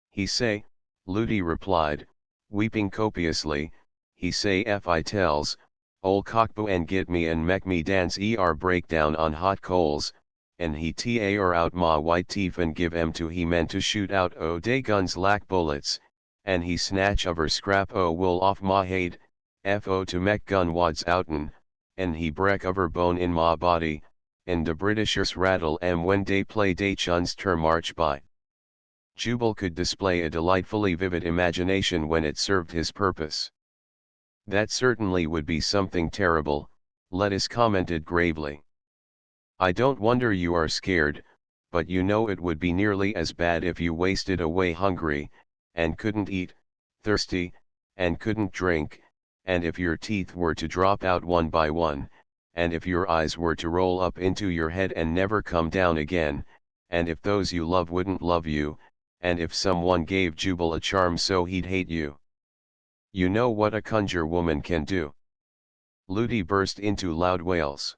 "He say," Ludi replied, weeping copiously, "he say ef I tells, ol' Cockboen git me and mek me dance breakdown on hot coals, and he tear out ma white teef and give em to he men to shoot out o' dey guns lak bullets, and he snatch over scrap o' wool off ma haid, fo to mek gun wads outen, and he break over bone in ma body, and de Britishers rattle em when dey play dey chuns ter march by." Jubal could display a delightfully vivid imagination when it served his purpose. "That certainly would be something terrible," Lettice commented gravely. "I don't wonder you are scared, but you know it would be nearly as bad if you wasted away hungry, and couldn't eat, thirsty, and couldn't drink, and if your teeth were to drop out one by one, and if your eyes were to roll up into your head and never come down again, and if those you love wouldn't love you, and if someone gave Jubal a charm so he'd hate you. You know what a conjure woman can do." Ludi burst into loud wails.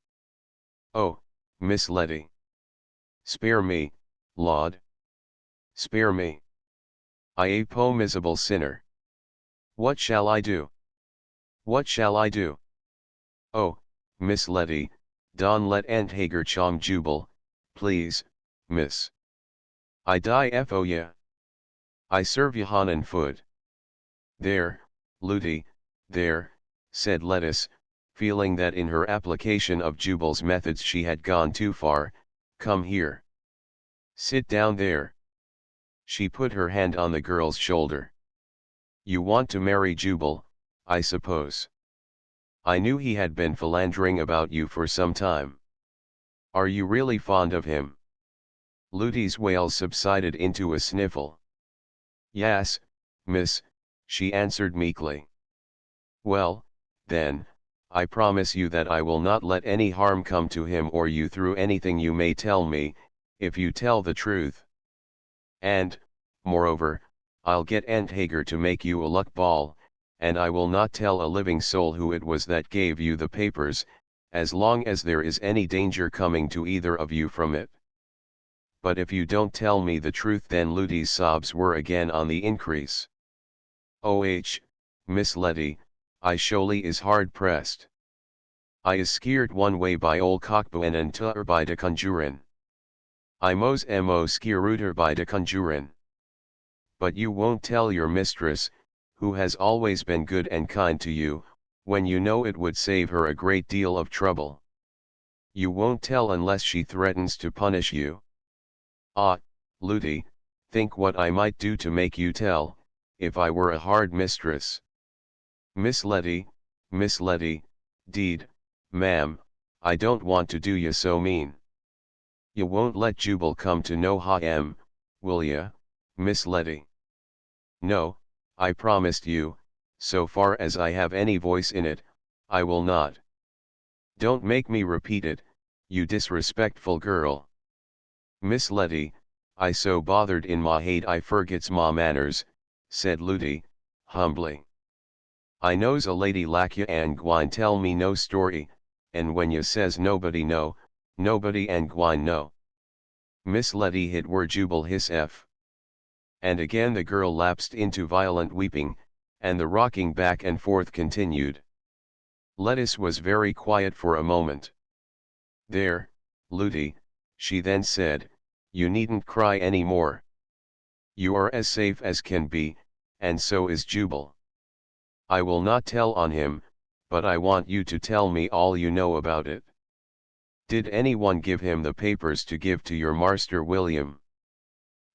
"Oh, Miss Letty. Spare me, Lord. Spare me. I a po miserable sinner. What shall I do? What shall I do? Oh, Miss Letty, don let Aunt Hagar charm Jubal, please, miss. I die fo ya. I serve ya hanen food." "There, Ludi, there," said Lettice, feeling that in her application of Jubal's methods she had gone too far. "Come here. Sit down there." She put her hand on the girl's shoulder. "You want to marry Jubal, I suppose. I knew he had been philandering about you for some time. Are you really fond of him?" Ludi's wails subsided into a sniffle. "Yes, miss," she answered meekly. "Well, then, I promise you that I will not let any harm come to him or you through anything you may tell me, if you tell the truth. And, moreover, I'll get Aunt Hagar to make you a luck ball, and I will not tell a living soul who it was that gave you the papers, as long as there is any danger coming to either of you from it. But if you don't tell me the truth," then Ludi's sobs were again on the increase. "Oh, Miss Letty, I sholy is hard pressed. I is skeered one way by ol' Cockboen and t'other by de conjurin'. I mos skeeruter by de conjurin'. But you won't tell your mistress, who has always been good and kind to you, when you know it would save her a great deal of trouble. You won't tell unless she threatens to punish you. Ah, Ludi, think what I might do to make you tell, if I were a hard mistress." Miss Letty, deed, ma'am, I don't want to do ya so mean. You won't let Jubal come to know ha em, will ya, Miss Letty?" "No, I promised you, so far as I have any voice in it, I will not." "Don't make me repeat it, you disrespectful girl." "Miss Letty, I so bothered in ma hate I forgets ma manners," said Ludi, humbly. "I knows a lady lak ya and gwine tell me no story, and when ya says nobody know, nobody and gwine know." Miss Letty hit were Jubal his f. And again the girl lapsed into violent weeping, and the rocking back and forth continued. Lettuce was very quiet for a moment. "There, Ludi," she then said, "you needn't cry any more. You are as safe as can be, and so is Jubal. I will not tell on him, but I want you to tell me all you know about it. Did anyone give him the papers to give to your Master William?"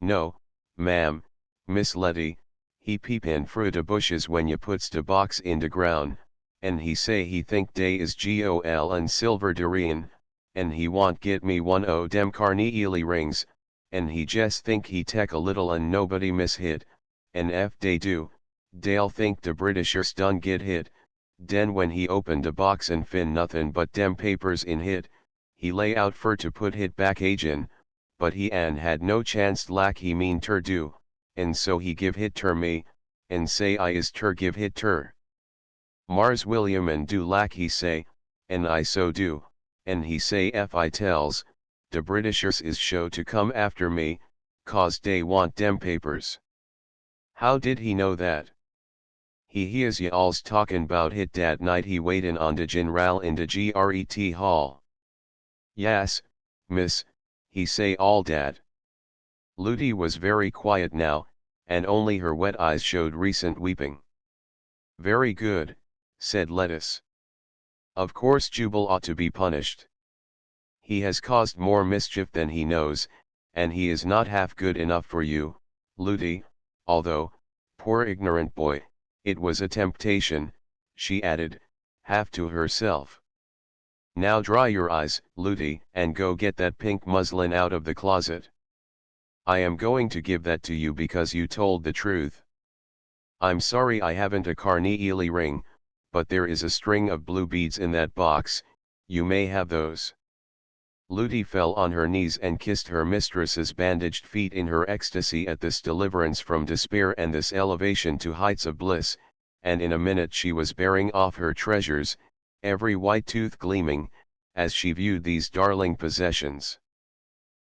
"No, ma'am, Miss Letty, he peep in through de bushes when you puts de box in de ground, and he say he think dey is gol and silver durian, and he want get me one o' dem carneely rings, and he jest think he tek a little and nobody miss hit, and ef dey do, dey'll think de Britishers done get hit. Den when he open de box and fin nothin' but dem papers in hit, he lay out fur to put hit back agin, but he an had no chance lak he mean ter do, and so he give hit ter me, and say I is ter give hit ter. Mars William and do lak he say, and I so do, and he say ef I tells, de Britishers is show to come after me, cause dey want dem papers." "How did he know that?" He is y'alls talkin' bout hit dat night he waitin' on de General in de Gret hall." "Yas, miss, he say all dat." Ludi was very quiet now, and only her wet eyes showed recent weeping. "Very good," said Lettuce. "Of course Jubal ought to be punished. He has caused more mischief than he knows, and he is not half good enough for you, Ludi, although, poor ignorant boy, it was a temptation," she added, half to herself. "Now dry your eyes, Ludi, and go get that pink muslin out of the closet. I am going to give that to you because you told the truth. I'm sorry I haven't a carneely ring, but there is a string of blue beads in that box, you may have those." Ludi fell on her knees and kissed her mistress's bandaged feet in her ecstasy at this deliverance from despair and this elevation to heights of bliss, and in a minute she was bearing off her treasures, every white tooth gleaming, as she viewed these darling possessions.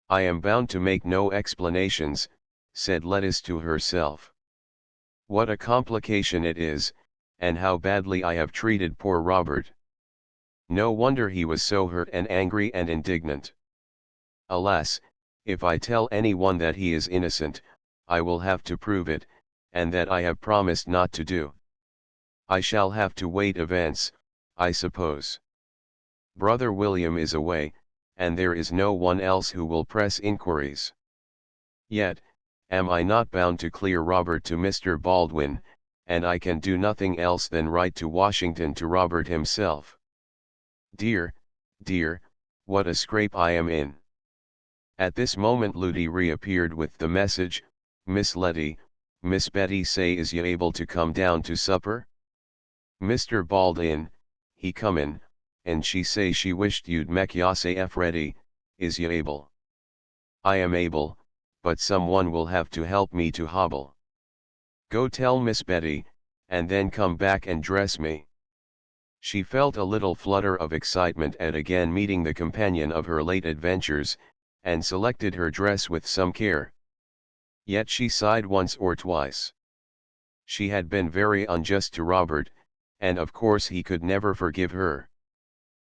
"I am bound to make no explanations," said Lettuce to herself. "What a complication it is, and how badly I have treated poor Robert. No wonder he was so hurt and angry and indignant. Alas, if I tell anyone that he is innocent, I will have to prove it, and that I have promised not to do. I shall have to wait events, I suppose. Brother William is away, and there is no one else who will press inquiries. Yet, am I not bound to clear Robert to Mr. Baldwin, and I can do nothing else than write to Washington to Robert himself. Dear, dear, what a scrape I am in." At this moment Ludi reappeared with the message, "Miss Letty, Miss Betty say is ye able to come down to supper? Mr. Baldwin, he come in, and she say she wished you'd mek yourself ready, is ye able?" "I am able, but someone will have to help me to hobble." "Go tell Miss Betty, and then come back and dress me." She felt a little flutter of excitement at again meeting the companion of her late adventures, and selected her dress with some care. Yet she sighed once or twice. She had been very unjust to Robert, and of course he could never forgive her.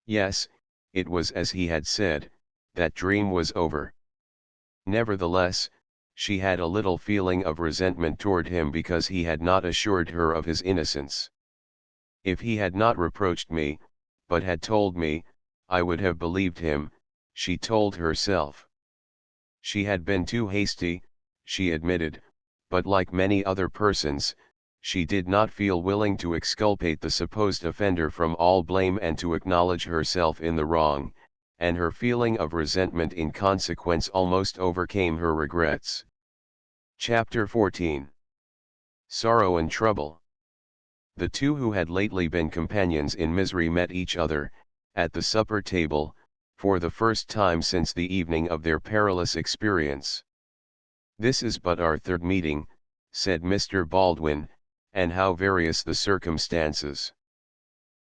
Yes, it was as he had said, that dream was over. Nevertheless, she had a little feeling of resentment toward him because he had not assured her of his innocence. "If he had not reproached me, but had told me, I would have believed him," she told herself. She had been too hasty, she admitted, but like many other persons, she did not feel willing to exculpate the supposed offender from all blame and to acknowledge herself in the wrong, and her feeling of resentment in consequence almost overcame her regrets. Chapter 14. Sorrow and Trouble. The two who had lately been companions in misery met each other, at the supper table, for the first time since the evening of their perilous experience. "This is but our third meeting," said Mr. Baldwin, "and how various the circumstances.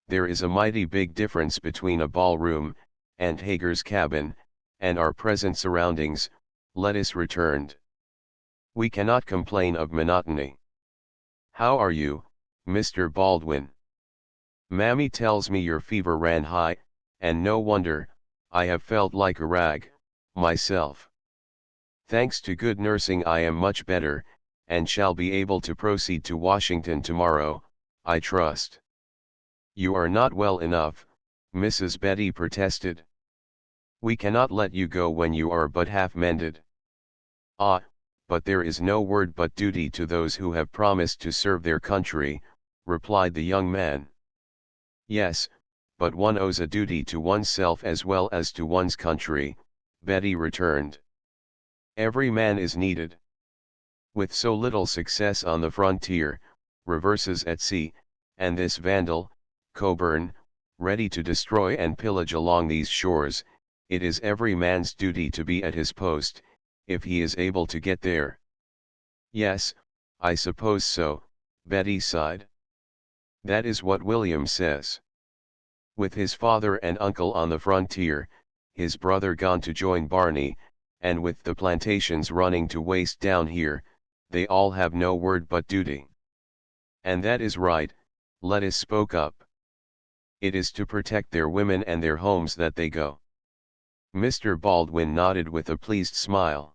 There is a mighty big difference between a ballroom, and Hager's cabin, and our present surroundings," Lettuce returned. We cannot complain of monotony. How are you, Mr. Baldwin? Mammy tells me your fever ran high, and no wonder, I have felt like a rag, myself. Thanks to good nursing I am much better, and shall be able to proceed to Washington tomorrow, I trust. You are not well enough, Mrs. Betty protested. We cannot let you go when you are but half mended. Ah, but there is no word but duty to those who have promised to serve their country, replied the young man. Yes, but one owes a duty to oneself as well as to one's country, Betty returned. Every man is needed. With so little success on the frontier, reverses at sea, and this vandal, Coburn, ready to destroy and pillage along these shores, it is every man's duty to be at his post, if he is able to get there. Yes, I suppose so, Betty sighed. That is what William says. With his father and uncle on the frontier, his brother gone to join Barney, and with the plantations running to waste down here, they all have no word but duty. And that is right, Lettice spoke up. It is to protect their women and their homes that they go. Mr. Baldwin nodded with a pleased smile.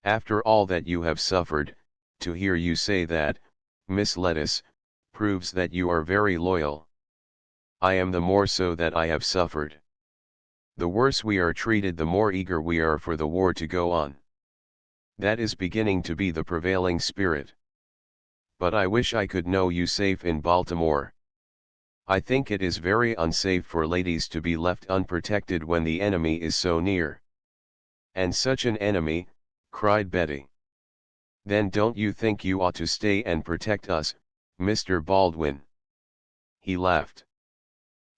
After all that you have suffered, to hear you say that, Miss Lettice, proves that you are very loyal. I am the more so that I have suffered. The worse we are treated, the more eager we are for the war to go on. That is beginning to be the prevailing spirit. But I wish I could know you safe in Baltimore. I think it is very unsafe for ladies to be left unprotected when the enemy is so near. And such an enemy, cried Betty. Then don't you think you ought to stay and protect us, Mr. Baldwin? He laughed.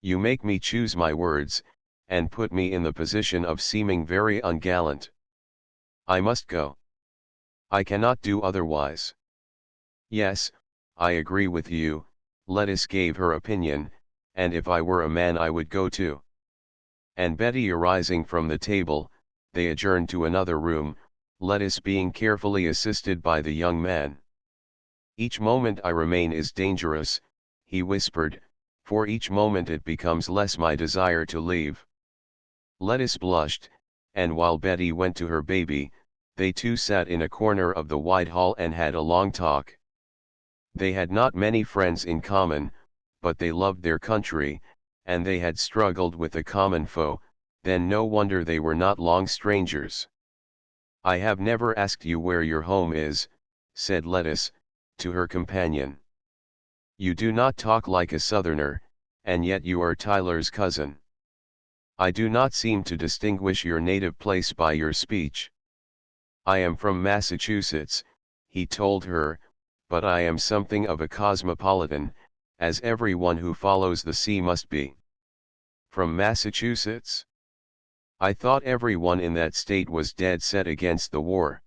You make me choose my words, and put me in the position of seeming very ungallant. I must go. I cannot do otherwise. Yes, I agree with you, Lettice gave her opinion, and if I were a man I would go too. And Betty arising from the table, they adjourned to another room, Lettice being carefully assisted by the young man. Each moment I remain is dangerous, he whispered, for each moment it becomes less my desire to leave. Lettice blushed, and while Betty went to her baby, they two sat in a corner of the wide hall and had a long talk. They had not many friends in common, but they loved their country, and they had struggled with a common foe, then no wonder they were not long strangers. I have never asked you where your home is, said Lettice, to her companion. You do not talk like a Southerner, and yet you are Tyler's cousin. I do not seem to distinguish your native place by your speech. I am from Massachusetts, he told her, but I am something of a cosmopolitan, as everyone who follows the sea must be. From Massachusetts? I thought everyone in that state was dead set against the war.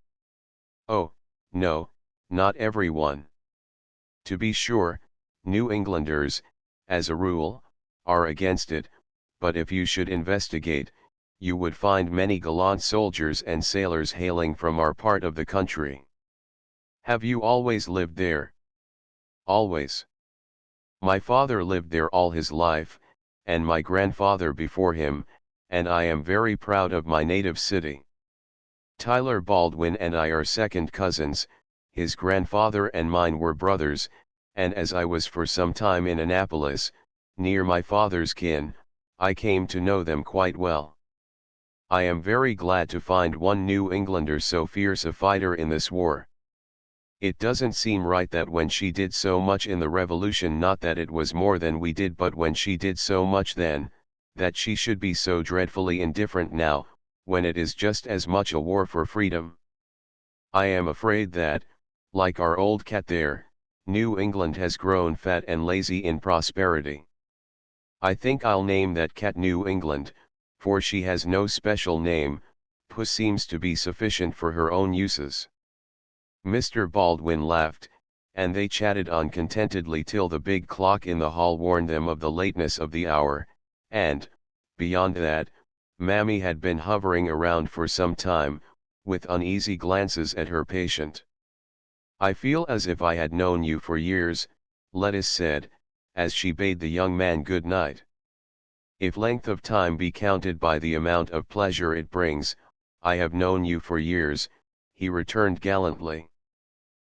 Oh, no, not everyone. To be sure, New Englanders, as a rule, are against it, but if you should investigate, you would find many gallant soldiers and sailors hailing from our part of the country. Have you always lived there? Always. My father lived there all his life, and my grandfather before him, and I am very proud of my native city. Tyler Baldwin and I are second cousins, his grandfather and mine were brothers, and as I was for some time in Annapolis, near my father's kin, I came to know them quite well. I am very glad to find one New Englander so fierce a fighter in this war. It doesn't seem right that when she did so much in the Revolution, not that it was more than we did, but when she did so much then, that she should be so dreadfully indifferent now, when it is just as much a war for freedom. I am afraid that, like our old cat there, New England has grown fat and lazy in prosperity. I think I'll name that cat New England, for she has no special name, puss seems to be sufficient for her own uses. Mr. Baldwin laughed, and they chatted on contentedly till the big clock in the hall warned them of the lateness of the hour, and, beyond that, Mammy had been hovering around for some time, with uneasy glances at her patient. "I feel as if I had known you for years," Lettice said, as she bade the young man good night. "If length of time be counted by the amount of pleasure it brings, I have known you for years," he returned gallantly.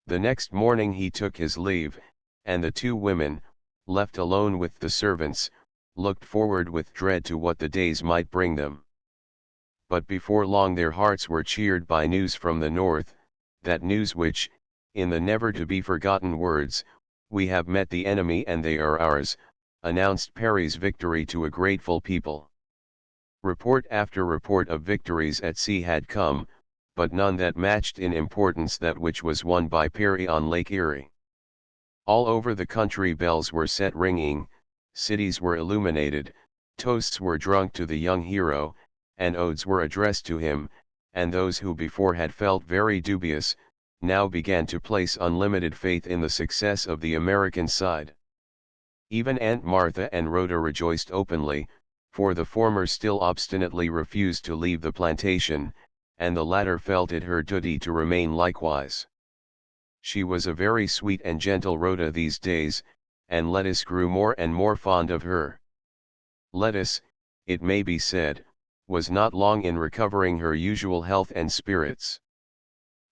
The next morning he took his leave, and the two women, left alone with the servants, looked forward with dread to what the days might bring them. But before long their hearts were cheered by news from the north, that news which, in the never-to-be-forgotten words, "We have met the enemy and they are ours," announced Paris's victory to a grateful people. Report after report of victories at sea had come, but none that matched in importance that which was won by Paris on Lake Erie. All over the country bells were set ringing, cities were illuminated, toasts were drunk to the young hero, and odes were addressed to him, and those who before had felt very dubious, now began to place unlimited faith in the success of the American side. Even Aunt Martha and Rhoda rejoiced openly, for the former still obstinately refused to leave the plantation, and the latter felt it her duty to remain likewise. She was a very sweet and gentle Rhoda these days, and Lettice grew more and more fond of her. Lettice, it may be said, was not long in recovering her usual health and spirits.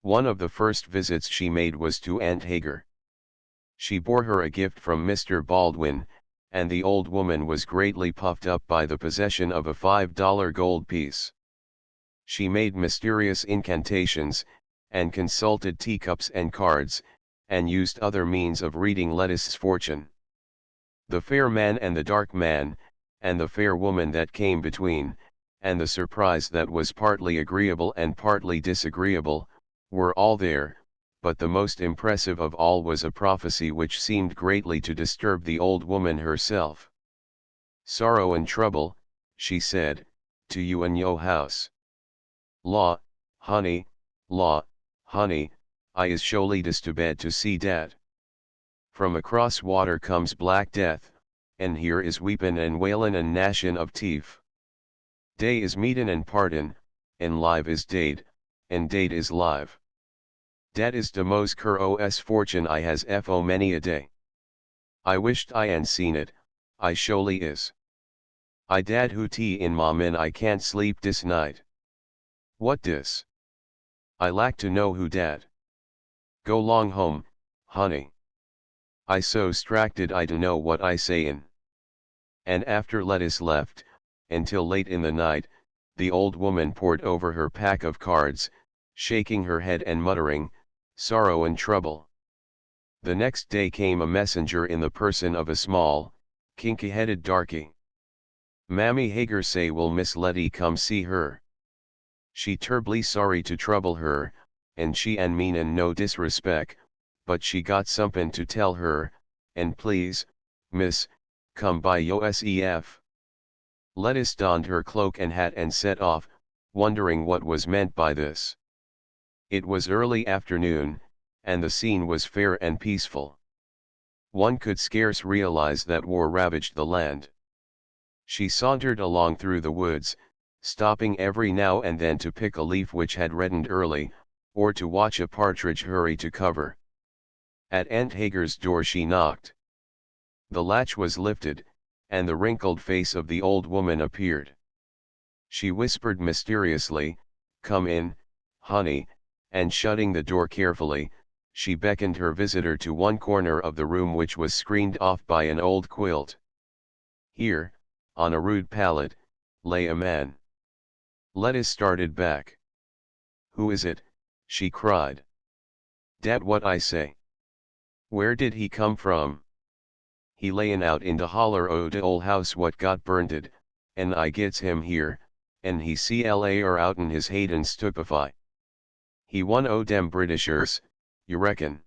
One of the first visits she made was to Aunt Hager. She bore her a gift from Mr. Baldwin, and the old woman was greatly puffed up by the possession of a $5 gold piece. She made mysterious incantations, and consulted teacups and cards, and used other means of reading Lettice's fortune. The fair man and the dark man, and the fair woman that came between, and the surprise that was partly agreeable and partly disagreeable, were all there, but the most impressive of all was a prophecy which seemed greatly to disturb the old woman herself. "Sorrow and trouble," she said, "to you and yo house. Law, honey, I is sho'ly dis to bed to see dat. From across water comes black death, and here is weepin' and wailin' and gnashin' of teeth. Day is meetin' and partin', and live is dade, and dade is live. Dat is de mos curous fortune I has fo many a day. I wished I an seen it, I sho'ly is. I dad hoo tea in ma min I can't sleep dis night. What dis? I lack to know who dad. Go long home, honey. I so stracted I do know what I sayin'." And after Lettice left, until late in the night, the old woman pored over her pack of cards, shaking her head and muttering, "Sorrow and trouble." The next day came a messenger in the person of a small, kinky-headed darky. "Mammy Hager say will Miss Letty come see her. She terbly sorry to trouble her, and she an meanin' no disrespect, but she got sompin' to tell her, and please, miss, come by yourself." Lettice donned her cloak and hat and set off, wondering what was meant by this. It was early afternoon, and the scene was fair and peaceful. One could scarce realize that war ravaged the land. She sauntered along through the woods, stopping every now and then to pick a leaf which had reddened early, or to watch a partridge hurry to cover. At Aunt Hager's door she knocked. The latch was lifted, and the wrinkled face of the old woman appeared. She whispered mysteriously, "Come in, honey," and shutting the door carefully, she beckoned her visitor to one corner of the room which was screened off by an old quilt. Here, on a rude pallet, lay a man. Lettice started back. "Who is it?" she cried. "Dat what I say. Where did he come from?" "He layin' out in de holler o' de ol' house what got burnted, and I gets him here, and he cla outen his haid and stupefy. He one o' dem Britishers, you reckon?"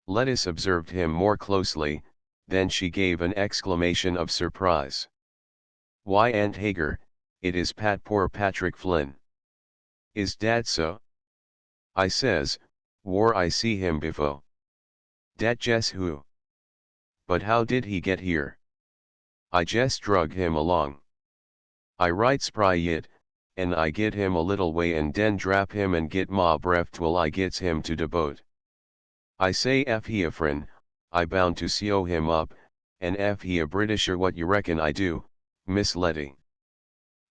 Lettice observed him more closely, then she gave an exclamation of surprise. "Why, Aunt Hager, it is poor Patrick Flynn." "Is dat so?" "I says, whar I see him befo'." "Dat jes who? But how did he get here?" "I jes drug him along. I right spry yit, and I get him a little way and den drap him and get ma breath till I gets him to de boat. I say if he a friend, I bound to sew him up, and if he a Britisher what you reckon I do, Miss Letty?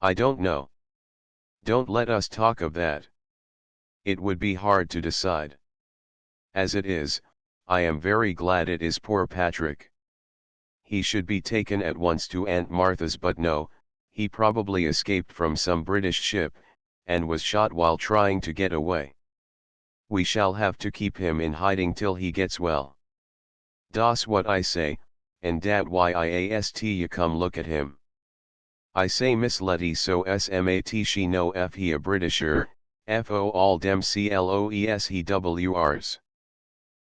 I don't know. Don't let us talk of that. It would be hard to decide. As it is, I am very glad it is poor Patrick. He should be taken at once to Aunt Martha's, but no, he probably escaped from some British ship, and was shot while trying to get away. We shall have to keep him in hiding till he gets well. Das what I say, and dat why I asked you come look at him. I say Miss Letty so smat she know if he a Britisher, fo all dem cloes he wrs.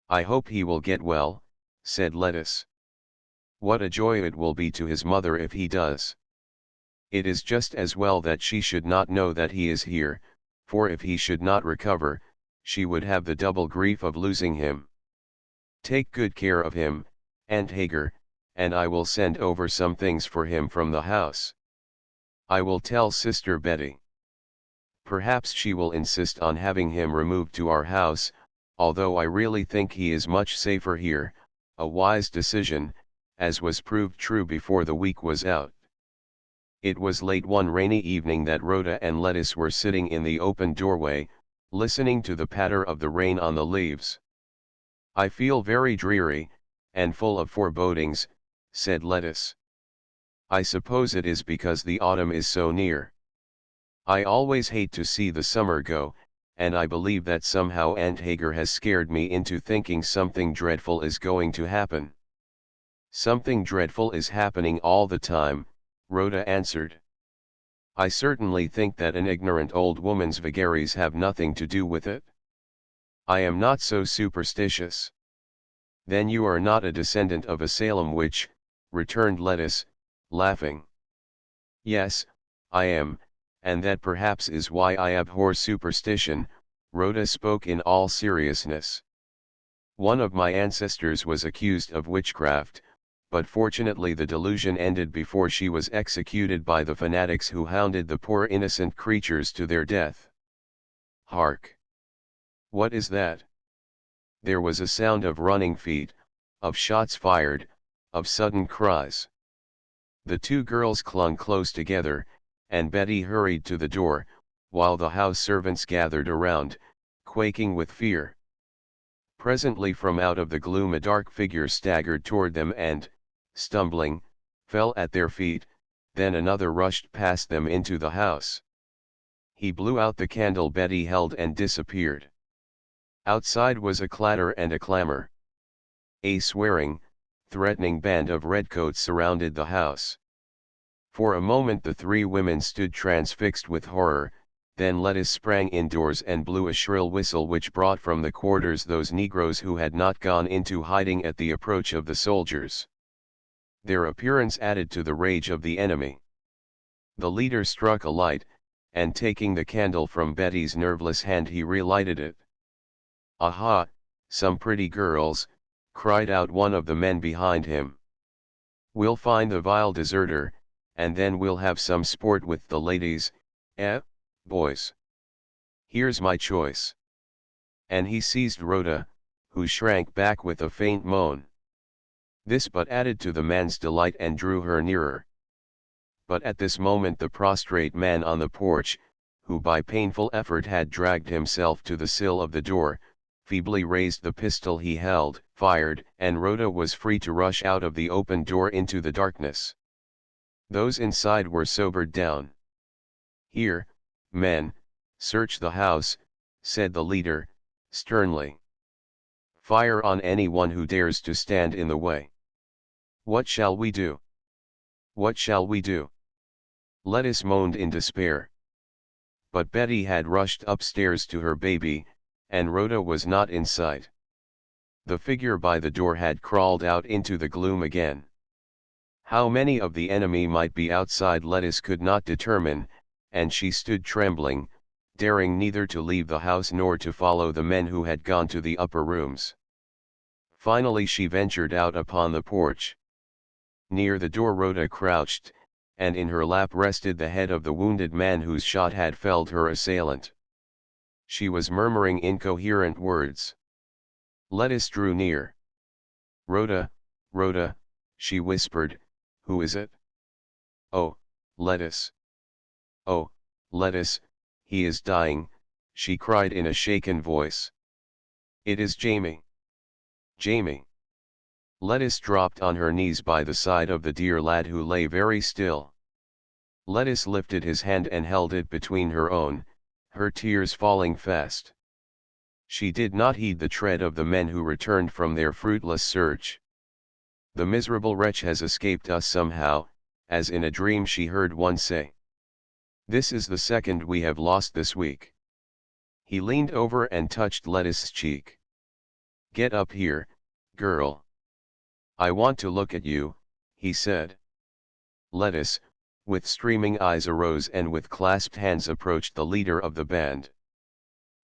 I hope he will get well, said Lettuce. What a joy it will be to his mother if he does. It is just as well that she should not know that he is here, for if he should not recover, she would have the double grief of losing him. Take good care of him, Aunt Hagar, and I will send over some things for him from the house. I will tell Sister Betty. Perhaps she will insist on having him removed to our house, although I really think he is much safer here, a wise decision, as was proved true before the week was out. It was late one rainy evening that Rhoda and Lettuce were sitting in the open doorway, listening to the patter of the rain on the leaves. I feel very dreary, and full of forebodings, said Lettuce. I suppose it is because the autumn is so near. I always hate to see the summer go, and I believe that somehow Aunt Hagar has scared me into thinking something dreadful is going to happen. Something dreadful is happening all the time, Rhoda answered. I certainly think that an ignorant old woman's vagaries have nothing to do with it. I am not so superstitious. Then you are not a descendant of a Salem witch, returned Lettuce, laughing. Yes, I am, and that perhaps is why I abhor superstition, Rhoda spoke in all seriousness. One of my ancestors was accused of witchcraft, but fortunately the delusion ended before she was executed by the fanatics who hounded the poor innocent creatures to their death. Hark! What is that? There was a sound of running feet, of shots fired, of sudden cries. The two girls clung close together, and Betty hurried to the door, while the house servants gathered around, quaking with fear. Presently from out of the gloom a dark figure staggered toward them and, stumbling, fell at their feet, then another rushed past them into the house. He blew out the candle Betty held and disappeared. Outside was a clatter and a clamor. A swearing, threatening band of redcoats surrounded the house. For a moment the three women stood transfixed with horror, then Lettuce sprang indoors and blew a shrill whistle which brought from the quarters those Negroes who had not gone into hiding at the approach of the soldiers. Their appearance added to the rage of the enemy. The leader struck a light, and taking the candle from Betty's nerveless hand he relighted it. "Aha, some pretty girls," cried out one of the men behind him. "We'll find the vile deserter, and then we'll have some sport with the ladies, boys? Here's my choice." And he seized Rhoda, who shrank back with a faint moan. This but added to the man's delight and drew her nearer. But at this moment the prostrate man on the porch, who by painful effort had dragged himself to the sill of the door, feebly raised the pistol he held, fired, and Rhoda was free to rush out of the open door into the darkness. Those inside were sobered down. "Here, men, search the house," said the leader, sternly. "Fire on anyone who dares to stand in the way. What shall we do? What shall we do?" Lettuce moaned in despair. But Betty had rushed upstairs to her baby, and Rhoda was not in sight. The figure by the door had crawled out into the gloom again. How many of the enemy might be outside Lettuce could not determine, and she stood trembling, daring neither to leave the house nor to follow the men who had gone to the upper rooms. Finally she ventured out upon the porch. Near the door Rhoda crouched, and in her lap rested the head of the wounded man whose shot had felled her assailant. She was murmuring incoherent words. Lettuce drew near. "Rhoda, Rhoda," she whispered, "who is it?" "Oh, Lettuce. Oh, Lettuce, he is dying," she cried in a shaken voice. "It is Jamie. Jamie." Lettuce dropped on her knees by the side of the dear lad who lay very still. Lettuce lifted his hand and held it between her own, her tears falling fast. She did not heed the tread of the men who returned from their fruitless search. "The miserable wretch has escaped us somehow," as in a dream she heard one say. "This is the second we have lost this week." He leaned over and touched Lettuce's cheek. "Get up here, girl. I want to look at you," he said. Lettuce, with streaming eyes, arose and with clasped hands approached the leader of the band.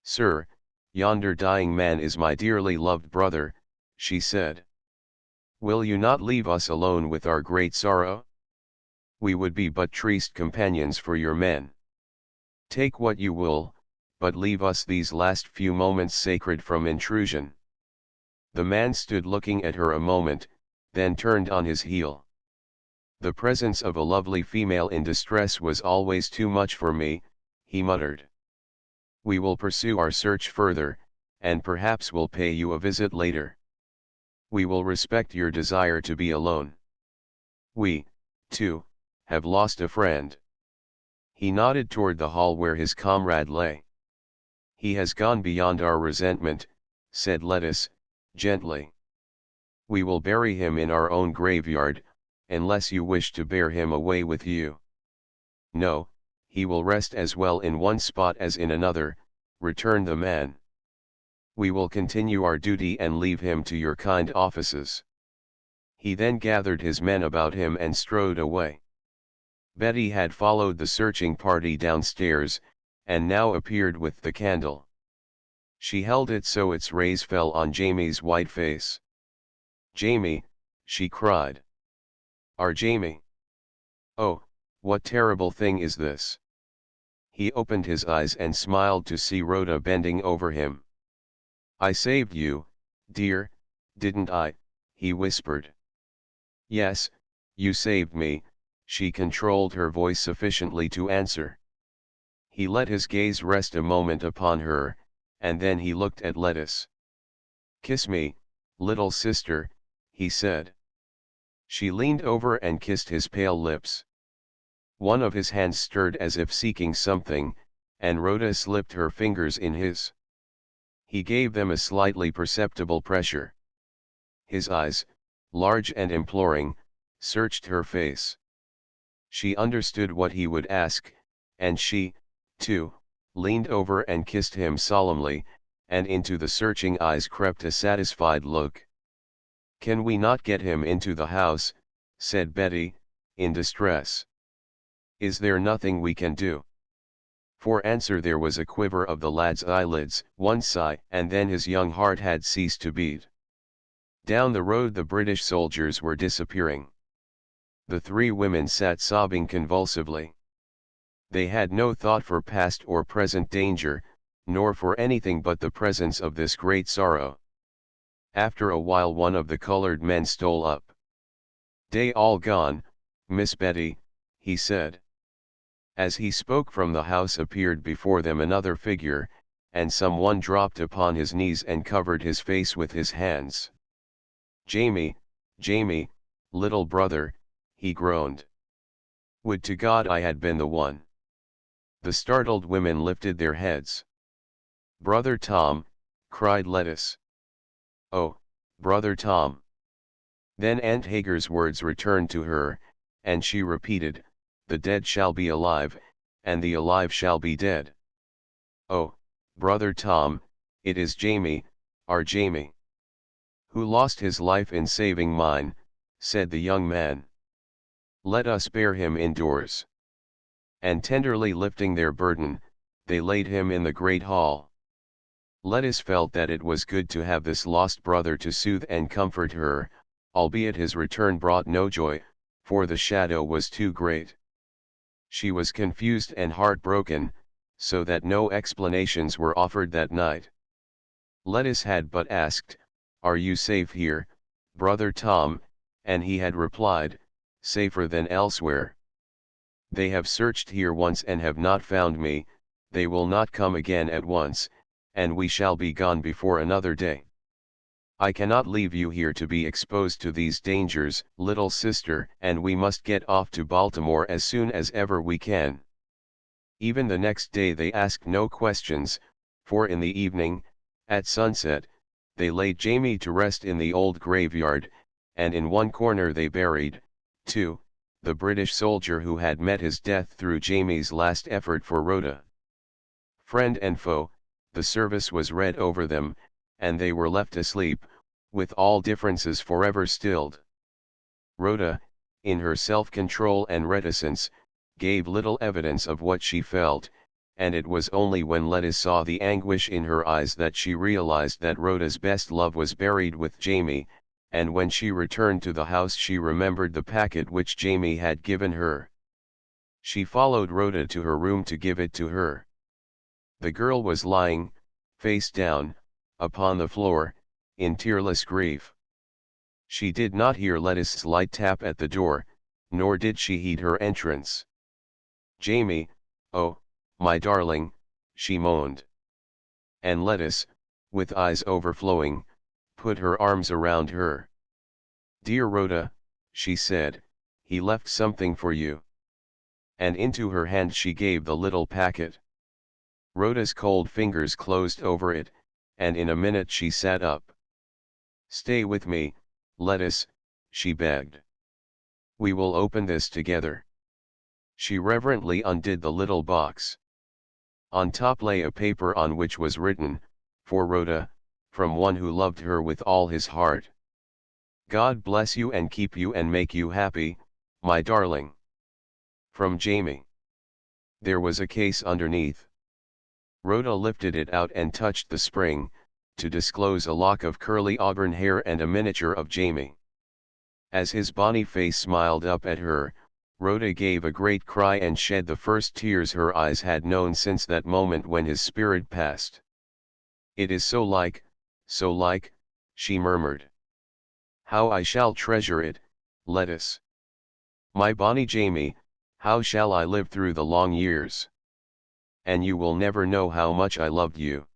"Sir, yonder dying man is my dearly loved brother," she said. "Will you not leave us alone with our great sorrow? We would be but triste companions for your men. Take what you will, but leave us these last few moments sacred from intrusion." The man stood looking at her a moment, then turned on his heel. "The presence of a lovely female in distress was always too much for me," he muttered. "We will pursue our search further, and perhaps will pay you a visit later. We will respect your desire to be alone. We, too, have lost a friend." He nodded toward the hall where his comrade lay. "He has gone beyond our resentment," said Lettuce, gently. "We will bury him in our own graveyard, unless you wish to bear him away with you." "No, he will rest as well in one spot as in another," returned the man. "We will continue our duty and leave him to your kind offices." He then gathered his men about him and strode away. Betty had followed the searching party downstairs, and now appeared with the candle. She held it so its rays fell on Jamie's white face. "Jamie," she cried. "Our Jamie! Oh, what terrible thing is this?" He opened his eyes and smiled to see Rhoda bending over him. "I saved you, dear, didn't I?" he whispered. "Yes, you saved me," she controlled her voice sufficiently to answer. He let his gaze rest a moment upon her, and then he looked at Lettuce. "Kiss me, little sister," he said. She leaned over and kissed his pale lips. One of his hands stirred as if seeking something, and Rhoda slipped her fingers in his. He gave them a slightly perceptible pressure. His eyes, large and imploring, searched her face. She understood what he would ask, and she, too, leaned over and kissed him solemnly, and into the searching eyes crept a satisfied look. "Can we not get him into the house?" said Betty, in distress. "Is there nothing we can do?" For answer there was a quiver of the lad's eyelids, one sigh, and then his young heart had ceased to beat. Down the road the British soldiers were disappearing. The three women sat sobbing convulsively. They had no thought for past or present danger, nor for anything but the presence of this great sorrow. After a while one of the colored men stole up. "Dey all gone, Miss Betty," he said. As he spoke from the house appeared before them another figure, and someone dropped upon his knees and covered his face with his hands. "Jamie, Jamie, little brother," he groaned. "Would to God I had been the one." The startled women lifted their heads. "Brother Tom," cried Lettuce. "Oh, Brother Tom." Then Aunt Hagar's words returned to her, and she repeated, "The dead shall be alive, and the alive shall be dead." "Oh, Brother Tom, it is Jamie, our Jamie." "Who lost his life in saving mine," said the young man. "Let us bear him indoors." And tenderly lifting their burden, they laid him in the great hall. Lettuce felt that it was good to have this lost brother to soothe and comfort her, albeit his return brought no joy, for the shadow was too great. She was confused and heartbroken, so that no explanations were offered that night. Lettuce had but asked, "Are you safe here, Brother Tom?" and he had replied, "Safer than elsewhere. They have searched here once and have not found me, they will not come again at once, and we shall be gone before another day. I cannot leave you here to be exposed to these dangers, little sister, and we must get off to Baltimore as soon as ever we can." Even the next day they asked no questions, for in the evening, at sunset, they laid Jamie to rest in the old graveyard, and in one corner they buried, too, the British soldier who had met his death through Jamie's last effort for Rhoda. Friend and foe, the service was read over them, and they were left asleep, with all differences forever stilled. Rhoda, in her self-control and reticence, gave little evidence of what she felt, and it was only when Lettuce saw the anguish in her eyes that she realized that Rhoda's best love was buried with Jamie, and when she returned to the house she remembered the packet which Jamie had given her. She followed Rhoda to her room to give it to her. The girl was lying, face down, upon the floor, in tearless grief. She did not hear Lettuce's light tap at the door, nor did she heed her entrance. "Jamie, oh, my darling," she moaned. And Lettuce, with eyes overflowing, put her arms around her. "Dear Rhoda," she said, "he left something for you." And into her hand she gave the little packet. Rhoda's cold fingers closed over it, and in a minute she sat up. "Stay with me, Lettuce," she begged. "We will open this together." She reverently undid the little box. On top lay a paper on which was written, "For Rhoda, from one who loved her with all his heart. God bless you and keep you and make you happy, my darling. From Jamie." There was a case underneath. Rhoda lifted it out and touched the spring, to disclose a lock of curly auburn hair and a miniature of Jamie. As his bonny face smiled up at her, Rhoda gave a great cry and shed the first tears her eyes had known since that moment when his spirit passed. "It is so like," she murmured. "How I shall treasure it, Lettuce. My bonny Jamie, how shall I live through the long years? And you will never know how much I loved you."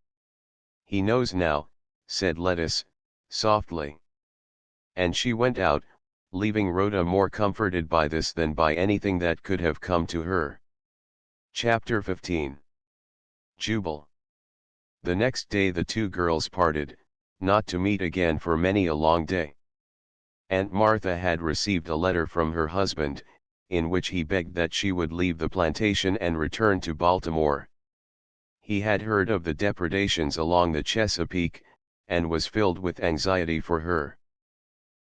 "He knows now," said Lettuce, softly. And she went out, leaving Rhoda more comforted by this than by anything that could have come to her. Chapter 15. Jubal. The next day the two girls parted, not to meet again for many a long day. Aunt Martha had received a letter from her husband, in which he begged that she would leave the plantation and return to Baltimore. He had heard of the depredations along the Chesapeake, and was filled with anxiety for her.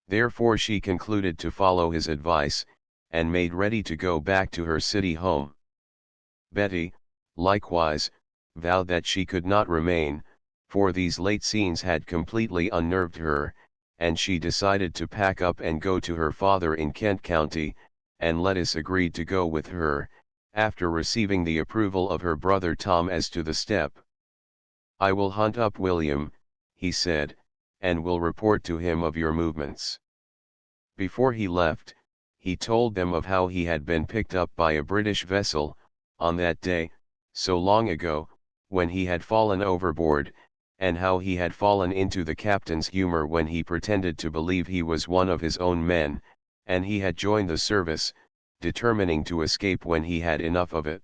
Therefore she concluded to follow his advice, and made ready to go back to her city home. Betty, likewise, vowed that she could not remain, for these late scenes had completely unnerved her, and she decided to pack up and go to her father in Kent County, and Lettuce agreed to go with her, after receiving the approval of her brother Tom as to the step. "I will hunt up William," he said, "and will report to him of your movements." Before he left, he told them of how he had been picked up by a British vessel, on that day, so long ago, when he had fallen overboard, and how he had fallen into the captain's humor when he pretended to believe he was one of his own men, and he had joined the service, determining to escape when he had enough of it.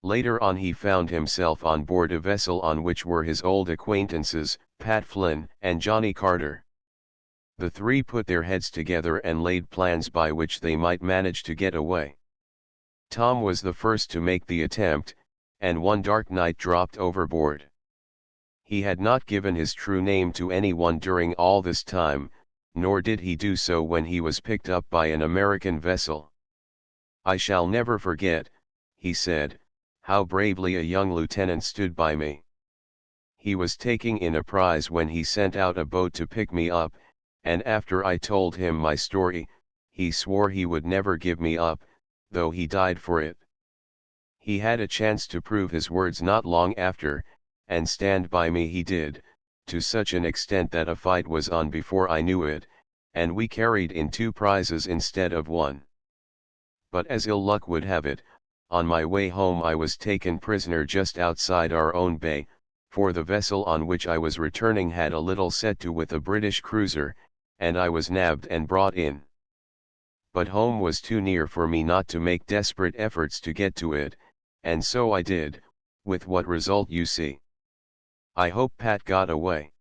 Later on he found himself on board a vessel on which were his old acquaintances, Pat Flynn and Johnny Carter. The three put their heads together and laid plans by which they might manage to get away. Tom was the first to make the attempt, and one dark night dropped overboard. He had not given his true name to anyone during all this time, nor did he do so when he was picked up by an American vessel. "I shall never forget," he said, "how bravely a young lieutenant stood by me. He was taking in a prize when he sent out a boat to pick me up, and after I told him my story, he swore he would never give me up, though he died for it. He had a chance to prove his words not long after, and stand by me he did, to such an extent that a fight was on before I knew it, and we carried in 2 prizes instead of 1. But as ill luck would have it, on my way home I was taken prisoner just outside our own bay, for the vessel on which I was returning had a little set to with a British cruiser, and I was nabbed and brought in. But home was too near for me not to make desperate efforts to get to it, and so I did, with what result you see. I hope Pat got away.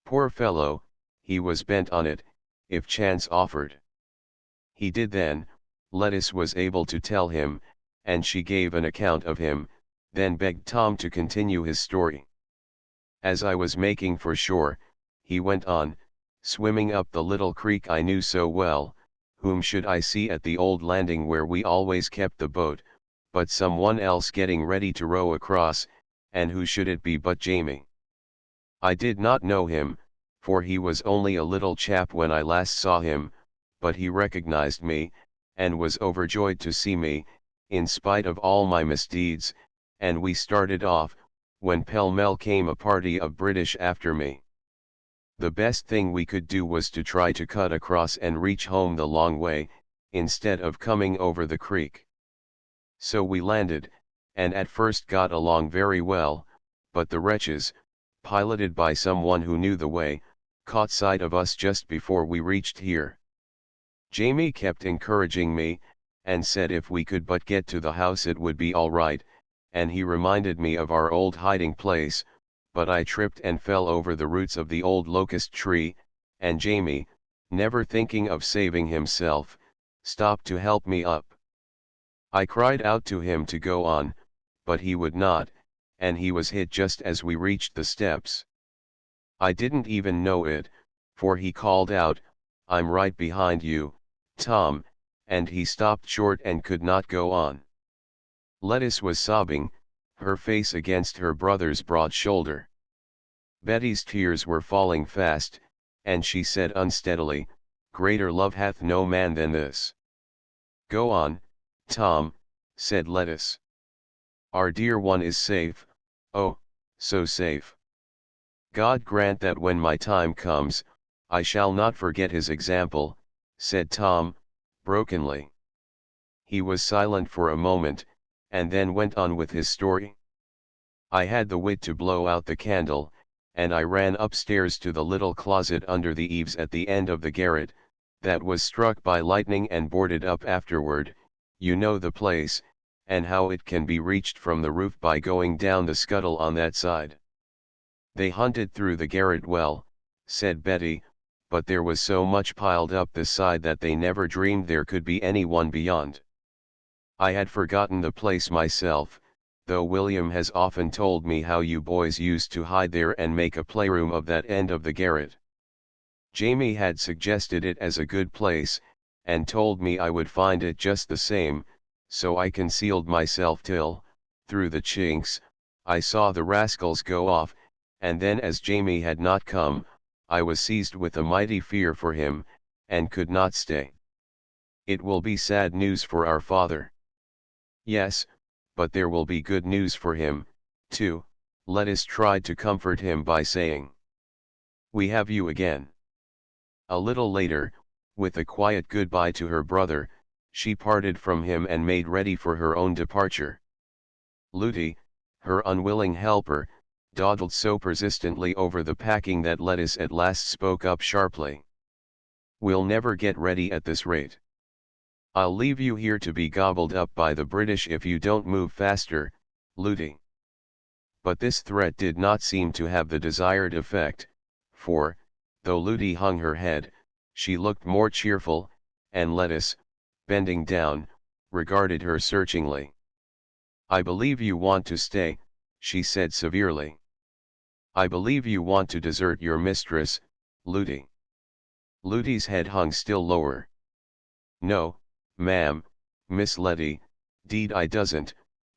Poor fellow, he was bent on it, if chance offered. He did then, Lettuce was able to tell him, and she gave an account of him, then begged Tom to continue his story. As I was making for shore, he went on, swimming up the little creek I knew so well. Whom should I see at the old landing where we always kept the boat, but someone else getting ready to row across, and who should it be but Jamie? I did not know him, for he was only a little chap when I last saw him, but he recognized me, and was overjoyed to see me, in spite of all my misdeeds, and we started off, when pell-mell came a party of British after me. The best thing we could do was to try to cut across and reach home the long way, instead of coming over the creek. So we landed, and at first got along very well, but the wretches, piloted by someone who knew the way, caught sight of us just before we reached here. Jamie kept encouraging me, and said if we could but get to the house it would be all right, and he reminded me of our old hiding place, but I tripped and fell over the roots of the old locust tree, and Jamie, never thinking of saving himself, stopped to help me up. I cried out to him to go on, but he would not, and he was hit just as we reached the steps. I didn't even know it, for he called out, "I'm right behind you, Tom," and he stopped short and could not go on. Lettuce was sobbing, her face against her brother's broad shoulder. Betty's tears were falling fast, and she said unsteadily, "Greater love hath no man than this." "Go on, Tom," said Lettuce. "Our dear one is safe, oh, so safe. God grant that when my time comes, I shall not forget his example," said Tom, brokenly. He was silent for a moment, and then went on with his story. "I had the wit to blow out the candle, and I ran upstairs to the little closet under the eaves at the end of the garret, that was struck by lightning and boarded up afterward. You know the place, and how it can be reached from the roof by going down the scuttle on that side." "They hunted through the garret well," said Betty, "but there was so much piled up this side that they never dreamed there could be anyone beyond. I had forgotten the place myself, though William has often told me how you boys used to hide there and make a playroom of that end of the garret. Jamie had suggested it as a good place, and told me I would find it just the same, so I concealed myself till, through the chinks, I saw the rascals go off, and then as Jamie had not come, I was seized with a mighty fear for him, and could not stay. It will be sad news for our father." "Yes, but there will be good news for him, too," Lettuce tried to comfort him by saying. "We have you again." A little later, with a quiet goodbye to her brother, she parted from him and made ready for her own departure. Looty, her unwilling helper, dawdled so persistently over the packing that Lettuce at last spoke up sharply. "We'll never get ready at this rate. I'll leave you here to be gobbled up by the British if you don't move faster, Looty." But this threat did not seem to have the desired effect, for, though Looty hung her head, she looked more cheerful, and Lettuce, bending down, regarded her searchingly. "I believe you want to stay," she said severely. "I believe you want to desert your mistress, Looty." Looty's head hung still lower. "No, ma'am, Miss Letty, 'deed I doesn't,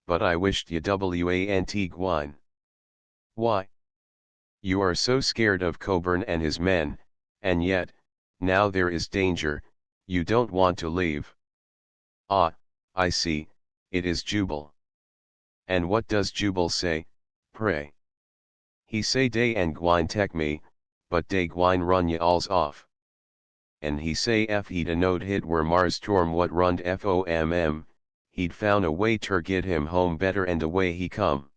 but I wished ye want gwine." "Why? You are so scared of Coburn and his men, and yet, now there is danger, you don't want to leave." "Ah, I see, it is Jubal. And what does Jubal say, pray? He say day and gwine tek me, but day gwine run ye alls off. And he say if he'd a knowed hit were Mars storm what runned FOMM, he'd found a way ter get him home better and away he come.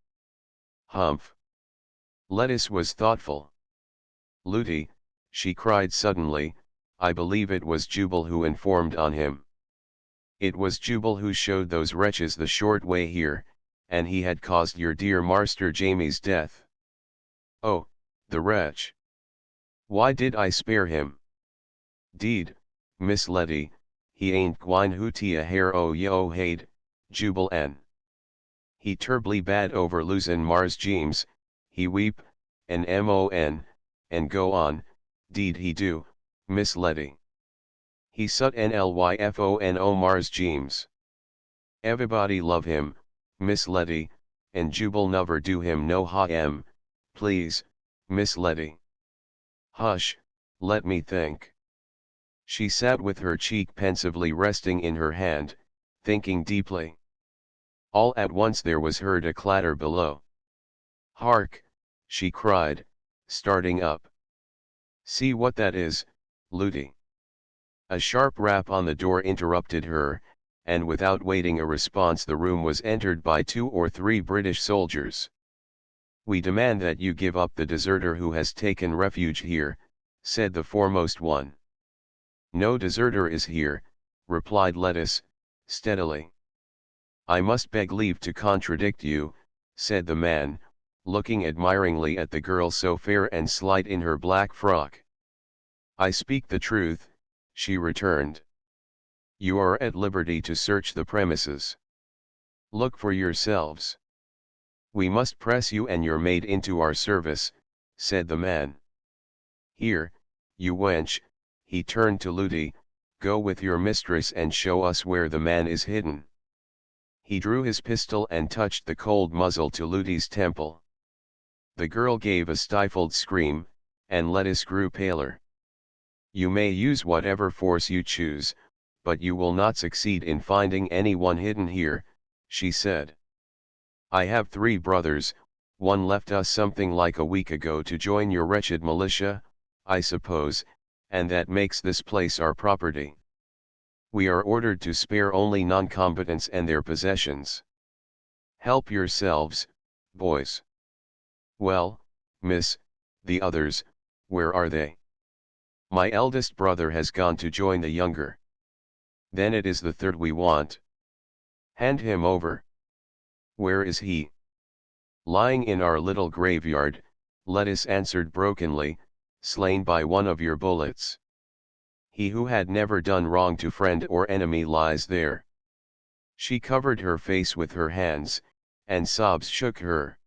Humph. Lettuce was thoughtful. Looty, she cried suddenly, I believe it was Jubal who informed on him. It was Jubal who showed those wretches the short way here, and he had caused your dear Master Jamie's death. Oh, the wretch! Why did I spare him? Deed, Miss Letty, he ain't gwine hooty a hair o yo haid, Jubal an. He terbly bad over losin' Mars James, he weep, and mon, and go on, deed he do, Miss Letty. He sut nlyfono Mars James. Everybody love him, Miss Letty, and Jubal never do him no harm, please, Miss Letty. Hush, let me think. She sat with her cheek pensively resting in her hand, thinking deeply. All at once there was heard a clatter below. Hark, she cried, starting up. See what that is, Looty. A sharp rap on the door interrupted her, and without waiting a response the room was entered by 2 or 3 British soldiers. We demand that you give up the deserter who has taken refuge here, said the foremost one. No deserter is here, replied Lettuce, steadily. I must beg leave to contradict you, said the man, looking admiringly at the girl so fair and slight in her black frock. I speak the truth, she returned. You are at liberty to search the premises. Look for yourselves. We must press you and your maid into our service, said the man. Here, you wench, he turned to Looty, go with your mistress and show us where the man is hidden. He drew his pistol and touched the cold muzzle to Looty's temple. The girl gave a stifled scream, and Lettuce grew paler. You may use whatever force you choose, but you will not succeed in finding anyone hidden here, she said. I have 3 brothers, one left us something like a week ago to join your wretched militia, I suppose, and that makes this place our property. We are ordered to spare only non-combatants and their possessions. Help yourselves, boys. Well, miss, the others, where are they? My eldest brother has gone to join the younger. Then it is the 3rd we want. Hand him over. Where is he? Lying in our little graveyard, Lettuce answered brokenly, slain by one of your bullets. He who had never done wrong to friend or enemy lies there. She covered her face with her hands, and sobs shook her.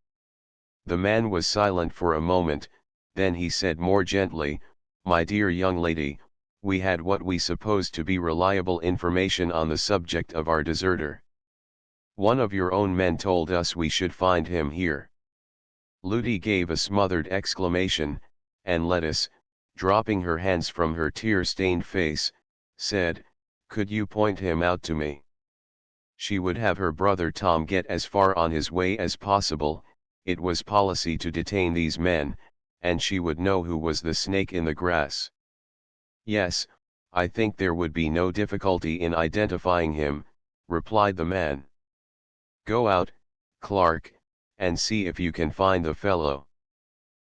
The man was silent for a moment, then he said more gently, my dear young lady, we had what we supposed to be reliable information on the subject of our deserter. One of your own men told us we should find him here. Looty gave a smothered exclamation, and Lettuce, dropping her hands from her tear-stained face, said, could you point him out to me? She would have her brother Tom get as far on his way as possible. It was policy to detain these men, and she would know who was the snake in the grass. Yes, I think there would be no difficulty in identifying him, replied the man. Go out, Clark, and see if you can find the fellow.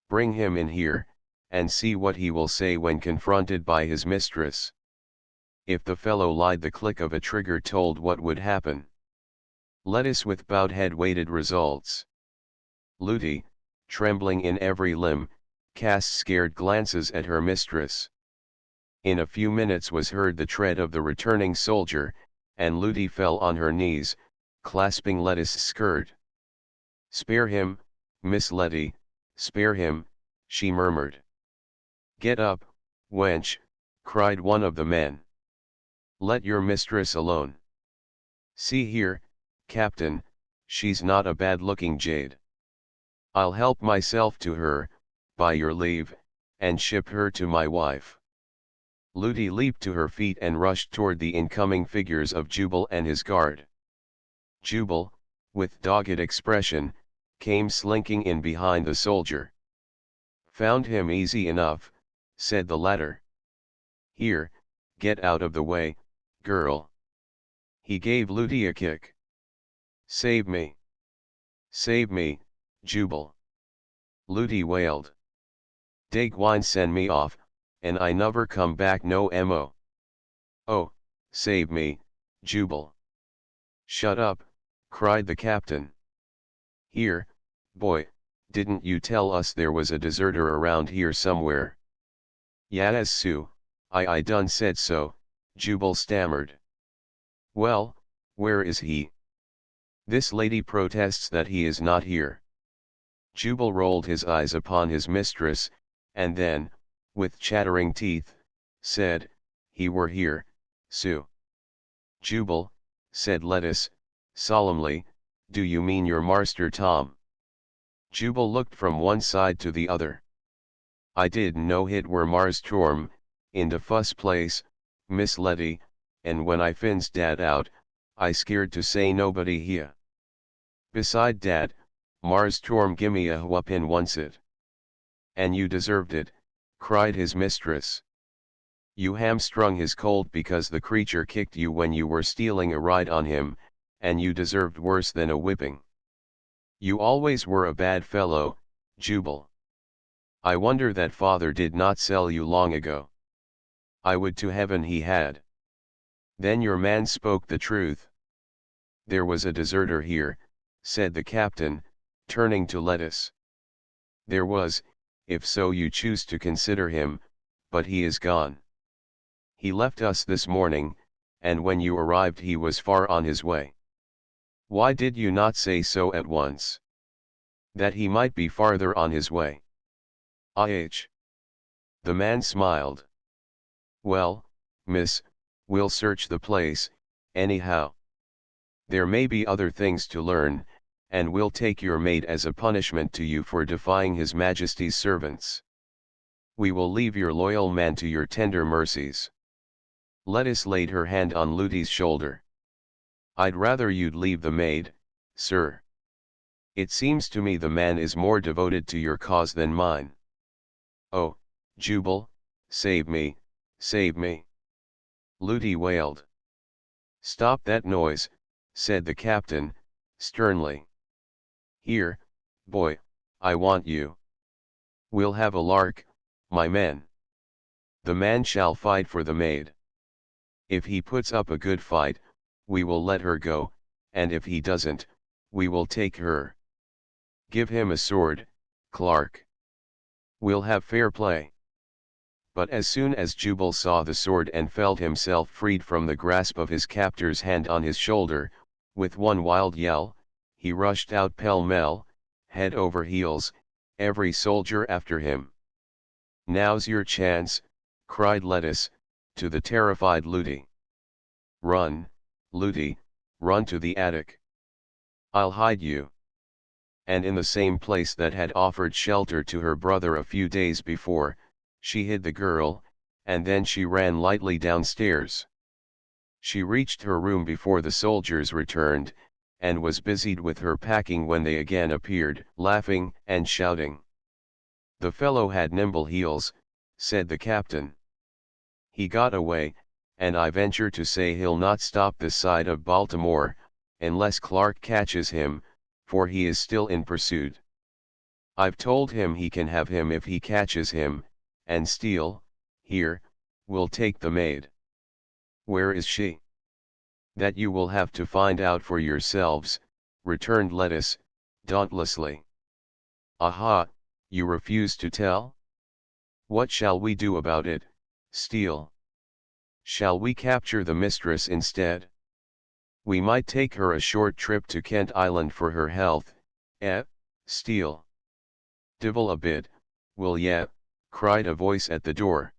Bring him in here, and see what he will say when confronted by his mistress. If the fellow lied, the click of a trigger told what would happen. Lettuce with bowed head waited results. Looty, trembling in every limb, cast scared glances at her mistress. In a few minutes was heard the tread of the returning soldier, and Looty fell on her knees, clasping Lettuce's skirt. Spare him, Miss Letty, spare him, she murmured. Get up, wench, cried one of the men. Let your mistress alone. See here, Captain, she's not a bad-looking jade. I'll help myself to her, by your leave, and ship her to my wife. Ludi leaped to her feet and rushed toward the incoming figures of Jubal and his guard. Jubal, with dogged expression, came slinking in behind the soldier. "Found him easy enough," said the latter. "Here, get out of the way, girl." He gave Ludi a kick. "Save me! Save me, Jubal!" Ludi wailed. "Dey gwine send me off, and I never come back no mo." "Oh, save me, Jubal!" "Shut up," cried the captain. "Here, boy, didn't you tell us there was a deserter around here somewhere?" "Yas, Sue, I done said so," Jubal stammered. "Well, where is he?" "This lady protests that he is not here." Jubal rolled his eyes upon his mistress, and then, with chattering teeth, said, "He were here, Sue." "Jubal," said Lettuce, solemnly, "do you mean your marster Tom?" Jubal looked from one side to the other. "I didn't know hit were Mars Torm, in de fuss place, Miss Letty, and when I finds dat out, I scared to say nobody here. Beside dat, Mars Torm gimme a whoopin' oncet." "And you deserved it," cried his mistress. "You hamstrung his colt because the creature kicked you when you were stealing a ride on him, and you deserved worse than a whipping. You always were a bad fellow, Jubal. I wonder that father did not sell you long ago. I would to heaven he had." "Then your man spoke the truth." "There was a deserter here," said the captain, turning to Lettuce. "There was, if so you choose to consider him, but he is gone. He left us this morning, and when you arrived he was far on his way." "Why did you not say so at once?" "That he might be farther on his way." "Ah." The man smiled. "Well, miss, we'll search the place, anyhow. There may be other things to learn, and we'll take your maid as a punishment to you for defying His Majesty's servants. We will leave your loyal man to your tender mercies." Lettuce laid her hand on Ludi's shoulder. "I'd rather you'd leave the maid, sir. It seems to me the man is more devoted to your cause than mine." "Oh, Jubal, save me, save me!" Ludi wailed. "Stop that noise," said the captain, sternly. "Here, boy, I want you. We'll have a lark, my men. The man shall fight for the maid. If he puts up a good fight, we will let her go, and if he doesn't, we will take her. Give him a sword, Clark. We'll have fair play." But as soon as Jubal saw the sword and felt himself freed from the grasp of his captor's hand on his shoulder, with one wild yell, he rushed out pell-mell, head over heels, every soldier after him. "Now's your chance," cried Lettuce, to the terrified Ludi. "Run, Ludi, run to the attic. I'll hide you." And in the same place that had offered shelter to her brother a few days before, she hid the girl, and then she ran lightly downstairs. She reached her room before the soldiers returned, and was busied with her packing when they again appeared, laughing and shouting. "The fellow had nimble heels," said the captain. "He got away, and I venture to say he'll not stop this side of Baltimore, unless Clark catches him, for he is still in pursuit. I've told him he can have him if he catches him, and Steele, here, will take the maid." "Where is she?" "That you will have to find out for yourselves," returned Lettuce, dauntlessly. "Aha, you refuse to tell? What shall we do about it, Steele? Shall we capture the mistress instead? We might take her a short trip to Kent Island for her health, Steele?" "Divil a bit, will ye?" cried a voice at the door.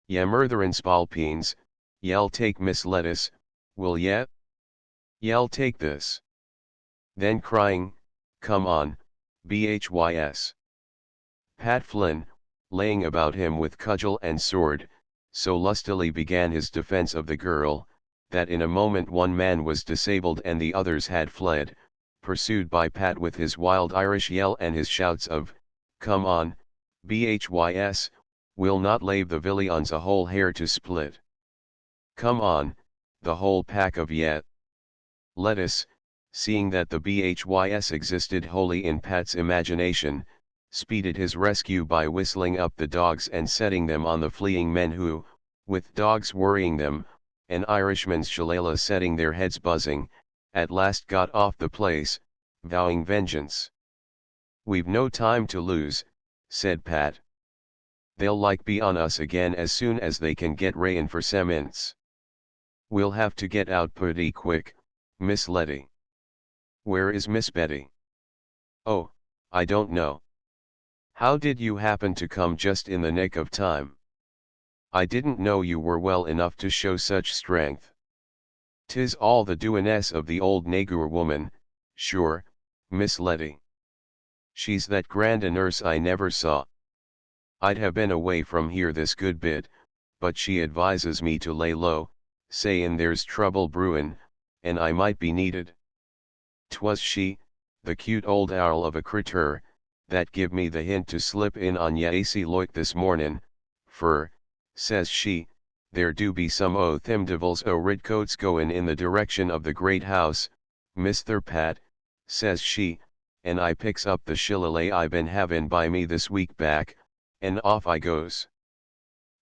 "Ye murtherin' spalpeens, ye'll take Miss Lettuce, will ye? Ye'll take this?" Then crying, "Come on, bhys!" Pat Flynn, laying about him with cudgel and sword, so lustily began his defense of the girl, that in a moment one man was disabled and the others had fled, pursued by Pat with his wild Irish yell and his shouts of, "Come on, BHYS, we'll not lave the villains a whole hair to split. Come on, the whole pack of yet." Lettuce, seeing that the BHYS existed wholly in Pat's imagination, speeded his rescue by whistling up the dogs and setting them on the fleeing men who, with dogs worrying them, and Irishman's shillelagh setting their heads buzzing, at last got off the place, vowing vengeance. "We've no time to lose," said Pat. "They'll like be on us again as soon as they can get rayin' for cements. We'll have to get out pretty quick, Miss Letty." "Where is Miss Betty?" "Oh, I don't know." "How did you happen to come just in the nick of time?" "I didn't know you were well enough to show such strength." "'Tis all the doiness of the old Nagur woman, sure, Miss Letty. She's that grand a nurse I never saw. I'd have been away from here this good bit, but she advises me to lay low, sayin' there's trouble brewin', and I might be needed. 'Twas she, the cute old owl of a critter, that give me the hint to slip in on ye AC Loit this mornin', for, says she, there do be some o' them divils o' redcoats goin' in the direction of the great house, Misther Pat, says she, and I picks up the shillelagh I been havin' by me this week back, and off I goes.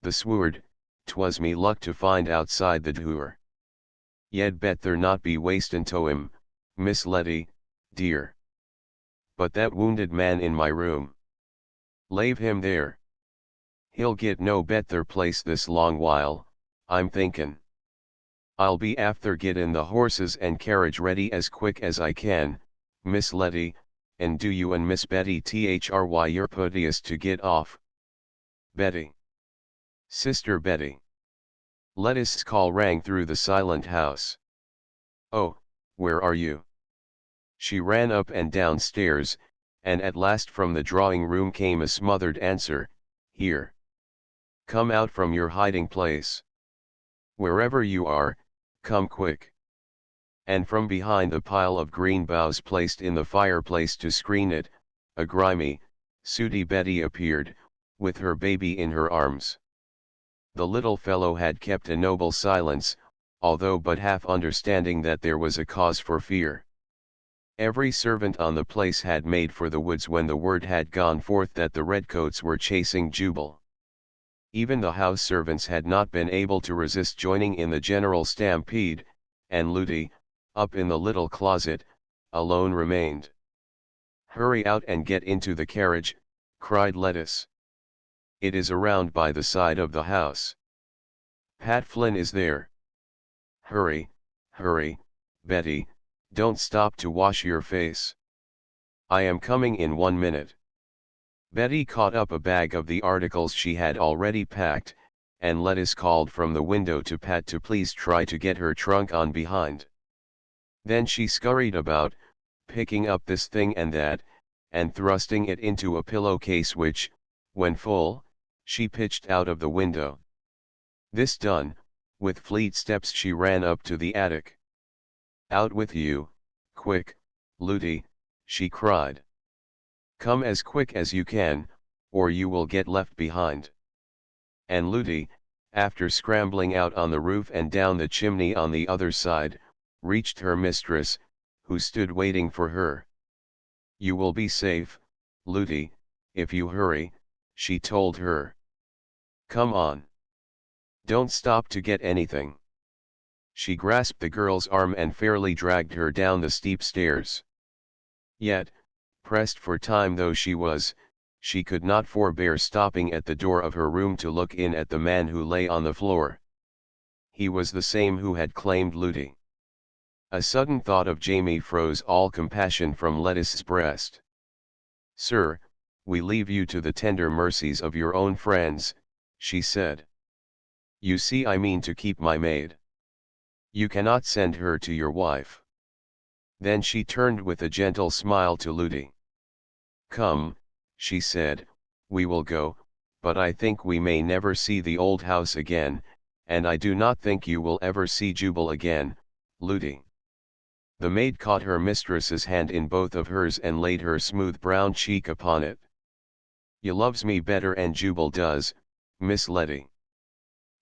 The sword, 'twas me luck to find outside the door. Ye'd better not be wastin' to him, Miss Letty, dear. But that wounded man in my room. Lave him there. He'll get no better place this long while, I'm thinkin'. I'll be after gettin' the horses and carriage ready as quick as I can, Miss Letty, and do you and Miss Betty try your puttiest to get off." "Betty. Sister Betty." Lettuce's call rang through the silent house. "Oh, where are you?" She ran up and down stairs, and at last from the drawing room came a smothered answer, "Here. Come out from your hiding place. Wherever you are, come quick." And from behind the pile of green boughs placed in the fireplace to screen it, a grimy, sooty Betty appeared, with her baby in her arms. The little fellow had kept a noble silence, although but half understanding that there was a cause for fear. Every servant on the place had made for the woods when the word had gone forth that the redcoats were chasing Jubal. Even the house servants had not been able to resist joining in the general stampede, and Ludi, up in the little closet, alone remained. "Hurry out and get into the carriage," cried Lettuce. "It is around by the side of the house. Pat Flynn is there. Hurry, hurry, Betty, don't stop to wash your face. I am coming in 1 minute." Betty caught up a bag of the articles she had already packed, and Lettuce called from the window to Pat to please try to get her trunk on behind. Then she scurried about, picking up this thing and that, and thrusting it into a pillowcase which, when full, she pitched out of the window. This done, with fleet steps she ran up to the attic. "Out with you, quick, Ludi," she cried. "Come as quick as you can, or you will get left behind." And Ludi, after scrambling out on the roof and down the chimney on the other side, reached her mistress, who stood waiting for her. "You will be safe, Ludi, if you hurry," she told her. "Come on. Don't stop to get anything." She grasped the girl's arm and fairly dragged her down the steep stairs. Yet, pressed for time though she was, she could not forbear stopping at the door of her room to look in at the man who lay on the floor. He was the same who had claimed Ludi. A sudden thought of Jamie froze all compassion from Lettuce's breast. "Sir, we leave you to the tender mercies of your own friends," she said. "You see I mean to keep my maid. You cannot send her to your wife." Then she turned with a gentle smile to Ludi. "Come," she said, "we will go, but I think we may never see the old house again, and I do not think you will ever see Jubal again, Ludi." The maid caught her mistress's hand in both of hers and laid her smooth brown cheek upon it. "You loves me better and Jubal does, Miss Letty.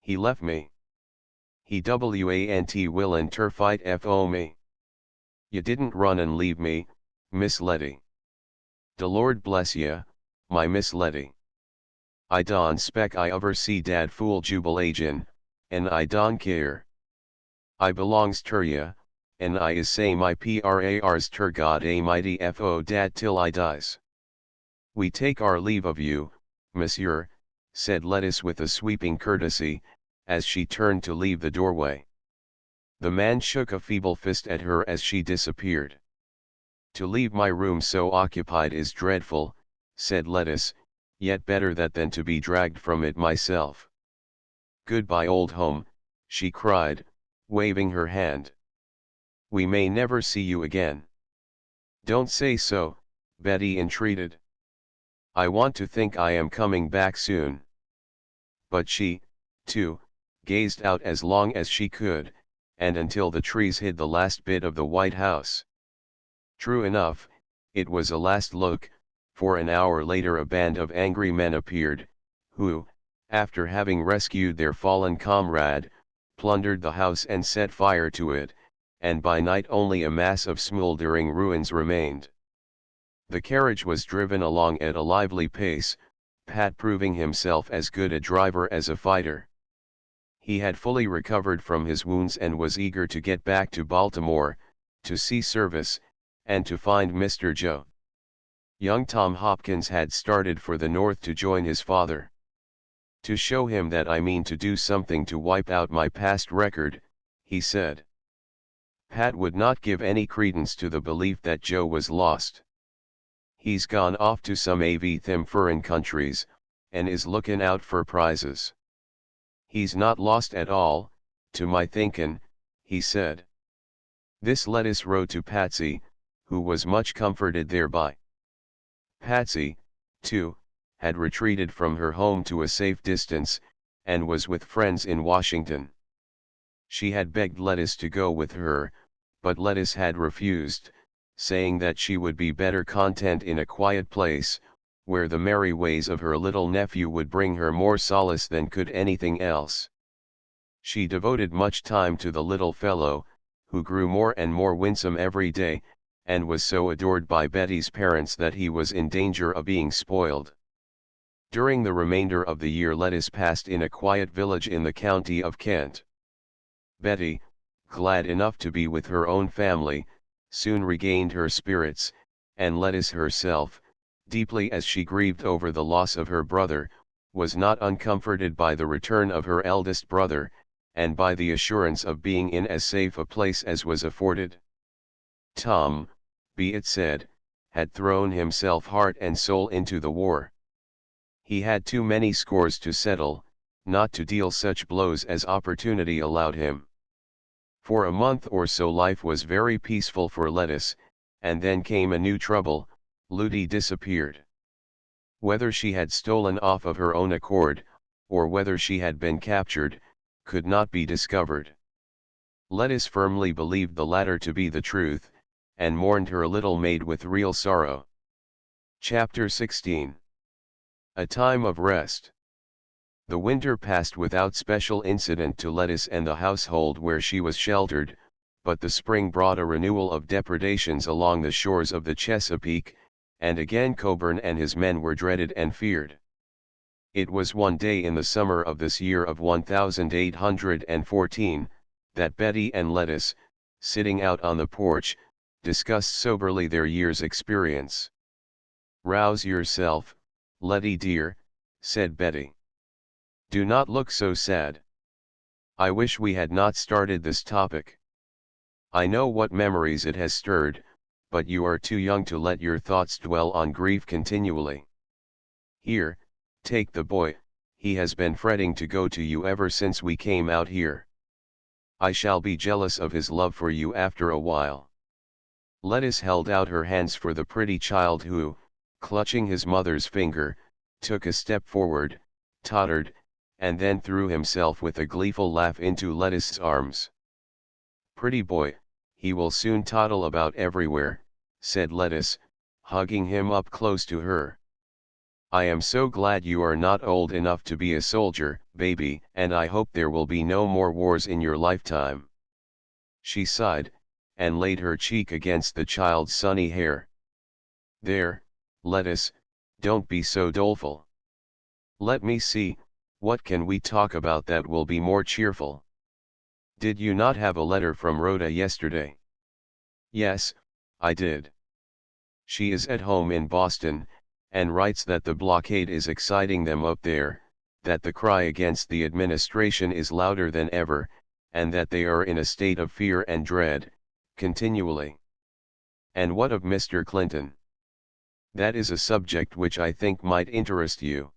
He left me. He want will interfight fo me. You didn't run and leave me, Miss Letty. De Lord bless ye, my Miss Letty. I don spec I ever see dad fool Jubal agin, and I don care. I belongs ter ye, and I is say my prars ter God a mighty fo dad till I dies. We take our leave of you, monsieur," said Lettice with a sweeping courtesy, as she turned to leave the doorway. The man shook a feeble fist at her as she disappeared. "To leave my room so occupied is dreadful," said Lettice, "yet better that than to be dragged from it myself. Goodbye old home," she cried, waving her hand. "We may never see you again." "Don't say so," Betty entreated. "I want to think I am coming back soon." But she, too, gazed out as long as she could, and until the trees hid the last bit of the White House. True enough, it was a last look, for an hour later a band of angry men appeared, who, after having rescued their fallen comrade, plundered the house and set fire to it, and by night only a mass of smoldering ruins remained. The carriage was driven along at a lively pace, Pat proving himself as good a driver as a fighter. He had fully recovered from his wounds and was eager to get back to Baltimore, to see service, and to find Mr. Joe. Young Tom Hopkins had started for the North to join his father. "To show him that I mean to do something to wipe out my past record," he said. Pat would not give any credence to the belief that Joe was lost. "He's gone off to some them furrin countries, and is lookin' out for prizes. He's not lost at all, to my thinkin'," he said. This Lettice wrote to Patsy, who was much comforted thereby. Patsy, too, had retreated from her home to a safe distance, and was with friends in Washington. She had begged Lettice to go with her, but Lettice had refused, saying that she would be better content in a quiet place, where the merry ways of her little nephew would bring her more solace than could anything else. She devoted much time to the little fellow, who grew more and more winsome every day, and was so adored by Betty's parents that he was in danger of being spoiled. During the remainder of the year Lettice passed in a quiet village in the county of Kent. Betty, glad enough to be with her own family, soon regained her spirits, and Lettice herself, deeply as she grieved over the loss of her brother, was not uncomforted by the return of her eldest brother, and by the assurance of being in as safe a place as was afforded. Tom, be it said, had thrown himself heart and soul into the war. He had too many scores to settle, not to deal such blows as opportunity allowed him. For a month or so life was very peaceful for Lettice, and then came a new trouble. Ludi disappeared. Whether she had stolen off of her own accord, or whether she had been captured, could not be discovered. Lettice firmly believed the latter to be the truth, and mourned her little maid with real sorrow. Chapter 16. A time of rest. The winter passed without special incident to Lettice and the household where she was sheltered, but the spring brought a renewal of depredations along the shores of the Chesapeake, and again Coburn and his men were dreaded and feared. It was one day in the summer of this year of 1814, that Betty and Lettice, sitting out on the porch, discussed soberly their year's experience. "Rouse yourself, Letty dear," said Betty. "Do not look so sad. I wish we had not started this topic. I know what memories it has stirred, but you are too young to let your thoughts dwell on grief continually. Here, take the boy, he has been fretting to go to you ever since we came out here. I shall be jealous of his love for you after a while." Lettice held out her hands for the pretty child who, clutching his mother's finger, took a step forward, tottered, and then threw himself with a gleeful laugh into Lettuce's arms. "Pretty boy, he will soon toddle about everywhere," said Lettuce, hugging him up close to her. "I am so glad you are not old enough to be a soldier, baby, and I hope there will be no more wars in your lifetime." She sighed, and laid her cheek against the child's sunny hair. "There, Lettuce, don't be so doleful. Let me see, what can we talk about that will be more cheerful? Did you not have a letter from Rhoda yesterday?" "Yes, I did. She is at home in Boston, and writes that the blockade is exciting them up there, that the cry against the administration is louder than ever, and that they are in a state of fear and dread, continually." "And what of Mr. Clinton?" "That is a subject which I think might interest you."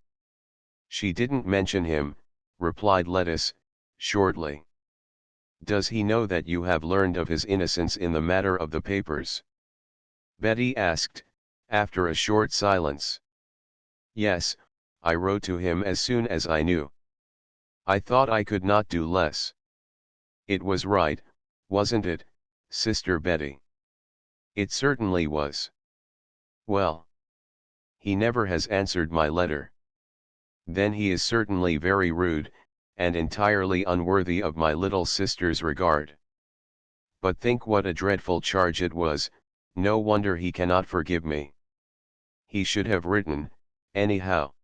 "She didn't mention him," replied Lettuce, shortly. "Does he know that you have learned of his innocence in the matter of the papers?" Betty asked, after a short silence. "Yes, I wrote to him as soon as I knew. I thought I could not do less." "It was right, wasn't it, Sister Betty?" "It certainly was." "Well, he never has answered my letter." "Then he is certainly very rude, and entirely unworthy of my little sister's regard. But think what a dreadful charge it was, no wonder he cannot forgive me. He should have written, anyhow.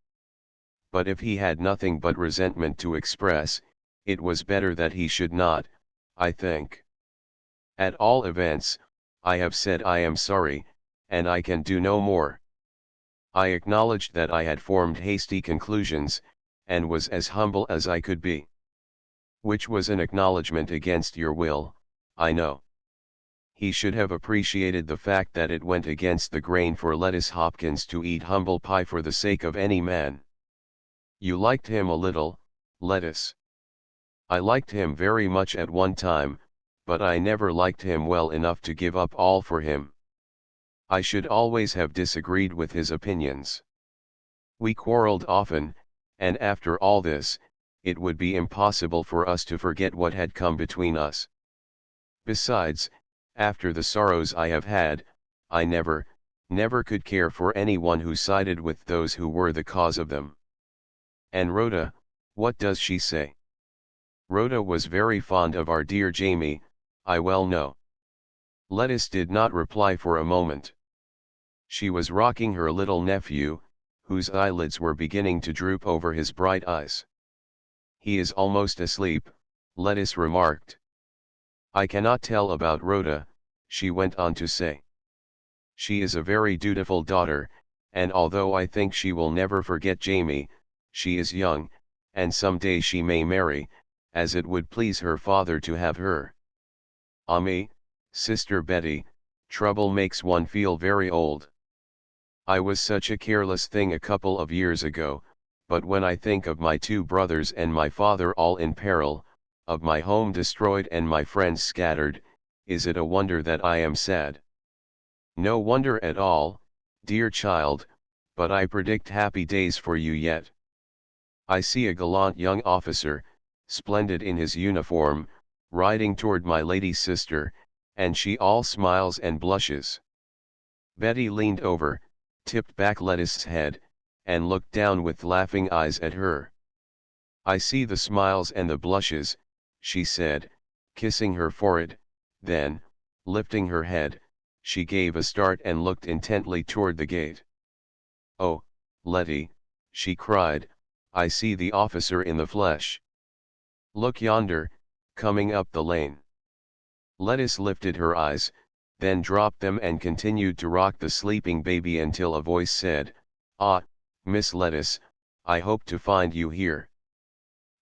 But if he had nothing but resentment to express, it was better that he should not, I think. At all events, I have said I am sorry, and I can do no more. I acknowledged that I had formed hasty conclusions, and was as humble as I could be. Which was an acknowledgment against your will, I know. He should have appreciated the fact that it went against the grain for Lettuce Hopkins to eat humble pie for the sake of any man. You liked him a little, Lettuce." "I liked him very much at one time, but I never liked him well enough to give up all for him. I should always have disagreed with his opinions. We quarreled often, and after all this, it would be impossible for us to forget what had come between us. Besides, after the sorrows I have had, I never could care for anyone who sided with those who were the cause of them." "And Rhoda, what does she say?" "Rhoda was very fond of our dear Jamie, I well know." Lettuce did not reply for a moment. She was rocking her little nephew, whose eyelids were beginning to droop over his bright eyes. "He is almost asleep," Lettuce remarked. "I cannot tell about Rhoda," she went on to say. "She is a very dutiful daughter, and although I think she will never forget Jamie, she is young, and some day she may marry, as it would please her father to have her. Ah me, Sister Betty, trouble makes one feel very old. I was such a careless thing a couple of years ago, but when I think of my two brothers and my father all in peril, of my home destroyed and my friends scattered, is it a wonder that I am sad? No wonder at all, dear child, but I predict happy days for you yet. I see a gallant young officer, splendid in his uniform, riding toward my lady sister, and she all smiles and blushes." Betty leaned over, tipped back Lettuce's head, and looked down with laughing eyes at her. "I see the smiles and the blushes," she said, kissing her forehead, then, lifting her head, she gave a start and looked intently toward the gate. "Oh, Letty," she cried, "I see the officer in the flesh. Look yonder, coming up the lane." Lettuce lifted her eyes, then dropped them and continued to rock the sleeping baby until a voice said, "Ah, Miss Lettuce, I hope to find you here.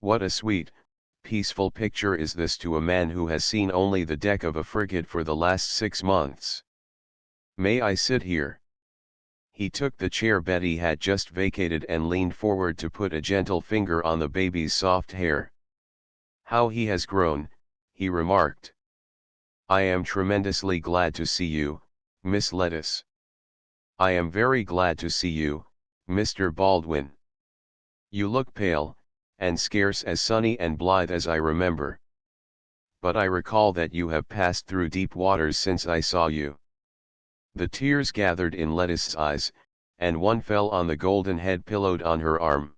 What a sweet, peaceful picture is this to a man who has seen only the deck of a frigate for the last 6 months. May I sit here?" He took the chair Betty had just vacated and leaned forward to put a gentle finger on the baby's soft hair. "How he has grown," he remarked. "I am tremendously glad to see you, Miss Lettuce." "I am very glad to see you, Mr. Baldwin." You look pale, and scarce as sunny and blithe as I remember. But I recall that you have passed through deep waters since I saw you. The tears gathered in Lettice's eyes, and one fell on the golden head pillowed on her arm.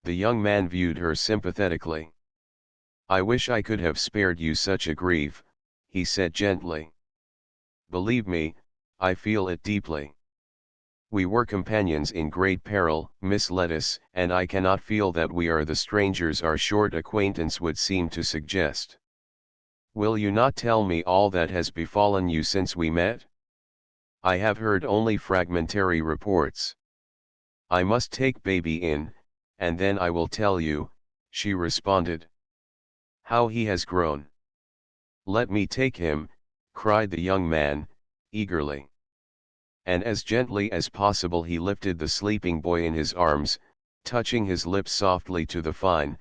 The young man viewed her sympathetically. I wish I could have spared you such a grief, he said gently. Believe me, I feel it deeply. We were companions in great peril, Miss Lettice, and I cannot feel that we are the strangers our short acquaintance would seem to suggest. Will you not tell me all that has befallen you since we met? I have heard only fragmentary reports. I must take baby in, and then I will tell you, she responded. How he has grown. Let me take him, cried the young man, eagerly. And as gently as possible he lifted the sleeping boy in his arms, touching his lips softly to the fine,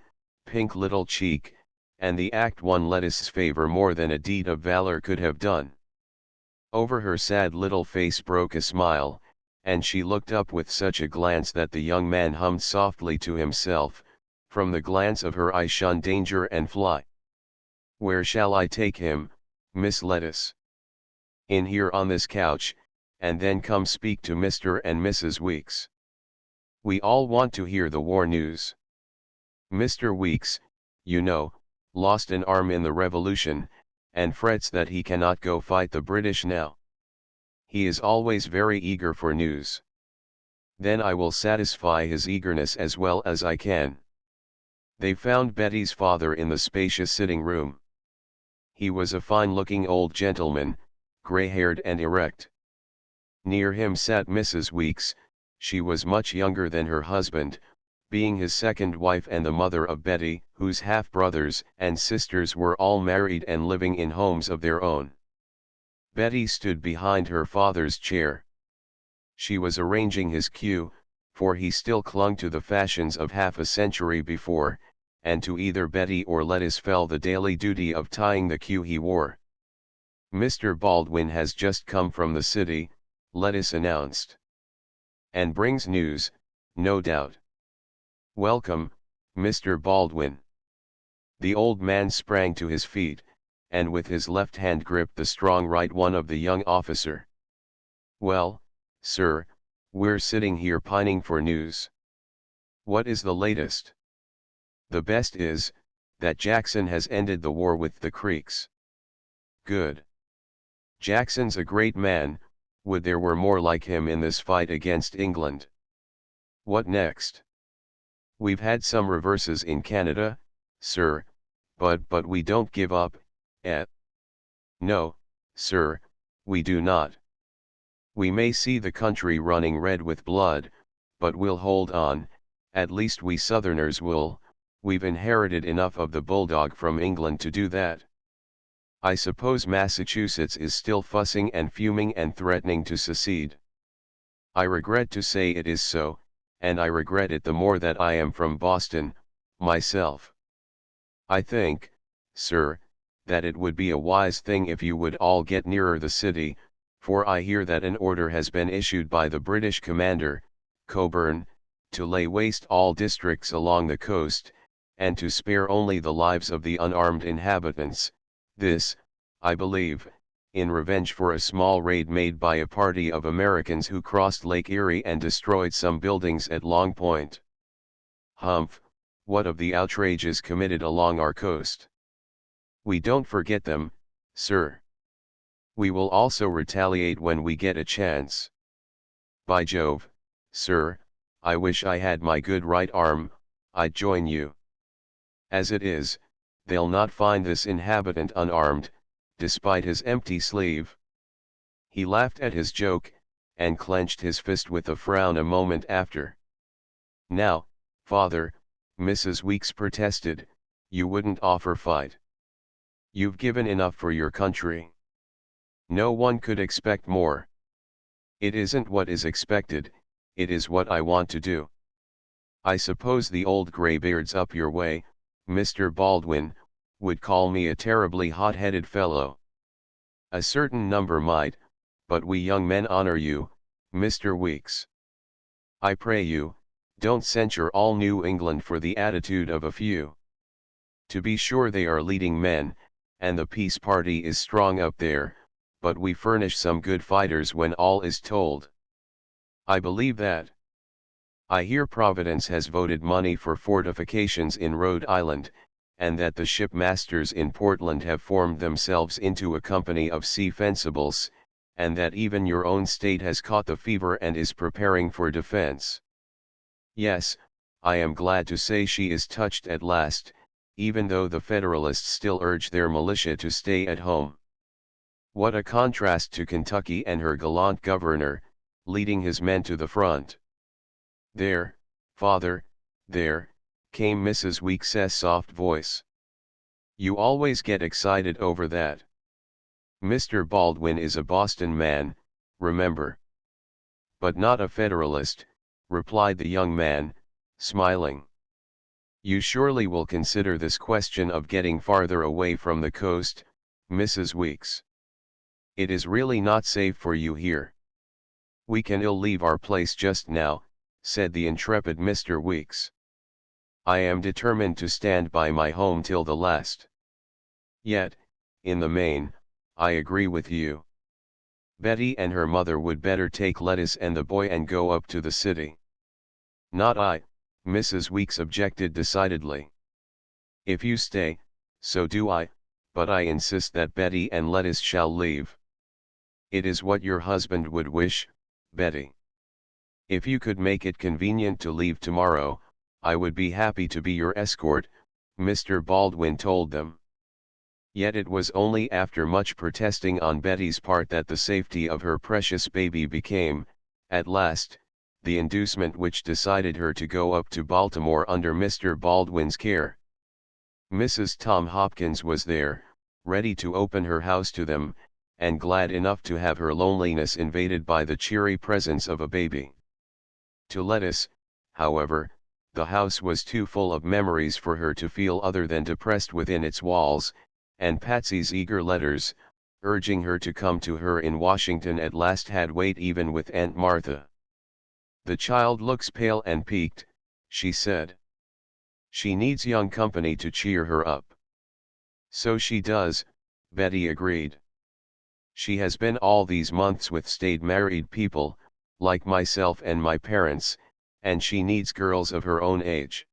pink little cheek, and the act won Lettice's favor more than a deed of valor could have done. Over her sad little face broke a smile, and she looked up with such a glance that the young man hummed softly to himself, from the glance of her I shun danger and fly. Where shall I take him, Miss Lettice? In here on this couch, and then come speak to Mr. and Mrs. Weeks. We all want to hear the war news. Mr. Weeks, you know, lost an arm in the revolution, and frets that he cannot go fight the British now. He is always very eager for news. Then I will satisfy his eagerness as well as I can. They found Betty's father in the spacious sitting room. He was a fine-looking old gentleman, grey-haired and erect. Near him sat Mrs. Weeks. She was much younger than her husband, being his second wife and the mother of Betty, whose half-brothers and sisters were all married and living in homes of their own. Betty stood behind her father's chair. She was arranging his queue, for he still clung to the fashions of half a century before, and to either Betty or Lettice fell the daily duty of tying the queue he wore. Mr. Baldwin has just come from the city, Lettice announced. And brings news, no doubt. Welcome, Mr. Baldwin. The old man sprang to his feet, and with his left hand gripped the strong right one of the young officer. Well, sir, we're sitting here pining for news. What is the latest? The best is, that Jackson has ended the war with the Creeks. Good. Jackson's a great man, would there were more like him in this fight against England. What next? We've had some reverses in Canada, sir, but we don't give up, eh? No, sir, we do not. We may see the country running red with blood, but we'll hold on, at least we Southerners will. We've inherited enough of the bulldog from England to do that. I suppose Massachusetts is still fussing and fuming and threatening to secede. I regret to say it is so, and I regret it the more that I am from Boston, myself. I think, sir, that it would be a wise thing if you would all get nearer the city, for I hear that an order has been issued by the British commander, Cockburn, to lay waste all districts along the coast, and to spare only the lives of the unarmed inhabitants. This, I believe, in revenge for a small raid made by a party of Americans who crossed Lake Erie and destroyed some buildings at Long Point. Humph, what of the outrages committed along our coast? We don't forget them, sir. We will also retaliate when we get a chance. By Jove, sir, I wish I had my good right arm, I'd join you. As it is, they'll not find this inhabitant unarmed, despite his empty sleeve. He laughed at his joke, and clenched his fist with a frown a moment after. Now, father, Mrs. Weeks protested, you wouldn't offer fight. You've given enough for your country. No one could expect more. It isn't what is expected, it is what I want to do. I suppose the old graybeards up your way, Mr. Baldwin, would call me a terribly hot-headed fellow. A certain number might, but we young men honor you, Mr. Weeks. I pray you, Don't censure all New England for the attitude of a few. To be sure they are leading men, and the peace party is strong up there, but we furnish some good fighters when all is told. I believe that. I hear Providence has voted money for fortifications in Rhode Island, and that the shipmasters in Portland have formed themselves into a company of sea fencibles, and that even your own state has caught the fever and is preparing for defense. Yes, I am glad to say she is touched at last, even though the Federalists still urge their militia to stay at home. What a contrast to Kentucky and her gallant governor, leading his men to the front. There, father, there, came Mrs. Weeks's soft voice. You always get excited over that. Mr. Baldwin is a Boston man, remember. But not a Federalist, replied the young man, smiling. You surely will consider this question of getting farther away from the coast, Mrs. Weeks. It is really not safe for you here. We can ill leave our place just now, said the intrepid Mr. Weeks. I am determined to stand by my home till the last. Yet, in the main, I agree with you. Betty and her mother would better take Lettuce and the boy and go up to the city. Not I, Mrs. Weeks objected decidedly. If you stay, so do I, but I insist that Betty and Lettuce shall leave. It is what your husband would wish, Betty. If you could make it convenient to leave tomorrow, I would be happy to be your escort, Mr. Baldwin told them. Yet it was only after much protesting on Betty's part that the safety of her precious baby became, at last, the inducement which decided her to go up to Baltimore under Mr. Baldwin's care. Mrs. Tom Hopkins was there, ready to open her house to them, and glad enough to have her loneliness invaded by the cheery presence of a baby. To Lettuce, however, the house was too full of memories for her to feel other than depressed within its walls, and Patsy's eager letters, urging her to come to her in Washington at last had weight even with Aunt Martha. The child looks pale and peaked, she said. She needs young company to cheer her up. So she does, Betty agreed. She has been all these months with staid married people, like myself and my parents, and she needs girls of her own age.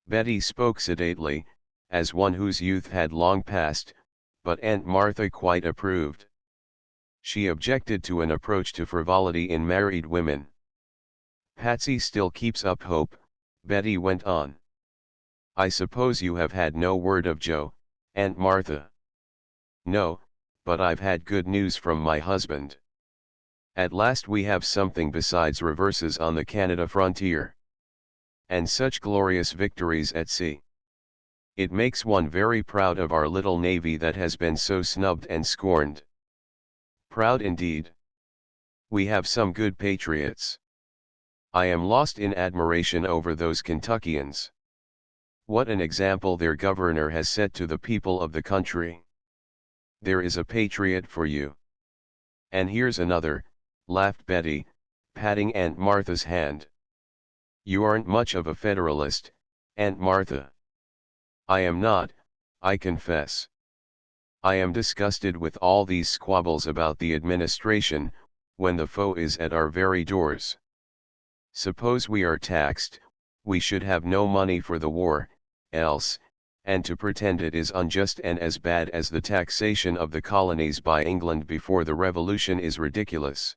Betty spoke sedately, as one whose youth had long passed, but Aunt Martha quite approved. She objected to an approach to frivolity in married women. Patsy still keeps up hope, Betty went on. I suppose you have had no word of Joe, Aunt Martha. No, but I've had good news from my husband. At last we have something besides reverses on the Canada frontier. And such glorious victories at sea. It makes one very proud of our little navy that has been so snubbed and scorned. Proud indeed. We have some good patriots. I am lost in admiration over those Kentuckians. What an example their governor has set to the people of the country. There is a patriot for you. And here's another, laughed Betty, patting Aunt Martha's hand. You aren't much of a Federalist, Aunt Martha. I am not, I confess. I am disgusted with all these squabbles about the administration, when the foe is at our very doors. Suppose we are taxed, we should have no money for the war, else, and to pretend it is unjust and as bad as the taxation of the colonies by England before the Revolution is ridiculous.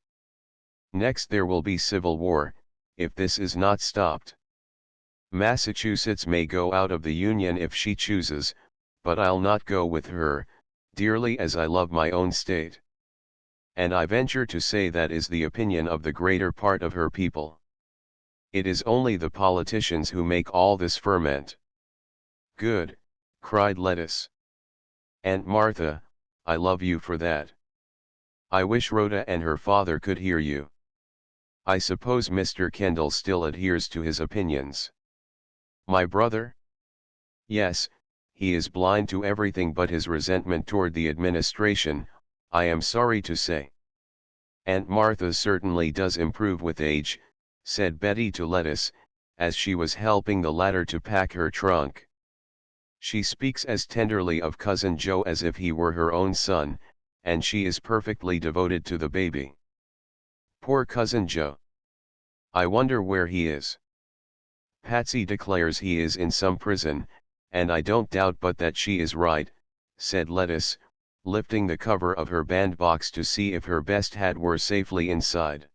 Next there will be civil war, if this is not stopped. Massachusetts may go out of the Union if she chooses, but I'll not go with her, dearly as I love my own state. And I venture to say that is the opinion of the greater part of her people. It is only the politicians who make all this ferment. Good, cried Lettuce. Aunt Martha, I love you for that. I wish Rhoda and her father could hear you. I suppose Mr. Kendall still adheres to his opinions. My brother? Yes, he is blind to everything but his resentment toward the administration, I am sorry to say. Aunt Martha certainly does improve with age, said Betty to Lettuce, as she was helping the latter to pack her trunk. She speaks as tenderly of Cousin Joe as if he were her own son, and she is perfectly devoted to the baby. Poor Cousin Joe. I wonder where he is. Patsy declares he is in some prison, and I don't doubt but that she is right, said Lettuce, lifting the cover of her bandbox to see if her best hat were safely inside.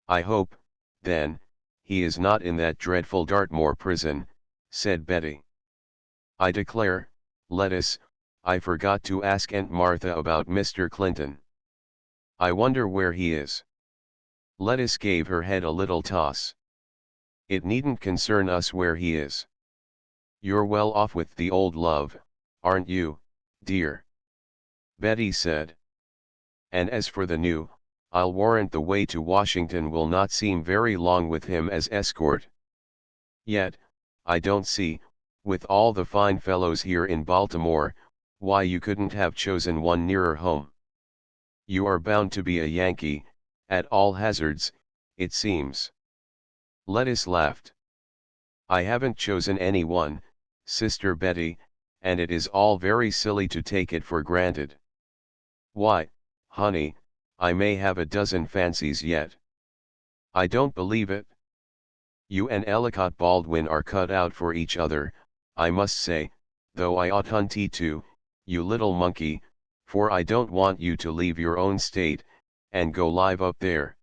I hope, then, he is not in that dreadful Dartmoor prison, said Betty. I declare, Lettuce, I forgot to ask Aunt Martha about Mr. Clinton. I wonder where he is. Lettuce gave her head a little toss. It needn't concern us where he is. You're well off with the old love, aren't you, dear? Betty said. And as for the new, I'll warrant the way to Washington will not seem very long with him as escort. Yet, I don't see, with all the fine fellows here in Baltimore, why you couldn't have chosen one nearer home. You are bound to be a Yankee, at all hazards, it seems. Lettuce laughed. I haven't chosen any one, Sister Betty, and it is all very silly to take it for granted. Why, honey, I may have a dozen fancies yet. I don't believe it. You and Ellicott Baldwin are cut out for each other, I must say, though I oughtn't to, you little monkey, for I don't want you to leave your own state, and go live up there.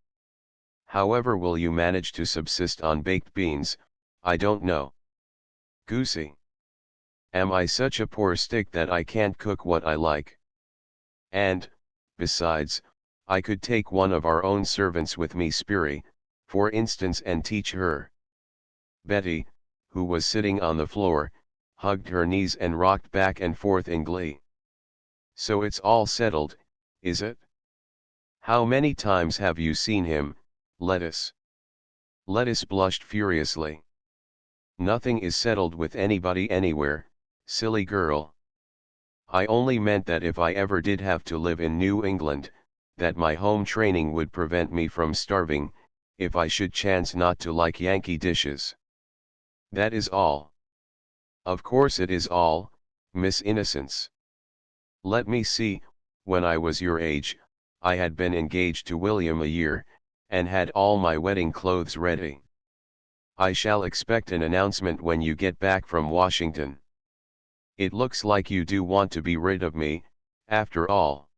However will you manage to subsist on baked beans, I don't know. Goosey. Am I such a poor stick that I can't cook what I like? And, besides, I could take one of our own servants with me, Speary, for instance, and teach her. Betty, who was sitting on the floor, hugged her knees and rocked back and forth in glee. So it's all settled, is it? How many times have you seen him, Lettuce? Lettuce blushed furiously. Nothing is settled with anybody anywhere, silly girl. I only meant that if I ever did have to live in New England, that my home training would prevent me from starving, if I should chance not to like Yankee dishes. That is all. Of course it is all, Miss Innocence. Let me see, when I was your age, I had been engaged to William a year, and had all my wedding clothes ready. I shall expect an announcement when you get back from Washington. It looks like you do want to be rid of me, after all.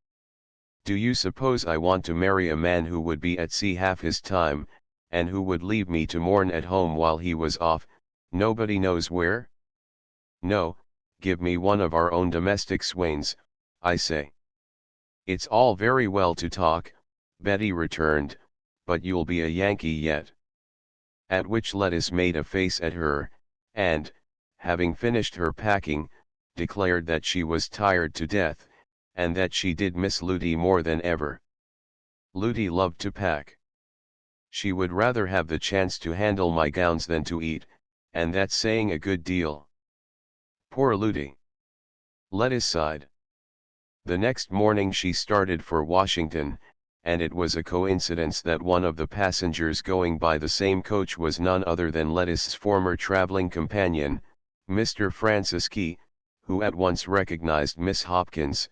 Do you suppose I want to marry a man who would be at sea half his time, and who would leave me to mourn at home while he was off, nobody knows where? No, give me one of our own domestic swains, I say. It's all very well to talk, Betty returned, but you'll be a Yankee yet. At which Lettuce made a face at her, and, having finished her packing, declared that she was tired to death, and that she did miss Lootie more than ever. Lootie loved to pack. She would rather have the chance to handle my gowns than to eat, and that's saying a good deal. Poor Lootie. Lettuce sighed. The next morning she started for Washington, and it was a coincidence that one of the passengers going by the same coach was none other than Lettuce's former traveling companion, Mr. Francis Key, who at once recognized Miss Hopkins,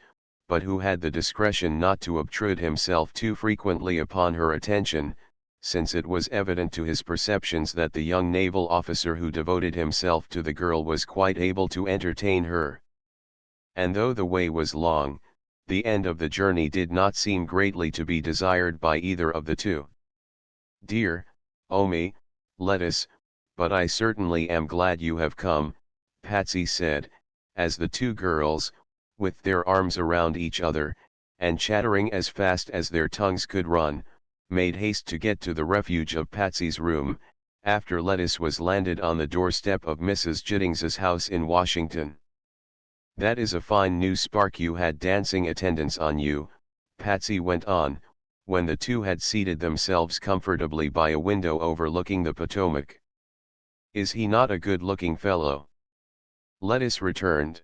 but who had the discretion not to obtrude himself too frequently upon her attention, since it was evident to his perceptions that the young naval officer who devoted himself to the girl was quite able to entertain her. And though the way was long, the end of the journey did not seem greatly to be desired by either of the two. Dear, me, Lettuce, but I certainly am glad you have come, Patsy said, as the two girls, with their arms around each other, and chattering as fast as their tongues could run, made haste to get to the refuge of Patsy's room, after Lettuce was landed on the doorstep of Mrs. Jittings's house in Washington. That is a fine new spark you had dancing attendance on you, Patsy went on, when the two had seated themselves comfortably by a window overlooking the Potomac. Is he not a good-looking fellow? Lettuce returned.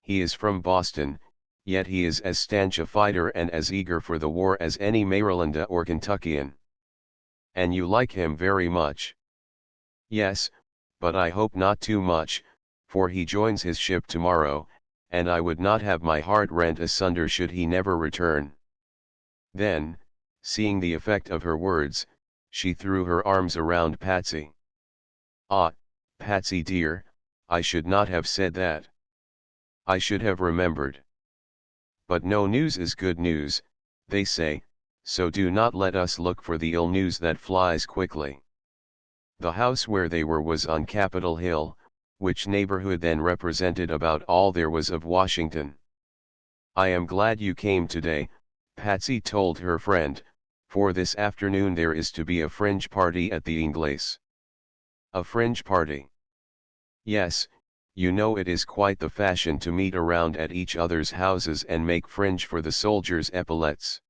He is from Boston, yet he is as stanch a fighter and as eager for the war as any Marylander or Kentuckian. And you like him very much? Yes, but I hope not too much, for he joins his ship tomorrow, and I would not have my heart rent asunder should he never return. Then, seeing the effect of her words, she threw her arms around Patsy. Ah, Patsy dear, I should not have said that. I should have remembered. But no news is good news, they say, so do not let us look for the ill news that flies quickly. The house where they were was on Capitol Hill, which neighborhood then represented about all there was of Washington. I am glad you came today, Patsy told her friend, for this afternoon there is to be a fringe party at the Ingles. A fringe party? Yes, you know it is quite the fashion to meet around at each other's houses and make fringe for the soldiers' epaulets.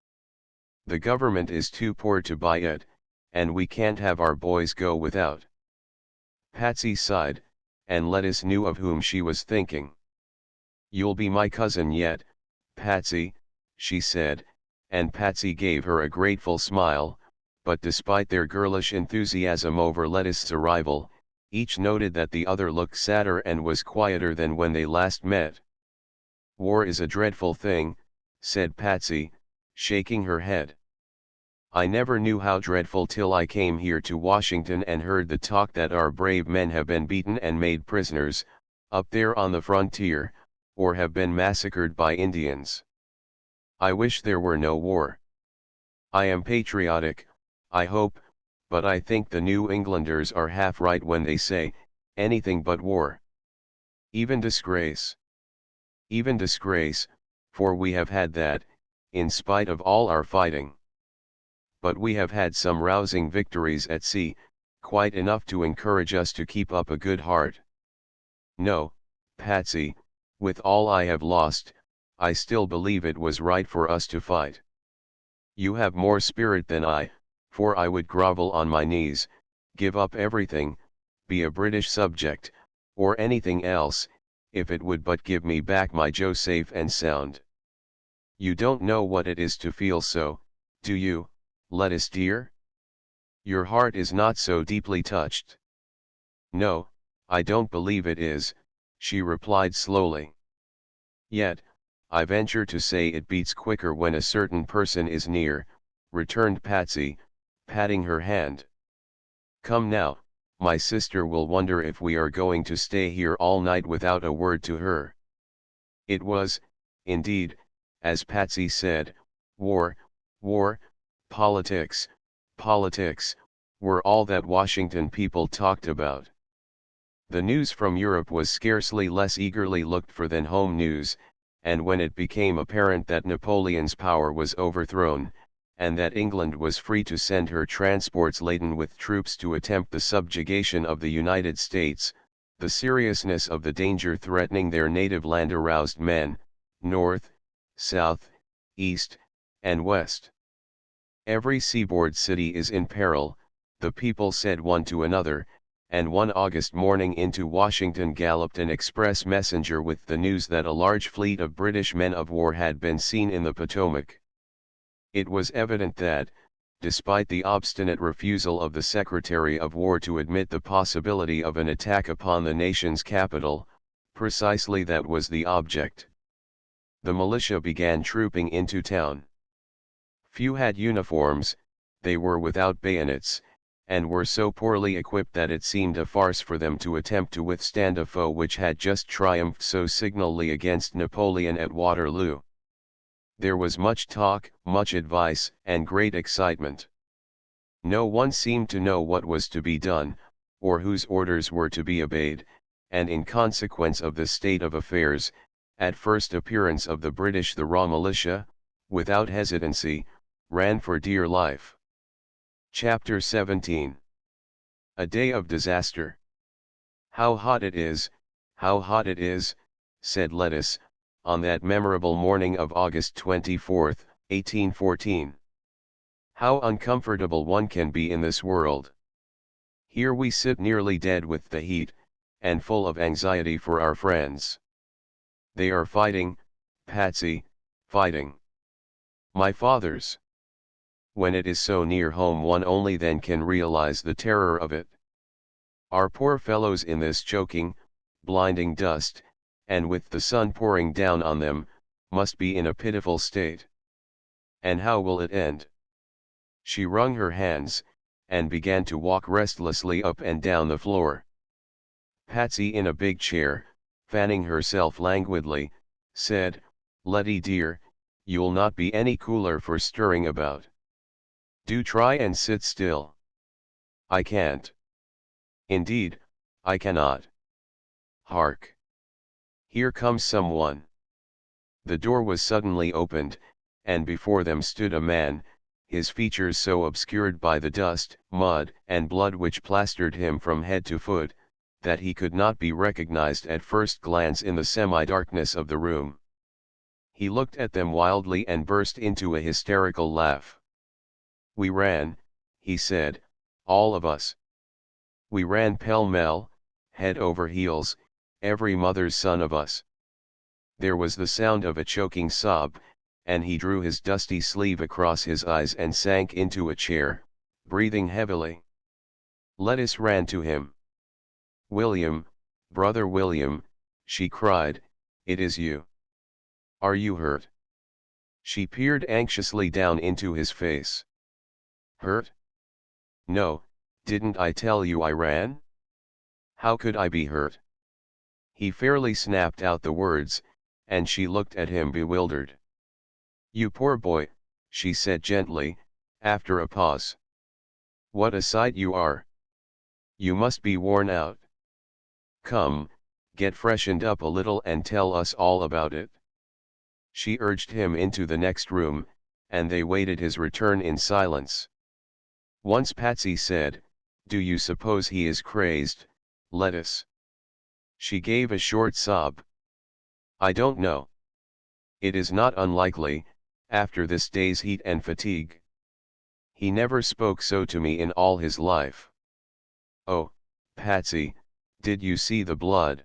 The government is too poor to buy it, and we can't have our boys go without. Patsy sighed, and Lettice knew of whom she was thinking. You'll be my cousin yet, Patsy, she said, and Patsy gave her a grateful smile, but despite their girlish enthusiasm over Lettice's arrival, each noted that the other looked sadder and was quieter than when they last met. War is a dreadful thing, said Patsy, shaking her head. I never knew how dreadful till I came here to Washington and heard the talk that our brave men have been beaten and made prisoners, up there on the frontier, or have been massacred by Indians. I wish there were no war. I am patriotic, I hope, but I think the New Englanders are half right when they say, anything but war. Even disgrace. Even disgrace, for we have had that, in spite of all our fighting. But we have had some rousing victories at sea, quite enough to encourage us to keep up a good heart. No, Patsy, with all I have lost, I still believe it was right for us to fight. You have more spirit than I, for I would grovel on my knees, give up everything, be a British subject, or anything else, if it would but give me back my Joe safe and sound. You don't know what it is to feel so, do you, Lettice dear? Your heart is not so deeply touched. No, I don't believe it is, she replied slowly. Yet, I venture to say it beats quicker when a certain person is near, returned Patsy, patting her hand. Come now, my sister will wonder if we are going to stay here all night without a word to her. It was, indeed, as Patsy said, war, politics, were all that Washington people talked about. The news from Europe was scarcely less eagerly looked for than home news, and when it became apparent that Napoleon's power was overthrown, and that England was free to send her transports laden with troops to attempt the subjugation of the United States, the seriousness of the danger threatening their native land aroused men, north, south, east, and west. Every seaboard city is in peril, the people said one to another, and one August morning into Washington galloped an express messenger with the news that a large fleet of British men of war had been seen in the Potomac. It was evident that, despite the obstinate refusal of the Secretary of War to admit the possibility of an attack upon the nation's capital, precisely that was the object. The militia began trooping into town. Few had uniforms, they were without bayonets, and were so poorly equipped that it seemed a farce for them to attempt to withstand a foe which had just triumphed so signally against Napoleon at Waterloo. There was much talk, much advice, and great excitement. No one seemed to know what was to be done, or whose orders were to be obeyed, and in consequence of the state of affairs, at first appearance of the British the raw militia, without hesitancy, ran for dear life. Chapter 17. A Day of Disaster. How hot it is, said Lettice, on that memorable morning of August 24, 1814. How uncomfortable one can be in this world. Here we sit nearly dead with the heat, and full of anxiety for our friends. They are fighting, Patsy, fighting. My fathers. When it is so near home one only then can realize the terror of it. Our poor fellows in this choking, blinding dust, and with the sun pouring down on them, must be in a pitiful state. And how will it end? She wrung her hands, and began to walk restlessly up and down the floor. Patsy, in a big chair, fanning herself languidly, said, "Letty dear, you'll not be any cooler for stirring about. Do try and sit still." "I can't. Indeed, I cannot. Hark! Here comes someone." The door was suddenly opened, and before them stood a man, his features so obscured by the dust, mud, and blood which plastered him from head to foot, that he could not be recognized at first glance in the semi-darkness of the room. He looked at them wildly and burst into a hysterical laugh. "We ran," he said, "all of us. We ran pell-mell, head over heels, every mother's son of us." There was the sound of a choking sob, and he drew his dusty sleeve across his eyes and sank into a chair, breathing heavily. Lettice ran to him. "William, brother William," she cried, "it is you. Are you hurt?" She peered anxiously down into his face. "Hurt? No, didn't I tell you I ran? How could I be hurt?" He fairly snapped out the words, and she looked at him bewildered. "You poor boy," she said gently, after a pause. "What a sight you are! You must be worn out. Come, get freshened up a little and tell us all about it." She urged him into the next room, and they waited his return in silence. Once Patsy said, "Do you suppose he is crazed, Lettice?" She gave a short sob. "I don't know. It is not unlikely, after this day's heat and fatigue. He never spoke so to me in all his life." "Oh, Patsy, did you see the blood?"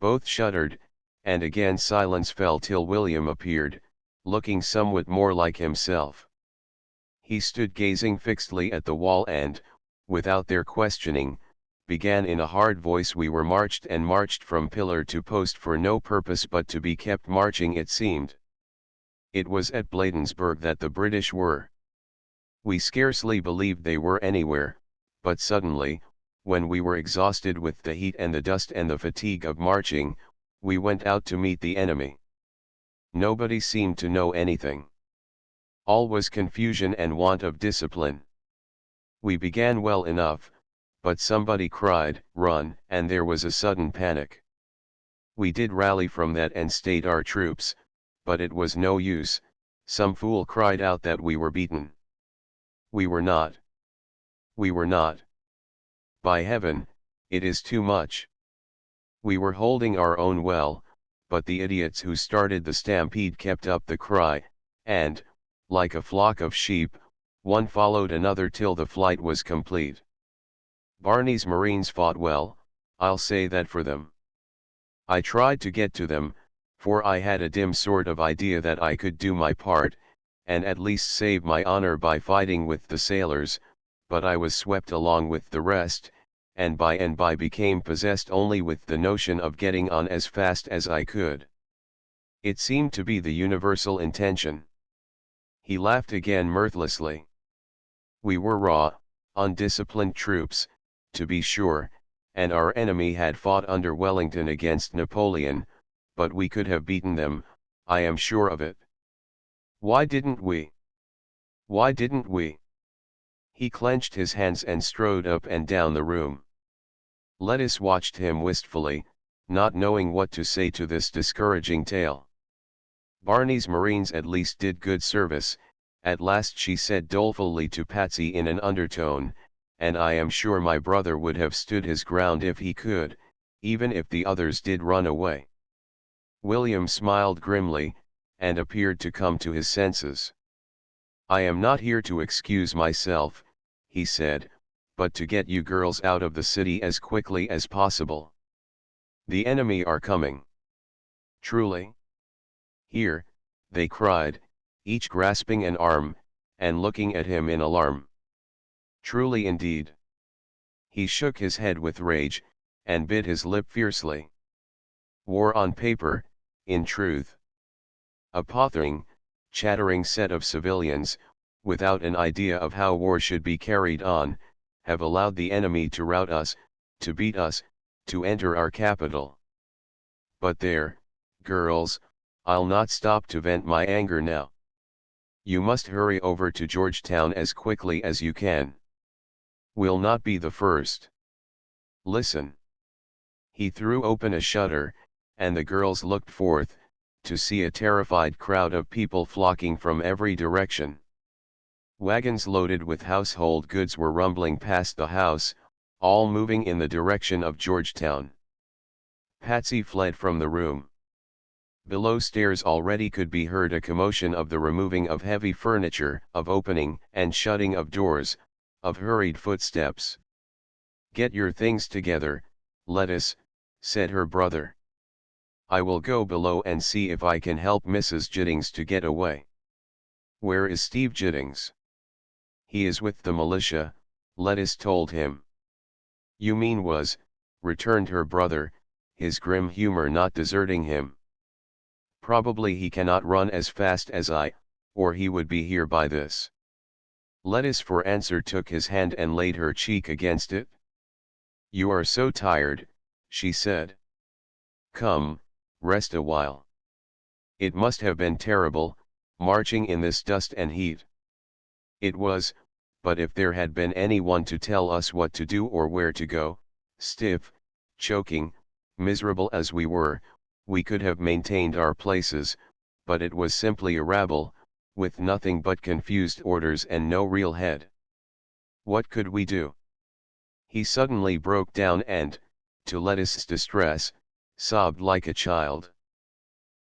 Both shuddered, and again silence fell till William appeared, looking somewhat more like himself. He stood gazing fixedly at the wall and, without their questioning, began in a hard voice, "We were marched and marched from pillar to post for no purpose but to be kept marching, it seemed. It was at Bladensburg that the British were. We scarcely believed they were anywhere, but suddenly, when we were exhausted with the heat and the dust and the fatigue of marching, we went out to meet the enemy. Nobody seemed to know anything. All was confusion and want of discipline. We began well enough, but somebody cried, 'Run,' and there was a sudden panic. We did rally from that and stayed our troops, but it was no use. Some fool cried out that we were beaten. We were not. We were not. By heaven, it is too much. We were holding our own well, but the idiots who started the stampede kept up the cry, and, like a flock of sheep, one followed another till the flight was complete. Barney's Marines fought well, I'll say that for them. I tried to get to them, for I had a dim sort of idea that I could do my part, and at least save my honor by fighting with the sailors, but I was swept along with the rest, and by became possessed only with the notion of getting on as fast as I could. It seemed to be the universal intention." He laughed again mirthlessly. "We were raw, undisciplined troops, to be sure, and our enemy had fought under Wellington against Napoleon, but we could have beaten them, I am sure of it. Why didn't we? Why didn't we?" He clenched his hands and strode up and down the room. Lettice watched him wistfully, not knowing what to say to this discouraging tale. "Barney's Marines at least did good service," at last she said dolefully to Patsy in an undertone, "and I am sure my brother would have stood his ground if he could, even if the others did run away." William smiled grimly, and appeared to come to his senses. "I am not here to excuse myself," he said, "but to get you girls out of the city as quickly as possible. The enemy are coming." "Truly?" "Here," they cried, each grasping an arm, and looking at him in alarm. "Truly indeed." He shook his head with rage, and bit his lip fiercely. War on paper, in truth. A pottering, chattering set of civilians, without an idea of how war should be carried on, have allowed the enemy to rout us, to beat us, to enter our capital. But there, girls, I'll not stop to vent my anger now. You must hurry over to Georgetown as quickly as you can. We'll not be the first. Listen. He threw open a shutter, and the girls looked forth, to see a terrified crowd of people flocking from every direction. Wagons loaded with household goods were rumbling past the house, all moving in the direction of Georgetown. Patsy fled from the room. Below stairs already could be heard a commotion of the removing of heavy furniture, of opening and shutting of doors, of hurried footsteps. "Get your things together, Lettuce," said her brother. "I will go below and see if I can help Mrs. Giddings to get away." "Where is Steve Giddings?" "He is with the militia," Lettuce told him. "You mean was," returned her brother, his grim humor not deserting him. "Probably he cannot run as fast as I, or he would be here by this." Lettuce for answer took his hand and laid her cheek against it. "You are so tired," she said. "Come, rest a while. It must have been terrible, marching in this dust and heat." "It was, but if there had been anyone to tell us what to do or where to go, stiff, choking, miserable as we were, we could have maintained our places, but it was simply a rabble, with nothing but confused orders and no real head. What could we do?" He suddenly broke down and, to Lettuce's distress, sobbed like a child.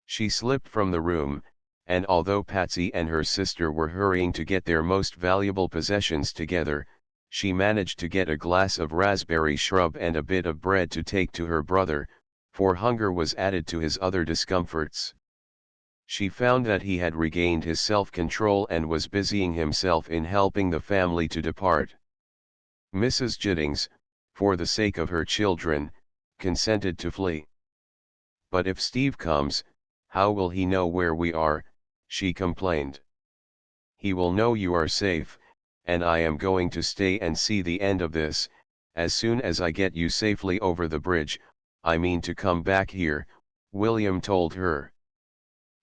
She slipped from the room, and although Patsy and her sister were hurrying to get their most valuable possessions together, she managed to get a glass of raspberry shrub and a bit of bread to take to her brother, for hunger was added to his other discomforts. She found that he had regained his self-control and was busying himself in helping the family to depart. Mrs. Giddings, for the sake of her children, consented to flee. "But if Steve comes, how will he know where we are?" she complained. "He will know you are safe, and I am going to stay and see the end of this. As soon as I get you safely over the bridge, I mean to come back here," William told her.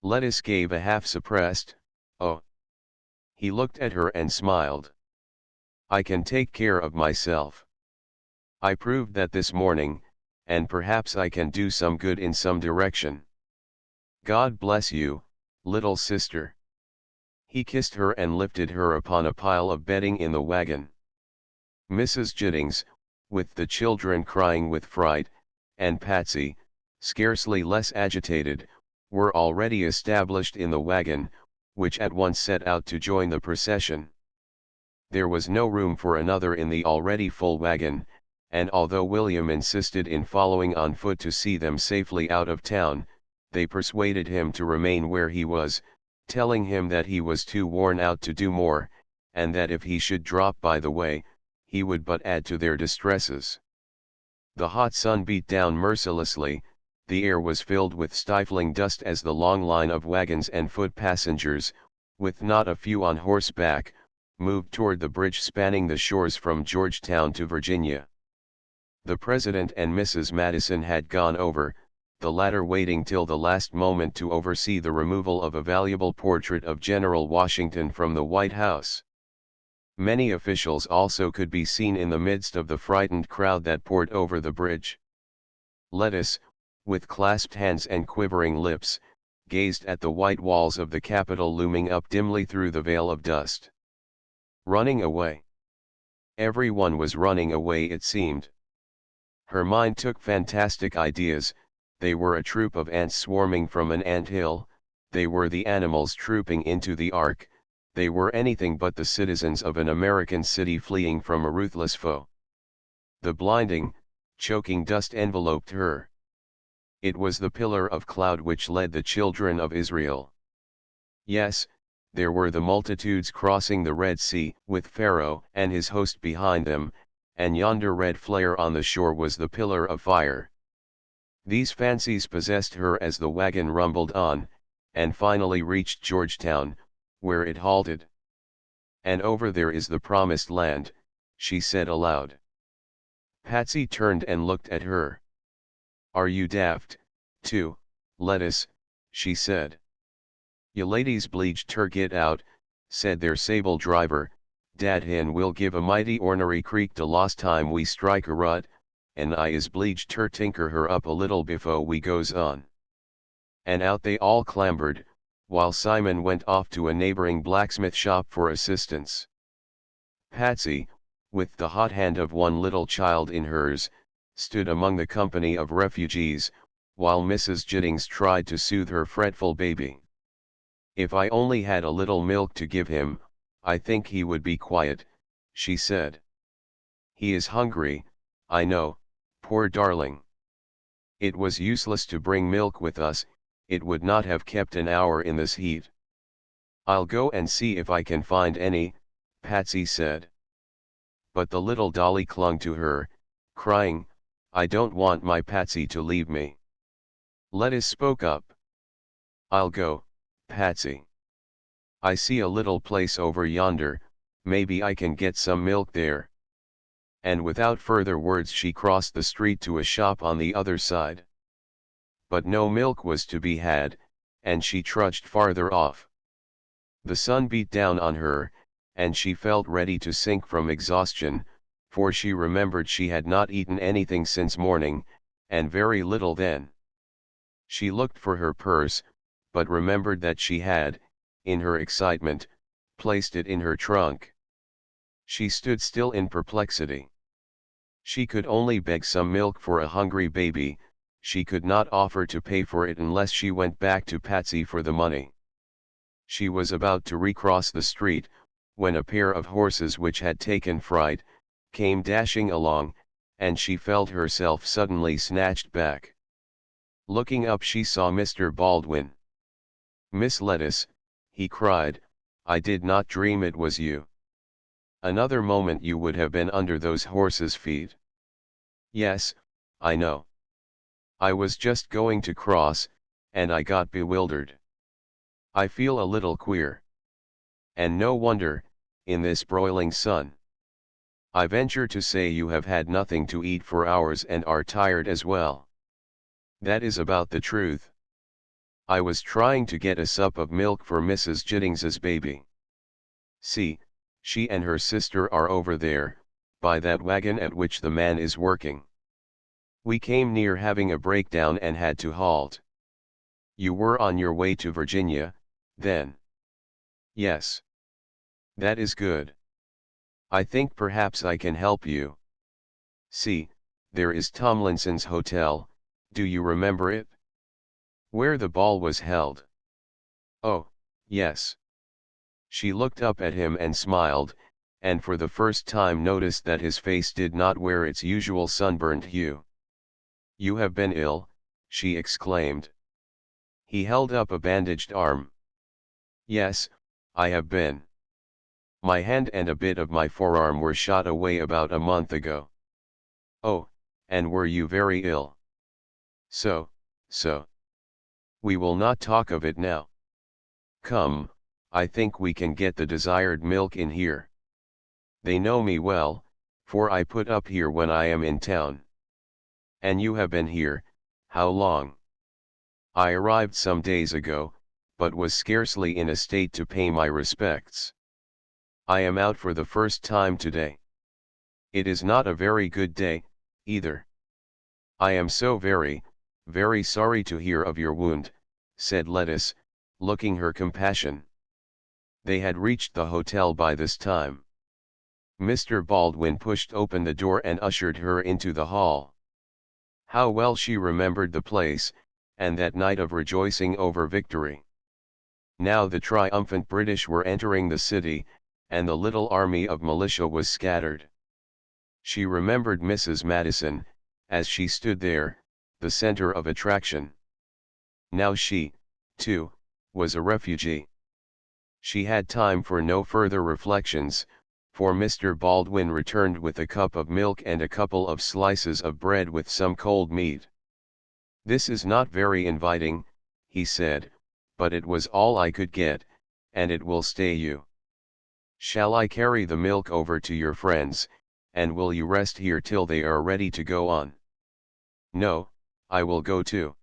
Lettuce gave a half-suppressed, "Oh." He looked at her and smiled. "I can take care of myself. I proved that this morning, and perhaps I can do some good in some direction. God bless you, little sister." He kissed her and lifted her upon a pile of bedding in the wagon. Mrs. Giddings, with the children crying with fright, and Patsy, scarcely less agitated, were already established in the wagon, which at once set out to join the procession. There was no room for another in the already full wagon, and although William insisted in following on foot to see them safely out of town, they persuaded him to remain where he was, telling him that he was too worn out to do more, and that if he should drop by the way, he would but add to their distresses. The hot sun beat down mercilessly, the air was filled with stifling dust as the long line of wagons and foot passengers, with not a few on horseback, moved toward the bridge spanning the shores from Georgetown to Virginia. The President and Mrs. Madison had gone over, the latter waiting till the last moment to oversee the removal of a valuable portrait of General Washington from the White House. Many officials also could be seen in the midst of the frightened crowd that poured over the bridge. Lettuce, with clasped hands and quivering lips, gazed at the white walls of the Capitol looming up dimly through the veil of dust. Running away. Everyone was running away, it seemed. Her mind took fantastic ideas. They were a troop of ants swarming from an ant-hill, they were the animals trooping into the ark, they were anything but the citizens of an American city fleeing from a ruthless foe. The blinding, choking dust enveloped her. It was the pillar of cloud which led the children of Israel. Yes, there were the multitudes crossing the Red Sea, with Pharaoh and his host behind them, and yonder red flare on the shore was the pillar of fire. These fancies possessed her as the wagon rumbled on, and finally reached Georgetown, where it halted. "And over there is the promised land," she said aloud. Patsy turned and looked at her. "Are you daft, too, Lettuce?" she said. "Ya ladies bleeged ter git out," said their sable driver. "Dat hin will give a mighty ornery creak de lost time we strike a rut, and I is bleeged ter tinker her up a little befo' we goes on." And out they all clambered, while Simon went off to a neighboring blacksmith shop for assistance. Patsy, with the hot hand of one little child in hers, stood among the company of refugees, while Mrs. Giddings tried to soothe her fretful baby. "If I only had a little milk to give him, I think he would be quiet," she said. "He is hungry, I know, poor darling. It was useless to bring milk with us, it would not have kept an hour in this heat." "I'll go and see if I can find any," Patsy said. But the little dolly clung to her, crying, "I don't want my Patsy to leave me." Lettuce spoke up. "I'll go, Patsy. I see a little place over yonder, maybe I can get some milk there." And without further words she crossed the street to a shop on the other side. But no milk was to be had, and she trudged farther off. The sun beat down on her, and she felt ready to sink from exhaustion, for she remembered she had not eaten anything since morning, and very little then. She looked for her purse, but remembered that she had, in her excitement, placed it in her trunk. She stood still in perplexity. She could only beg some milk for a hungry baby, she could not offer to pay for it unless she went back to Patsy for the money. She was about to recross the street, when a pair of horses which had taken fright, came dashing along, and she felt herself suddenly snatched back. Looking up she saw Mr. Baldwin. "Miss Lettuce," he cried, "I did not dream it was you. Another moment you would have been under those horses' feet." "Yes, I know. I was just going to cross, and I got bewildered. I feel a little queer. And no wonder, in this broiling sun. I venture to say you have had nothing to eat for hours and are tired as well." "That is about the truth. I was trying to get a sup of milk for Mrs. Jittings's baby. See, she and her sister are over there, by that wagon at which the man is working. We came near having a breakdown and had to halt." "You were on your way to Virginia, then?" "Yes." "That is good. I think perhaps I can help you. See, there is Tomlinson's Hotel, do you remember it? Where the ball was held." "Oh, yes." She looked up at him and smiled, and for the first time noticed that his face did not wear its usual sunburnt hue. "You have been ill," she exclaimed. He held up a bandaged arm. "Yes, I have been. My hand and a bit of my forearm were shot away about a month ago." "Oh, and were you very ill?" So. We will not talk of it now. Come, I think we can get the desired milk in here. They know me well, for I put up here when I am in town." "And you have been here, how long?" "I arrived some days ago, but was scarcely in a state to pay my respects. I am out for the first time today. It is not a very good day, either." "I am so very, very sorry to hear of your wound," said Lettuce, looking her compassion. They had reached the hotel by this time. Mr. Baldwin pushed open the door and ushered her into the hall. How well she remembered the place, and that night of rejoicing over victory. Now the triumphant British were entering the city, and the little army of militia was scattered. She remembered Mrs. Madison, as she stood there, the center of attraction. Now she, too, was a refugee. She had time for no further reflections, for Mr. Baldwin returned with a cup of milk and a couple of slices of bread with some cold meat. "This is not very inviting," he said, "but it was all I could get, and it will stay you. Shall I carry the milk over to your friends, and will you rest here till they are ready to go on?" "No, I will go too."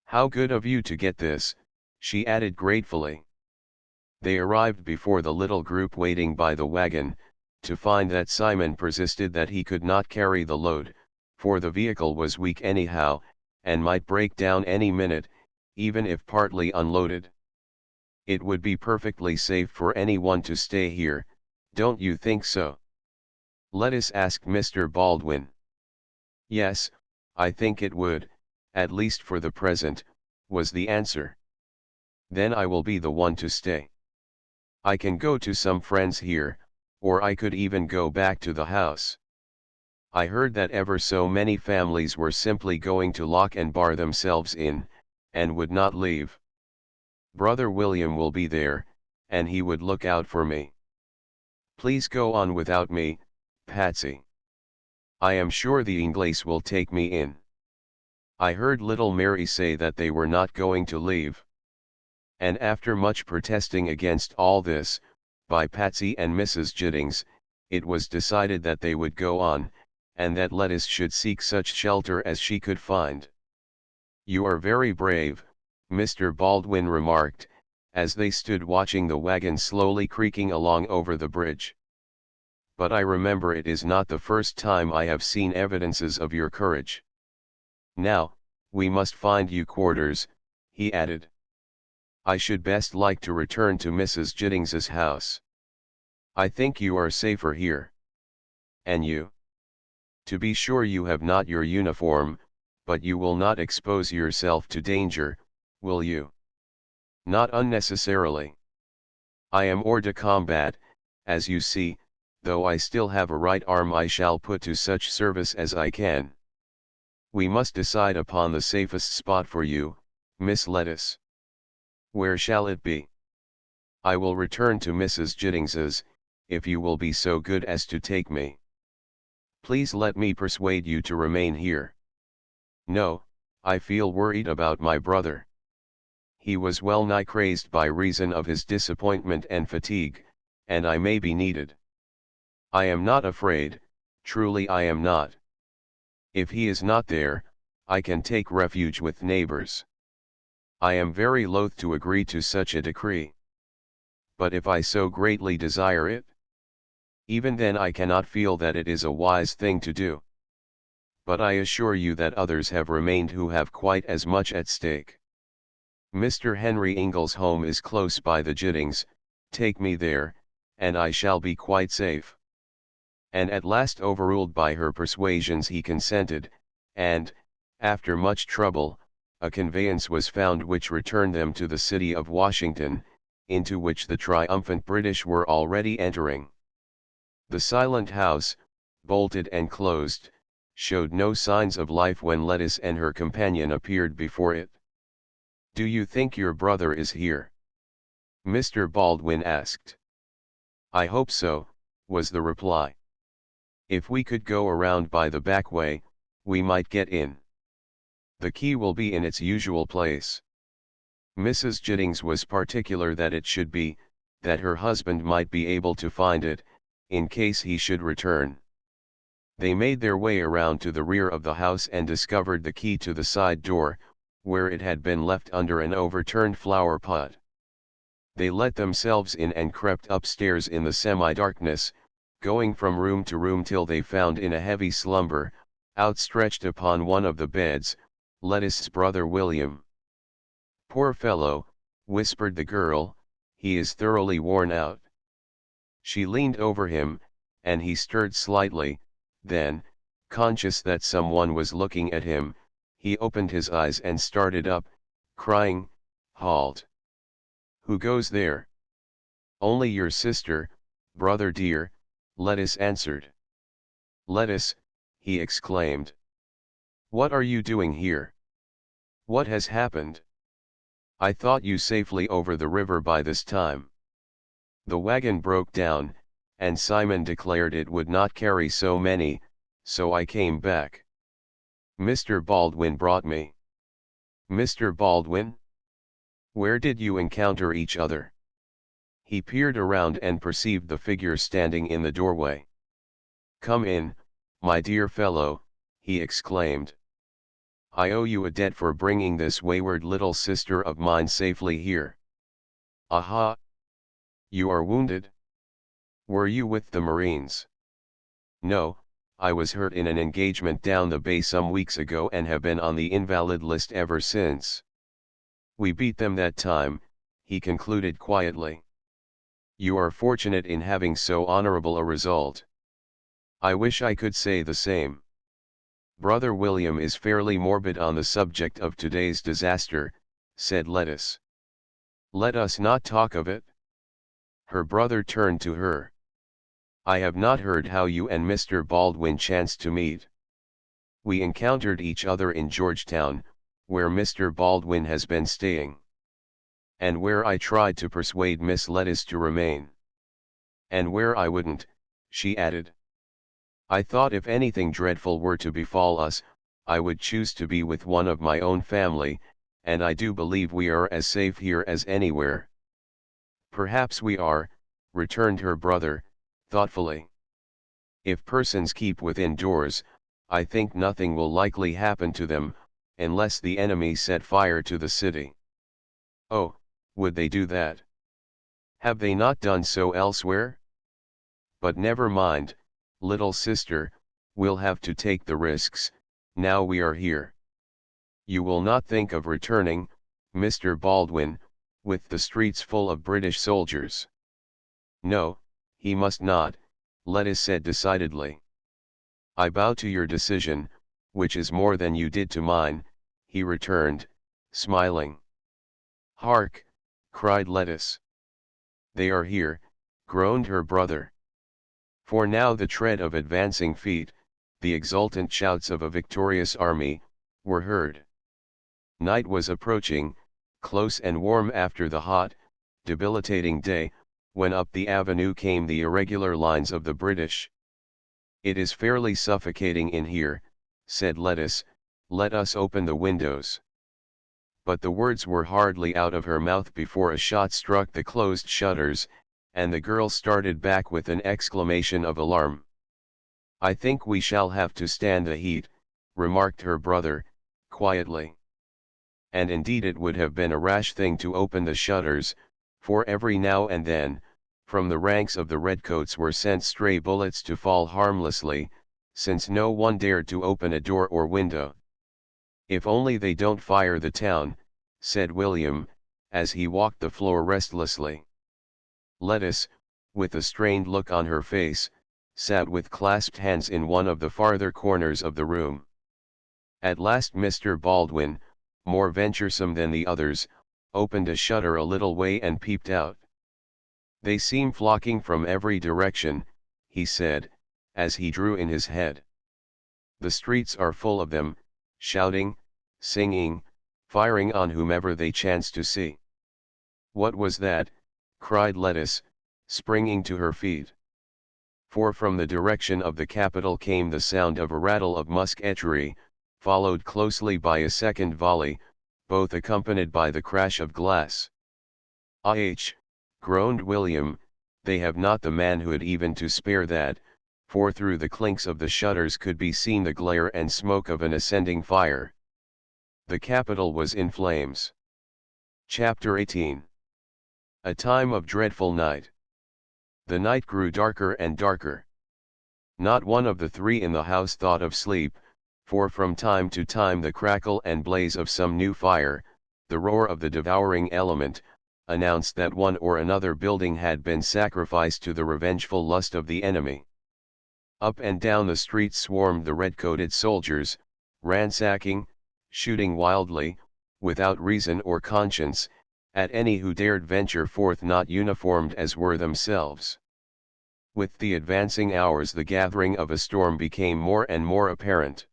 "How good of you to get this," she added gratefully. They arrived before the little group waiting by the wagon, to find that Simon persisted that he could not carry the load, for the vehicle was weak anyhow, and might break down any minute, even if partly unloaded. "It would be perfectly safe for anyone to stay here, don't you think so?" Lettuce asked Mr. Baldwin. "Yes, I think it would, at least for the present," was the answer. "Then I will be the one to stay. I can go to some friends here, or I could even go back to the house. I heard that ever so many families were simply going to lock and bar themselves in, and would not leave. Brother William will be there, and he would look out for me. Please go on without me, Patsy. I am sure the Ingles will take me in. I heard little Mary say that they were not going to leave." And after much protesting against all this, by Patsy and Mrs. Giddings, it was decided that they would go on, and that Lettuce should seek such shelter as she could find. "You are very brave," Mr. Baldwin remarked, as they stood watching the wagon slowly creaking along over the bridge. "But I remember it is not the first time I have seen evidences of your courage. Now, we must find you quarters," he added. "I should best like to return to Mrs. Giddings's house. I think you are safer here. And you? To be sure you have not your uniform, but you will not expose yourself to danger, will you?" "Not unnecessarily. I am hors de combat, as you see, though I still have a right arm I shall put to such service as I can. We must decide upon the safest spot for you, Miss Lettuce. Where shall it be?" "I will return to Mrs. Giddings's, if you will be so good as to take me." "Please let me persuade you to remain here." "No, I feel worried about my brother. He was well nigh crazed by reason of his disappointment and fatigue, and I may be needed. I am not afraid, truly I am not. If he is not there, I can take refuge with neighbors. I am very loath to agree to such a decree. But if I so greatly desire it, even then I cannot feel that it is a wise thing to do. But I assure you that others have remained who have quite as much at stake. Mr. Henry Ingles' home is close by the Giddings, take me there, and I shall be quite safe." And at last, overruled by her persuasions, he consented, and, after much trouble, a conveyance was found which returned them to the city of Washington, into which the triumphant British were already entering. The silent house, bolted and closed, showed no signs of life when Lettuce and her companion appeared before it. "Do you think your brother is here?" Mr. Baldwin asked. "I hope so," was the reply. "If we could go around by the back way, we might get in. The key will be in its usual place." Mrs. Giddings was particular that it should be, that her husband might be able to find it, in case he should return. They made their way around to the rear of the house and discovered the key to the side door, where it had been left under an overturned flower pot. They let themselves in and crept upstairs in the semi-darkness, going from room to room till they found in a heavy slumber, outstretched upon one of the beds, Lettuce's brother William. "Poor fellow," whispered the girl, "he is thoroughly worn out." She leaned over him, and he stirred slightly, then, conscious that someone was looking at him, he opened his eyes and started up, crying, "Halt! Who goes there?" "Only your sister, brother dear," Lettuce answered. "Lettuce," he exclaimed. "What are you doing here? What has happened? I thought you safely over the river by this time." "The wagon broke down, and Simon declared it would not carry so many, so I came back. Mr. Baldwin brought me. Mr. Baldwin? Where did you encounter each other? He peered around and perceived the figure standing in the doorway. Come in, my dear fellow, he exclaimed. I owe you a debt for bringing this wayward little sister of mine safely here. Aha! You are wounded? Were you with the Marines? No, I was hurt in an engagement down the bay some weeks ago and have been on the invalid list ever since. We beat them that time, he concluded quietly. You are fortunate in having so honorable a result. I wish I could say the same. Brother William is fairly morbid on the subject of today's disaster, said Lettuce. Let us not talk of it. Her brother turned to her. I have not heard how you and Mr. Baldwin chanced to meet. We encountered each other in Georgetown, where Mr. Baldwin has been staying. And where I tried to persuade Miss Lettuce to remain. And where I wouldn't, she added. I thought if anything dreadful were to befall us, I would choose to be with one of my own family, and I do believe we are as safe here as anywhere. Perhaps we are, returned her brother, thoughtfully. If persons keep within doors, I think nothing will likely happen to them, unless the enemy set fire to the city. Oh, would they do that? Have they not done so elsewhere? But never mind, little sister, we'll have to take the risks, now we are here. You will not think of returning, Mr. Baldwin, with the streets full of British soldiers. No, he must not, Lettuce said decidedly. I bow to your decision, which is more than you did to mine, he returned, smiling. Hark! Cried Lettuce. They are here, groaned her brother. For now the tread of advancing feet, the exultant shouts of a victorious army, were heard. Night was approaching, close and warm after the hot, debilitating day, when up the avenue came the irregular lines of the British. It is fairly suffocating in here, said Lettuce, let us open the windows. But the words were hardly out of her mouth before a shot struck the closed shutters, and the girl started back with an exclamation of alarm. I think we shall have to stand the heat, remarked her brother, quietly. And indeed it would have been a rash thing to open the shutters, for every now and then, from the ranks of the redcoats were sent stray bullets to fall harmlessly, since no one dared to open a door or window. If only they don't fire the town, said William, as he walked the floor restlessly. Lettuce, with a strained look on her face, sat with clasped hands in one of the farther corners of the room. At last Mr. Baldwin, more venturesome than the others, opened a shutter a little way and peeped out. They seem flocking from every direction, he said, as he drew in his head. The streets are full of them, shouting, singing, firing on whomever they chance to see. What was that? Cried Lettuce, springing to her feet. For from the direction of the capital came the sound of a rattle of musketry, followed closely by a second volley, both accompanied by the crash of glass. Ah! Groaned William, they have not the manhood even to spare that, for through the clinks of the shutters could be seen the glare and smoke of an ascending fire. The capital was in flames. Chapter 18. A time of dreadful night. The night grew darker and darker. Not one of the three in the house thought of sleep, for from time to time the crackle and blaze of some new fire, the roar of the devouring element, announced that one or another building had been sacrificed to the revengeful lust of the enemy. Up and down the streets swarmed the red-coated soldiers, ransacking, shooting wildly, without reason or conscience, at any who dared venture forth not uniformed as were themselves. With the advancing hours the gathering of a storm became more and more apparent.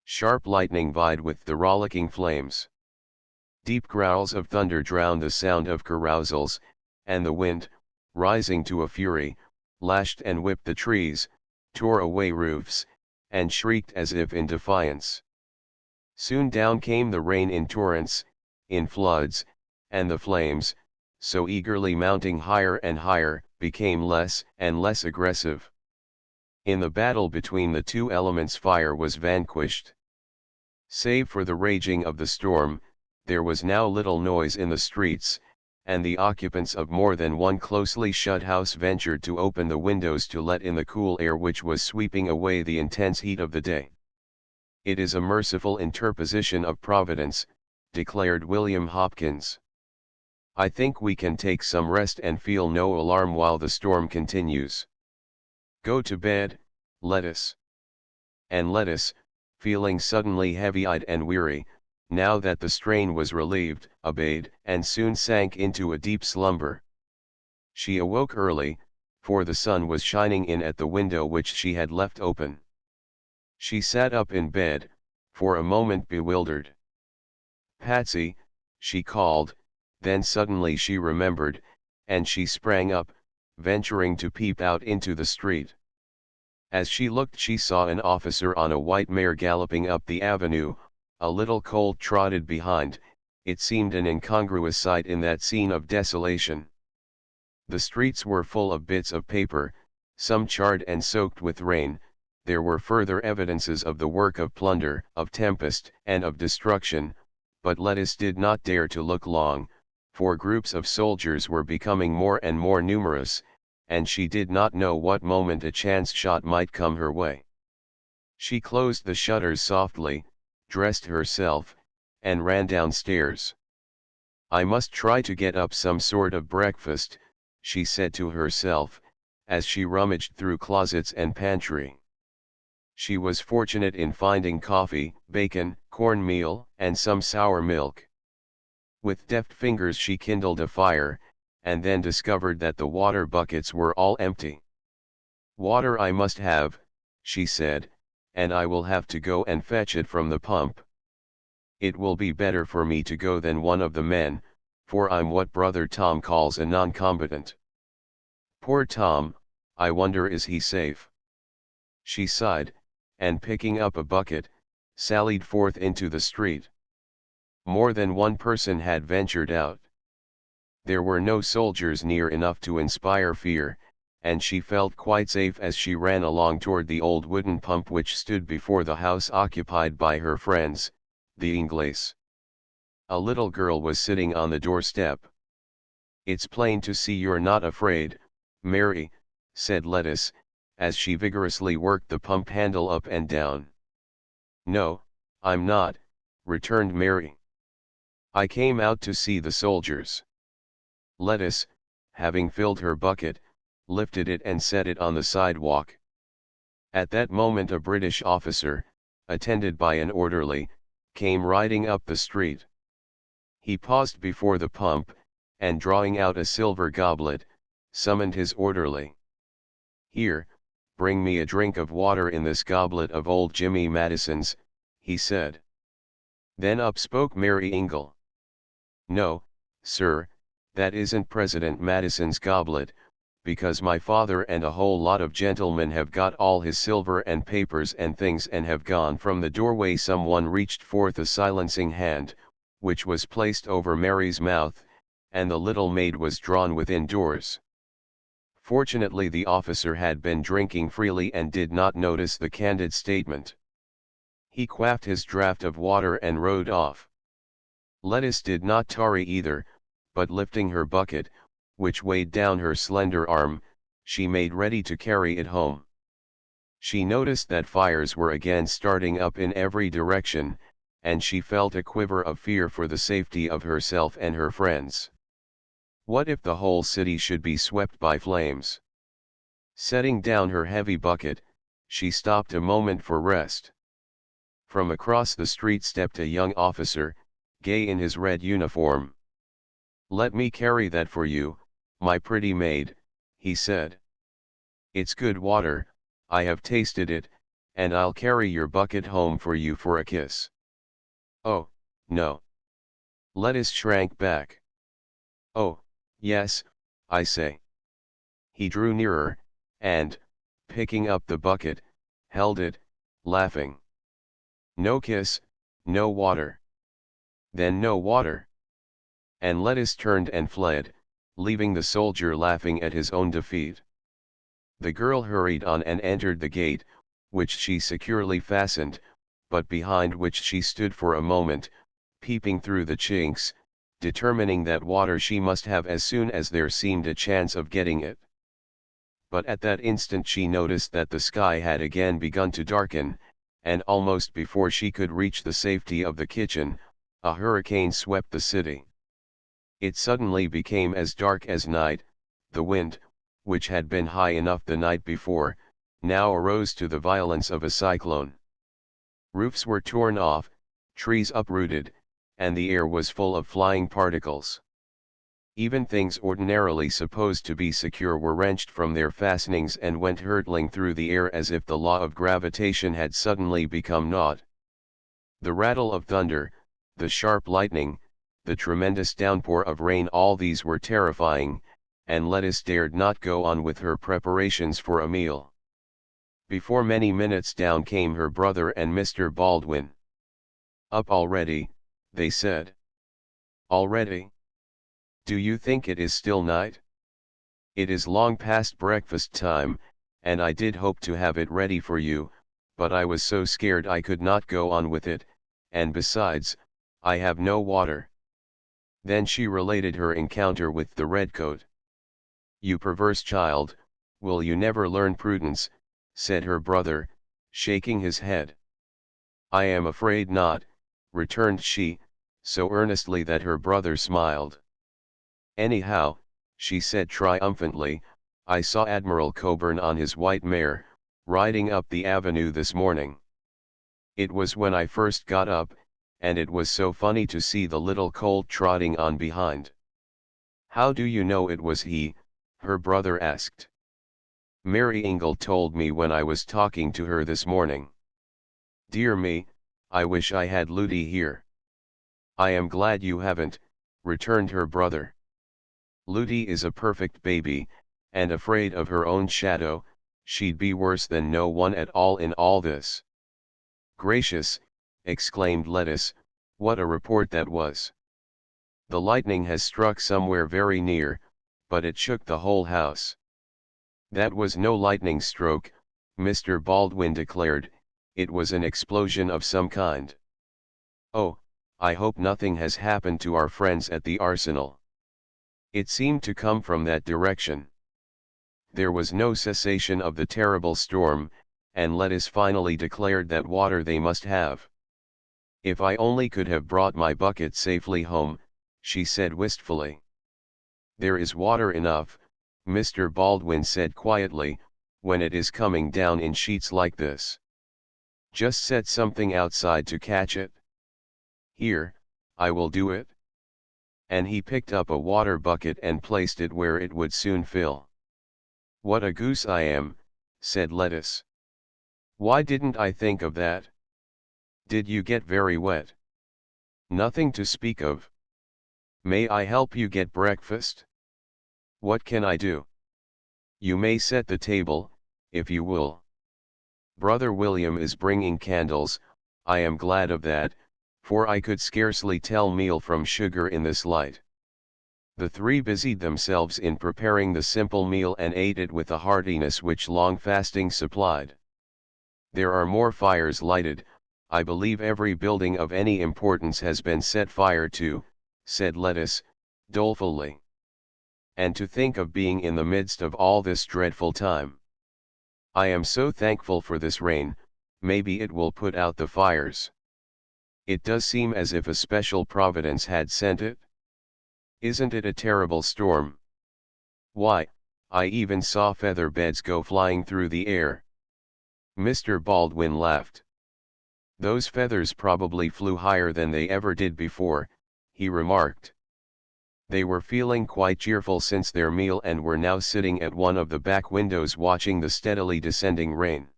Sharp lightning vied with the rollicking flames. Deep growls of thunder drowned the sound of carousals, and the wind, rising to a fury, lashed and whipped the trees, tore away roofs, and shrieked as if in defiance. Soon down came the rain in torrents, in floods, and the flames, so eagerly mounting higher and higher, became less and less aggressive. In the battle between the two elements, fire was vanquished. Save for the raging of the storm, there was now little noise in the streets, and the occupants of more than one closely shut house ventured to open the windows to let in the cool air which was sweeping away the intense heat of the day. "It is a merciful interposition of Providence," declared William Hopkins. "I think we can take some rest and feel no alarm while the storm continues. Go to bed, Lettuce." And Lettuce, feeling suddenly heavy-eyed and weary, now that the strain was relieved, obeyed, and soon sank into a deep slumber. She awoke early, for the sun was shining in at the window which she had left open. She sat up in bed, for a moment bewildered. "Patsy," she called, then suddenly she remembered, and she sprang up, venturing to peep out into the street. As she looked, she saw an officer on a white mare galloping up the avenue, a little colt trotted behind. It seemed an incongruous sight in that scene of desolation. The streets were full of bits of paper, some charred and soaked with rain. There were further evidences of the work of plunder, of tempest, and of destruction, but Lettuce did not dare to look long, for groups of soldiers were becoming more and more numerous, and she did not know what moment a chance shot might come her way. She closed the shutters softly, dressed herself, and ran downstairs. "I must try to get up some sort of breakfast," she said to herself, as she rummaged through closets and pantry. She was fortunate in finding coffee, bacon, cornmeal, and some sour milk. With deft fingers she kindled a fire, and then discovered that the water buckets were all empty. "Water I must have," she said, "and I will have to go and fetch it from the pump. It will be better for me to go than one of the men, for I'm what Brother Tom calls a non-combatant. Poor Tom, I wonder is he safe?" She sighed, and picking up a bucket, sallied forth into the street. More than one person had ventured out. There were no soldiers near enough to inspire fear, and she felt quite safe as she ran along toward the old wooden pump which stood before the house occupied by her friends, the Ingles. A little girl was sitting on the doorstep. "It's plain to see you're not afraid, Mary," said Lettuce, as she vigorously worked the pump handle up and down. "No, I'm not," returned Mary. "I came out to see the soldiers." Lettuce, having filled her bucket, lifted it and set it on the sidewalk. At that moment a British officer, attended by an orderly, came riding up the street. He paused before the pump, and drawing out a silver goblet, summoned his orderly. "Here, bring me a drink of water in this goblet of old Jimmy Madison's," he said. Then up spoke Mary Ingle. "No, sir, that isn't President Madison's goblet, because my father and a whole lot of gentlemen have got all his silver and papers and things and have gone." From the doorway someone reached forth a silencing hand, which was placed over Mary's mouth, and the little maid was drawn within doors. Fortunately the officer had been drinking freely and did not notice the candid statement. He quaffed his draught of water and rode off. Lettuce did not tarry either, but lifting her bucket, which weighed down her slender arm, she made ready to carry it home. She noticed that fires were again starting up in every direction, and she felt a quiver of fear for the safety of herself and her friends. What if the whole city should be swept by flames? Setting down her heavy bucket, she stopped a moment for rest. From across the street stepped a young officer, gay in his red uniform. "Let me carry that for you, my pretty maid," he said. "It's good water, I have tasted it, and I'll carry your bucket home for you for a kiss." "Oh, no." Lettuce shrank back. "Oh, yes, I say." He drew nearer, and, picking up the bucket, held it, laughing. No kiss, no water. Then no water. And Lettuce turned and fled, leaving the soldier laughing at his own defeat. The girl hurried on and entered the gate, which she securely fastened, but behind which she stood for a moment, peeping through the chinks, determining that water she must have as soon as there seemed a chance of getting it. But at that instant she noticed that the sky had again begun to darken, and almost before she could reach the safety of the kitchen, a hurricane swept the city. It suddenly became as dark as night. The wind, which had been high enough the night before, now arose to the violence of a cyclone. Roofs were torn off, trees uprooted, and the air was full of flying particles. Even things ordinarily supposed to be secure were wrenched from their fastenings and went hurtling through the air as if the law of gravitation had suddenly become naught. The rattle of thunder, the sharp lightning, the tremendous downpour of rain, all these were terrifying, and Lettuce dared not go on with her preparations for a meal. Before many minutes down came her brother and Mr. Baldwin. "Up already," they said. "Already? Do you think it is still night? It is long past breakfast time, and I did hope to have it ready for you, but I was so scared I could not go on with it, and besides, I have no water." Then she related her encounter with the redcoat. "You perverse child, will you never learn prudence?" said her brother, shaking his head. "I am afraid not," returned she, so earnestly that her brother smiled. "Anyhow," she said triumphantly, "I saw Admiral Coburn on his white mare, riding up the avenue this morning. It was when I first got up, and it was so funny to see the little colt trotting on behind." "How do you know it was he?" her brother asked. "Mary Ingle told me when I was talking to her this morning." "Dear me, I wish I had Ludi here." "I am glad you haven't," returned her brother. "Ludi is a perfect baby, and afraid of her own shadow. She'd be worse than no one at all in all this." "Gracious," exclaimed Lettuce, "what a report that was! The lightning has struck somewhere very near, but it shook the whole house." "That was no lightning stroke," Mr. Baldwin declared, "it was an explosion of some kind." "Oh, I hope nothing has happened to our friends at the arsenal." It seemed to come from that direction. There was no cessation of the terrible storm, and Lettuce finally declared that water they must have. "If I only could have brought my bucket safely home," she said wistfully. "There is water enough," Mr. Baldwin said quietly, "when it is coming down in sheets like this. Just set something outside to catch it. Here, I will do it." And he picked up a water bucket and placed it where it would soon fill. "What a goose I am," said Lettuce. "Why didn't I think of that? Did you get very wet?" "Nothing to speak of." "May I help you get breakfast?" "What can I do?" "You may set the table, if you will. Brother William is bringing candles. I am glad of that, for I could scarcely tell meal from sugar in this light." The three busied themselves in preparing the simple meal and ate it with a heartiness which long fasting supplied. "There are more fires lighted. I believe every building of any importance has been set fire to," said Lettuce, dolefully. "And to think of being in the midst of all this dreadful time. I am so thankful for this rain, maybe it will put out the fires. It does seem as if a special providence had sent it. Isn't it a terrible storm? Why, I even saw feather beds go flying through the air." Mr. Baldwin laughed. "Those feathers probably flew higher than they ever did before," he remarked. They were feeling quite cheerful since their meal and were now sitting at one of the back windows watching the steadily descending rain.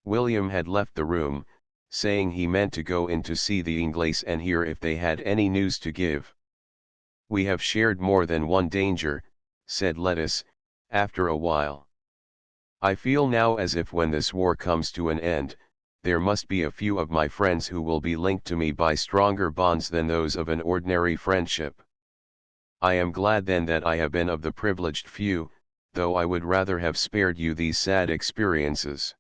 William had left the room, saying he meant to go in to see the Ingles and hear if they had any news to give. "We have shared more than one danger," said Lettuce, after a while. I feel now as if when this war comes to an end, there must be a few of my friends who will be linked to me by stronger bonds than those of an ordinary friendship. I am glad then that I have been of the privileged few, though I would rather have spared you these sad experiences.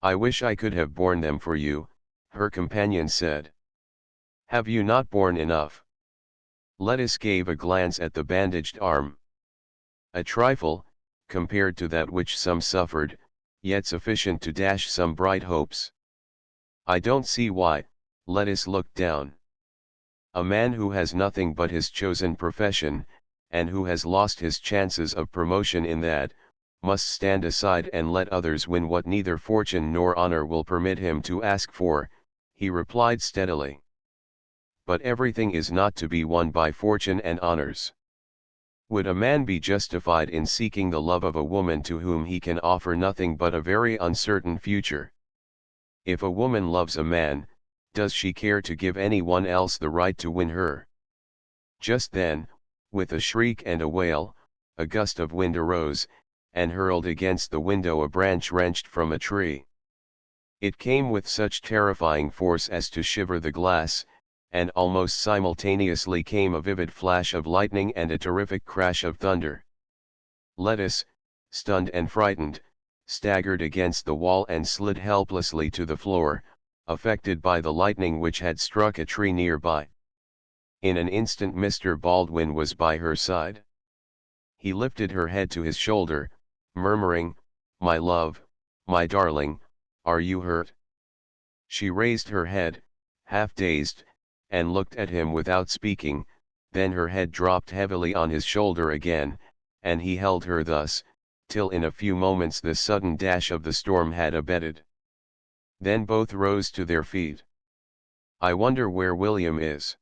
I wish I could have borne them for you, her companion said. Have you not borne enough? Lettice gave a glance at the bandaged arm. A trifle, compared to that which some suffered, yet sufficient to dash some bright hopes. I don't see why. Lettice looked down. A man who has nothing but his chosen profession, and who has lost his chances of promotion in that, must stand aside and let others win what neither fortune nor honor will permit him to ask for, he replied steadily. But everything is not to be won by fortune and honors. Would a man be justified in seeking the love of a woman to whom he can offer nothing but a very uncertain future? If a woman loves a man, does she care to give anyone else the right to win her? Just then, with a shriek and a wail, a gust of wind arose, and hurled against the window a branch wrenched from a tree. It came with such terrifying force as to shiver the glass, and almost simultaneously came a vivid flash of lightning and a terrific crash of thunder. Lettice, stunned and frightened, staggered against the wall and slid helplessly to the floor, affected by the lightning which had struck a tree nearby. In an instant Mr. Baldwin was by her side. He lifted her head to his shoulder, murmuring, "My love, my darling, are you hurt?" She raised her head, half dazed, and looked at him without speaking, then her head dropped heavily on his shoulder again, and he held her thus, till in a few moments the sudden dash of the storm had abated. Then both rose to their feet. "I wonder where William is,"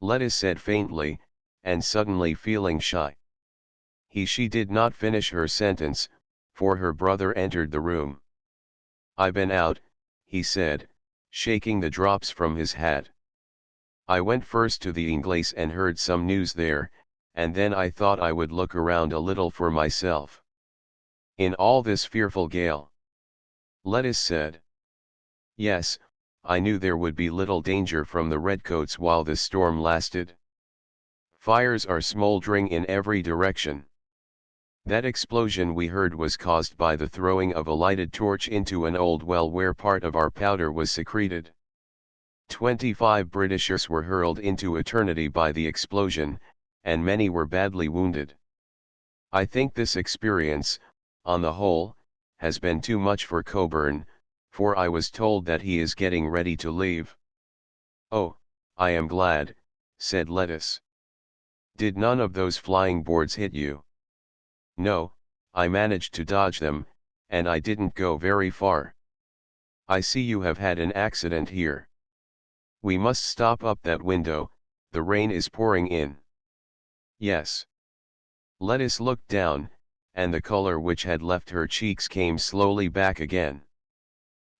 Lettice said faintly, and suddenly feeling shy. She did not finish her sentence, for her brother entered the room. "I been out," he said, shaking the drops from his hat. "I went first to the Ingles and heard some news there, and then I thought I would look around a little for myself." "In all this fearful gale?" Lettice said. "Yes, I knew there would be little danger from the redcoats while the storm lasted. Fires are smoldering in every direction. That explosion we heard was caused by the throwing of a lighted torch into an old well where part of our powder was secreted. 25 Britishers were hurled into eternity by the explosion, and many were badly wounded. I think this experience, on the whole, has been too much for Coburn, for I was told that he is getting ready to leave." "Oh, I am glad," said Lettice. "Did none of those flying boards hit you?" "No, I managed to dodge them, and I didn't go very far." "I see you have had an accident here. We must stop up that window, the rain is pouring in." "Yes." Lettice looked down, and the color which had left her cheeks came slowly back again.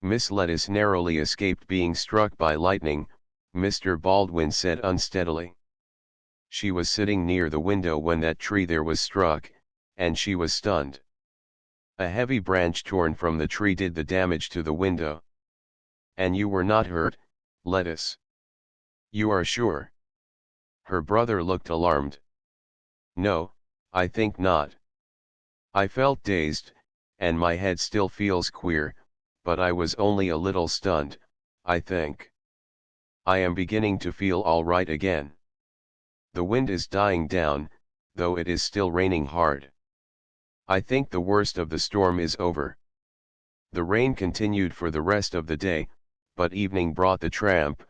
"Miss Lettice narrowly escaped being struck by lightning," Mr. Baldwin said unsteadily. "She was sitting near the window when that tree there was struck, and she was stunned. A heavy branch torn from the tree did the damage to the window." "And you were not hurt, Lettice?" "You are sure?" Her brother looked alarmed. "No, I think not. I felt dazed, and my head still feels queer, but I was only a little stunned, I think. I am beginning to feel all right again. The wind is dying down, though it is still raining hard. I think the worst of the storm is over." The rain continued for the rest of the day, but evening brought the tramp,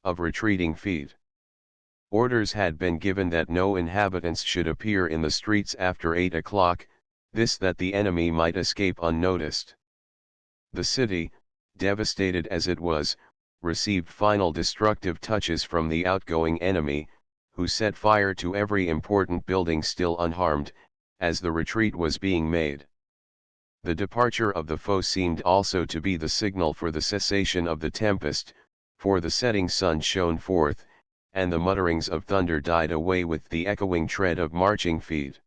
of retreating feet. Orders had been given that no inhabitants should appear in the streets after 8 o'clock, this that the enemy might escape unnoticed. The city, devastated as it was, received final destructive touches from the outgoing enemy, who set fire to every important building still unharmed, as the retreat was being made. The departure of the foe seemed also to be the signal for the cessation of the tempest, for the setting sun shone forth, and the mutterings of thunder died away with the echoing tread of marching feet.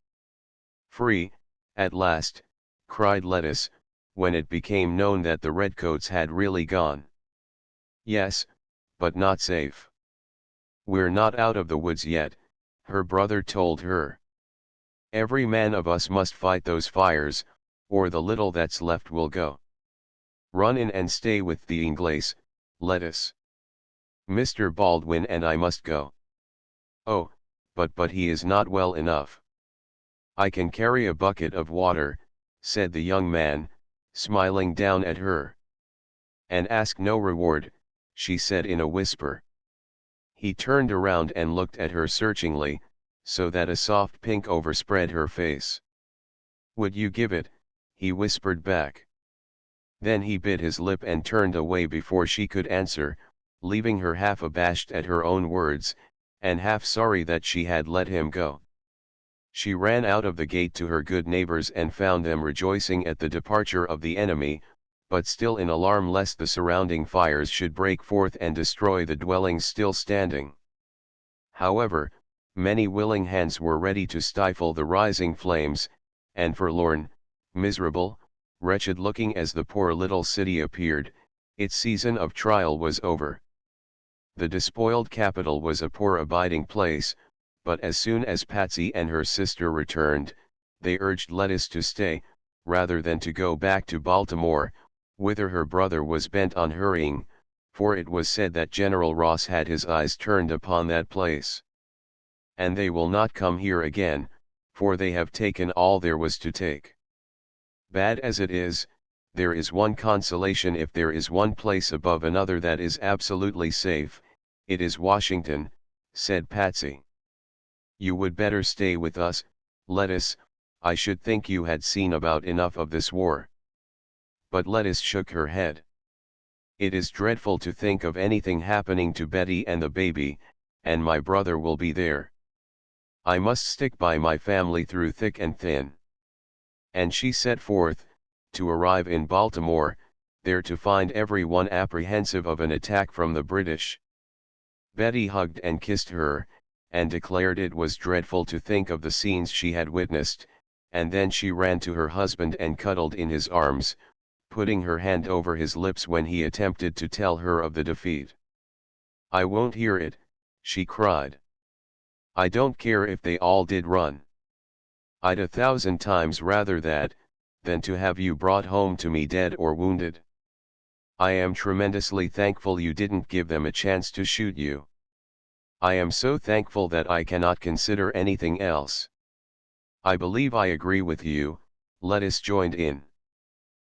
"Free, At last, cried Lettuce, when it became known that the redcoats had really gone. Yes, but not safe. We're not out of the woods yet, her brother told her. Every man of us must fight those fires, or the little that's left will go. Run in and stay with the Ingles, Lettuce. Mr. Baldwin and I must go. Oh, but he is not well enough. I can carry a bucket of water, said the young man, smiling down at her. And ask no reward, she said in a whisper. He turned around and looked at her searchingly, so that a soft pink overspread her face. Would you give it? He whispered back. Then he bit his lip and turned away before she could answer, leaving her half abashed at her own words, and half sorry that she had let him go. She ran out of the gate to her good neighbors and found them rejoicing at the departure of the enemy, but still in alarm lest the surrounding fires should break forth and destroy the dwellings still standing. However, many willing hands were ready to stifle the rising flames, and forlorn, miserable, wretched-looking as the poor little city appeared, its season of trial was over. The despoiled capital was a poor abiding place, but as soon as Patsy and her sister returned, they urged Lettuce to stay, rather than to go back to Baltimore, whither her brother was bent on hurrying, for it was said that General Ross had his eyes turned upon that place. And they will not come here again, for they have taken all there was to take. Bad as it is, there is one consolation: if there is one place above another that is absolutely safe, it is Washington, said Patsy. You would better stay with us, Lettuce. I should think you had seen about enough of this war. But Lettuce shook her head. It is dreadful to think of anything happening to Betty and the baby, and my brother will be there. I must stick by my family through thick and thin. And she set forth, to arrive in Baltimore, there to find everyone apprehensive of an attack from the British. Betty hugged and kissed her, and declared it was dreadful to think of the scenes she had witnessed, and then she ran to her husband and cuddled in his arms, putting her hand over his lips when he attempted to tell her of the defeat. I won't hear it, she cried. I don't care if they all did run. I'd 1,000 times rather that, than to have you brought home to me dead or wounded. I am tremendously thankful you didn't give them a chance to shoot you. I am so thankful that I cannot consider anything else. I believe I agree with you, Lettuce joined in.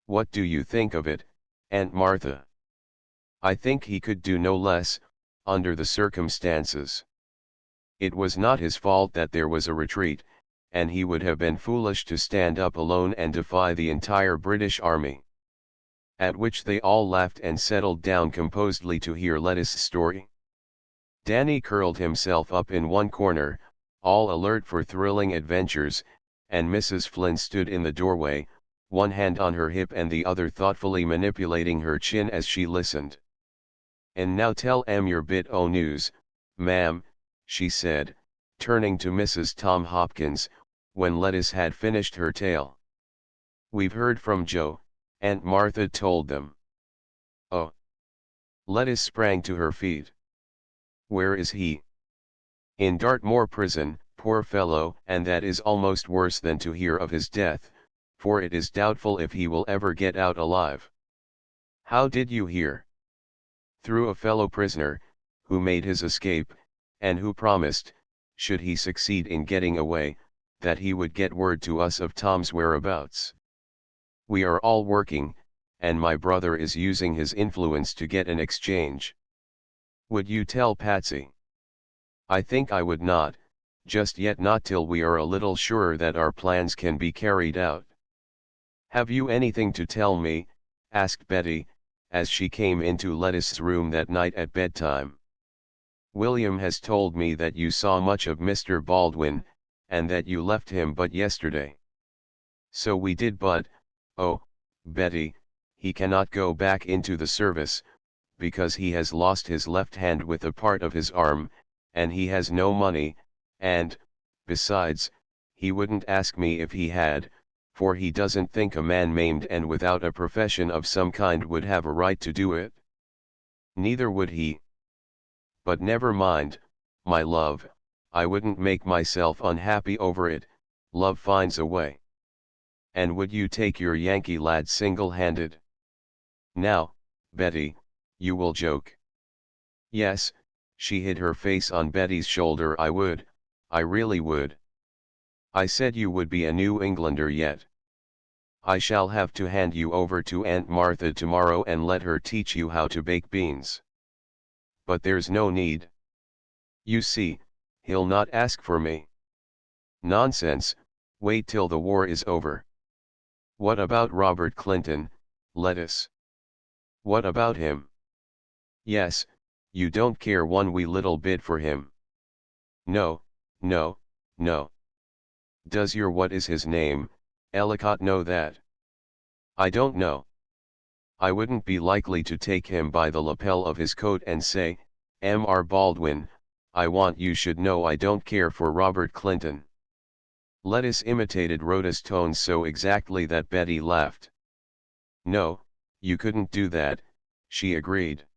What do you think of it, Aunt Martha? I think he could do no less, under the circumstances. It was not his fault that there was a retreat, and he would have been foolish to stand up alone and defy the entire British army. At which they all laughed and settled down composedly to hear Lettuce's story. Danny curled himself up in one corner, all alert for thrilling adventures, and Mrs. Flynn stood in the doorway, one hand on her hip and the other thoughtfully manipulating her chin as she listened. And now tell your bit o' news, ma'am, she said, turning to Mrs. Tom Hopkins, when Lettuce had finished her tale. We've heard from Joe, Aunt Martha told them. Oh! Lettuce sprang to her feet. Where is he? In Dartmoor prison, poor fellow, and that is almost worse than to hear of his death, for it is doubtful if he will ever get out alive. How did you hear? Through a fellow prisoner, who made his escape, and who promised, should he succeed in getting away, that he would get word to us of Tom's whereabouts. We are all working, and my brother is using his influence to get an exchange. Would you tell Patsy? I think I would not, just yet, not till we are a little surer that our plans can be carried out. Have you anything to tell me? Asked Betty, as she came into Lettuce's room that night at bedtime. William has told me that you saw much of Mr. Baldwin, and that you left him but yesterday. So we did, but, oh, Betty, he cannot go back into the service, because he has lost his left hand with a part of his arm, and he has no money, and, besides, he wouldn't ask me if he had, for he doesn't think a man maimed and without a profession of some kind would have a right to do it. Neither would he. But never mind, my love, I wouldn't make myself unhappy over it, love finds a way. And would you take your Yankee lad single-handed? Now, Betty, you will joke. Yes, she hid her face on Betty's shoulder. I really would. I said you would be a New Englander yet. I shall have to hand you over to Aunt Martha tomorrow and let her teach you how to bake beans. But there's no need. You see, he'll not ask for me. Nonsense, wait till the war is over. What about Robert Clinton, Lettuce? What about him? Yes, you don't care one wee little bit for him. No, no, no. Does your what is his name, Ellicott, know that? I don't know. I wouldn't be likely to take him by the lapel of his coat and say, M.R. Baldwin, I want you should know I don't care for Robert Clinton. Lettuce imitated Rhoda's tones so exactly that Betty laughed. No, you couldn't do that, she agreed.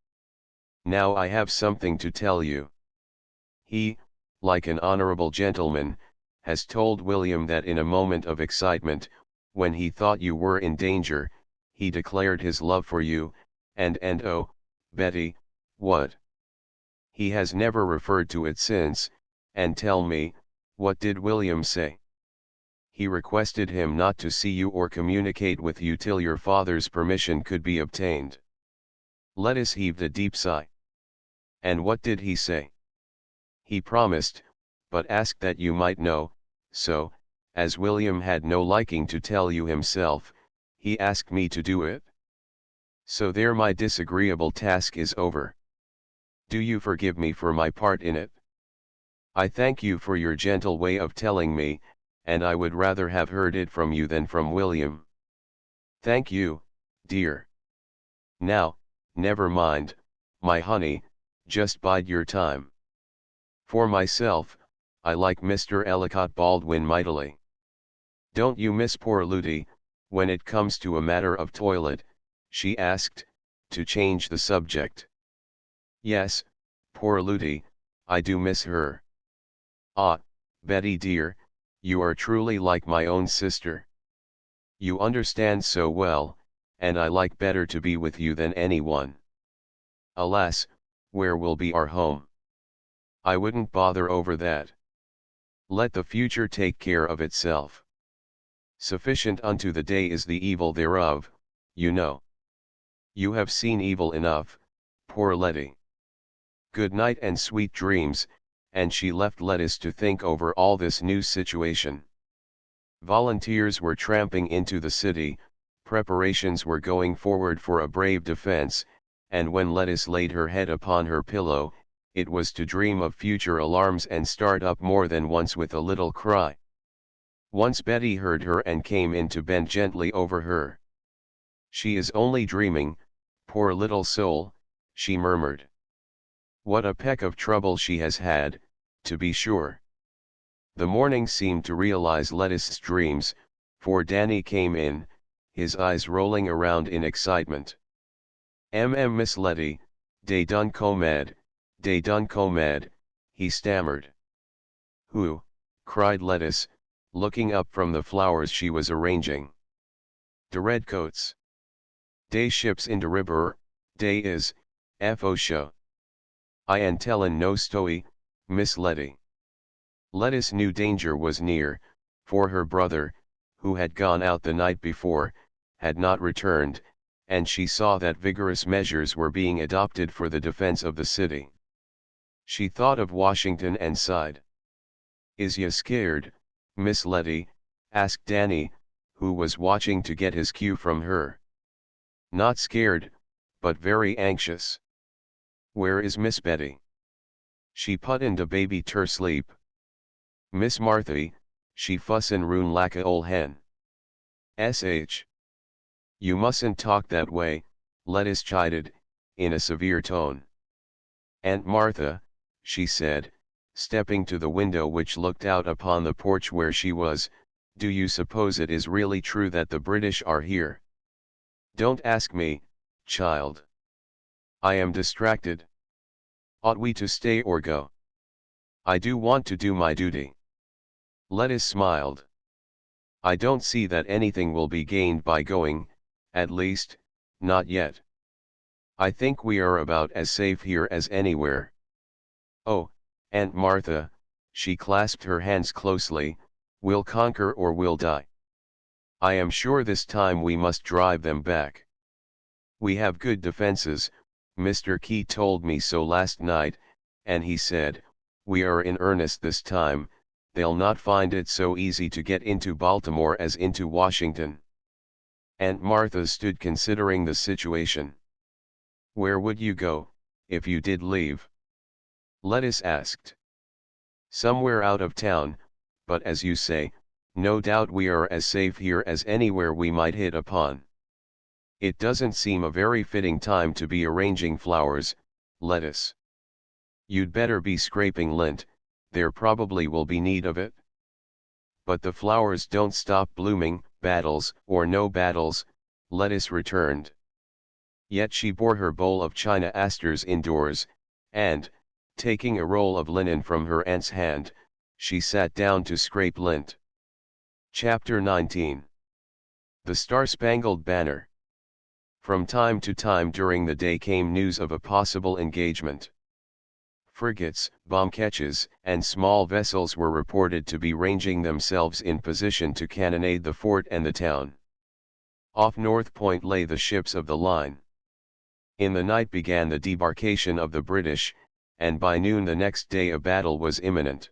Now I have something to tell you. He, like an honorable gentleman, has told William that in a moment of excitement, when he thought you were in danger, he declared his love for you, and oh, Betty, what? He has never referred to it since, and tell me, what did William say? He requested him not to see you or communicate with you till your father's permission could be obtained. Lettuce heaved a deep sigh. And what did he say? He promised, but asked that you might know, so, as William had no liking to tell you himself, he asked me to do it. So there, my disagreeable task is over. Do you forgive me for my part in it? I thank you for your gentle way of telling me, and I would rather have heard it from you than from William. Thank you, dear. Now, never mind, my honey, just bide your time. For myself, I like Mr. Ellicott Baldwin mightily. Don't you miss poor Ludi, when it comes to a matter of toilet? She asked, to change the subject. Yes, poor Ludi, I do miss her. Ah, Betty dear, you are truly like my own sister. You understand so well, and I like better to be with you than anyone. Alas, where will be our home? I wouldn't bother over that. Let the future take care of itself. Sufficient unto the day is the evil thereof, you know. You have seen evil enough, poor Letty. Good night and sweet dreams, and she left Lettuce to think over all this new situation. Volunteers were tramping into the city, preparations were going forward for a brave defense, and when Lettuce laid her head upon her pillow, it was to dream of future alarms and start up more than once with a little cry. Once Betty heard her and came in to bend gently over her. She is only dreaming, poor little soul, she murmured. What a peck of trouble she has had, to be sure. The morning seemed to realize Lettuce's dreams, for Danny came in, his eyes rolling around in excitement. Miss Letty, dey done comed, he stammered. Who? Cried Lettuce, looking up from the flowers she was arranging. De redcoats. Dey ships in de river, dey is, fo show. I an tellin' no story, Miss Letty. Lettuce knew danger was near, for her brother, who had gone out the night before, had not returned, and she saw that vigorous measures were being adopted for the defense of the city. She thought of Washington and sighed. Is ya scared, Miss Letty? Asked Danny, who was watching to get his cue from her. Not scared, but very anxious. Where is Miss Betty? She put in de baby ter sleep. Miss Marthy, she fussin' roon laka ol hen. Sh. You mustn't talk that way, Lettuce chided, in a severe tone. Aunt Martha, she said, stepping to the window which looked out upon the porch where she was, Do you suppose it is really true that the British are here? Don't ask me, child. I am distracted. Ought we to stay or go? I do want to do my duty. Lettuce smiled. I don't see that anything will be gained by going, at least, not yet. I think we are about as safe here as anywhere. Oh, Aunt Martha, she clasped her hands closely, we'll conquer or we'll die. I am sure this time we must drive them back. We have good defenses, Mr. Key told me so last night, and he said, we are in earnest this time, they'll not find it so easy to get into Baltimore as into Washington. Aunt Martha stood considering the situation. Where would you go, if you did leave? Lettuce asked. Somewhere out of town, but as you say, no doubt we are as safe here as anywhere we might hit upon. It doesn't seem a very fitting time to be arranging flowers, Lettuce. You'd better be scraping lint, there probably will be need of it. But the flowers don't stop blooming, battles or no battles, Lettuce returned. Yet she bore her bowl of china asters indoors, and, taking a roll of linen from her aunt's hand, she sat down to scrape lint. Chapter 19. The Star-Spangled Banner. From time to time during the day came news of a possible engagement. Frigates, bomb ketches, and small vessels were reported to be ranging themselves in position to cannonade the fort and the town. Off North Point lay the ships of the line. In the night began the debarkation of the British, and by noon the next day a battle was imminent.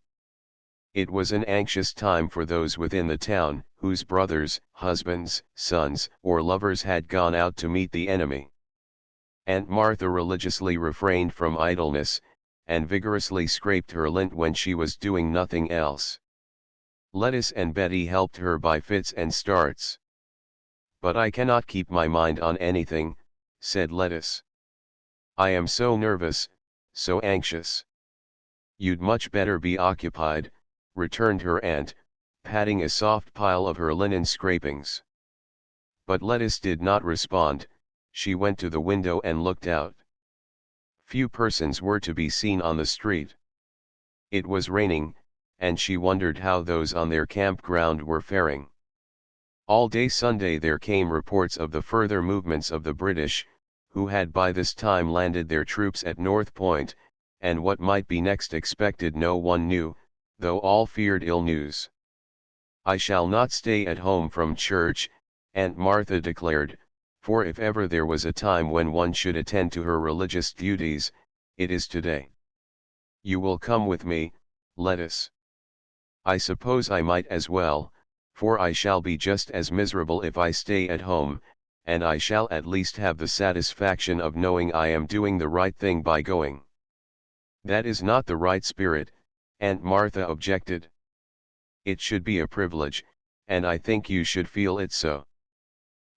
It was an anxious time for those within the town, whose brothers, husbands, sons, or lovers had gone out to meet the enemy. Aunt Martha religiously refrained from idleness, and vigorously scraped her lint when she was doing nothing else. Lettuce and Betty helped her by fits and starts. But I cannot keep my mind on anything, said Lettuce. I am so nervous, so anxious. You'd much better be occupied, returned her aunt, patting a soft pile of her linen scrapings. But Lettuce did not respond, she went to the window and looked out. Few persons were to be seen on the street. It was raining, and she wondered how those on their campground were faring. All day Sunday there came reports of the further movements of the British, who had by this time landed their troops at North Point, and what might be next expected no one knew, though all feared ill news. I shall not stay at home from church, Aunt Martha declared, for if ever there was a time when one should attend to her religious duties, it is today. You will come with me, Lettuce. I suppose I might as well, for I shall be just as miserable if I stay at home, and I shall at least have the satisfaction of knowing I am doing the right thing by going. That is not the right spirit, Aunt Martha objected. It should be a privilege, and I think you should feel it so.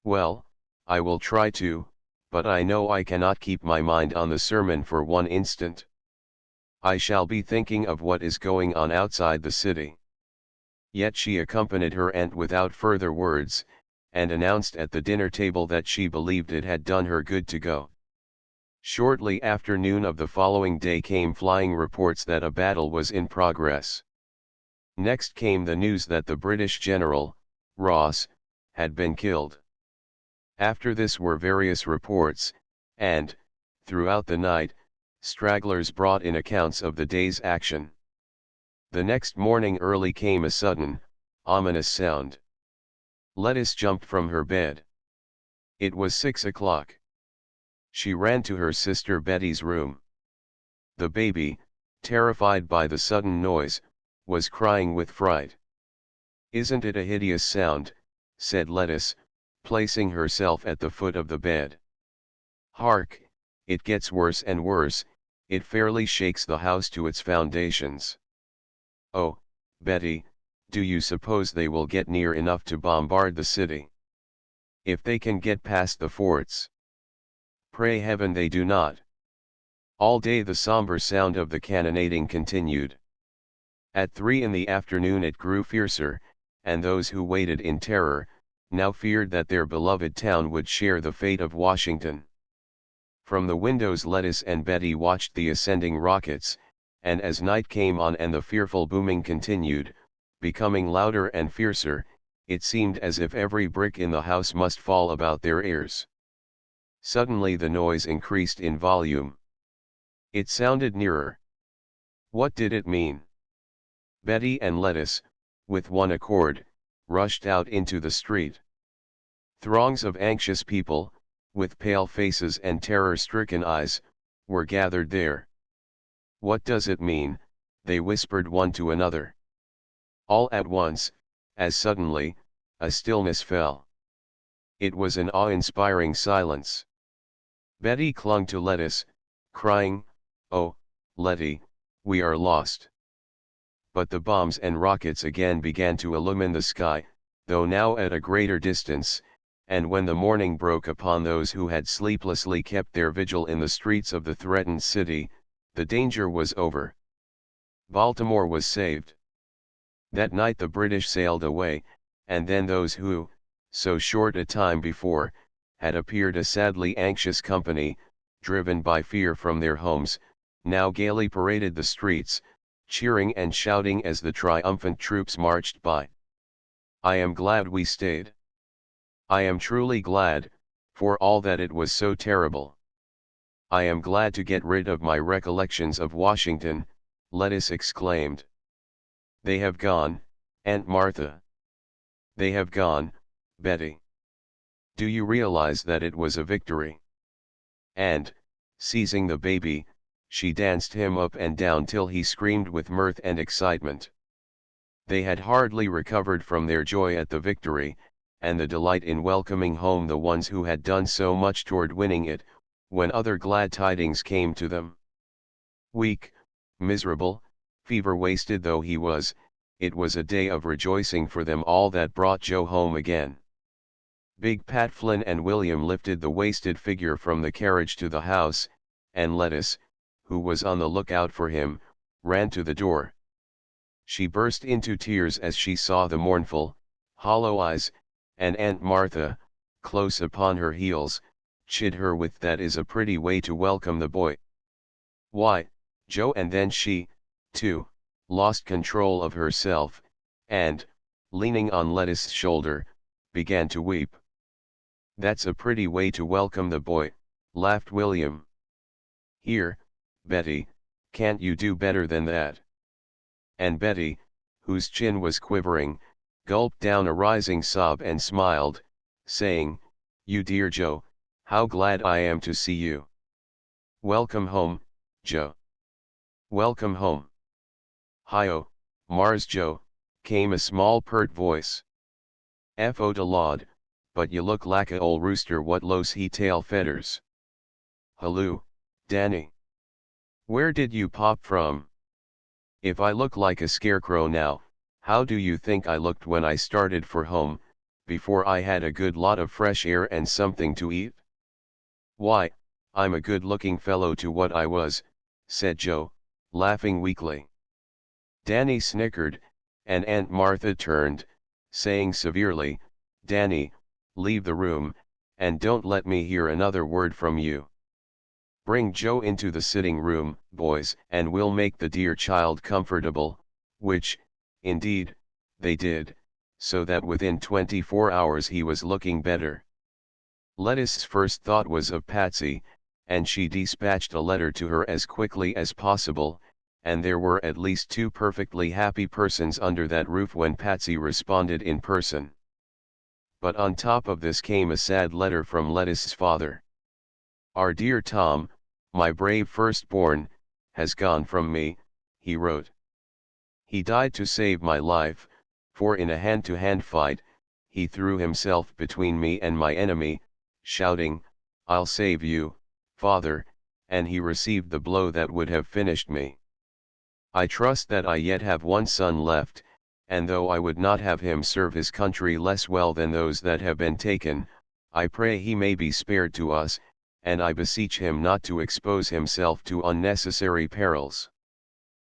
Well, I will try to, but I know I cannot keep my mind on the sermon for one instant. I shall be thinking of what is going on outside the city. Yet she accompanied her aunt without further words, and announced at the dinner table that she believed it had done her good to go. Shortly after noon of the following day came flying reports that a battle was in progress. Next came the news that the British general, Ross, had been killed. After this were various reports, and, throughout the night, stragglers brought in accounts of the day's action. The next morning early came a sudden, ominous sound. Lettuce jumped from her bed. It was 6 o'clock. She ran to her sister Betty's room. The baby, terrified by the sudden noise, was crying with fright. "Isn't it a hideous sound?" said Lettuce, placing herself at the foot of the bed. "Hark, it gets worse and worse, it fairly shakes the house to its foundations. Oh, Betty, do you suppose they will get near enough to bombard the city? If they can get past the forts. Pray heaven they do not." All day the somber sound of the cannonading continued. At 3 in the afternoon it grew fiercer, and those who waited in terror, now feared that their beloved town would share the fate of Washington. From the windows Lettuce and Betty watched the ascending rockets, and as night came on and the fearful booming continued, becoming louder and fiercer, it seemed as if every brick in the house must fall about their ears. Suddenly the noise increased in volume. It sounded nearer. What did it mean? Betty and Lettuce, with one accord, rushed out into the street. Throngs of anxious people, with pale faces and terror-stricken eyes, were gathered there. What does it mean? They whispered one to another. All at once, as suddenly, a stillness fell. It was an awe-inspiring silence. Betty clung to Lettuce, crying, "Oh, Letty, we are lost." But the bombs and rockets again began to illumine the sky, though now at a greater distance, and when the morning broke upon those who had sleeplessly kept their vigil in the streets of the threatened city, the danger was over. Baltimore was saved. That night the British sailed away, and then those who, so short a time before, had appeared a sadly anxious company, driven by fear from their homes, now gaily paraded the streets, cheering and shouting as the triumphant troops marched by. I am glad we stayed. I am truly glad, for all that it was so terrible. I am glad to get rid of my recollections of Washington, Lettuce exclaimed. They have gone, Aunt Martha. They have gone, Betty. Do you realize that it was a victory? And, seizing the baby, she danced him up and down till he screamed with mirth and excitement. They had hardly recovered from their joy at the victory, and the delight in welcoming home the ones who had done so much toward winning it, when other glad tidings came to them. Weak, miserable, fever-wasted though he was, it was a day of rejoicing for them all that brought Joe home again. Big Pat Flynn and William lifted the wasted figure from the carriage to the house, and Lettuce, who was on the lookout for him, ran to the door. She burst into tears as she saw the mournful, hollow eyes, and Aunt Martha, close upon her heels, chid her with "That is a pretty way to welcome the boy." Why, Joe! And then she, too, lost control of herself, and, leaning on Lettuce's shoulder, began to weep. "That's a pretty way to welcome the boy," laughed William. "Here, Betty, can't you do better than that?" And Betty, whose chin was quivering, gulped down a rising sob and smiled, saying, "You dear Joe, how glad I am to see you. Welcome home, Joe. Welcome home." "Hi-oh, Mars Joe," came a small pert voice. "F.O. de Lawd, but you look like a ol' rooster what los he tail fedders." "Halloo, Danny. Where did you pop from? If I look like a scarecrow now, how do you think I looked when I started for home, before I had a good lot of fresh air and something to eat?" "Why, I'm a good-looking fellow to what I was," said Joe, laughing weakly. Danny snickered, and Aunt Martha turned, saying severely, "Danny, leave the room, and don't let me hear another word from you. Bring Joe into the sitting room, boys, and we'll make the dear child comfortable," which, indeed, they did, so that within 24 hours he was looking better. Lettuce's first thought was of Patsy, and she dispatched a letter to her as quickly as possible, and there were at least 2 perfectly happy persons under that roof when Patsy responded in person. But on top of this came a sad letter from Lettuce's father. "Our dear Tom, my brave firstborn, has gone from me," he wrote. "He died to save my life, for in a hand-to-hand fight, he threw himself between me and my enemy, shouting, 'I'll save you, father,' and he received the blow that would have finished me. I trust that I yet have one son left, and though I would not have him serve his country less well than those that have been taken, I pray he may be spared to us, and I beseech him not to expose himself to unnecessary perils."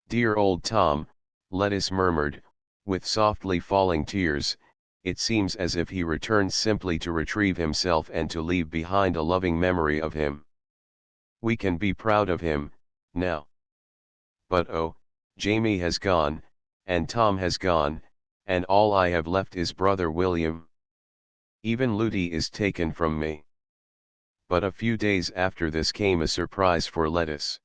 "Dear old Tom," Lettuce murmured, With softly falling tears, it seems as if he returns simply to retrieve himself and to leave behind a loving memory of him. We can be proud of him, now. But oh, Jamie has gone, and Tom has gone, and all I have left is brother William. Even Lootie is taken from me. But a few days after this came a surprise for Lettuce.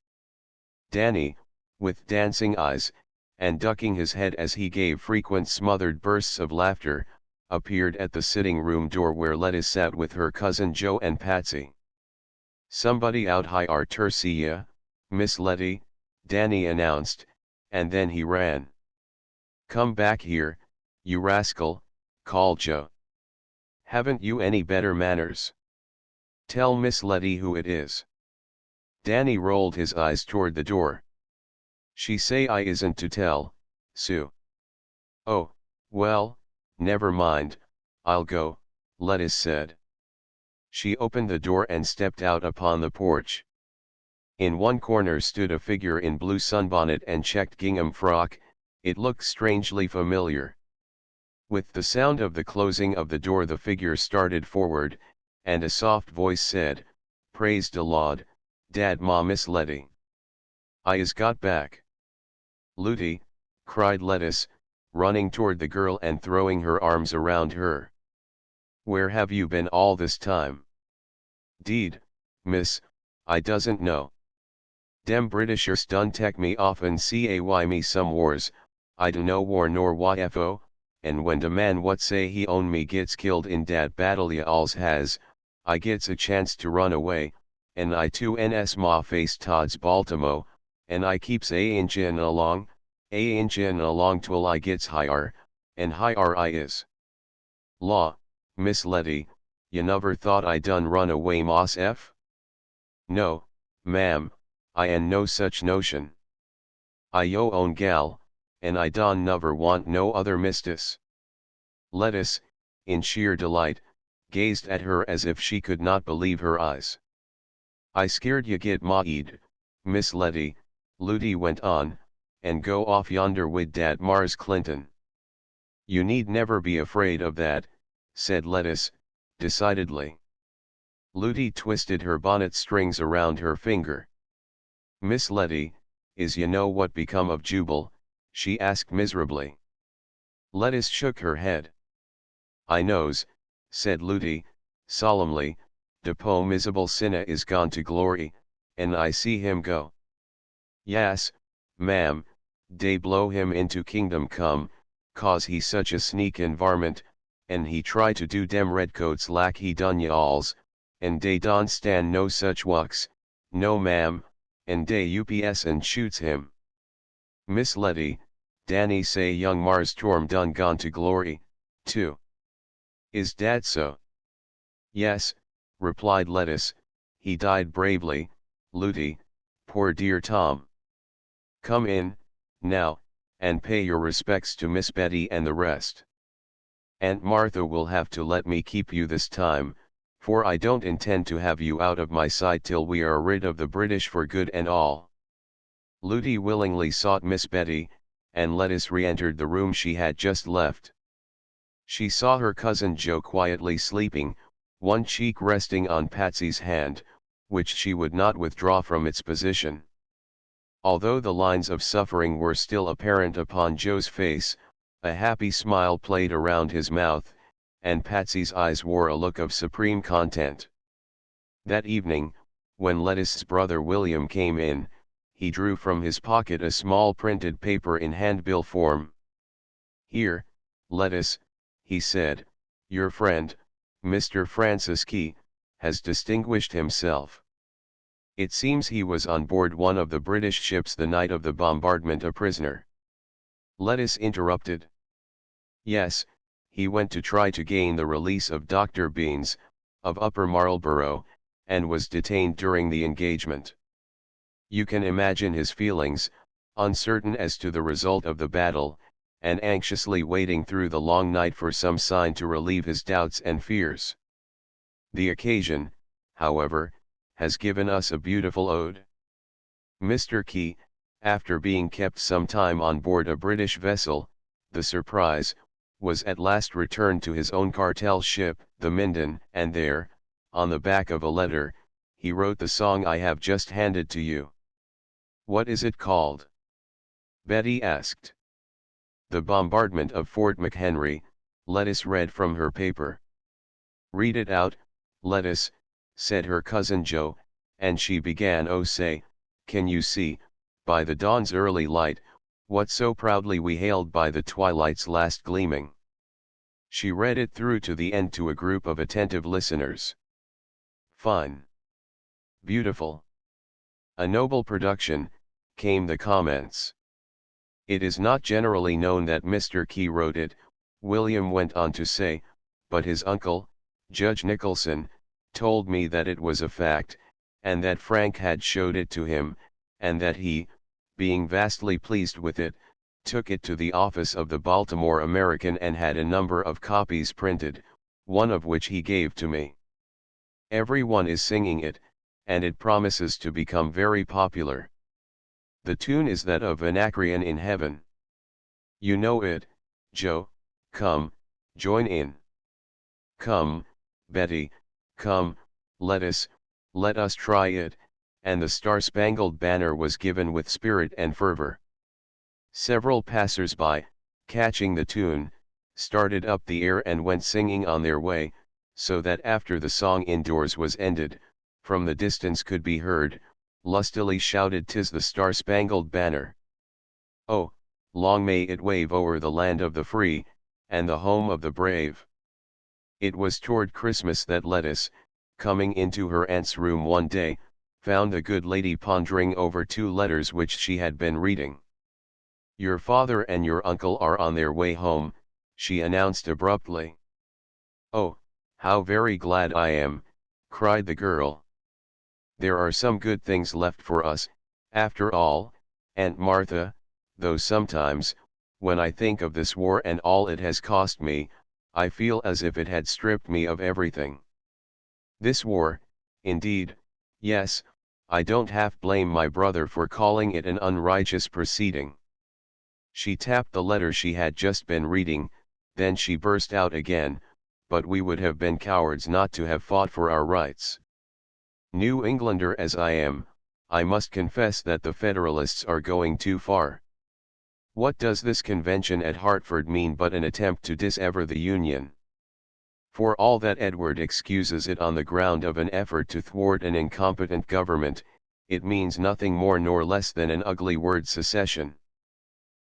Danny, with dancing eyes, and ducking his head as he gave frequent smothered bursts of laughter, appeared at the sitting room door where Lettuce sat with her cousin Joe and Patsy. "Somebody out here ter see ya, Miss Letty," Danny announced, and then he ran. "Come back here, you rascal," called Joe. "Haven't you any better manners? Tell Miss Letty who it is." Danny rolled his eyes toward the door. "She say I isn't to tell, Sue." "Oh, well, never mind, I'll go," Lettuce said. She opened the door and stepped out upon the porch. In one corner stood a figure in blue sunbonnet and checked gingham frock. It looked strangely familiar. With the sound of the closing of the door the figure started forward, and a soft voice said, "Praise de Lord, Dad ma Miss Letty. I is got back." "Lootie," cried Lettuce, running toward the girl and throwing her arms around her. "Where have you been all this time?" "'Deed, miss, I doesn't know. Dem Britishers done tek me off and cay me some wars, I dunno war nor YFO, and when de man what say he own me gets killed in dat battle ya alls has, I gets a chance to run away, and I too ns ma face tods Baltimo, and I keeps a-injin along twel I gets higher, and higher I is. Law, Miss Letty, you never thought I done run away moss f? No, ma'am, I ain't no such notion. I yo own gal, and I don never want no other mistis." Lettuce, in sheer delight, gazed at her as if she could not believe her eyes. "I scared you get maed, Miss Letty," Lootie went on, "and go off yonder wid dat Mars Clinton." "You need never be afraid of that," said Lettuce, decidedly. Lootie twisted her bonnet strings around her finger. "Miss Letty, is you know what become of Jubal?" she asked miserably. Lettuce shook her head. "I knows," said Lootie, solemnly, "de po misable sinna is gone to glory, and I see him go." "Yas, ma'am, dey blow him into kingdom come, cause he such a sneakin' varmint, and he try to do dem redcoats lak he done ya alls, and dey don stand no such wucks, no ma'am, and dey ups and shoots him." "Miss Letty, Danny say young Mars Torm done gone to glory, too. Is dat so?" "Yes," replied Lettuce, "he died bravely, Lootie, poor dear Tom. Come in, now, and pay your respects to Miss Betty and the rest. Aunt Martha will have to let me keep you this time, for I don't intend to have you out of my sight till we are rid of the British for good and all." Lootie willingly sought Miss Betty, and Lettuce re-entered the room she had just left. She saw her cousin Joe quietly sleeping, one cheek resting on Patsy's hand, which she would not withdraw from its position. Although the lines of suffering were still apparent upon Joe's face, a happy smile played around his mouth, and Patsy's eyes wore a look of supreme content. That evening, when Lettuce's brother William came in, he drew from his pocket a small printed paper in handbill form. "Here, Lettuce," he said, "your friend, Mr. Francis Key, has distinguished himself. It seems he was on board one of the British ships the night of the bombardment a prisoner." Lettuce interrupted. "Yes, he went to try to gain the release of Dr. Beans, of Upper Marlborough, and was detained during the engagement. You can imagine his feelings, uncertain as to the result of the battle, and anxiously waiting through the long night for some sign to relieve his doubts and fears. The occasion, however, has given us a beautiful ode. Mr. Key, after being kept some time on board a British vessel, the Surprise, was at last returned to his own cartel ship, the Minden, and there, on the back of a letter, he wrote the song I have just handed to you. What is it called? Betty asked. The Bombardment of Fort McHenry, Lettice read from her paper. Read it out, Lettice, said her cousin Joe, and she began. Oh say, can you see, by the dawn's early light, what so proudly we hailed by the twilight's last gleaming. She read it through to the end to a group of attentive listeners. Fine. Beautiful. A noble production, came the comments. It is not generally known that Mr. Key wrote it, William went on to say, but his uncle, Judge Nicholson, told me that it was a fact, and that Frank had showed it to him, and that he, being vastly pleased with it, took it to the office of the Baltimore American and had a number of copies printed, one of which he gave to me. Everyone is singing it, and it promises to become very popular. The tune is that of Anacreon in Heaven. You know it, Joe, come, join in. Come, Betty, come, let us try it, and the Star-Spangled Banner was given with spirit and fervor. Several passers-by, catching the tune, started up the air and went singing on their way, so that after the song indoors was ended, from the distance could be heard, lustily shouted, "'Tis the Star-Spangled Banner. Oh, long may it wave o'er the land of the free, and the home of the brave." It was toward Christmas that Lettice, coming into her aunt's room one day, found the good lady pondering over two letters which she had been reading. "Your father and your uncle are on their way home," she announced abruptly. "Oh, how very glad I am," cried the girl. "There are some good things left for us, after all, Aunt Martha, though sometimes, when I think of this war and all it has cost me, I feel as if it had stripped me of everything. This war, indeed, yes, I don't half blame my brother for calling it an unrighteous proceeding." She tapped the letter she had just been reading, then she burst out again, "But we would have been cowards not to have fought for our rights. New Englander as I am, I must confess that the Federalists are going too far. What does this convention at Hartford mean but an attempt to dissever the Union? For all that Edward excuses it on the ground of an effort to thwart an incompetent government, it means nothing more nor less than an ugly word, secession.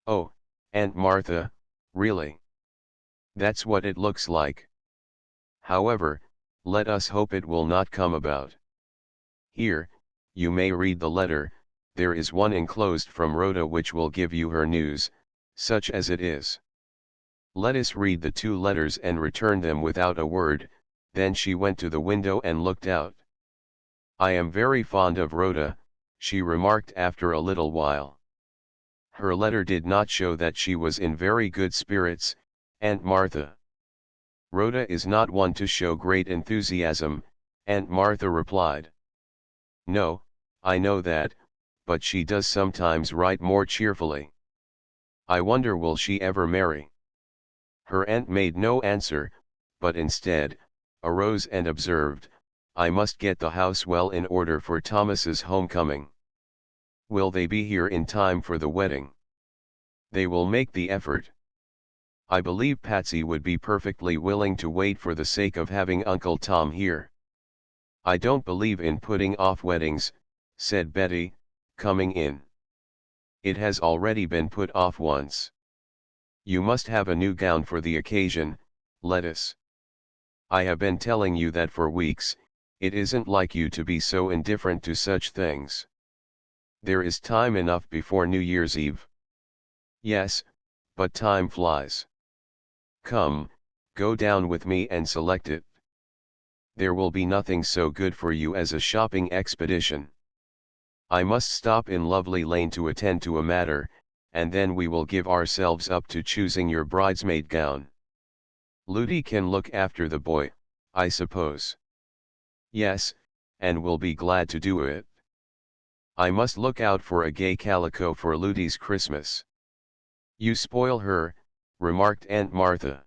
Oh, Aunt Martha, really? That's what it looks like. However, let us hope it will not come about. Here, you may read the letter. There is one enclosed from Rhoda which will give you her news, such as it is." Let us read the two letters and return them without a word, then she went to the window and looked out. "I am very fond of Rhoda," she remarked after a little while. "Her letter did not show that she was in very good spirits, Aunt Martha." "Rhoda is not one to show great enthusiasm," Aunt Martha replied. "No, I know that, but she does sometimes write more cheerfully. I wonder will she ever marry?" Her aunt made no answer, but instead, arose and observed, "I must get the house well in order for Thomas's homecoming. Will they be here in time for the wedding?" "They will make the effort. I believe Patsy would be perfectly willing to wait for the sake of having Uncle Tom here." "I don't believe in putting off weddings," said Betty, coming in. "It has already been put off once. You must have a new gown for the occasion, Lettice. I have been telling you that for weeks. It isn't like you to be so indifferent to such things. There is time enough before New Year's Eve." "Yes, but time flies. Come, go down with me and select it. There will be nothing so good for you as a shopping expedition. I must stop in Lovely Lane to attend to a matter, and then we will give ourselves up to choosing your bridesmaid gown. Ludi can look after the boy, I suppose?" "Yes, and will be glad to do it. I must look out for a gay calico for Ludi's Christmas." "You spoil her, remarked Aunt Martha.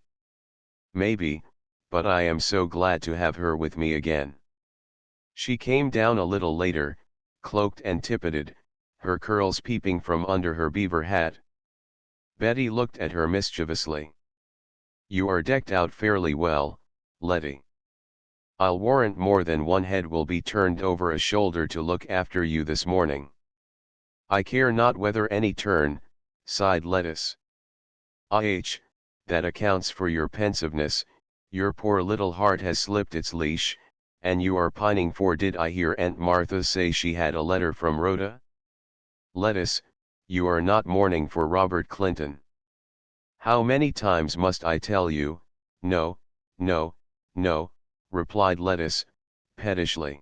Maybe, but I am so glad to have her with me again. She came down a little later, cloaked and tippeted, her curls peeping from under her beaver hat. Betty looked at her mischievously. You are decked out fairly well, Letty. I'll warrant more than one head will be turned over a shoulder to look after you this morning. I care not whether any turn, sighed Lettuce. That accounts for your pensiveness, your poor little heart has slipped its leash, and you are pining for. Did I hear Aunt Martha say she had a letter from Rhoda? Lettuce, you are not mourning for Robert Clinton. How many times must I tell you? No, no, no, replied Lettuce, pettishly.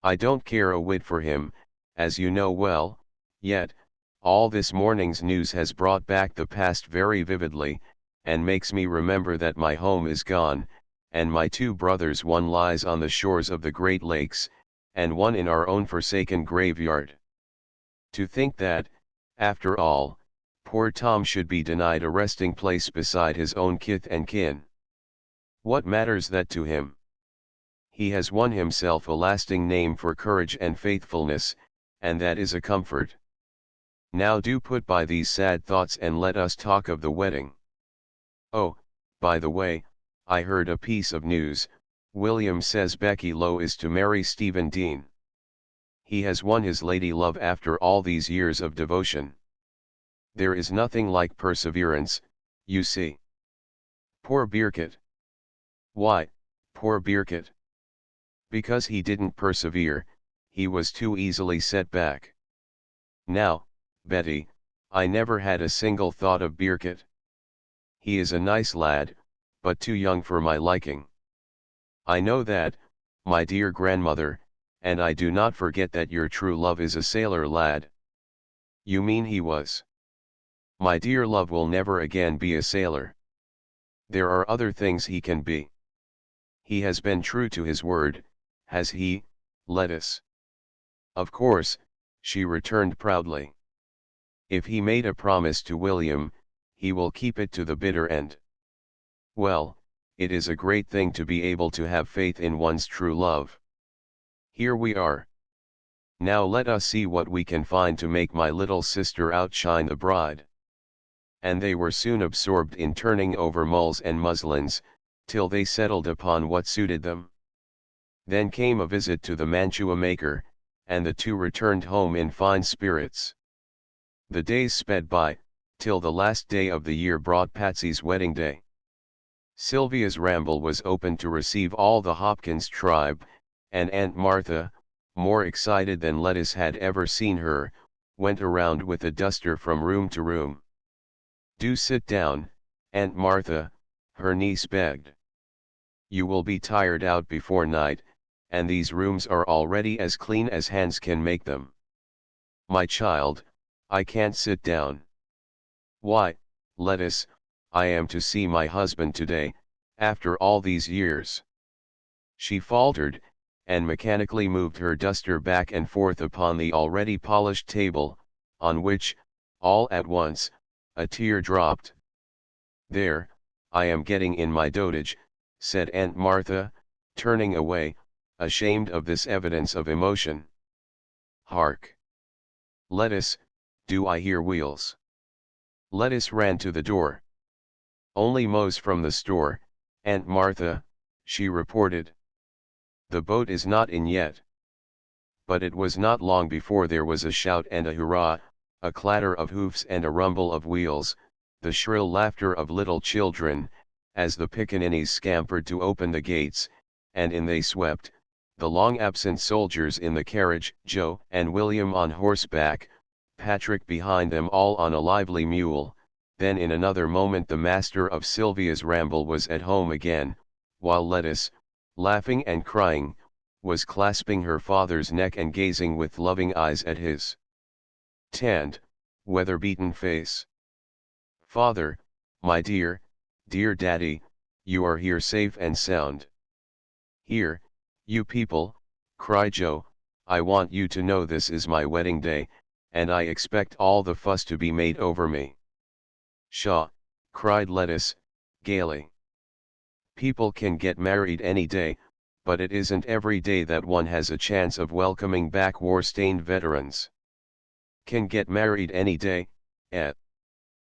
I don't care a whit for him, as you know well, yet, all this morning's news has brought back the past very vividly, and makes me remember that my home is gone, and my two brothers, one lies on the shores of the Great Lakes, and one in our own forsaken graveyard. To think that, after all, poor Tom should be denied a resting place beside his own kith and kin. What matters that to him? He has won himself a lasting name for courage and faithfulness, and that is a comfort. Now do put by these sad thoughts and let us talk of the wedding. Oh, by the way, I heard a piece of news. William says Becky Lowe is to marry Stephen Dean. He has won his lady love after all these years of devotion. There is nothing like perseverance, you see. Poor Birkett. Why, poor Birkett? Because he didn't persevere, he was too easily set back. Now, Betty, I never had a single thought of Birkett. He is a nice lad, but too young for my liking. I know that, my dear grandmother, and I do not forget that your true love is a sailor lad. You mean he was? My dear love will never again be a sailor. There are other things he can be. He has been true to his word, has he, Lettuce? Of course, she returned proudly. If he made a promise to William, he will keep it to the bitter end. Well, it is a great thing to be able to have faith in one's true love. Here we are. Now let us see what we can find to make my little sister outshine the bride. And they were soon absorbed in turning over mulls and muslins, till they settled upon what suited them. Then came a visit to the mantua maker, and the two returned home in fine spirits. The days sped by, till the last day of the year brought Patsy's wedding day. Sylvia's ramble was open to receive all the Hopkins tribe, and Aunt Martha, more excited than Lettuce had ever seen her, went around with a duster from room to room. Do sit down, Aunt Martha, her niece begged. You will be tired out before night, and these rooms are already as clean as hands can make them. My child, I can't sit down. Why, Lettuce, I am to see my husband today, after all these years. She faltered, and mechanically moved her duster back and forth upon the already polished table, on which, all at once, a tear dropped. There, I am getting in my dotage, said Aunt Martha, turning away, ashamed of this evidence of emotion. Hark! Lettuce, do I hear wheels? Lettuce ran to the door. Only Mose from the store, Aunt Martha, she reported. The boat is not in yet. But it was not long before there was a shout and a hurrah, a clatter of hoofs and a rumble of wheels, the shrill laughter of little children, as the pickaninnies scampered to open the gates, and in they swept, the long-absent soldiers in the carriage, Joe and William on horseback, Patrick behind them all on a lively mule. Then in another moment the master of Sylvia's ramble was at home again, while Lettuce, laughing and crying, was clasping her father's neck and gazing with loving eyes at his tanned, weather-beaten face. Father, my dear, dear daddy, you are here safe and sound. Here, you people, cried Joe, I want you to know this is my wedding day, and I expect all the fuss to be made over me. Pshaw, cried Lettuce, gaily. People can get married any day, but it isn't every day that one has a chance of welcoming back war-stained veterans. Can get married any day, eh?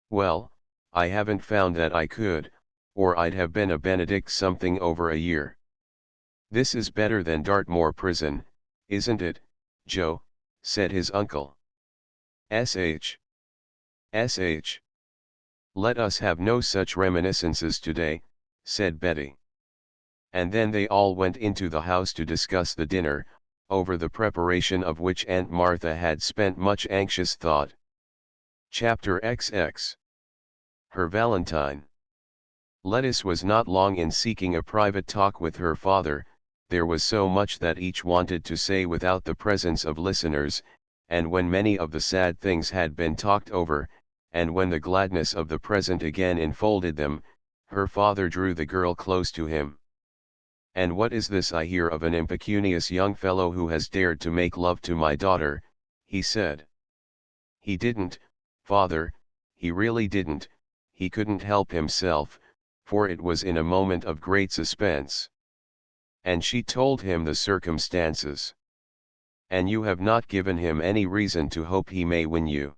Well, I haven't found that I could, or I'd have been a Benedict something over a year. This is better than Dartmoor prison, isn't it, Joe? Said his uncle. Sh. Let us have no such reminiscences today, said Betty. And then they all went into the house to discuss the dinner, over the preparation of which Aunt Martha had spent much anxious thought. Chapter XX. Her Valentine. Lettuce was not long in seeking a private talk with her father. There was so much that each wanted to say without the presence of listeners, and when many of the sad things had been talked over, and when the gladness of the present again enfolded them, her father drew the girl close to him. "And what is this I hear of an impecunious young fellow who has dared to make love to my daughter?" he said. "He didn't, father, he really didn't, he couldn't help himself, for it was in a moment of great suspense." And she told him the circumstances. "And you have not given him any reason to hope he may win you?"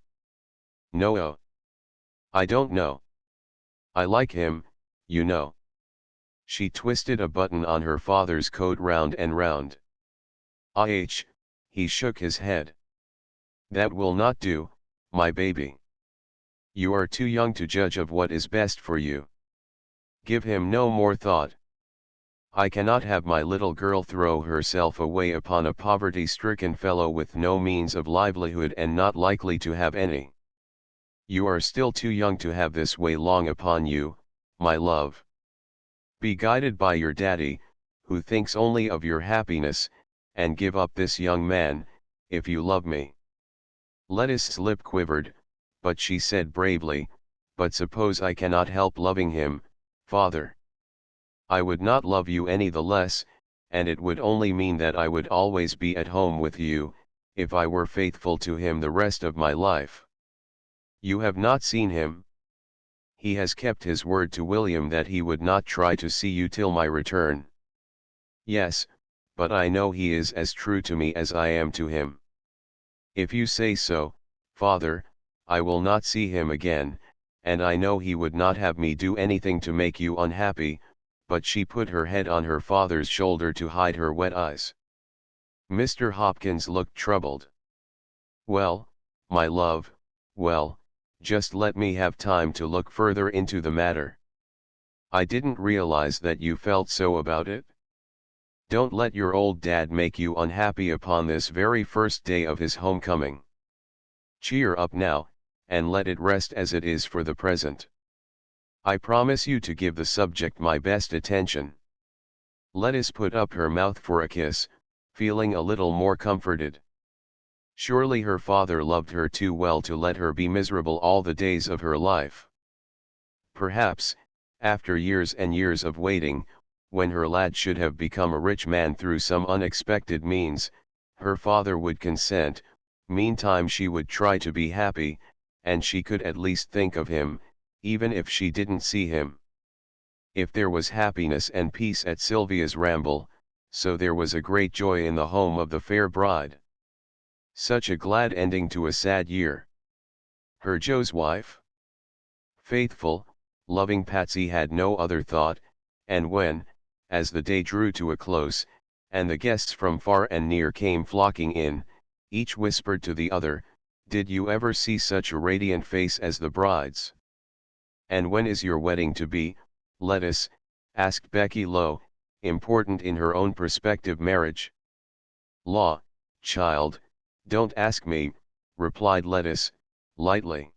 "No. I don't know. I like him, you know." She twisted a button on her father's coat round and round. He shook his head. "That will not do, my baby. You are too young to judge of what is best for you. Give him no more thought. I cannot have my little girl throw herself away upon a poverty-stricken fellow with no means of livelihood and not likely to have any. You are still too young to have this weigh long upon you, my love. Be guided by your daddy, who thinks only of your happiness, and give up this young man, if you love me." Lettuce's lip quivered, but she said bravely, "But suppose I cannot help loving him, father?" "I would not love you any the less, and it would only mean that I would always be at home with you, if I were faithful to him the rest of my life." "You have not seen him?" "He has kept his word to William that he would not try to see you till my return." "Yes, but I know he is as true to me as I am to him." "If you say so, father, I will not see him again, and I know he would not have me do anything to make you unhappy," but she put her head on her father's shoulder to hide her wet eyes. Mr. Hopkins looked troubled. "Well, my love, well, just let me have time to look further into the matter. I didn't realize that you felt so about it. Don't let your old dad make you unhappy upon this very first day of his homecoming. Cheer up now, and let it rest as it is for the present. I promise you to give the subject my best attention." Lettuce put up her mouth for a kiss, feeling a little more comforted. Surely her father loved her too well to let her be miserable all the days of her life. Perhaps, after years and years of waiting, when her lad should have become a rich man through some unexpected means, her father would consent. Meantime she would try to be happy, and she could at least think of him, even if she didn't see him. If there was happiness and peace at Sylvia's ramble, so there was a great joy in the home of the fair bride. Such a glad ending to a sad year. Her Joe's wife? Faithful, loving Patsy had no other thought, and when, as the day drew to a close, and the guests from far and near came flocking in, each whispered to the other, "Did you ever see such a radiant face as the bride's?" "And when is your wedding to be, Lettuce?" asked Becky Lowe, important in her own prospective marriage. "Law, child, don't ask me," replied Lettuce, lightly.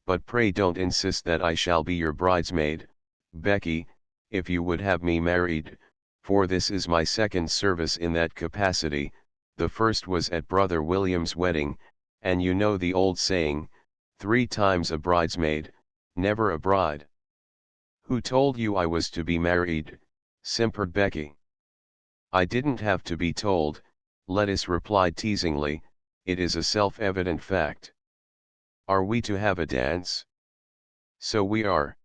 "But pray don't insist that I shall be your bridesmaid, Becky, if you would have me married, for this is my second service in that capacity. The first was at Brother William's wedding, and you know the old saying, 3 times a bridesmaid, never a bride." "Who told you I was to be married?" simpered Becky. "I didn't have to be told," Lettuce replied teasingly, "it is a self-evident fact." "Are we to have a dance?" So we are.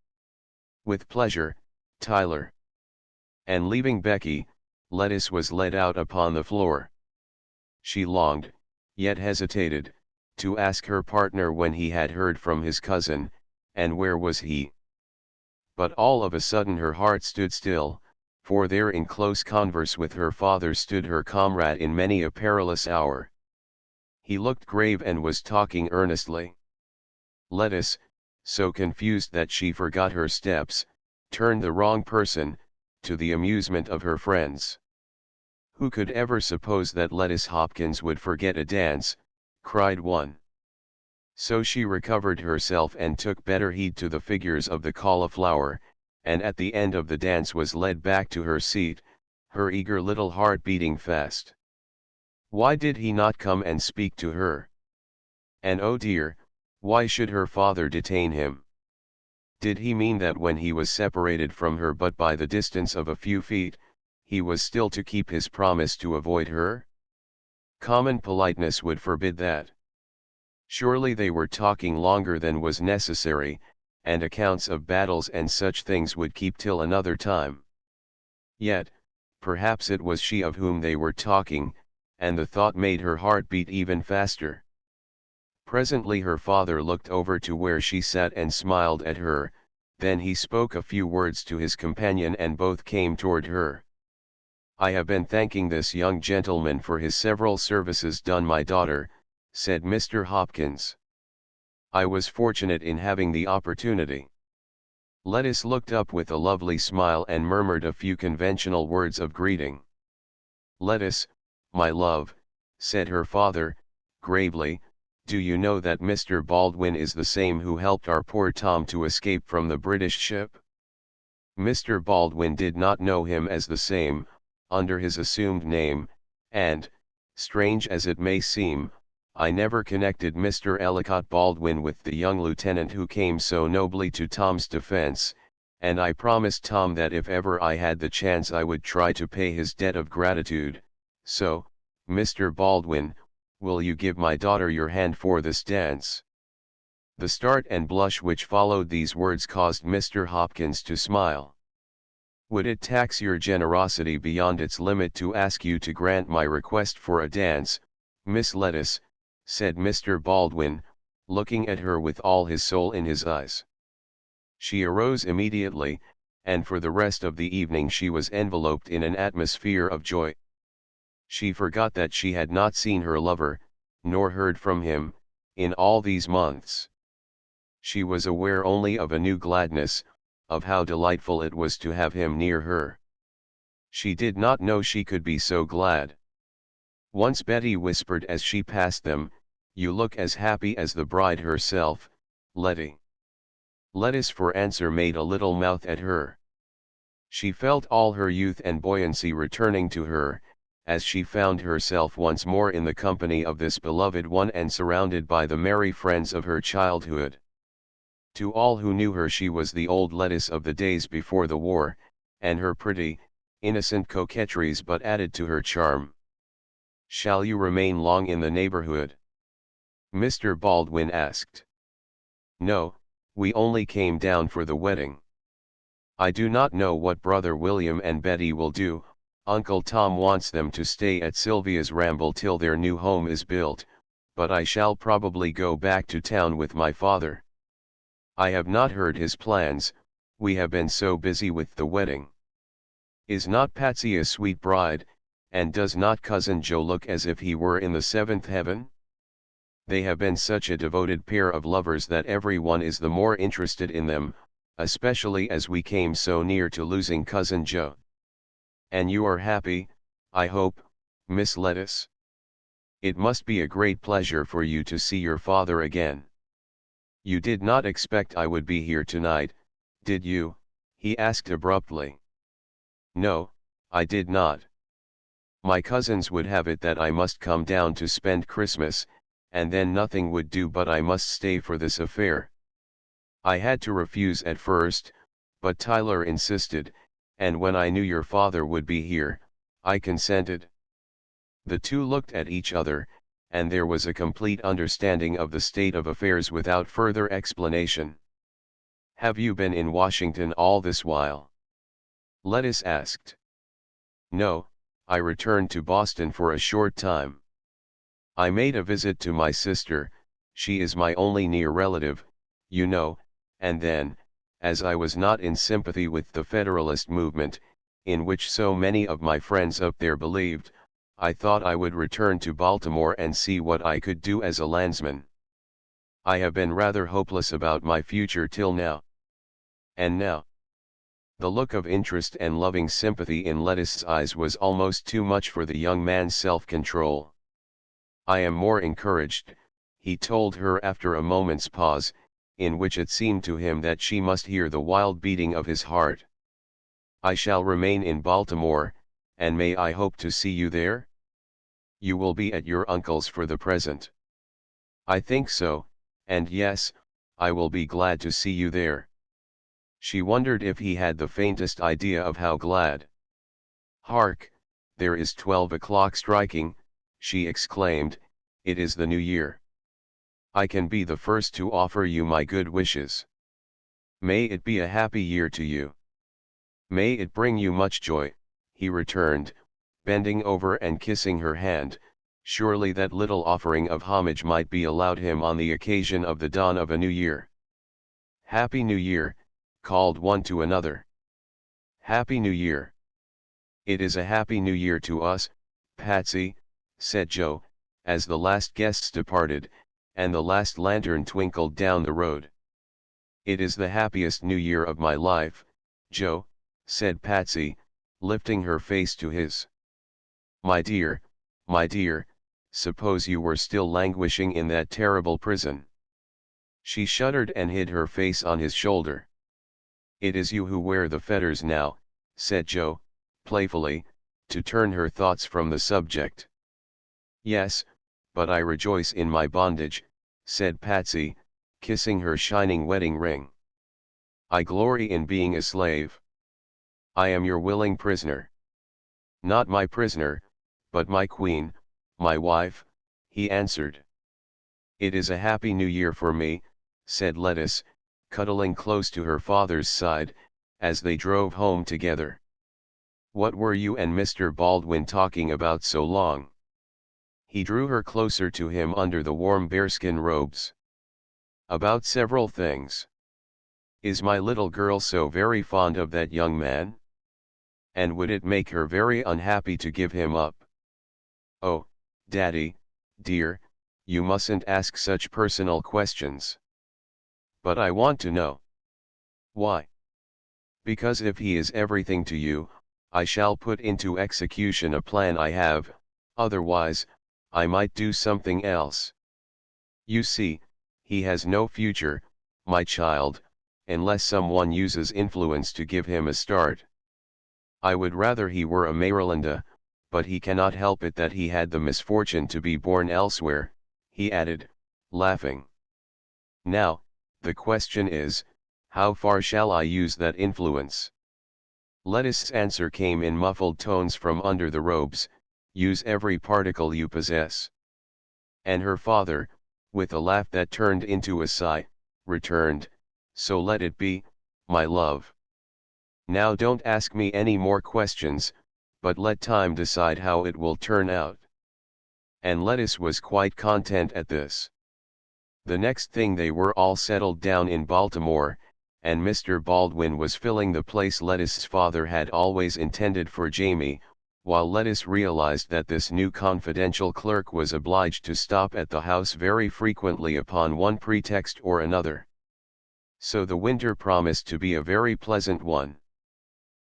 With pleasure, Tyler. And leaving Becky, Lettuce was led out upon the floor. She longed, yet hesitated, to ask her partner when he had heard from his cousin, and where was he. But all of a sudden her heart stood still, for there in close converse with her father stood her comrade in many a perilous hour. He looked grave and was talking earnestly. Lettuce, so confused that she forgot her steps, turned the wrong person, to the amusement of her friends. Who could ever suppose that Lettuce Hopkins would forget a dance, cried one. So she recovered herself and took better heed to the figures of the cauliflower, and at the end of the dance was led back to her seat, her eager little heart beating fast. Why did he not come and speak to her? And oh dear, why should her father detain him? Did he mean that when he was separated from her but by the distance of a few feet, he was still to keep his promise to avoid her? Common politeness would forbid that. Surely they were talking longer than was necessary, and accounts of battles and such things would keep till another time. Yet, perhaps it was she of whom they were talking, and the thought made her heart beat even faster. Presently her father looked over to where she sat and smiled at her, then he spoke a few words to his companion and both came toward her. I have been thanking this young gentleman for his several services done my daughter, said Mr. Hopkins. I was fortunate in having the opportunity. Lettuce looked up with a lovely smile and murmured a few conventional words of greeting. Lettuce, my love, said her father, gravely, do you know that Mr. Baldwin is the same who helped our poor Tom to escape from the British ship? Mr. Baldwin did not know him as the same, under his assumed name, and, strange as it may seem, I never connected Mr. Ellicott Baldwin with the young lieutenant who came so nobly to Tom's defense, and I promised Tom that if ever I had the chance I would try to pay his debt of gratitude. So, Mr. Baldwin, will you give my daughter your hand for this dance? The start and blush which followed these words caused Mr. Hopkins to smile. Would it tax your generosity beyond its limit to ask you to grant my request for a dance, Miss Lettuce, said Mr. Baldwin, looking at her with all his soul in his eyes. She arose immediately, and for the rest of the evening she was enveloped in an atmosphere of joy. She forgot that she had not seen her lover, nor heard from him, in all these months. She was aware only of a new gladness, of how delightful it was to have him near her. She did not know she could be so glad. Once Betty whispered as she passed them, you look as happy as the bride herself, Letty. Lettuce for answer made a little mouth at her. She felt all her youth and buoyancy returning to her, as she found herself once more in the company of this beloved one and surrounded by the merry friends of her childhood. To all who knew her she was the old Lettuce of the days before the war, and her pretty, innocent coquetries but added to her charm. Shall you remain long in the neighborhood? Mr. Baldwin asked. No, we only came down for the wedding. I do not know what Brother William and Betty will do. Uncle Tom wants them to stay at Sylvia's Ramble till their new home is built, but I shall probably go back to town with my father. I have not heard his plans, we have been so busy with the wedding. Is not Patsy a sweet bride, and does not Cousin Joe look as if he were in the seventh heaven? They have been such a devoted pair of lovers that every one is the more interested in them, especially as we came so near to losing Cousin Joe. And you are happy, I hope, Miss Lettuce? It must be a great pleasure for you to see your father again. You did not expect I would be here tonight, did you? He asked abruptly. No, I did not. My cousins would have it that I must come down to spend Christmas, and then nothing would do but I must stay for this affair. I had to refuse at first, but Tyler insisted, and when I knew your father would be here, I consented. The two looked at each other, and there was a complete understanding of the state of affairs without further explanation. "Have you been in Washington all this while?" Lettuce asked. "No, I returned to Boston for a short time. I made a visit to my sister, she is my only near relative, you know, and then, as I was not in sympathy with the Federalist movement, in which so many of my friends up there believed, I thought I would return to Baltimore and see what I could do as a landsman. I have been rather hopeless about my future till now. And now." The look of interest and loving sympathy in Lettuce's eyes was almost too much for the young man's self-control. "I am more encouraged," he told her after a moment's pause, in which it seemed to him that she must hear the wild beating of his heart. "I shall remain in Baltimore, and may I hope to see you there?" "You will be at your uncle's for the present." "I think so, and yes, I will be glad to see you there." She wondered if he had the faintest idea of how glad. "Hark, there is 12 o'clock striking," she exclaimed, "it is the new year. I can be the first to offer you my good wishes. May it be a happy year to you. May it bring you much joy," he returned, bending over and kissing her hand. Surely that little offering of homage might be allowed him on the occasion of the dawn of a new year. "Happy New Year," called one to another. "Happy New Year." "It is a happy New Year to us, Patsy," said Joe, as the last guests departed, and the last lantern twinkled down the road. "It is the happiest New Year of my life, Joe," said Patsy, lifting her face to his. My dear, suppose you were still languishing in that terrible prison." She shuddered and hid her face on his shoulder. "It is you who wear the fetters now," said Joe, playfully, to turn her thoughts from the subject. "Yes, but I rejoice in my bondage," said Patsy, kissing her shining wedding ring. "I glory in being a slave. I am your willing prisoner." "Not my prisoner, but my queen, my wife," he answered. "It is a happy new year for me," said Lettuce, cuddling close to her father's side, as they drove home together. "What were you and Mr. Baldwin talking about so long?" He drew her closer to him under the warm bearskin robes. "About several things. Is my little girl so very fond of that young man? And would it make her very unhappy to give him up?" "Oh, Daddy, dear, you mustn't ask such personal questions." "But I want to know." "Why?" "Because if he is everything to you, I shall put into execution a plan I have, otherwise, I might do something else. You see, he has no future, my child, unless someone uses influence to give him a start. I would rather he were a Marylanda, but he cannot help it that he had the misfortune to be born elsewhere," he added, laughing. "Now, the question is, how far shall I use that influence?" Lettuce's answer came in muffled tones from under the robes: "Use every particle you possess." And her father, with a laugh that turned into a sigh, returned, "So let it be, my love. Now don't ask me any more questions, but let time decide how it will turn out." And Lettuce was quite content at this. The next thing they were all settled down in Baltimore, and Mr. Baldwin was filling the place Lettuce's father had always intended for Jamie, while Lettuce realized that this new confidential clerk was obliged to stop at the house very frequently upon one pretext or another. So the winter promised to be a very pleasant one.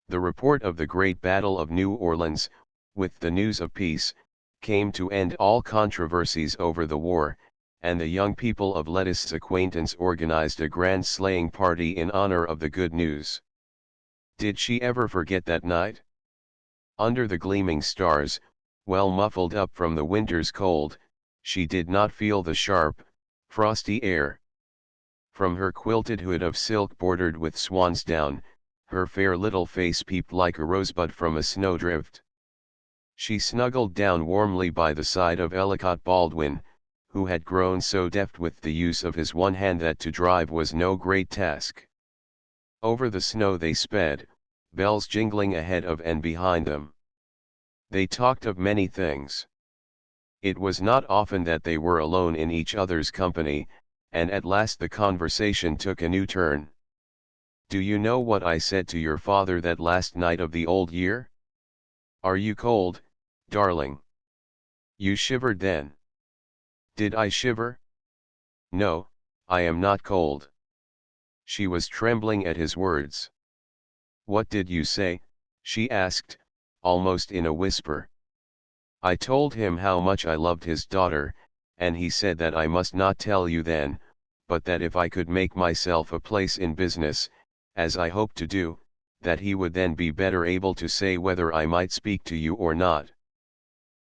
The report of the great Battle of New Orleans, with the news of peace, came to end all controversies over the war, and the young people of Lettuce's acquaintance organized a grand sleighing party in honor of the good news. Did she ever forget that night? Under the gleaming stars, well muffled up from the winter's cold, she did not feel the sharp, frosty air. From her quilted hood of silk bordered with swan's down, her fair little face peeped like a rosebud from a snowdrift. She snuggled down warmly by the side of Ellicott Baldwin, who had grown so deft with the use of his one hand that to drive was no great task. Over the snow they sped, bells jingling ahead of and behind them. They talked of many things. It was not often that they were alone in each other's company, and at last the conversation took a new turn. "Do you know what I said to your father that last night of the old year? Are you cold, darling? You shivered then." "Did I shiver? No, I am not cold." She was trembling at his words. "What did you say?" she asked, almost in a whisper. "I told him how much I loved his daughter, and he said that I must not tell you then, but that if I could make myself a place in business, as I hoped to do, that he would then be better able to say whether I might speak to you or not.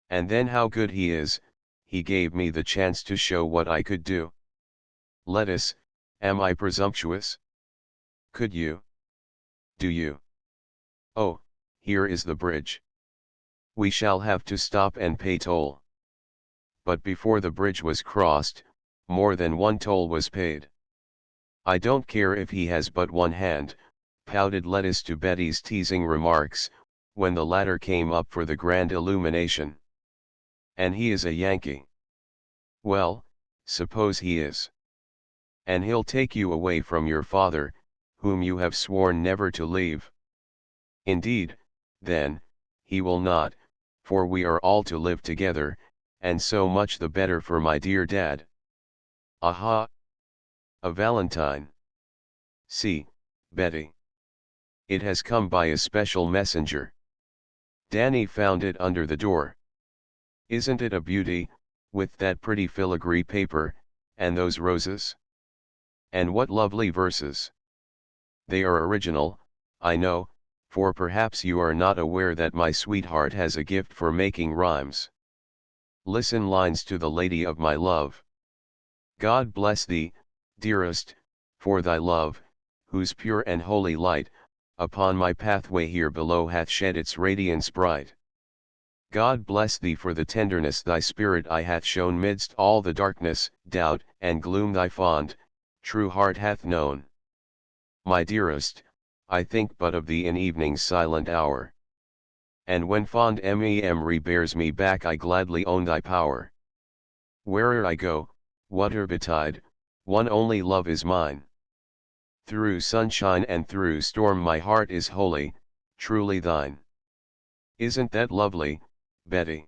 And then how good he is, he gave me the chance to show what I could do. Lettuce, am I presumptuous? Could you? Do you? Oh, here is the bridge. We shall have to stop and pay toll." But before the bridge was crossed, more than one toll was paid. "I don't care if he has but one hand," pouted Lettuce to Betty's teasing remarks, when the latter came up for the grand illumination. "And he is a Yankee." "Well, suppose he is. And he'll take you away from your father, whom you have sworn never to leave." "Indeed, then, he will not, for we are all to live together, and so much the better for my dear dad." "Aha! A valentine. See, Betty. It has come by a special messenger. Danny found it under the door. Isn't it a beauty, with that pretty filigree paper, and those roses? And what lovely verses. They are original, I know, for perhaps you are not aware that my sweetheart has a gift for making rhymes. Listen lines to the lady of my love. God bless thee, dearest, for thy love, whose pure and holy light, upon my pathway here below hath shed its radiance bright. God bless thee for the tenderness thy spirit I hath shown midst all the darkness, doubt, and gloom thy fond, true heart hath known. My dearest, I think but of thee in evening's silent hour. And when fond memory bears me back I gladly own thy power. Where'er I go, whate'er betide, one only love is mine. Through sunshine and through storm my heart is wholly, truly thine. Isn't that lovely, Betty?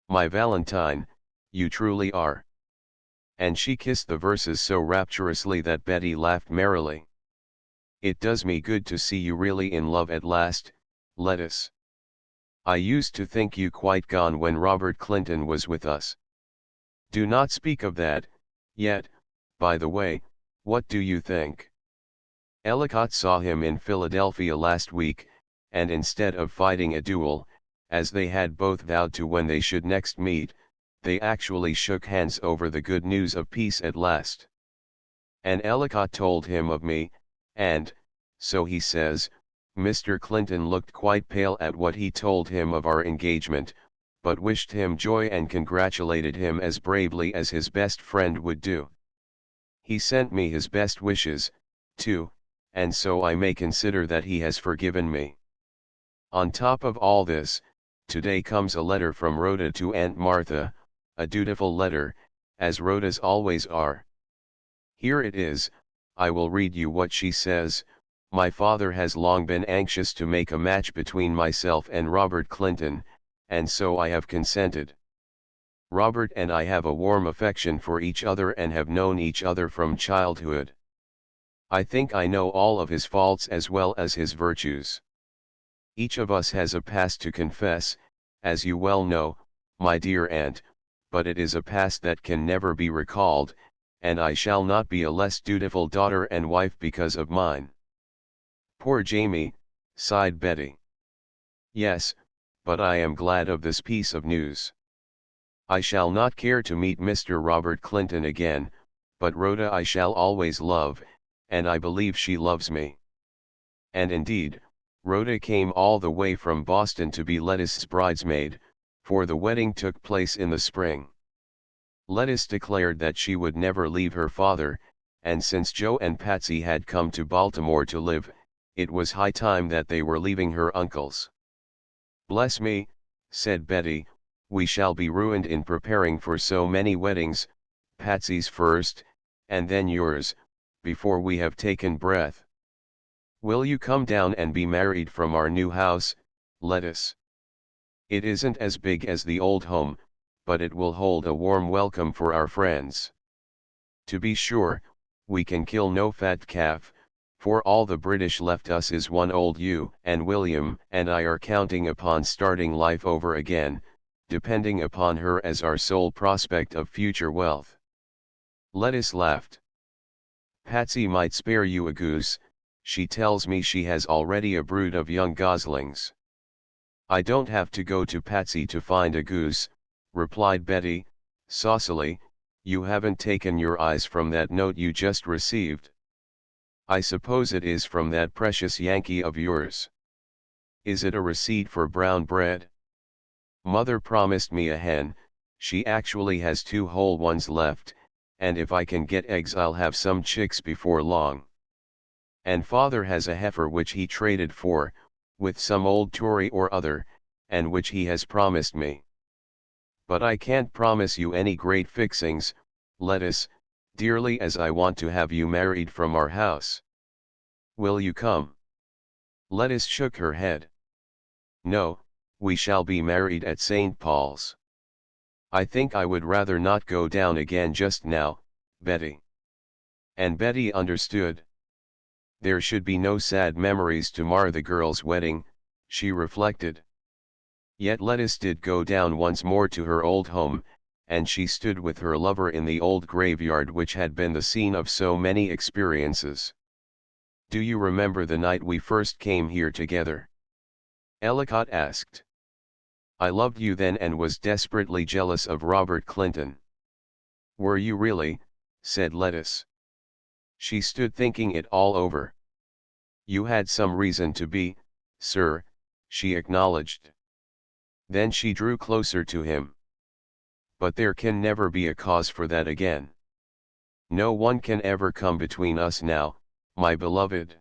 My Valentine, you truly are." And she kissed the verses so rapturously that Betty laughed merrily. "It does me good to see you really in love at last, Lettuce. I used to think you quite gone when Robert Clinton was with us." "Do not speak of that, yet. By the way, what do you think? Ellicott saw him in Philadelphia last week, and instead of fighting a duel, as they had both vowed to when they should next meet, they actually shook hands over the good news of peace at last. And Ellicott told him of me, and, so he says, Mr. Clinton looked quite pale at what he told him of our engagement, but wished him joy and congratulated him as bravely as his best friend would do. He sent me his best wishes, too, and so I may consider that he has forgiven me. On top of all this, today comes a letter from Rhoda to Aunt Martha, a dutiful letter, as Rhoda's always are. Here it is. I will read you what she says. My father has long been anxious to make a match between myself and Robert Clinton, and so I have consented. Robert and I have a warm affection for each other and have known each other from childhood. I think I know all of his faults as well as his virtues. Each of us has a past to confess, as you well know, my dear aunt, but it is a past that can never be recalled, and I shall not be a less dutiful daughter and wife because of mine. Poor Jamie, sighed Betty. Yes, but I am glad of this piece of news. I shall not care to meet Mr. Robert Clinton again, but Rhoda I shall always love, and I believe she loves me. And indeed, Rhoda came all the way from Boston to be Lettuce's bridesmaid, for the wedding took place in the spring. Lettuce declared that she would never leave her father, and since Joe and Patsy had come to Baltimore to live, it was high time that they were leaving her uncle's. "Bless me," said Betty, "we shall be ruined in preparing for so many weddings, Patsy's first, and then yours, before we have taken breath. Will you come down and be married from our new house, Lettuce? It isn't as big as the old home, but it will hold a warm welcome for our friends. To be sure, we can kill no fat calf, for all the British left us is one old ewe, and William and I are counting upon starting life over again, depending upon her as our sole prospect of future wealth." Lettuce laughed. "Patsy might spare you a goose, she tells me she has already a brood of young goslings." "I don't have to go to Patsy to find a goose," replied Betty, saucily. "You haven't taken your eyes from that note you just received. I suppose it is from that precious Yankee of yours. Is it a receipt for brown bread? Mother promised me a hen, she actually has 2 whole ones left, and if I can get eggs I'll have some chicks before long. And father has a heifer which he traded for, with some old Tory or other, and which he has promised me. But I can't promise you any great fixings, Lettuce, dearly as I want to have you married from our house. Will you come?" Lettuce shook her head. "No, we shall be married at St. Paul's. I think I would rather not go down again just now, Betty." And Betty understood. There should be no sad memories to mar the girl's wedding, she reflected. Yet Lettuce did go down once more to her old home, and she stood with her lover in the old graveyard which had been the scene of so many experiences. "Do you remember the night we first came here together?" Ellicott asked. "I loved you then and was desperately jealous of Robert Clinton." "Were you really?" said Lettuce. She stood thinking it all over. "You had some reason to be, sir," she acknowledged. Then she drew closer to him. "But there can never be a cause for that again. No one can ever come between us now, my beloved."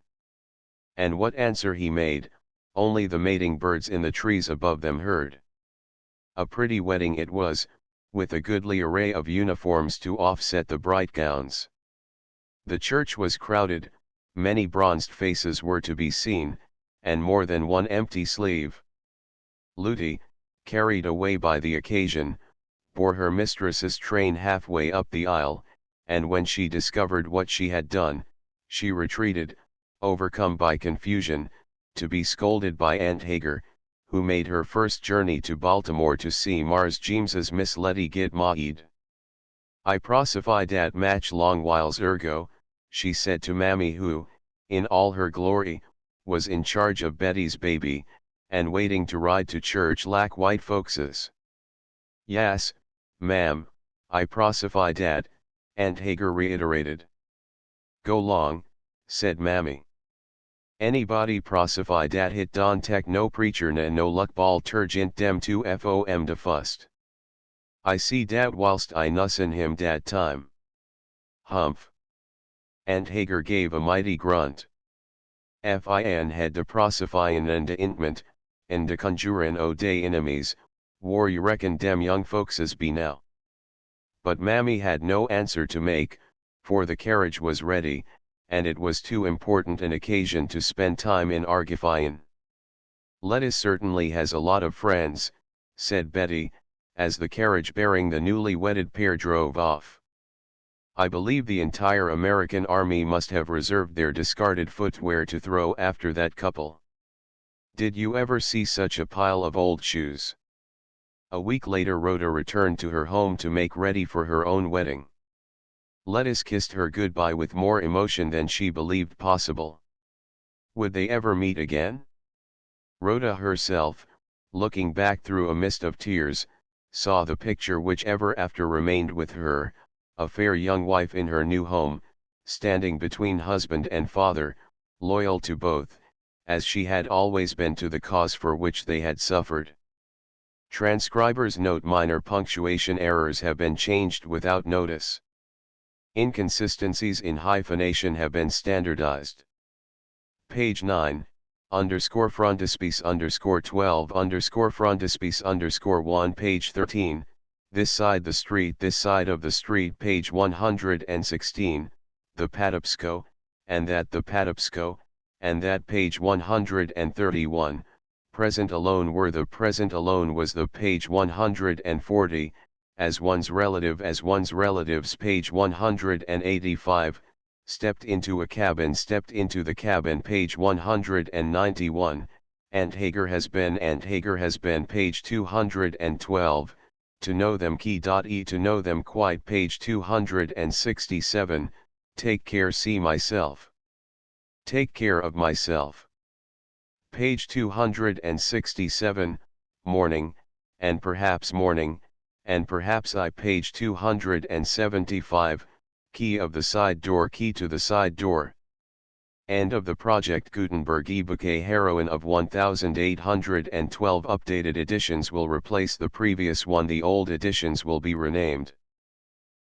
And what answer he made, only the mating birds in the trees above them heard. A pretty wedding it was, with a goodly array of uniforms to offset the bright gowns. The church was crowded, many bronzed faces were to be seen, and more than one empty sleeve. Lutie, carried away by the occasion, bore her mistress's train halfway up the aisle, and when she discovered what she had done, she retreated, overcome by confusion, to be scolded by Aunt Hagar, who made her first journey to Baltimore to see Mars James's Miss Letty get married. "I prophesied dat match long whiles ergo," she said to Mammy who, in all her glory, was in charge of Betty's baby, and waiting to ride to church like white folkses. "Yas, ma'am, I prophesied dat," Aunt Hagar reiterated. "Go long," said Mammy. "Anybody prophesy dat hit don tech no preacher na no luck ball turgent dem 2 fom de fust. I see dat whilst I nussin him dat time." "Humph." Aunt Hagar gave a mighty grunt. "Fin had de prophesyin and de intment, and de conjurin' o' de enemies, war you reckon dem young folkses be now?" But Mammy had no answer to make, for the carriage was ready, and it was too important an occasion to spend time in argufying. "Lettuce certainly has a lot of friends," said Betty, as the carriage bearing the newly wedded pair drove off. "I believe the entire American army must have reserved their discarded footwear to throw after that couple. Did you ever see such a pile of old shoes?" A week later Rhoda returned to her home to make ready for her own wedding. Lettuce kissed her goodbye with more emotion than she believed possible. Would they ever meet again? Rhoda herself, looking back through a mist of tears, saw the picture which ever after remained with her, a fair young wife in her new home, standing between husband and father, loyal to both, as she had always been to the cause for which they had suffered. Transcriber's note: minor punctuation errors have been changed without notice. Inconsistencies in hyphenation have been standardized. Page 9, underscore frontispiece underscore 12 underscore frontispiece underscore 1 page 13, this side the street this side of the street page 116, the Patapsco, and that the Patapsco, and that page 131, present alone were the present alone was the page 140, as one's relatives page 185, stepped into the cabin page 191, and Hager has been page 212, to know them to know them quite page 267, take care see myself. Take care of myself. Page 267, morning, and perhaps I page 275, key to the side door. End of the Project Gutenberg ebook. A heroine of 1812 updated editions will replace the previous one. The old editions will be renamed.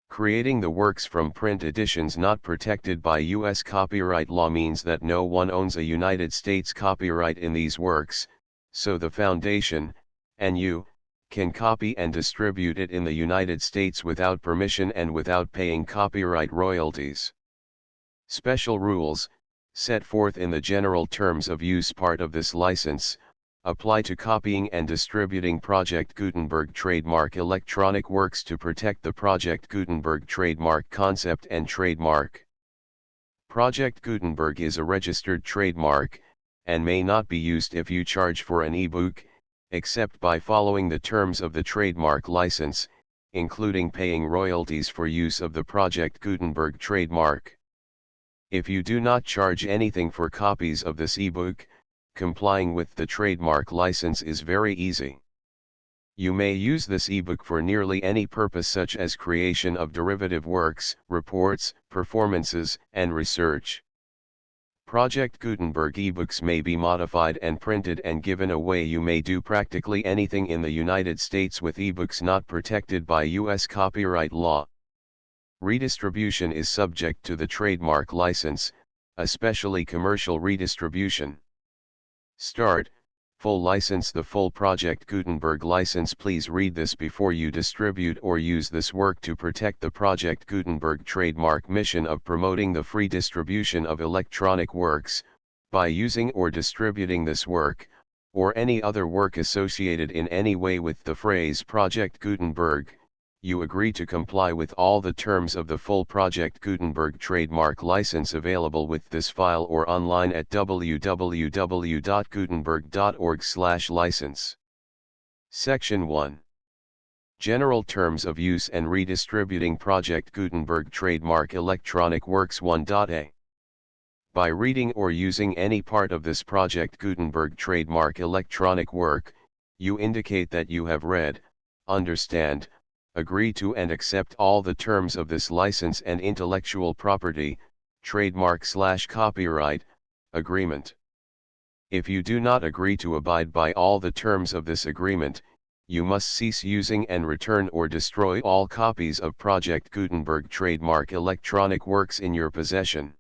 Creating the works from print editions not protected by U.S. copyright law means that no one owns a United States copyright in these works, so the Foundation, and you, can copy and distribute it in the United States without permission and without paying copyright royalties. Special rules, set forth in the general terms of use part of this license, apply to copying and distributing Project Gutenberg trademark electronic works to protect the Project Gutenberg trademark concept and trademark. Project Gutenberg is a registered trademark, and may not be used if you charge for an ebook, except by following the terms of the trademark license, including paying royalties for use of the Project Gutenberg trademark. If you do not charge anything for copies of this ebook, complying with the trademark license is very easy. You may use this ebook for nearly any purpose such as creation of derivative works, reports, performances, and research. Project Gutenberg ebooks may be modified and printed and given away. You may do practically anything in the United States with ebooks not protected by U.S. copyright law. Redistribution is subject to the trademark license, especially commercial redistribution. Start, full license. The full Project Gutenberg license. Please read this before you distribute or use this work to protect the Project Gutenberg trademark mission of promoting the free distribution of electronic works, by using or distributing this work, or any other work associated in any way with the phrase Project Gutenberg. You agree to comply with all the terms of the full Project Gutenberg trademark license available with this file or online at www.gutenberg.org/license. Section 1. General Terms of Use and Redistributing Project Gutenberg Trademark Electronic Works 1.a. By reading or using any part of this Project Gutenberg trademark electronic work, you indicate that you have read, understand, agree to and accept all the terms of this license and intellectual property, trademark/copyright, agreement. If you do not agree to abide by all the terms of this agreement, you must cease using and return or destroy all copies of Project Gutenberg trademark electronic works in your possession.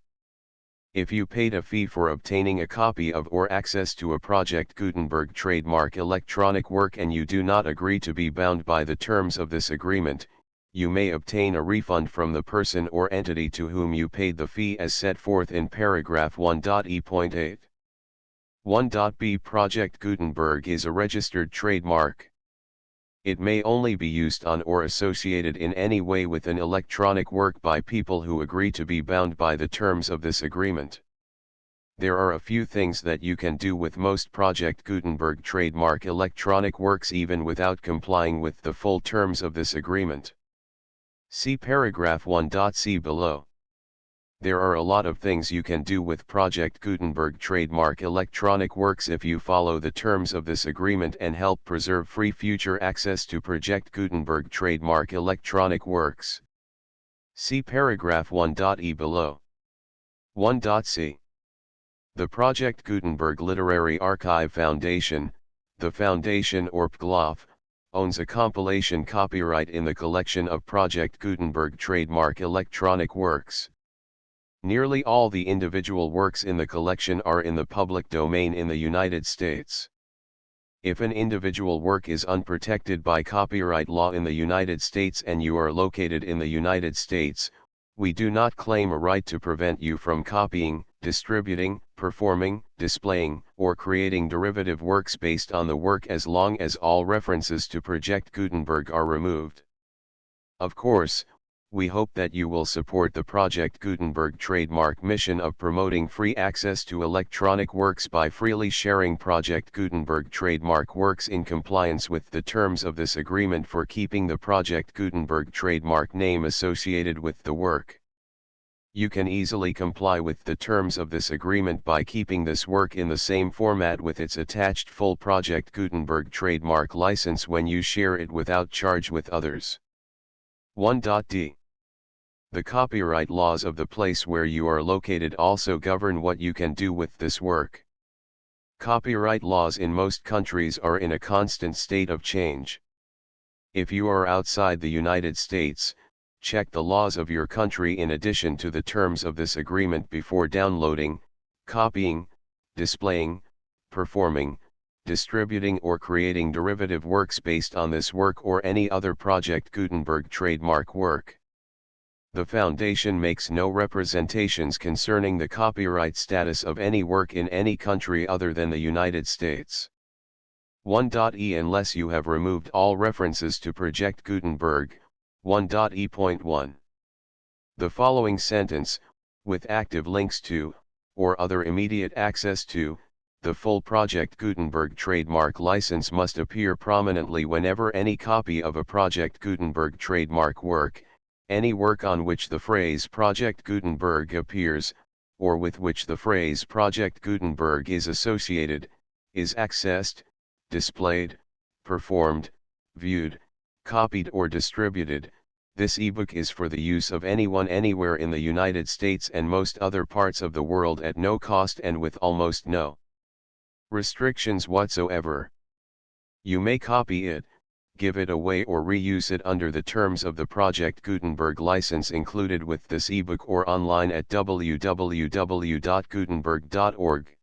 If you paid a fee for obtaining a copy of or access to a Project Gutenberg trademark electronic work and you do not agree to be bound by the terms of this agreement, you may obtain a refund from the person or entity to whom you paid the fee as set forth in paragraph 1.e.8. 1.b. Project Gutenberg is a registered trademark. It may only be used on or associated in any way with an electronic work by people who agree to be bound by the terms of this agreement. There are a few things that you can do with most Project Gutenberg trademark electronic works even without complying with the full terms of this agreement. See paragraph 1.c below. There are a lot of things you can do with Project Gutenberg trademark electronic works if you follow the terms of this agreement and help preserve free future access to Project Gutenberg trademark electronic works. See paragraph 1.e below. 1.c. The Project Gutenberg Literary Archive Foundation, the Foundation or PGLOF, owns a compilation copyright in the collection of Project Gutenberg trademark electronic works. Nearly all the individual works in the collection are in the public domain in the United States. If an individual work is unprotected by copyright law in the United States and you are located in the United States, we do not claim a right to prevent you from copying, distributing, performing, displaying, or creating derivative works based on the work as long as all references to Project Gutenberg are removed. Of course, we hope that you will support the Project Gutenberg trademark mission of promoting free access to electronic works by freely sharing Project Gutenberg trademark works in compliance with the terms of this agreement for keeping the Project Gutenberg trademark name associated with the work. You can easily comply with the terms of this agreement by keeping this work in the same format with its attached full Project Gutenberg trademark license when you share it without charge with others. 1.d. The copyright laws of the place where you are located also govern what you can do with this work. Copyright laws in most countries are in a constant state of change. If you are outside the United States, check the laws of your country in addition to the terms of this agreement before downloading, copying, displaying, performing, distributing or creating derivative works based on this work or any other Project Gutenberg trademark work. The Foundation makes no representations concerning the copyright status of any work in any country other than the United States. 1.e Unless you have removed all references to Project Gutenberg, 1.e.1. The following sentence, with active links to, or other immediate access to, the full Project Gutenberg trademark license must appear prominently whenever any copy of a Project Gutenberg trademark work, any work on which the phrase Project Gutenberg appears, or with which the phrase Project Gutenberg is associated, is accessed, displayed, performed, viewed, copied or distributed. This ebook is for the use of anyone anywhere in the United States and most other parts of the world at no cost and with almost no restrictions whatsoever. You may copy it, give it away or reuse it under the terms of the Project Gutenberg license included with this ebook or online at www.gutenberg.org.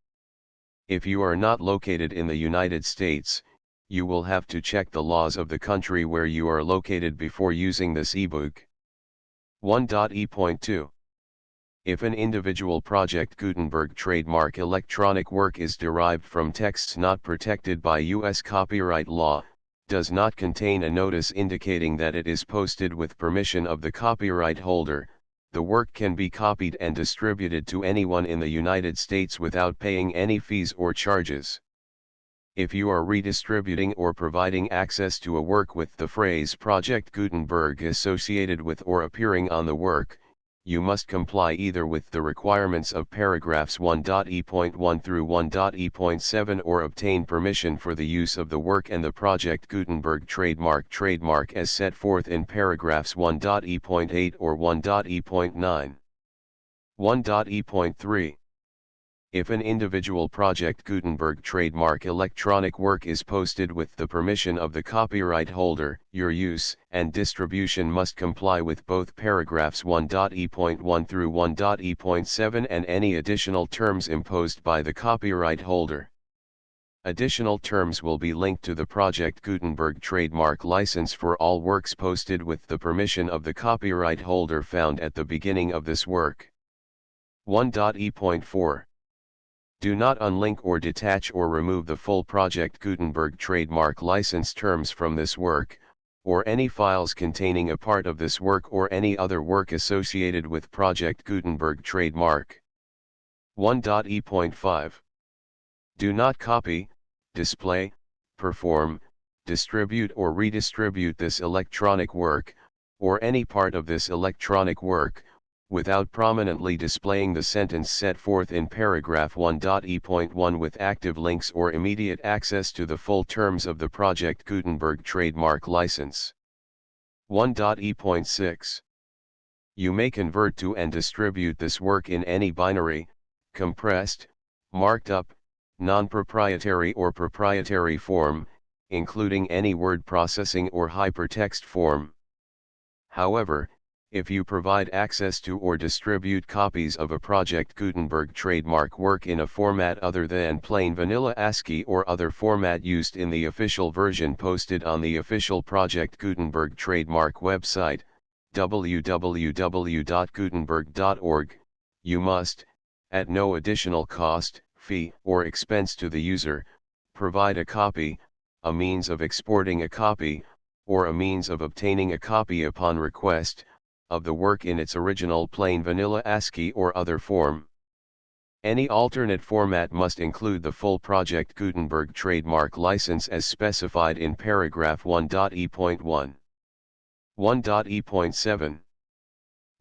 If you are not located in the United States, you will have to check the laws of the country where you are located before using this ebook. 1.e.2. If an individual Project Gutenberg trademark electronic work is derived from texts not protected by U.S. copyright law, does not contain a notice indicating that it is posted with permission of the copyright holder, the work can be copied and distributed to anyone in the United States without paying any fees or charges. If you are redistributing or providing access to a work with the phrase Project Gutenberg associated with or appearing on the work, you must comply either with the requirements of paragraphs 1.e.1 through 1.e.7 or obtain permission for the use of the work and the Project Gutenberg trademark as set forth in paragraphs 1.e.8 or 1.e.9. 1.e.3. If an individual Project Gutenberg trademark electronic work is posted with the permission of the copyright holder, your use and distribution must comply with both paragraphs 1.e.1 through 1.e.7 and any additional terms imposed by the copyright holder. Additional terms will be linked to the Project Gutenberg trademark license for all works posted with the permission of the copyright holder found at the beginning of this work. 1.e.4. Do not unlink or detach or remove the full Project Gutenberg trademark license terms from this work, or any files containing a part of this work or any other work associated with Project Gutenberg trademark. 1.e.5. Do not copy, display, perform, distribute or redistribute this electronic work, or any part of this electronic work, without prominently displaying the sentence set forth in paragraph 1.e.1 with active links or immediate access to the full terms of the Project Gutenberg trademark license. 1.e.6. You may convert to and distribute this work in any binary, compressed, marked up, non-proprietary or proprietary form, including any word processing or hypertext form. However, if you provide access to or distribute copies of a Project Gutenberg trademark work in a format other than plain vanilla ASCII or other format used in the official version posted on the official Project Gutenberg trademark website, www.gutenberg.org, you must, at no additional cost, fee, or expense to the user, provide a copy, a means of exporting a copy, or a means of obtaining a copy upon request, of the work in its original plain vanilla ASCII or other form. Any alternate format must include the full Project Gutenberg trademark license as specified in paragraph 1.e.1. 1.e.7.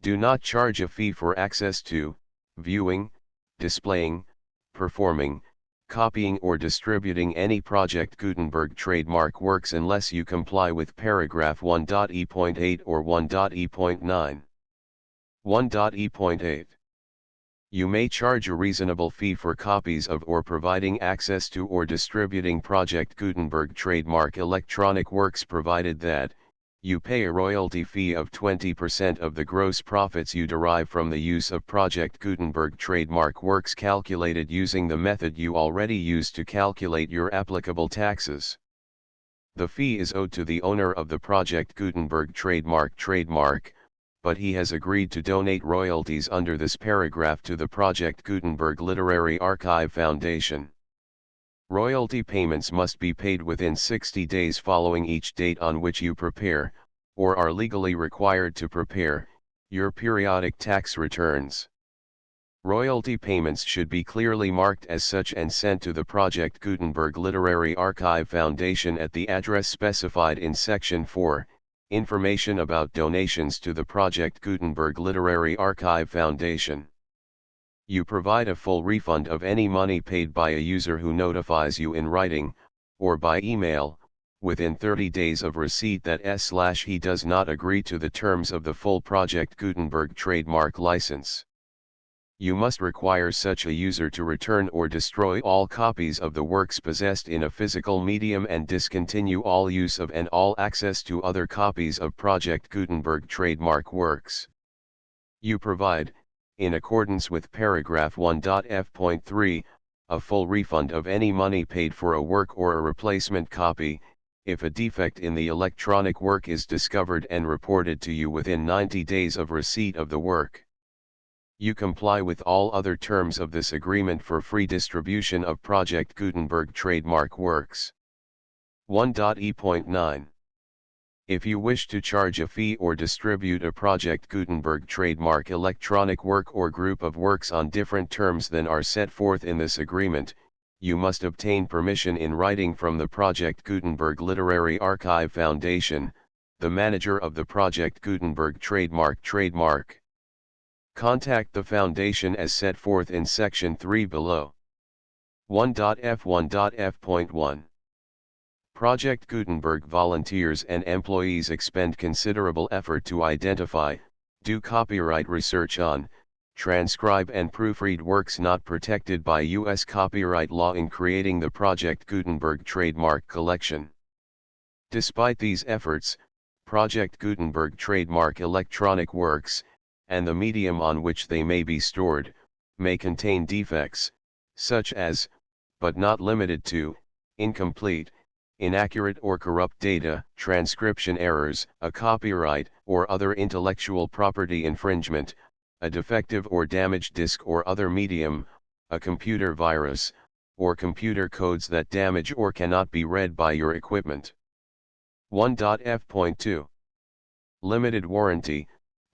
Do not charge a fee for access to, viewing, displaying, performing, copying or distributing any Project Gutenberg trademark works unless you comply with paragraph 1.e.8 or 1.e.9. 1.e.8. You may charge a reasonable fee for copies of or providing access to or distributing Project Gutenberg trademark electronic works provided that, you pay a royalty fee of 20% of the gross profits you derive from the use of Project Gutenberg trademark works calculated using the method you already use to calculate your applicable taxes. The fee is owed to the owner of the Project Gutenberg trademark, but he has agreed to donate royalties under this paragraph to the Project Gutenberg Literary Archive Foundation. Royalty payments must be paid within 60 days following each date on which you prepare, or are legally required to prepare, your periodic tax returns. Royalty payments should be clearly marked as such and sent to the Project Gutenberg Literary Archive Foundation at the address specified in Section 4, Information about donations to the Project Gutenberg Literary Archive Foundation. You provide a full refund of any money paid by a user who notifies you in writing, or by email, within 30 days of receipt that he does not agree to the terms of the full Project Gutenberg trademark license. You must require such a user to return or destroy all copies of the works possessed in a physical medium and discontinue all use of and all access to other copies of Project Gutenberg trademark works. You provide, in accordance with paragraph 1.f.3, a full refund of any money paid for a work or a replacement copy, if a defect in the electronic work is discovered and reported to you within 90 days of receipt of the work. You comply with all other terms of this agreement for free distribution of Project Gutenberg trademark works. 1.e.9. If you wish to charge a fee or distribute a Project Gutenberg trademark electronic work or group of works on different terms than are set forth in this agreement, you must obtain permission in writing from the Project Gutenberg Literary Archive Foundation, the manager of the Project Gutenberg trademark. Contact the Foundation as set forth in Section 3 below. 1.f.1.f.1. Project Gutenberg volunteers and employees expend considerable effort to identify, do copyright research on, transcribe and proofread works not protected by U.S. copyright law in creating the Project Gutenberg trademark collection. Despite these efforts, Project Gutenberg trademark electronic works, and the medium on which they may be stored, may contain defects, such as, but not limited to, incomplete, inaccurate or corrupt data, transcription errors, a copyright or other intellectual property infringement, a defective or damaged disk or other medium, a computer virus, or computer codes that damage or cannot be read by your equipment. 1.f.2. Limited warranty,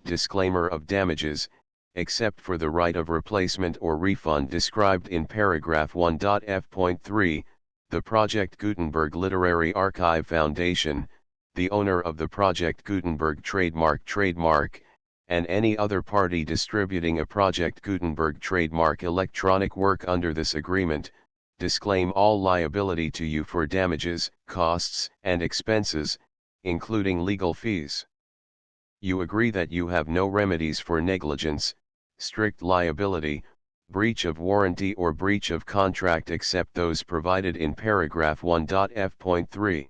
disclaimer of damages, except for the right of replacement or refund described in paragraph 1.f.3, the Project Gutenberg Literary Archive Foundation, the owner of the Project Gutenberg trademark, and any other party distributing a Project Gutenberg trademark electronic work under this agreement, disclaim all liability to you for damages, costs, and expenses, including legal fees. You agree that you have no remedies for negligence, strict liability, breach of warranty or breach of contract except those provided in paragraph 1.f.3.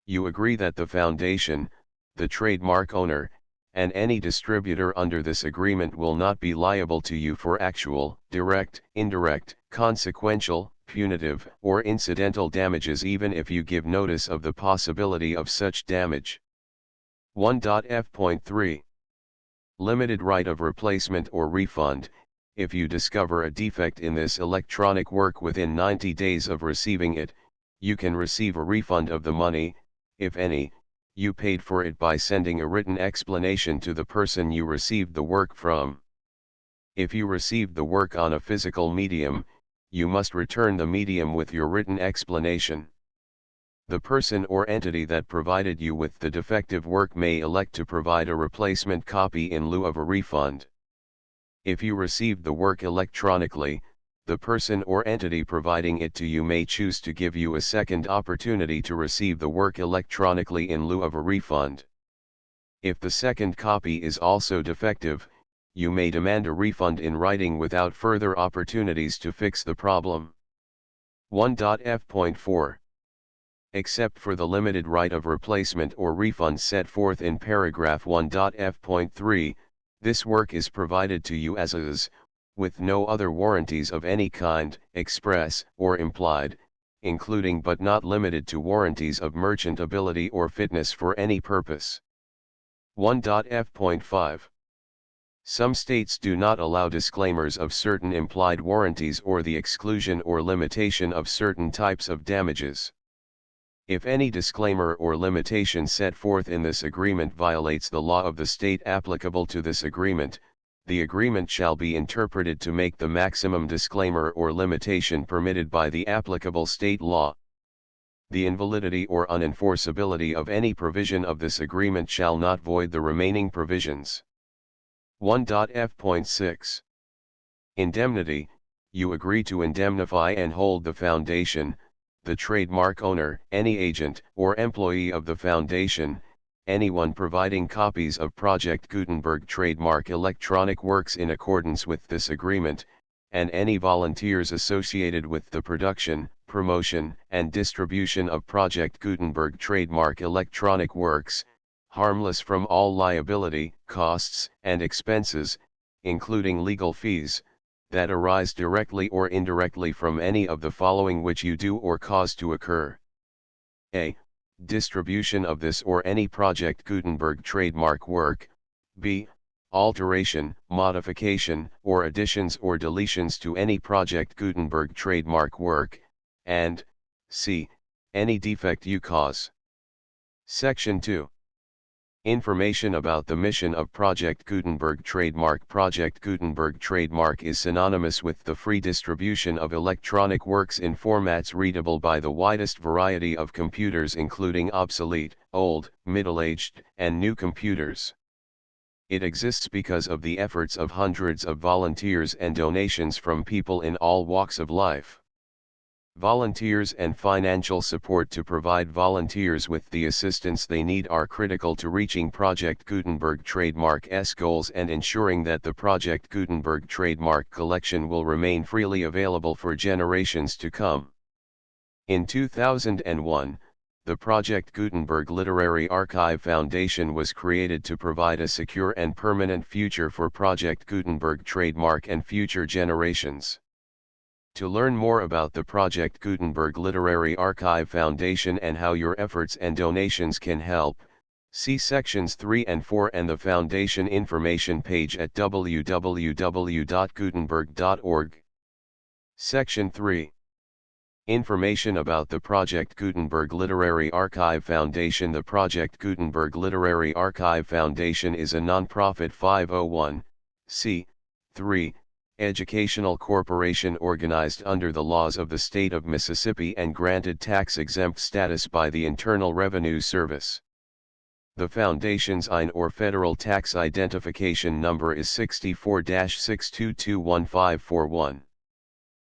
You agree that the foundation, the trademark owner, and any distributor under this agreement will not be liable to you for actual, direct, indirect, consequential, punitive, or incidental damages even if you give notice of the possibility of such damage. 1.f.3. Limited right of replacement or refund. If you discover a defect in this electronic work within 90 days of receiving it, you can receive a refund of the money, if any, you paid for it by sending a written explanation to the person you received the work from. If you received the work on a physical medium, you must return the medium with your written explanation. The person or entity that provided you with the defective work may elect to provide a replacement copy in lieu of a refund. If you received the work electronically, the person or entity providing it to you may choose to give you a second opportunity to receive the work electronically in lieu of a refund. If the second copy is also defective, you may demand a refund in writing without further opportunities to fix the problem. 1.f.4. Except for the limited right of replacement or refund set forth in paragraph 1.f.3, this work is provided to you as is, with no other warranties of any kind, express or implied, including but not limited to warranties of merchantability or fitness for any purpose. 1.f.5. Some states do not allow disclaimers of certain implied warranties or the exclusion or limitation of certain types of damages. If any disclaimer or limitation set forth in this agreement violates the law of the state applicable to this agreement, the agreement shall be interpreted to make the maximum disclaimer or limitation permitted by the applicable state law. The invalidity or unenforceability of any provision of this agreement shall not void the remaining provisions. 1.f.6. Indemnity. You agree to indemnify and hold the foundation, the trademark owner, any agent or employee of the foundation, anyone providing copies of Project Gutenberg trademark electronic works in accordance with this agreement, and any volunteers associated with the production, promotion, and distribution of Project Gutenberg trademark electronic works, harmless from all liability, costs, and expenses, including legal fees, that arise directly or indirectly from any of the following which you do or cause to occur. A. Distribution of this or any Project Gutenberg trademark work. B. Alteration, modification, or additions or deletions to any Project Gutenberg trademark work, and C. Any defect you cause. Section 2. Information about the mission of Project Gutenberg trademark. Project Gutenberg trademark is synonymous with the free distribution of electronic works in formats readable by the widest variety of computers including obsolete, old, middle-aged, and new computers. It exists because of the efforts of hundreds of volunteers and donations from people in all walks of life. Volunteers and financial support to provide volunteers with the assistance they need are critical to reaching Project Gutenberg trademark's goals and ensuring that the Project Gutenberg trademark collection will remain freely available for generations to come. In 2001, the Project Gutenberg Literary Archive Foundation was created to provide a secure and permanent future for Project Gutenberg trademark and future generations. To learn more about the Project Gutenberg Literary Archive Foundation and how your efforts and donations can help, see sections 3 and 4 and the Foundation information page at www.gutenberg.org. Section 3. Information about the Project Gutenberg Literary Archive Foundation. The Project Gutenberg Literary Archive Foundation is a non-profit 501(c)(3) educational corporation organized under the laws of the state of Mississippi and granted tax-exempt status by the Internal Revenue Service. The Foundation's IN or Federal Tax Identification Number is 64-6221541.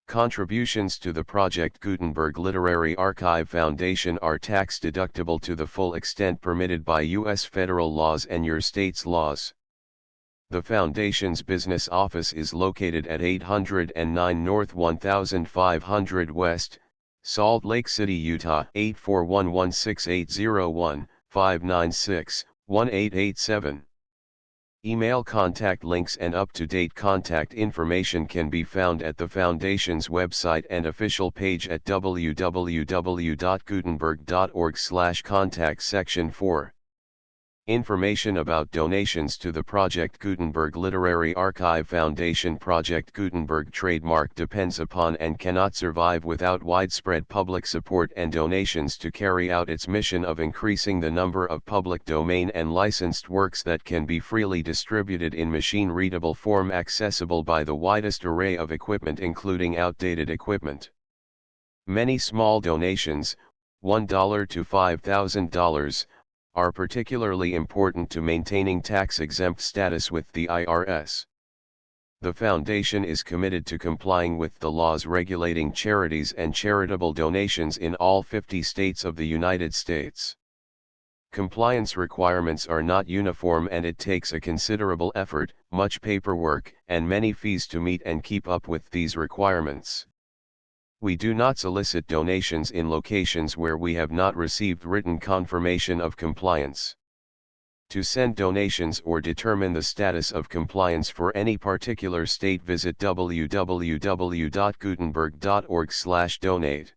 Contributions to the Project Gutenberg Literary Archive Foundation are tax-deductible to the full extent permitted by U.S. federal laws and your state's laws. The Foundation's business office is located at 809 North 1500 West, Salt Lake City, Utah 841168015961887. Email contact links and up-to-date contact information can be found at the Foundation's website and official page at www.gutenberg.org/contact section 4. Information about donations to the Project Gutenberg Literary Archive Foundation. Project Gutenberg trademark depends upon and cannot survive without widespread public support and donations to carry out its mission of increasing the number of public domain and licensed works that can be freely distributed in machine-readable form, accessible by the widest array of equipment including outdated equipment. Many small donations, $1 to $5,000, are particularly important to maintaining tax-exempt status with the IRS. The Foundation is committed to complying with the laws regulating charities and charitable donations in all 50 states of the United States. Compliance requirements are not uniform and it takes a considerable effort, much paperwork, and many fees to meet and keep up with these requirements. We do not solicit donations in locations where we have not received written confirmation of compliance. To send donations or determine the status of compliance for any particular state, visit www.gutenberg.org/donate.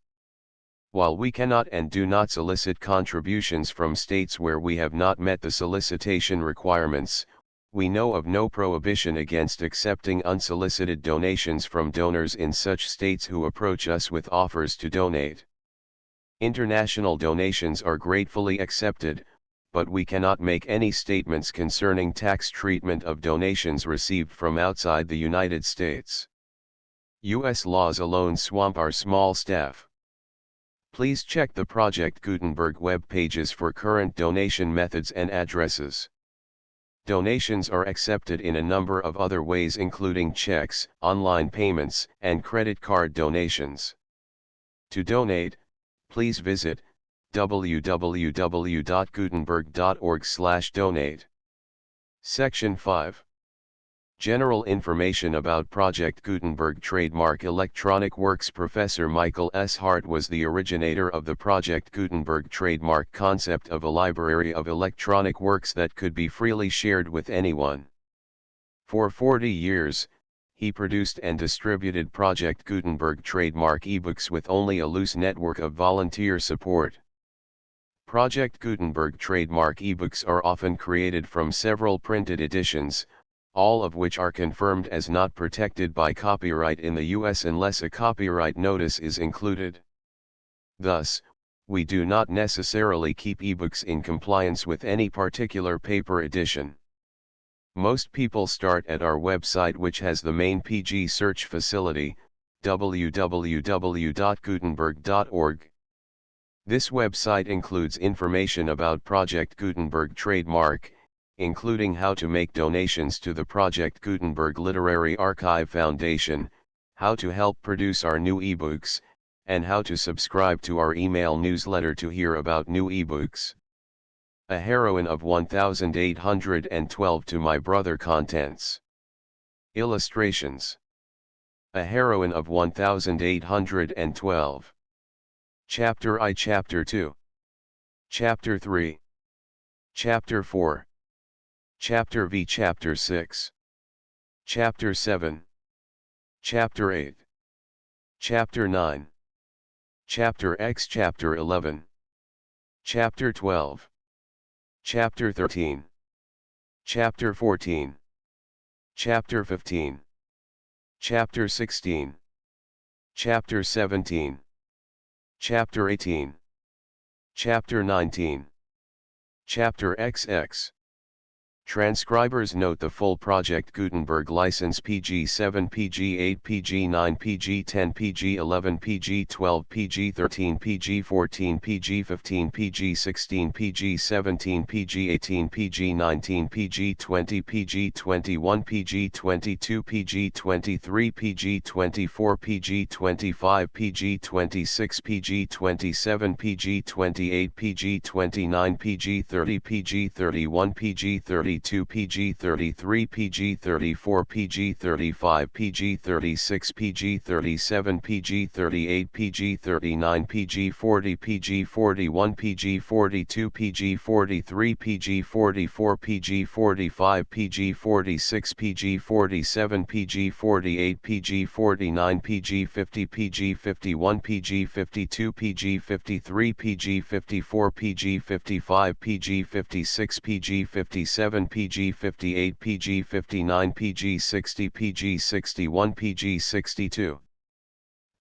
While we cannot and do not solicit contributions from states where we have not met the solicitation requirements, we know of no prohibition against accepting unsolicited donations from donors in such states who approach us with offers to donate. International donations are gratefully accepted, but we cannot make any statements concerning tax treatment of donations received from outside the United States. U.S. laws alone swamp our small staff. Please check the Project Gutenberg web pages for current donation methods and addresses. Donations are accepted in a number of other ways, including checks, online payments, and credit card donations. To donate, please visit www.gutenberg.org/donate. Section 5. General information about Project Gutenberg trademark electronic works. Professor Michael S. Hart was the originator of the Project Gutenberg trademark concept of a library of electronic works that could be freely shared with anyone. For 40 years, he produced and distributed Project Gutenberg trademark ebooks with only a loose network of volunteer support. Project Gutenberg trademark ebooks are often created from several printed editions, all of which are confirmed as not protected by copyright in the U.S. unless a copyright notice is included. Thus, we do not necessarily keep ebooks in compliance with any particular paper edition. Most people start at our website, which has the main PG search facility, www.gutenberg.org. This website includes information about Project Gutenberg trademark, including how to make donations to the Project Gutenberg Literary Archive Foundation, how to help produce our new ebooks, and how to subscribe to our email newsletter to hear about new ebooks. A Heroine of 1812 to My Brother. Contents. Illustrations. A Heroine of 1812. Chapter I, Chapter 2. Chapter 3. Chapter 4. Chapter V, Chapter 6. Chapter 7. Chapter 8. Chapter 9. Chapter X, Chapter 11. Chapter 12. Chapter 13. Chapter 14. Chapter 15. Chapter 16. Chapter 17. Chapter 18. Chapter 19. Chapter XX. Transcribers note: the full Project Gutenberg license PG7, PG8, PG9, PG10, PG11, PG12, PG13, PG14, PG15, PG16, PG17, PG18, PG19, PG20, PG21, PG22, PG23, PG24, PG25, PG26, PG27, PG28, PG29, PG30, PG31, PG32, 32 PG-33 PG-34 PG-35 PG-36 PG-37 PG-38 PG-39 PG-40 PG-41 PG-42 PG-43 PG-44 PG-45 PG-46 PG-47 PG-48 PG-49 PG-50 PG-51 PG-52 PG-53 PG-54 PG-55 PG-56 PG-57 PG-58 PG-59 PG-60 PG-61 PG-62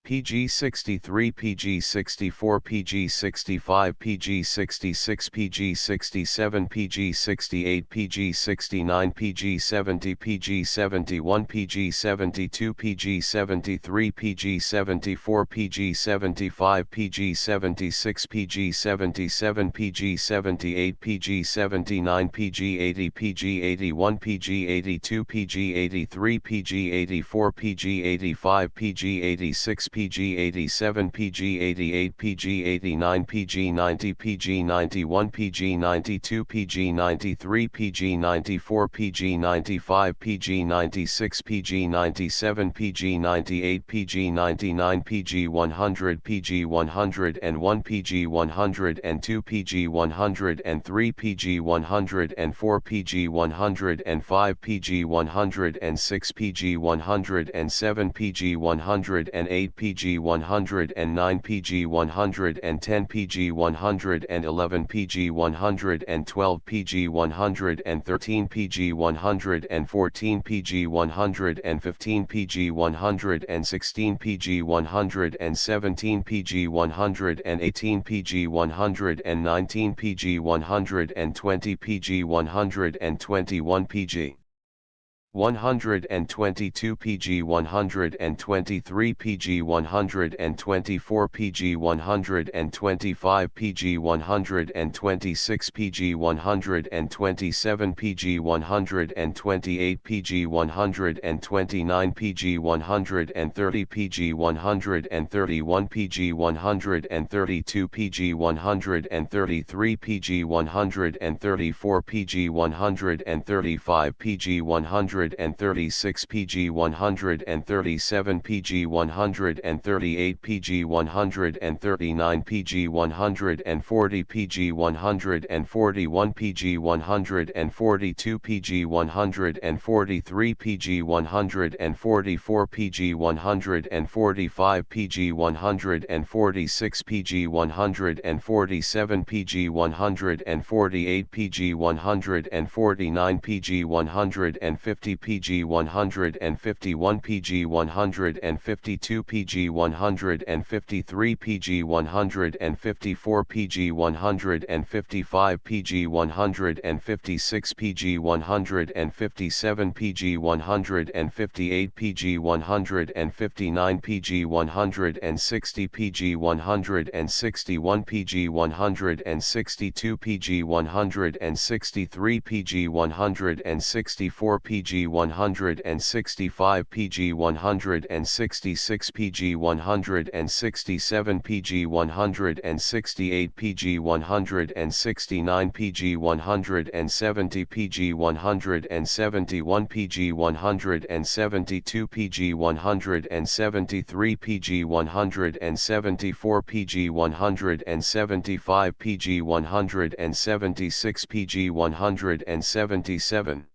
PG-63 PG-64 PG-65 PG-66 PG-67 PG-68 PG-69 PG-70 PG-71 PG-72 PG-73 PG-74 PG-75 PG-76 PG-77 PG-78 PG-79 PG-80 PG-81 PG-82 PG-83 PG-84 PG-85 PG-86 PG-87 PG-88 PG-89 PG-90 PG-91 PG-92 PG-93 PG-94 PG-95 PG-96 PG-97 PG-98 PG-99 PG-100 PG-101 PG-102 PG-103 PG-104 PG-105 PG-106 PG-107 PG-108 PG-109 PG-110 PG-111 PG-112 PG-113 PG-114 PG-115 PG-116 PG-117 PG-118 PG-119 PG-120 PG-121 PG 122 PG 123 PG 124 PG 125 PG 126 PG 127 PG 128 PG 129 PG 130 PG 131 PG 132 PG 133 PG 134 PG 135 PG 136 PG 137 PG 138 PG 139 PG 140 PG 141 PG 142 PG 143 PG 144 PG 145 PG 146 PG 147 PG 148 PG 149 PG 150 PG 151 PG 152 PG 153 PG 154 PG 155 PG 156 PG 157 PG 158 PG 159 PG 160 PG 161 PG 162 PG 163 PG 164 PG 165 PG 166 PG 167 PG 168 PG 169 PG 170 PG 171 PG 172 PG 173 PG 174 PG 175 PG 176 PG 177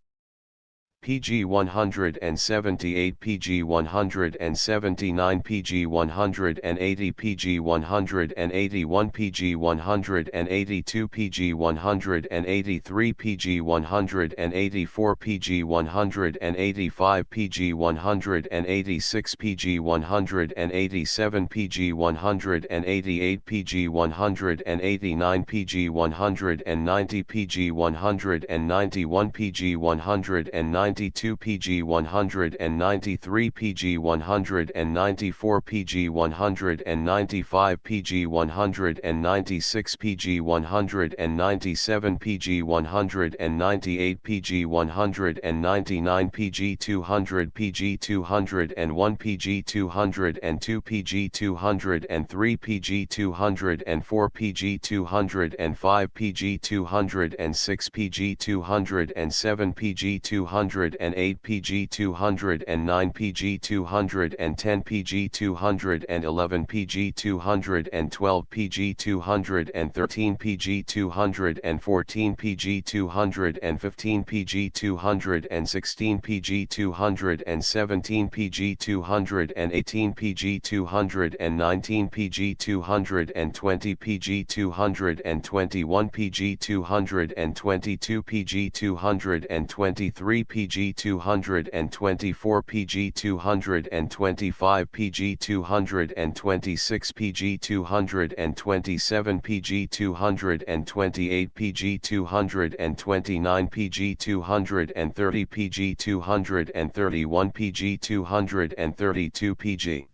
PG 178 PG 179 PG 180 PG 181 PG 182 PG 183 PG 184 PG 185 PG 186 PG 187 PG 188 PG 189 PG 190 PG 191 PG 190 192 PG 193 PG 194 PG 195 PG 196 PG 197 PG 198 PG 199 PG 200 PG 201 PG 202 PG 203 PG 204 PG 205 PG 206 PG 207 PG 208 PG 209 PG 210 PG 211 PG 212 PG 213 PG 214 PG 215 PG 216 PG 217 PG 218 PG 219 PG 220 PG 221 PG 222 PG 223 PG 224 PG 225 PG 226 PG 227 PG 228 PG 229 PG 230 PG 231 PG 232 PG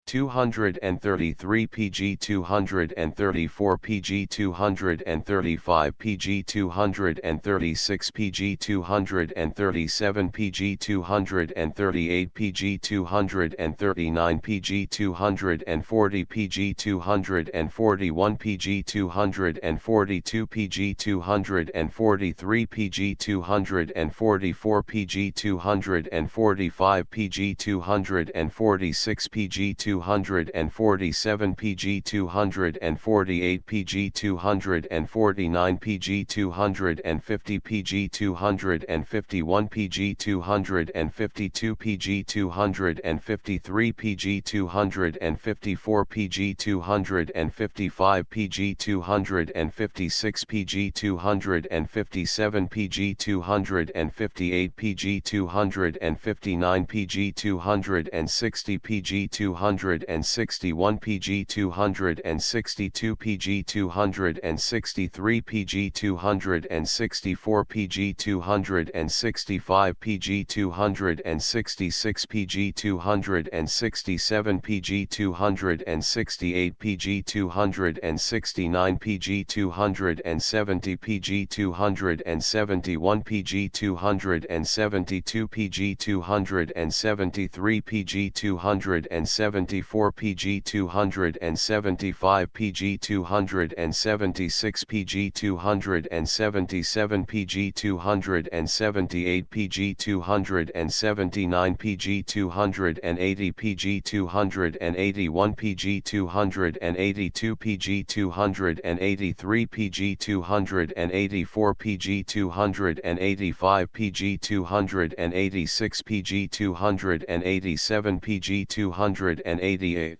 233 PG 234 PG 235 PG 236 PG 237 PG 238 PG 239 PG 240 PG 241 PG 242 PG 243 PG 244 PG 245 PG 246 PG 247 PG 248 PG 249 PG 250 PG 251 PG 252 PG 253 PG 254 PG 255 PG 256 PG 257 PG 258 PG 259 PG 260 PG 261 PG 262 PG 263 PG 264 PG 265 PG 266 PG 267 PG 268 PG 269 PG 270 PG 271 PG 272 PG 273 PG 274 PG 275 PG 276 PG 277 PG 278 PG 279 PG 280 PG 281 PG 282 PG 283 PG 284 PG 285 PG 286 PG 287 PG 288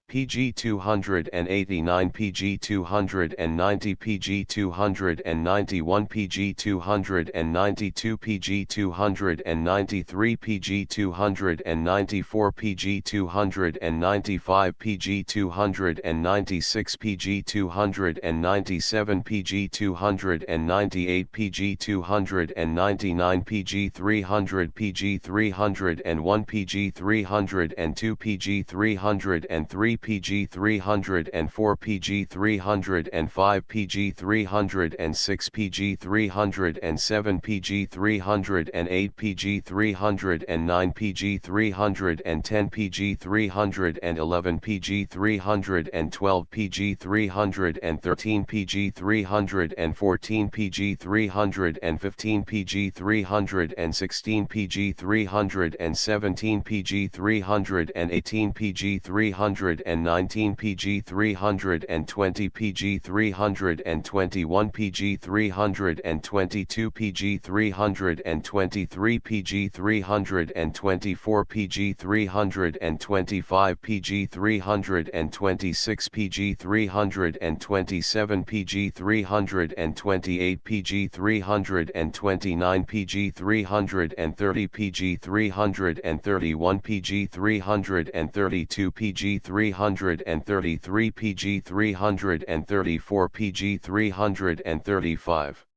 PG 289 PG 290 PG 291 PG 292 PG 293 PG 294 PG 295 PG 296 PG 297 PG 298 PG 299 PG 300 PG 301 PG 302 PG 303 PG 304 PG 305 PG 306 PG 307 PG 308 PG 309 PG 310 PG 311 PG 312 PG 313 PG 314 PG 315 PG 316 PG 317 PG 318 PG 319 PG 320 PG 321 PG 322 PG 323 PG 324 PG 325 PG 326 PG 327 PG 328 PG 329 PG 330 PG 331 PG 332 PG 333 PG 334 PG 335